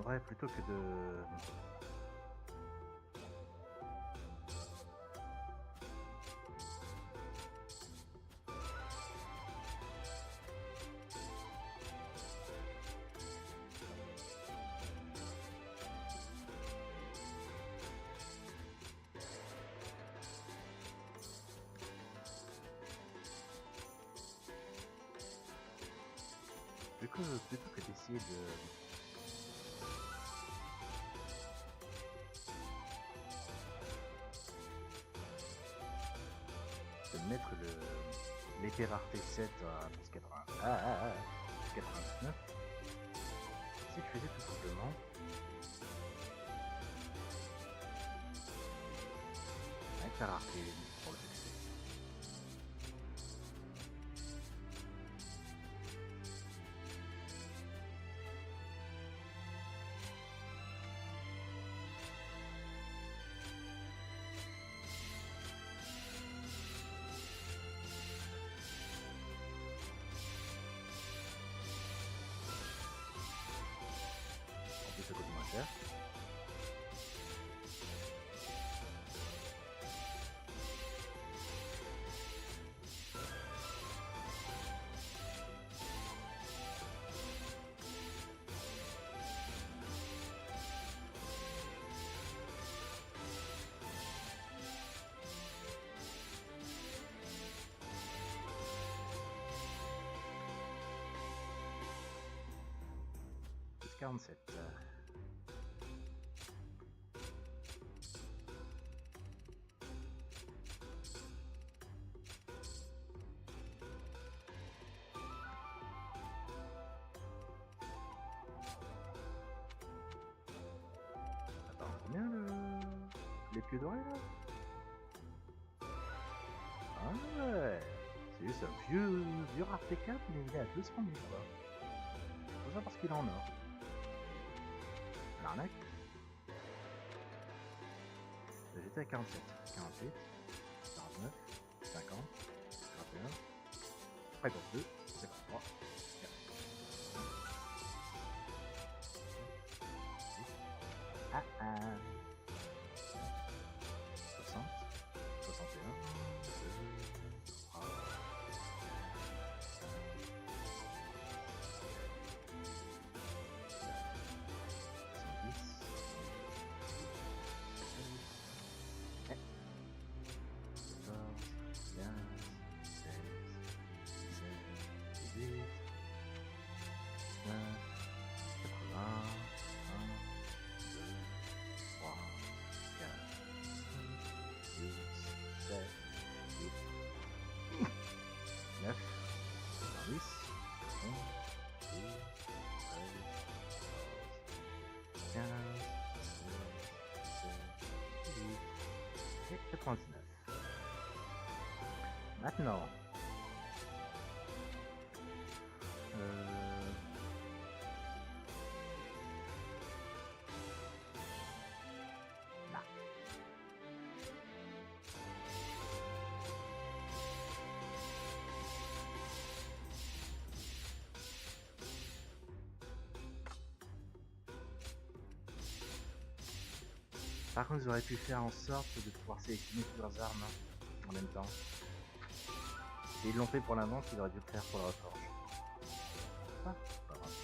En vrai, plutôt que de... Plutôt que d'essayer de mettre l'épée rareté 7 à plus 80, plus 99, si je faisais tout simplement avec la rareté pour le succès. En plus, ça coûte moins cher. Plus 47. Attends, combien les pieds dorés là? Ah ouais, c'est juste un vieux rareté 4, mais il est à 200 000 quoi. Tout ça parce qu'il est en or. L'arnaque. J'étais à 47, 48, 49, 50, 51, 52, 53, 60, 61, 2, 3, 99. Maintenant, là. Par contre, j'aurais pu faire en sorte de pouvoir sélectionner plusieurs armes en même temps. Et ils l'ont fait pour l'avance, ils auraient dû le faire pour la reforge. Ah, pas grave.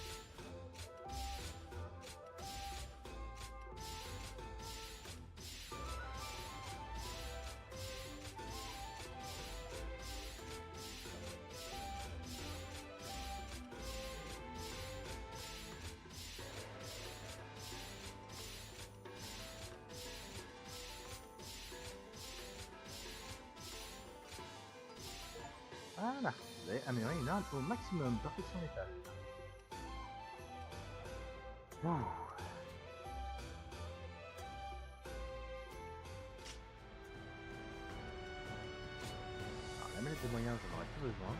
Voilà, vous avez amélioré une arme au maximum, perfection létale. Ouh. Alors, la manette des moyens, j'en aurais plus besoin.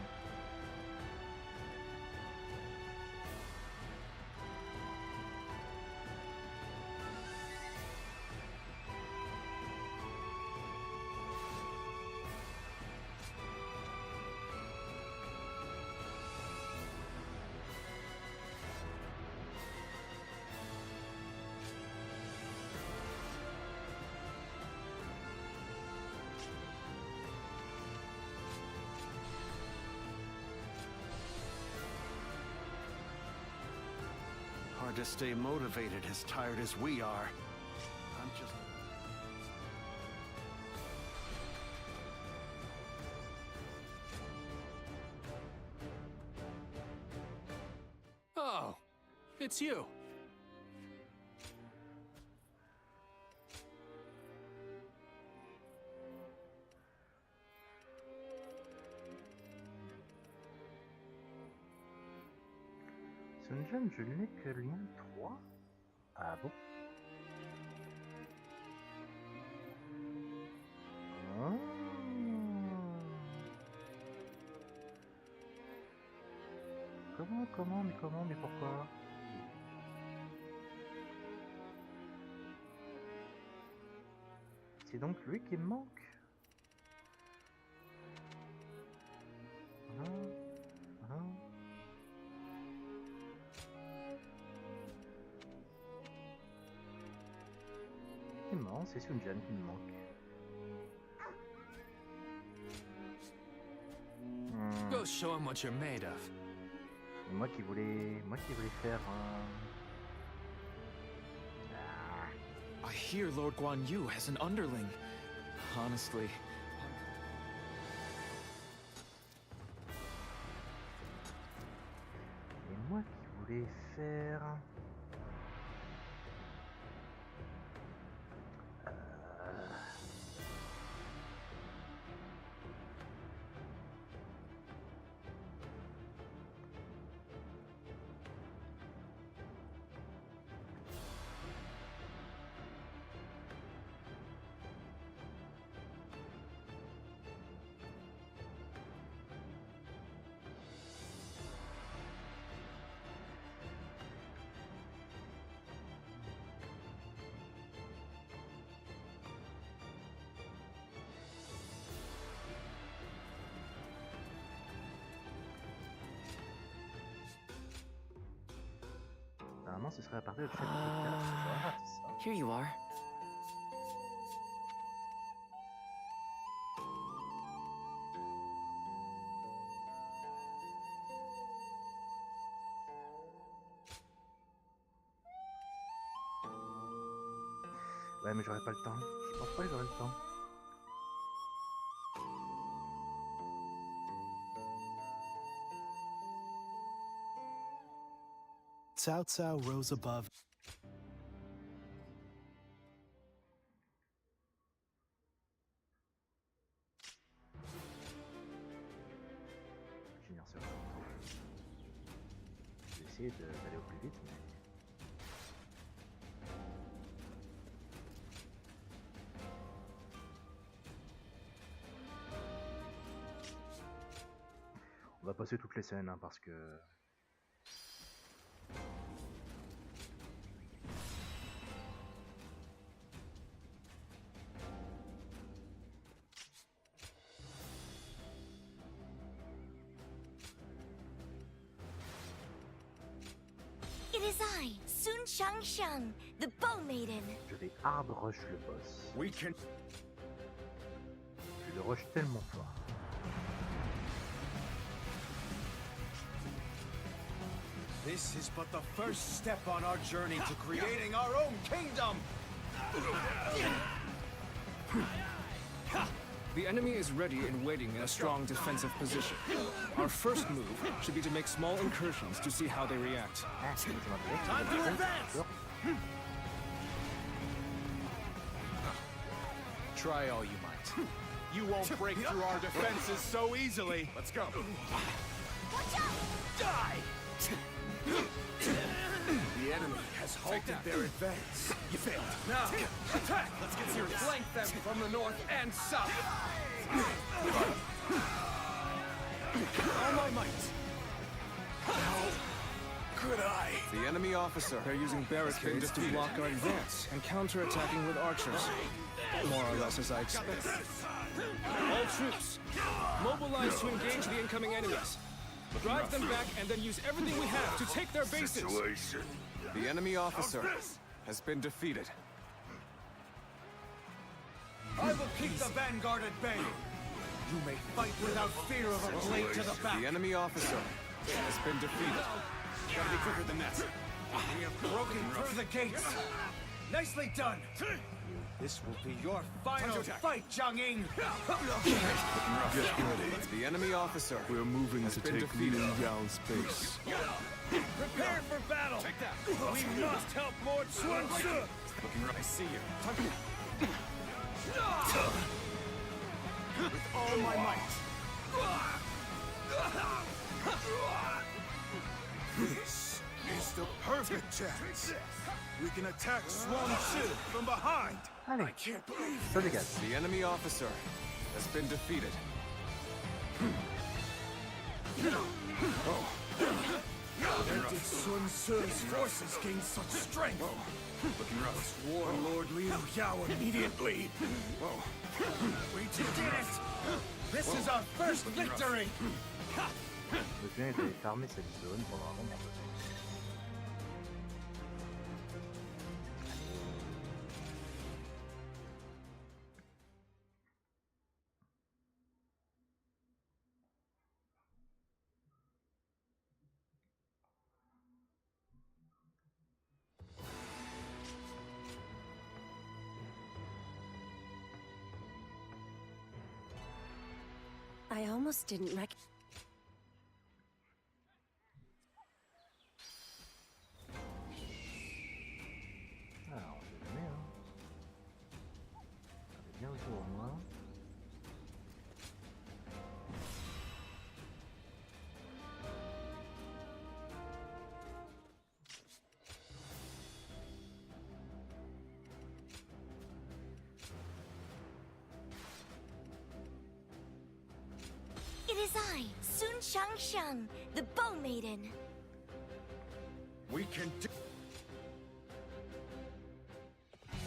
to stay motivated as tired as we are. I'm just... Oh, it's you. Sun Jian, je n'ai que lien 3. Ah bon? Oh. Mais pourquoi? C'est donc lui qui me manque? Non, c'est Sun Jian qui me manque. Go show him what you're made of. Moi qui voulais faire I hear Lord Guan Yu has an underling. Honestly. Et moi qui voulais faire... Normalement, ce serait à partir du chapitre 4. Here you are. Ouais, mais j'aurais pas le temps. Je pense pas que j'aurai le temps. Cao Cao rose above. Finir ce round. Je vais essayer d'aller au plus vite, mais... On va passer toutes les scènes, hein, parce que... It is I, Sun Shang, the Bow Maiden. Je vais hard rush le boss. We can... Je le rush tellement fort. This is but the first step on our journey to creating our own kingdom! The enemy is ready and waiting in a strong defensive position. Our first move should be to make small incursions to see how they react. Time to advance! Try all you might. You won't break through our defenses so easily. Let's go. Watch out! Die! The enemy has halted their advance. You failed. Now, attack! Let's get serious. Flank them from the north and south. All my might. How could I? The enemy officer. They're using barricades to block our advance and counterattacking with archers. More or less as I expected. All troops, mobilize to engage the incoming enemies. Drive them back and then use everything we have to take their bases. The enemy officer has been defeated. I will keep the vanguard at bay. You may fight without fear of a blade to the back. The enemy officer has been defeated. Gotta be quicker than that. We have broken through the gates. Nicely done. This will be your final fight, Jiang-Ying. Get ready. The enemy officer. We're moving to take Liu Yao's space. Prepare for battle! We must help Lord Sun Tzu! I see you. With all my might. This is the perfect chance. We can attack Swan Tzu from behind. Allez, I can't believe ça dégage. The enemy officer has been defeated. Where did Sun Tzu's forces gain such strength? looking rough. Warlord Liu Yao immediately. We did it! This is our first victory! Je me souviens que j'avais farmé cette zone pendant un moment donné. I almost didn't Ah, on sait jamais, hein. Ça fait bien autour de moi. It is I, Sun Shangsheng, the Bow Maiden. We can do...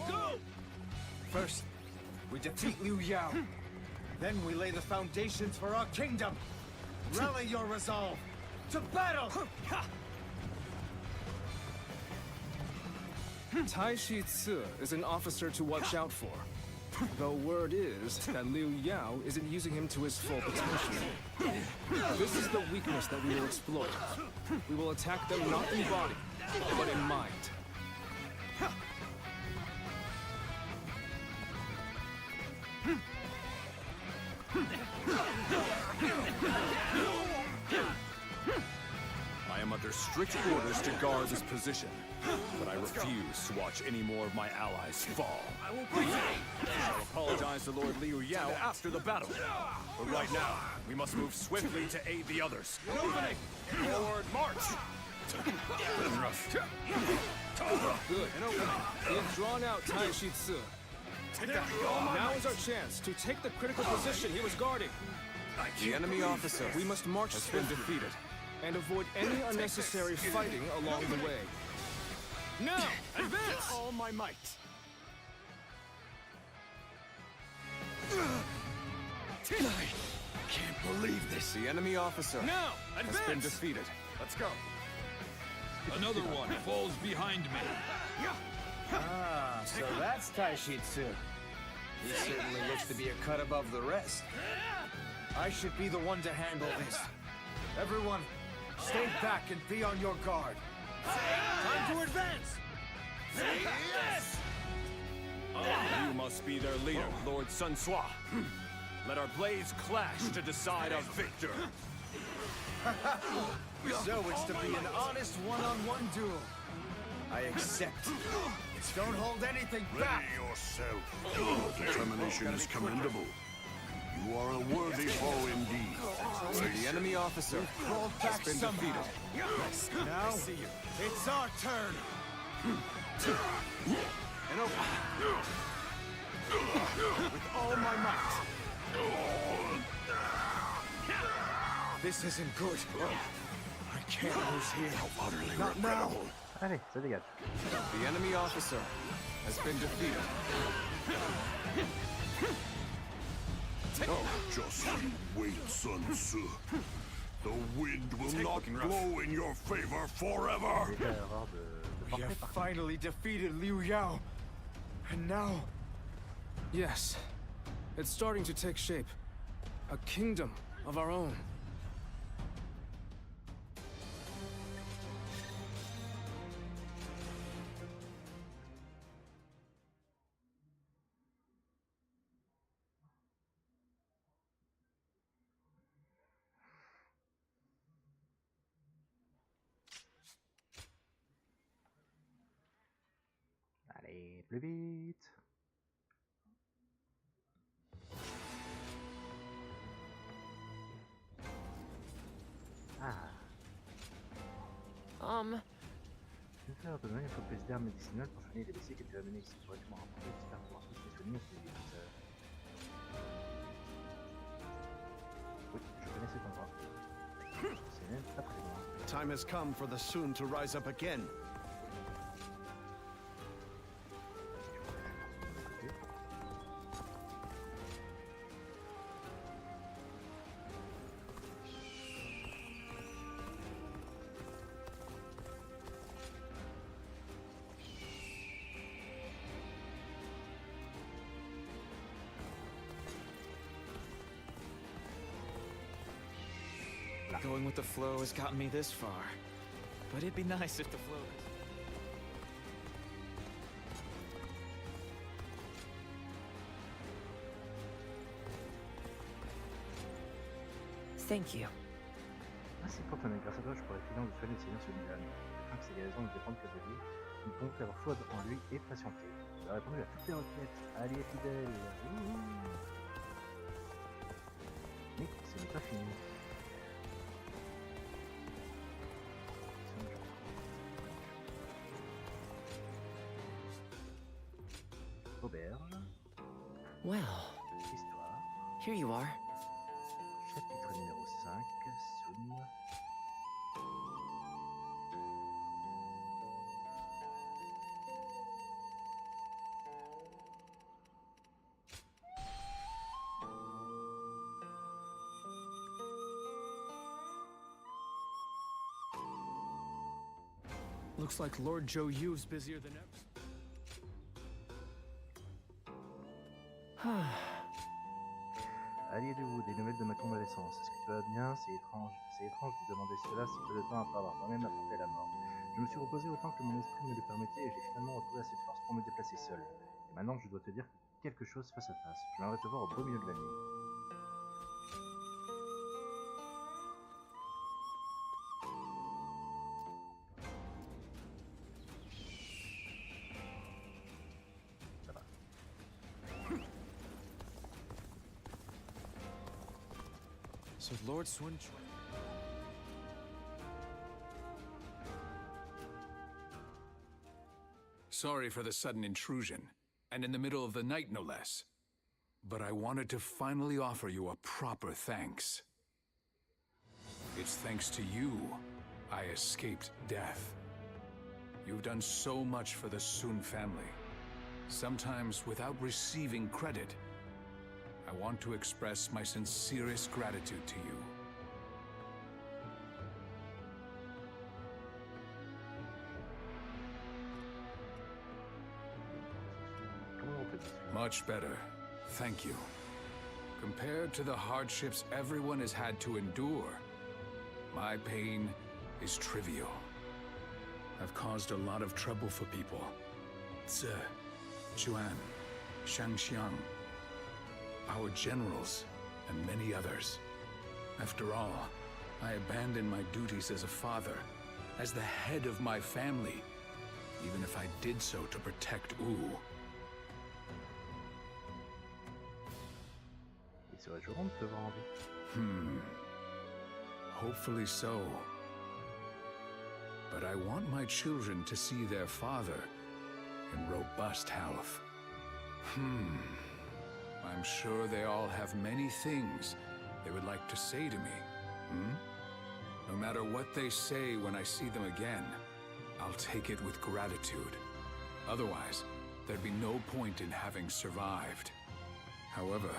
Go! First, we defeat Liu Yao. Then we lay the foundations for our kingdom. Rally your resolve. To battle! Taishi Ci is an officer to watch out for. Though word is that Liu Yao isn't using him to his full potential. This is the weakness that we will exploit. We will attack them not in body, but in mind. I am under strict orders to guard this position, but I refuse to watch any more of my allies fall. I shall apologize to Lord Liu Yao after the battle. But right now, we must move swiftly to aid the others. Opening! Forward march! Good. An opening. We have drawn out Taishi Ci. Now is our chance to take the critical position he was guarding. The enemy officer We must march has been swiftly defeated. and avoid any unnecessary fighting along the way. Now, advance! All my might. I can't believe this. The enemy officer Now, has been advance! defeated. Let's go. Another one falls behind me. Ah, so that's Taishi Ci. He certainly looks to be a cut above the rest. I should be the one to handle this. Everyone, stay back and be on your guard. Time to advance! Yes! You must be their leader, Lord Sun Tzu. Let our blades clash to decide a victor. So it's to be an honest one-on-one duel. I accept. Don't hold anything back. yourself. Your determination is commendable. You are a worthy foe indeed. The enemy officer Crawled has back been somehow. defeated. Now, it's our turn. And open. With all my might. This isn't good. I can't lose here. Not now. Allez, ça dégage. The enemy officer has been defeated. Oh, just wait, Sun Tzu. The wind will not blow in your favor forever. Déjà erreur de We have finally defeated Liu Yao. And now... Yes, it's starting to take shape. A kingdom of our own. Et plus vite. Ah. Je vais faire te donner une fois plus d'armes médicinales pour soigner les blessés que tu as amenés ici correctement rapporté. J'espère pouvoir tous les soigner au plus vite. Oui, je connais cet endroit. C'est même pas très loin. The time has come for the Sun to rise up again. Going with the flow has gotten me this far. But it'd be nice if the flow... Thank you. Merci pour ton aide. Grâce à toi, je pourrais finalement soigner le Seigneur celui-là. Je crains que ces guérisons ne dépendent que de lui. Nous pouvons avoir foi en lui et patienter. Il a répondu à toutes les requêtes. Alliés fidèles. Mais ce n'est pas fini. Auberge. Well, Histoire. here you are. Chapitre numéro 5, Sun. Looks like Lord Zhou Yu's busier than ever. Allié de vous, des nouvelles de ma convalescence. Est-ce que tu vas bien? C'est étrange de demander cela si peu de temps après avoir moi-même affronté la mort. Je me suis reposé autant que mon esprit me le permettait et j'ai finalement retrouvé assez de force pour me déplacer seul. Et maintenant, je dois te dire quelque chose face à face. Je viendrai te voir au beau milieu de la nuit. Ça va. So Lord Sun... Sorry for the sudden intrusion, and in the middle of the night no less. But I wanted to finally offer you a proper thanks. It's thanks to you I escaped death. You've done so much for the Sun family, sometimes without receiving credit. I want to express my sincerest gratitude to you. Much better, thank you. Compared to the hardships everyone has had to endure, my pain is trivial. I've caused a lot of trouble for people. Zi, Juan, Shangxiang, our generals, and many others. After all, I abandoned my duties as a father, as the head of my family, even if I did so to protect Wu. Hopefully so. But I want my children to see their father in robust health. I'm sure they all have many things they would like to say to me. No matter what they say when I see them again, I'll take it with gratitude. Otherwise, there'd be no point in having survived. However,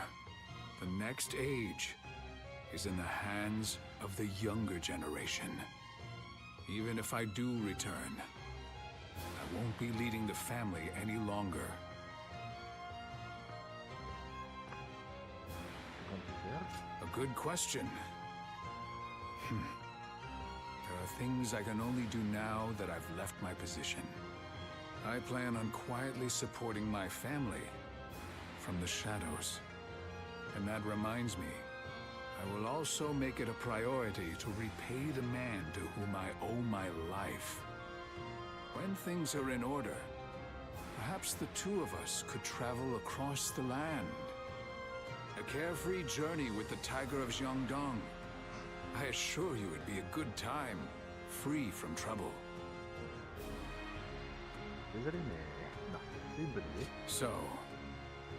the next age is in the hands of the younger generation. Even if I do return, I won't be leading the family any longer. A good question. There are things I can only do now that I've left my position. I plan on quietly supporting my family from the shadows. And that reminds me, I will also make it a priority to repay the man to whom I owe my life. When things are in order, Perhaps the two of us could travel across the land. A carefree journey with the Tiger of Jiangdong. I assure you it'd be a good time, free from trouble. Désolé, mais non, c'est une bonne idée. So,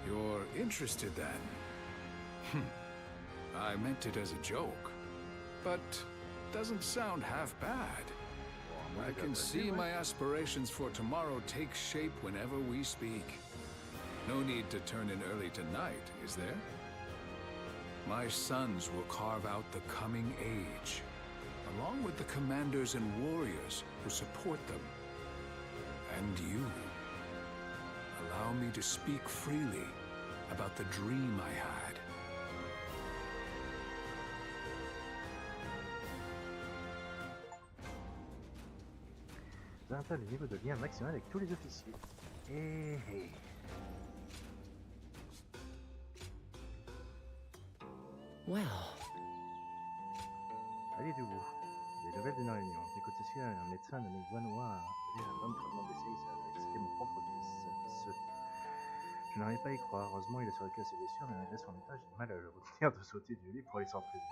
you're interested then? I meant it as a joke, but doesn't sound half bad. I can see my aspirations for tomorrow take shape whenever we speak. No need to turn in early tonight, is there? My sons will carve out the coming age, along with the commanders and warriors who support them. And you. Allow me to speak freely about the dream I had. Vous avez atteint le niveau de lien maximal avec tous les officiers. Well. Allez du bout. Des nouvelles d'une réunion. Écoute ceci, un médecin nommé Guanois a enlevé un homme traitement d'essai et ça a excité mon propre fils. Je n'arrive pas à y croire. Heureusement, il a survécu à ses blessures, mais malgré son état, j'ai du mal à le retenir de sauter du lit pour aller s'entraîner.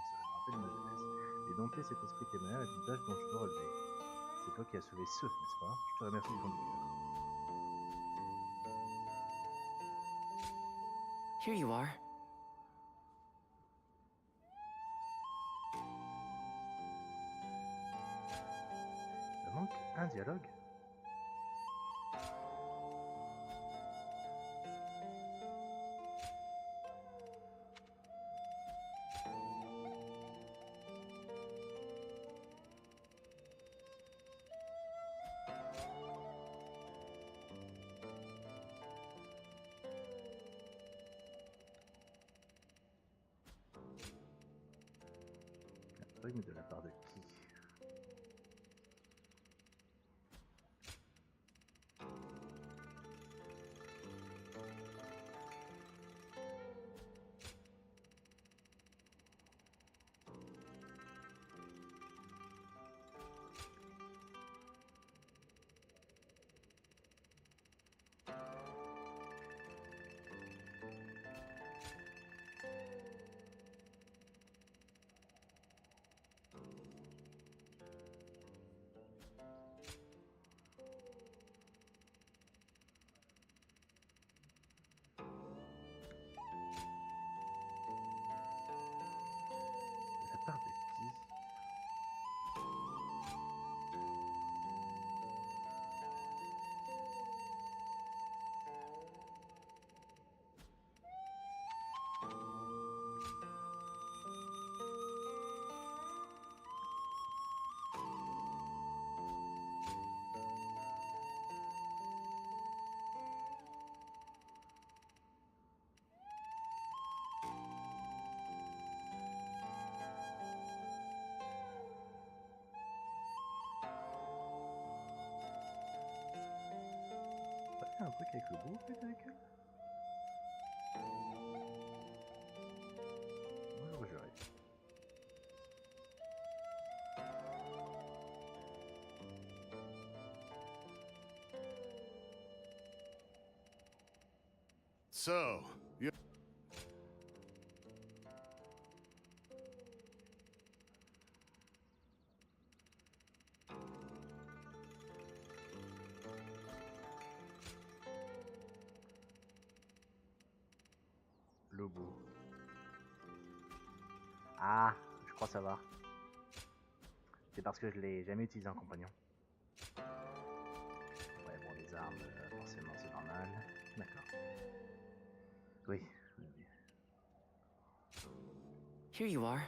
Cela me rappelle ma jeunesse. Mais dompter cet esprit téméraire est une tâche dont je dois relever. C'est toi qui as sauvé ceux, n'est-ce pas? Je te remercie du fond du cœur. Here you are. Il manque un dialogue. Oui, mais de la part de qui? De la part de qui? T'as fait un truc avec le groupe avec elle? Moi j'aurais juré. So, you... Lobo. Ah, je crois savoir. C'est parce que je l'ai jamais utilisé en compagnon. Ouais, bon, les armes, forcément, c'est normal. D'accord. Oui. Here you are.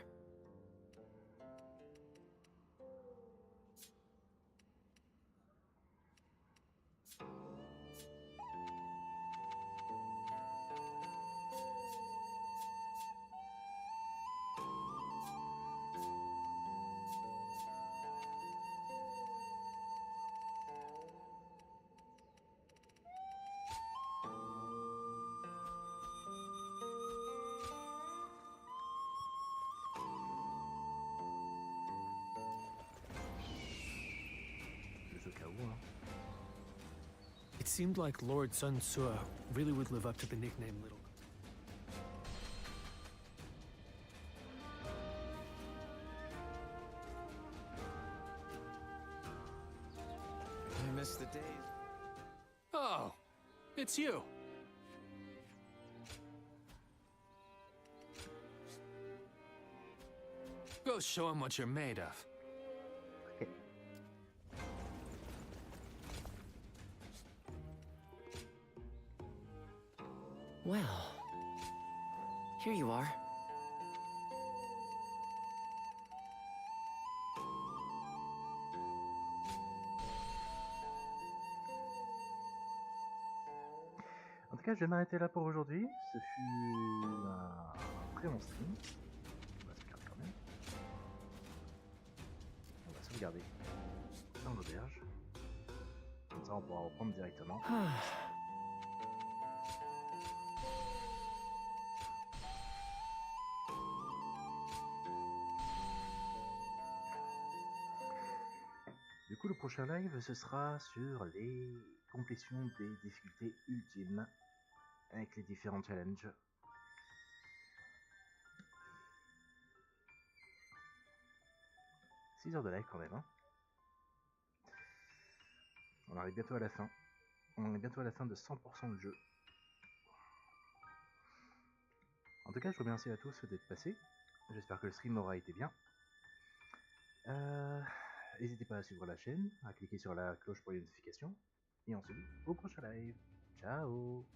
It seemed like Lord Sun Tzu really would live up to the nickname Little. I miss the days. Oh, it's you. Go show him what you're made of. Well, here you are. En tout cas, je vais m'arrêter là pour aujourd'hui. Ce fut un très long stream. On va sauvegarder quand même. On va sauvegarder dans l'auberge. Comme ça, on pourra reprendre directement. Du coup, le prochain live, ce sera sur les complétions des difficultés ultimes avec les différents challenges. « 6 heures de live quand même, hein. On arrive bientôt à la fin. On est bientôt à la fin de 100% de jeu. En tout cas, je vous remercie à tous d'être passés. J'espère que le stream aura été bien. N'hésitez pas à suivre la chaîne, à cliquer sur la cloche pour les notifications. Et on se dit au prochain live. Ciao!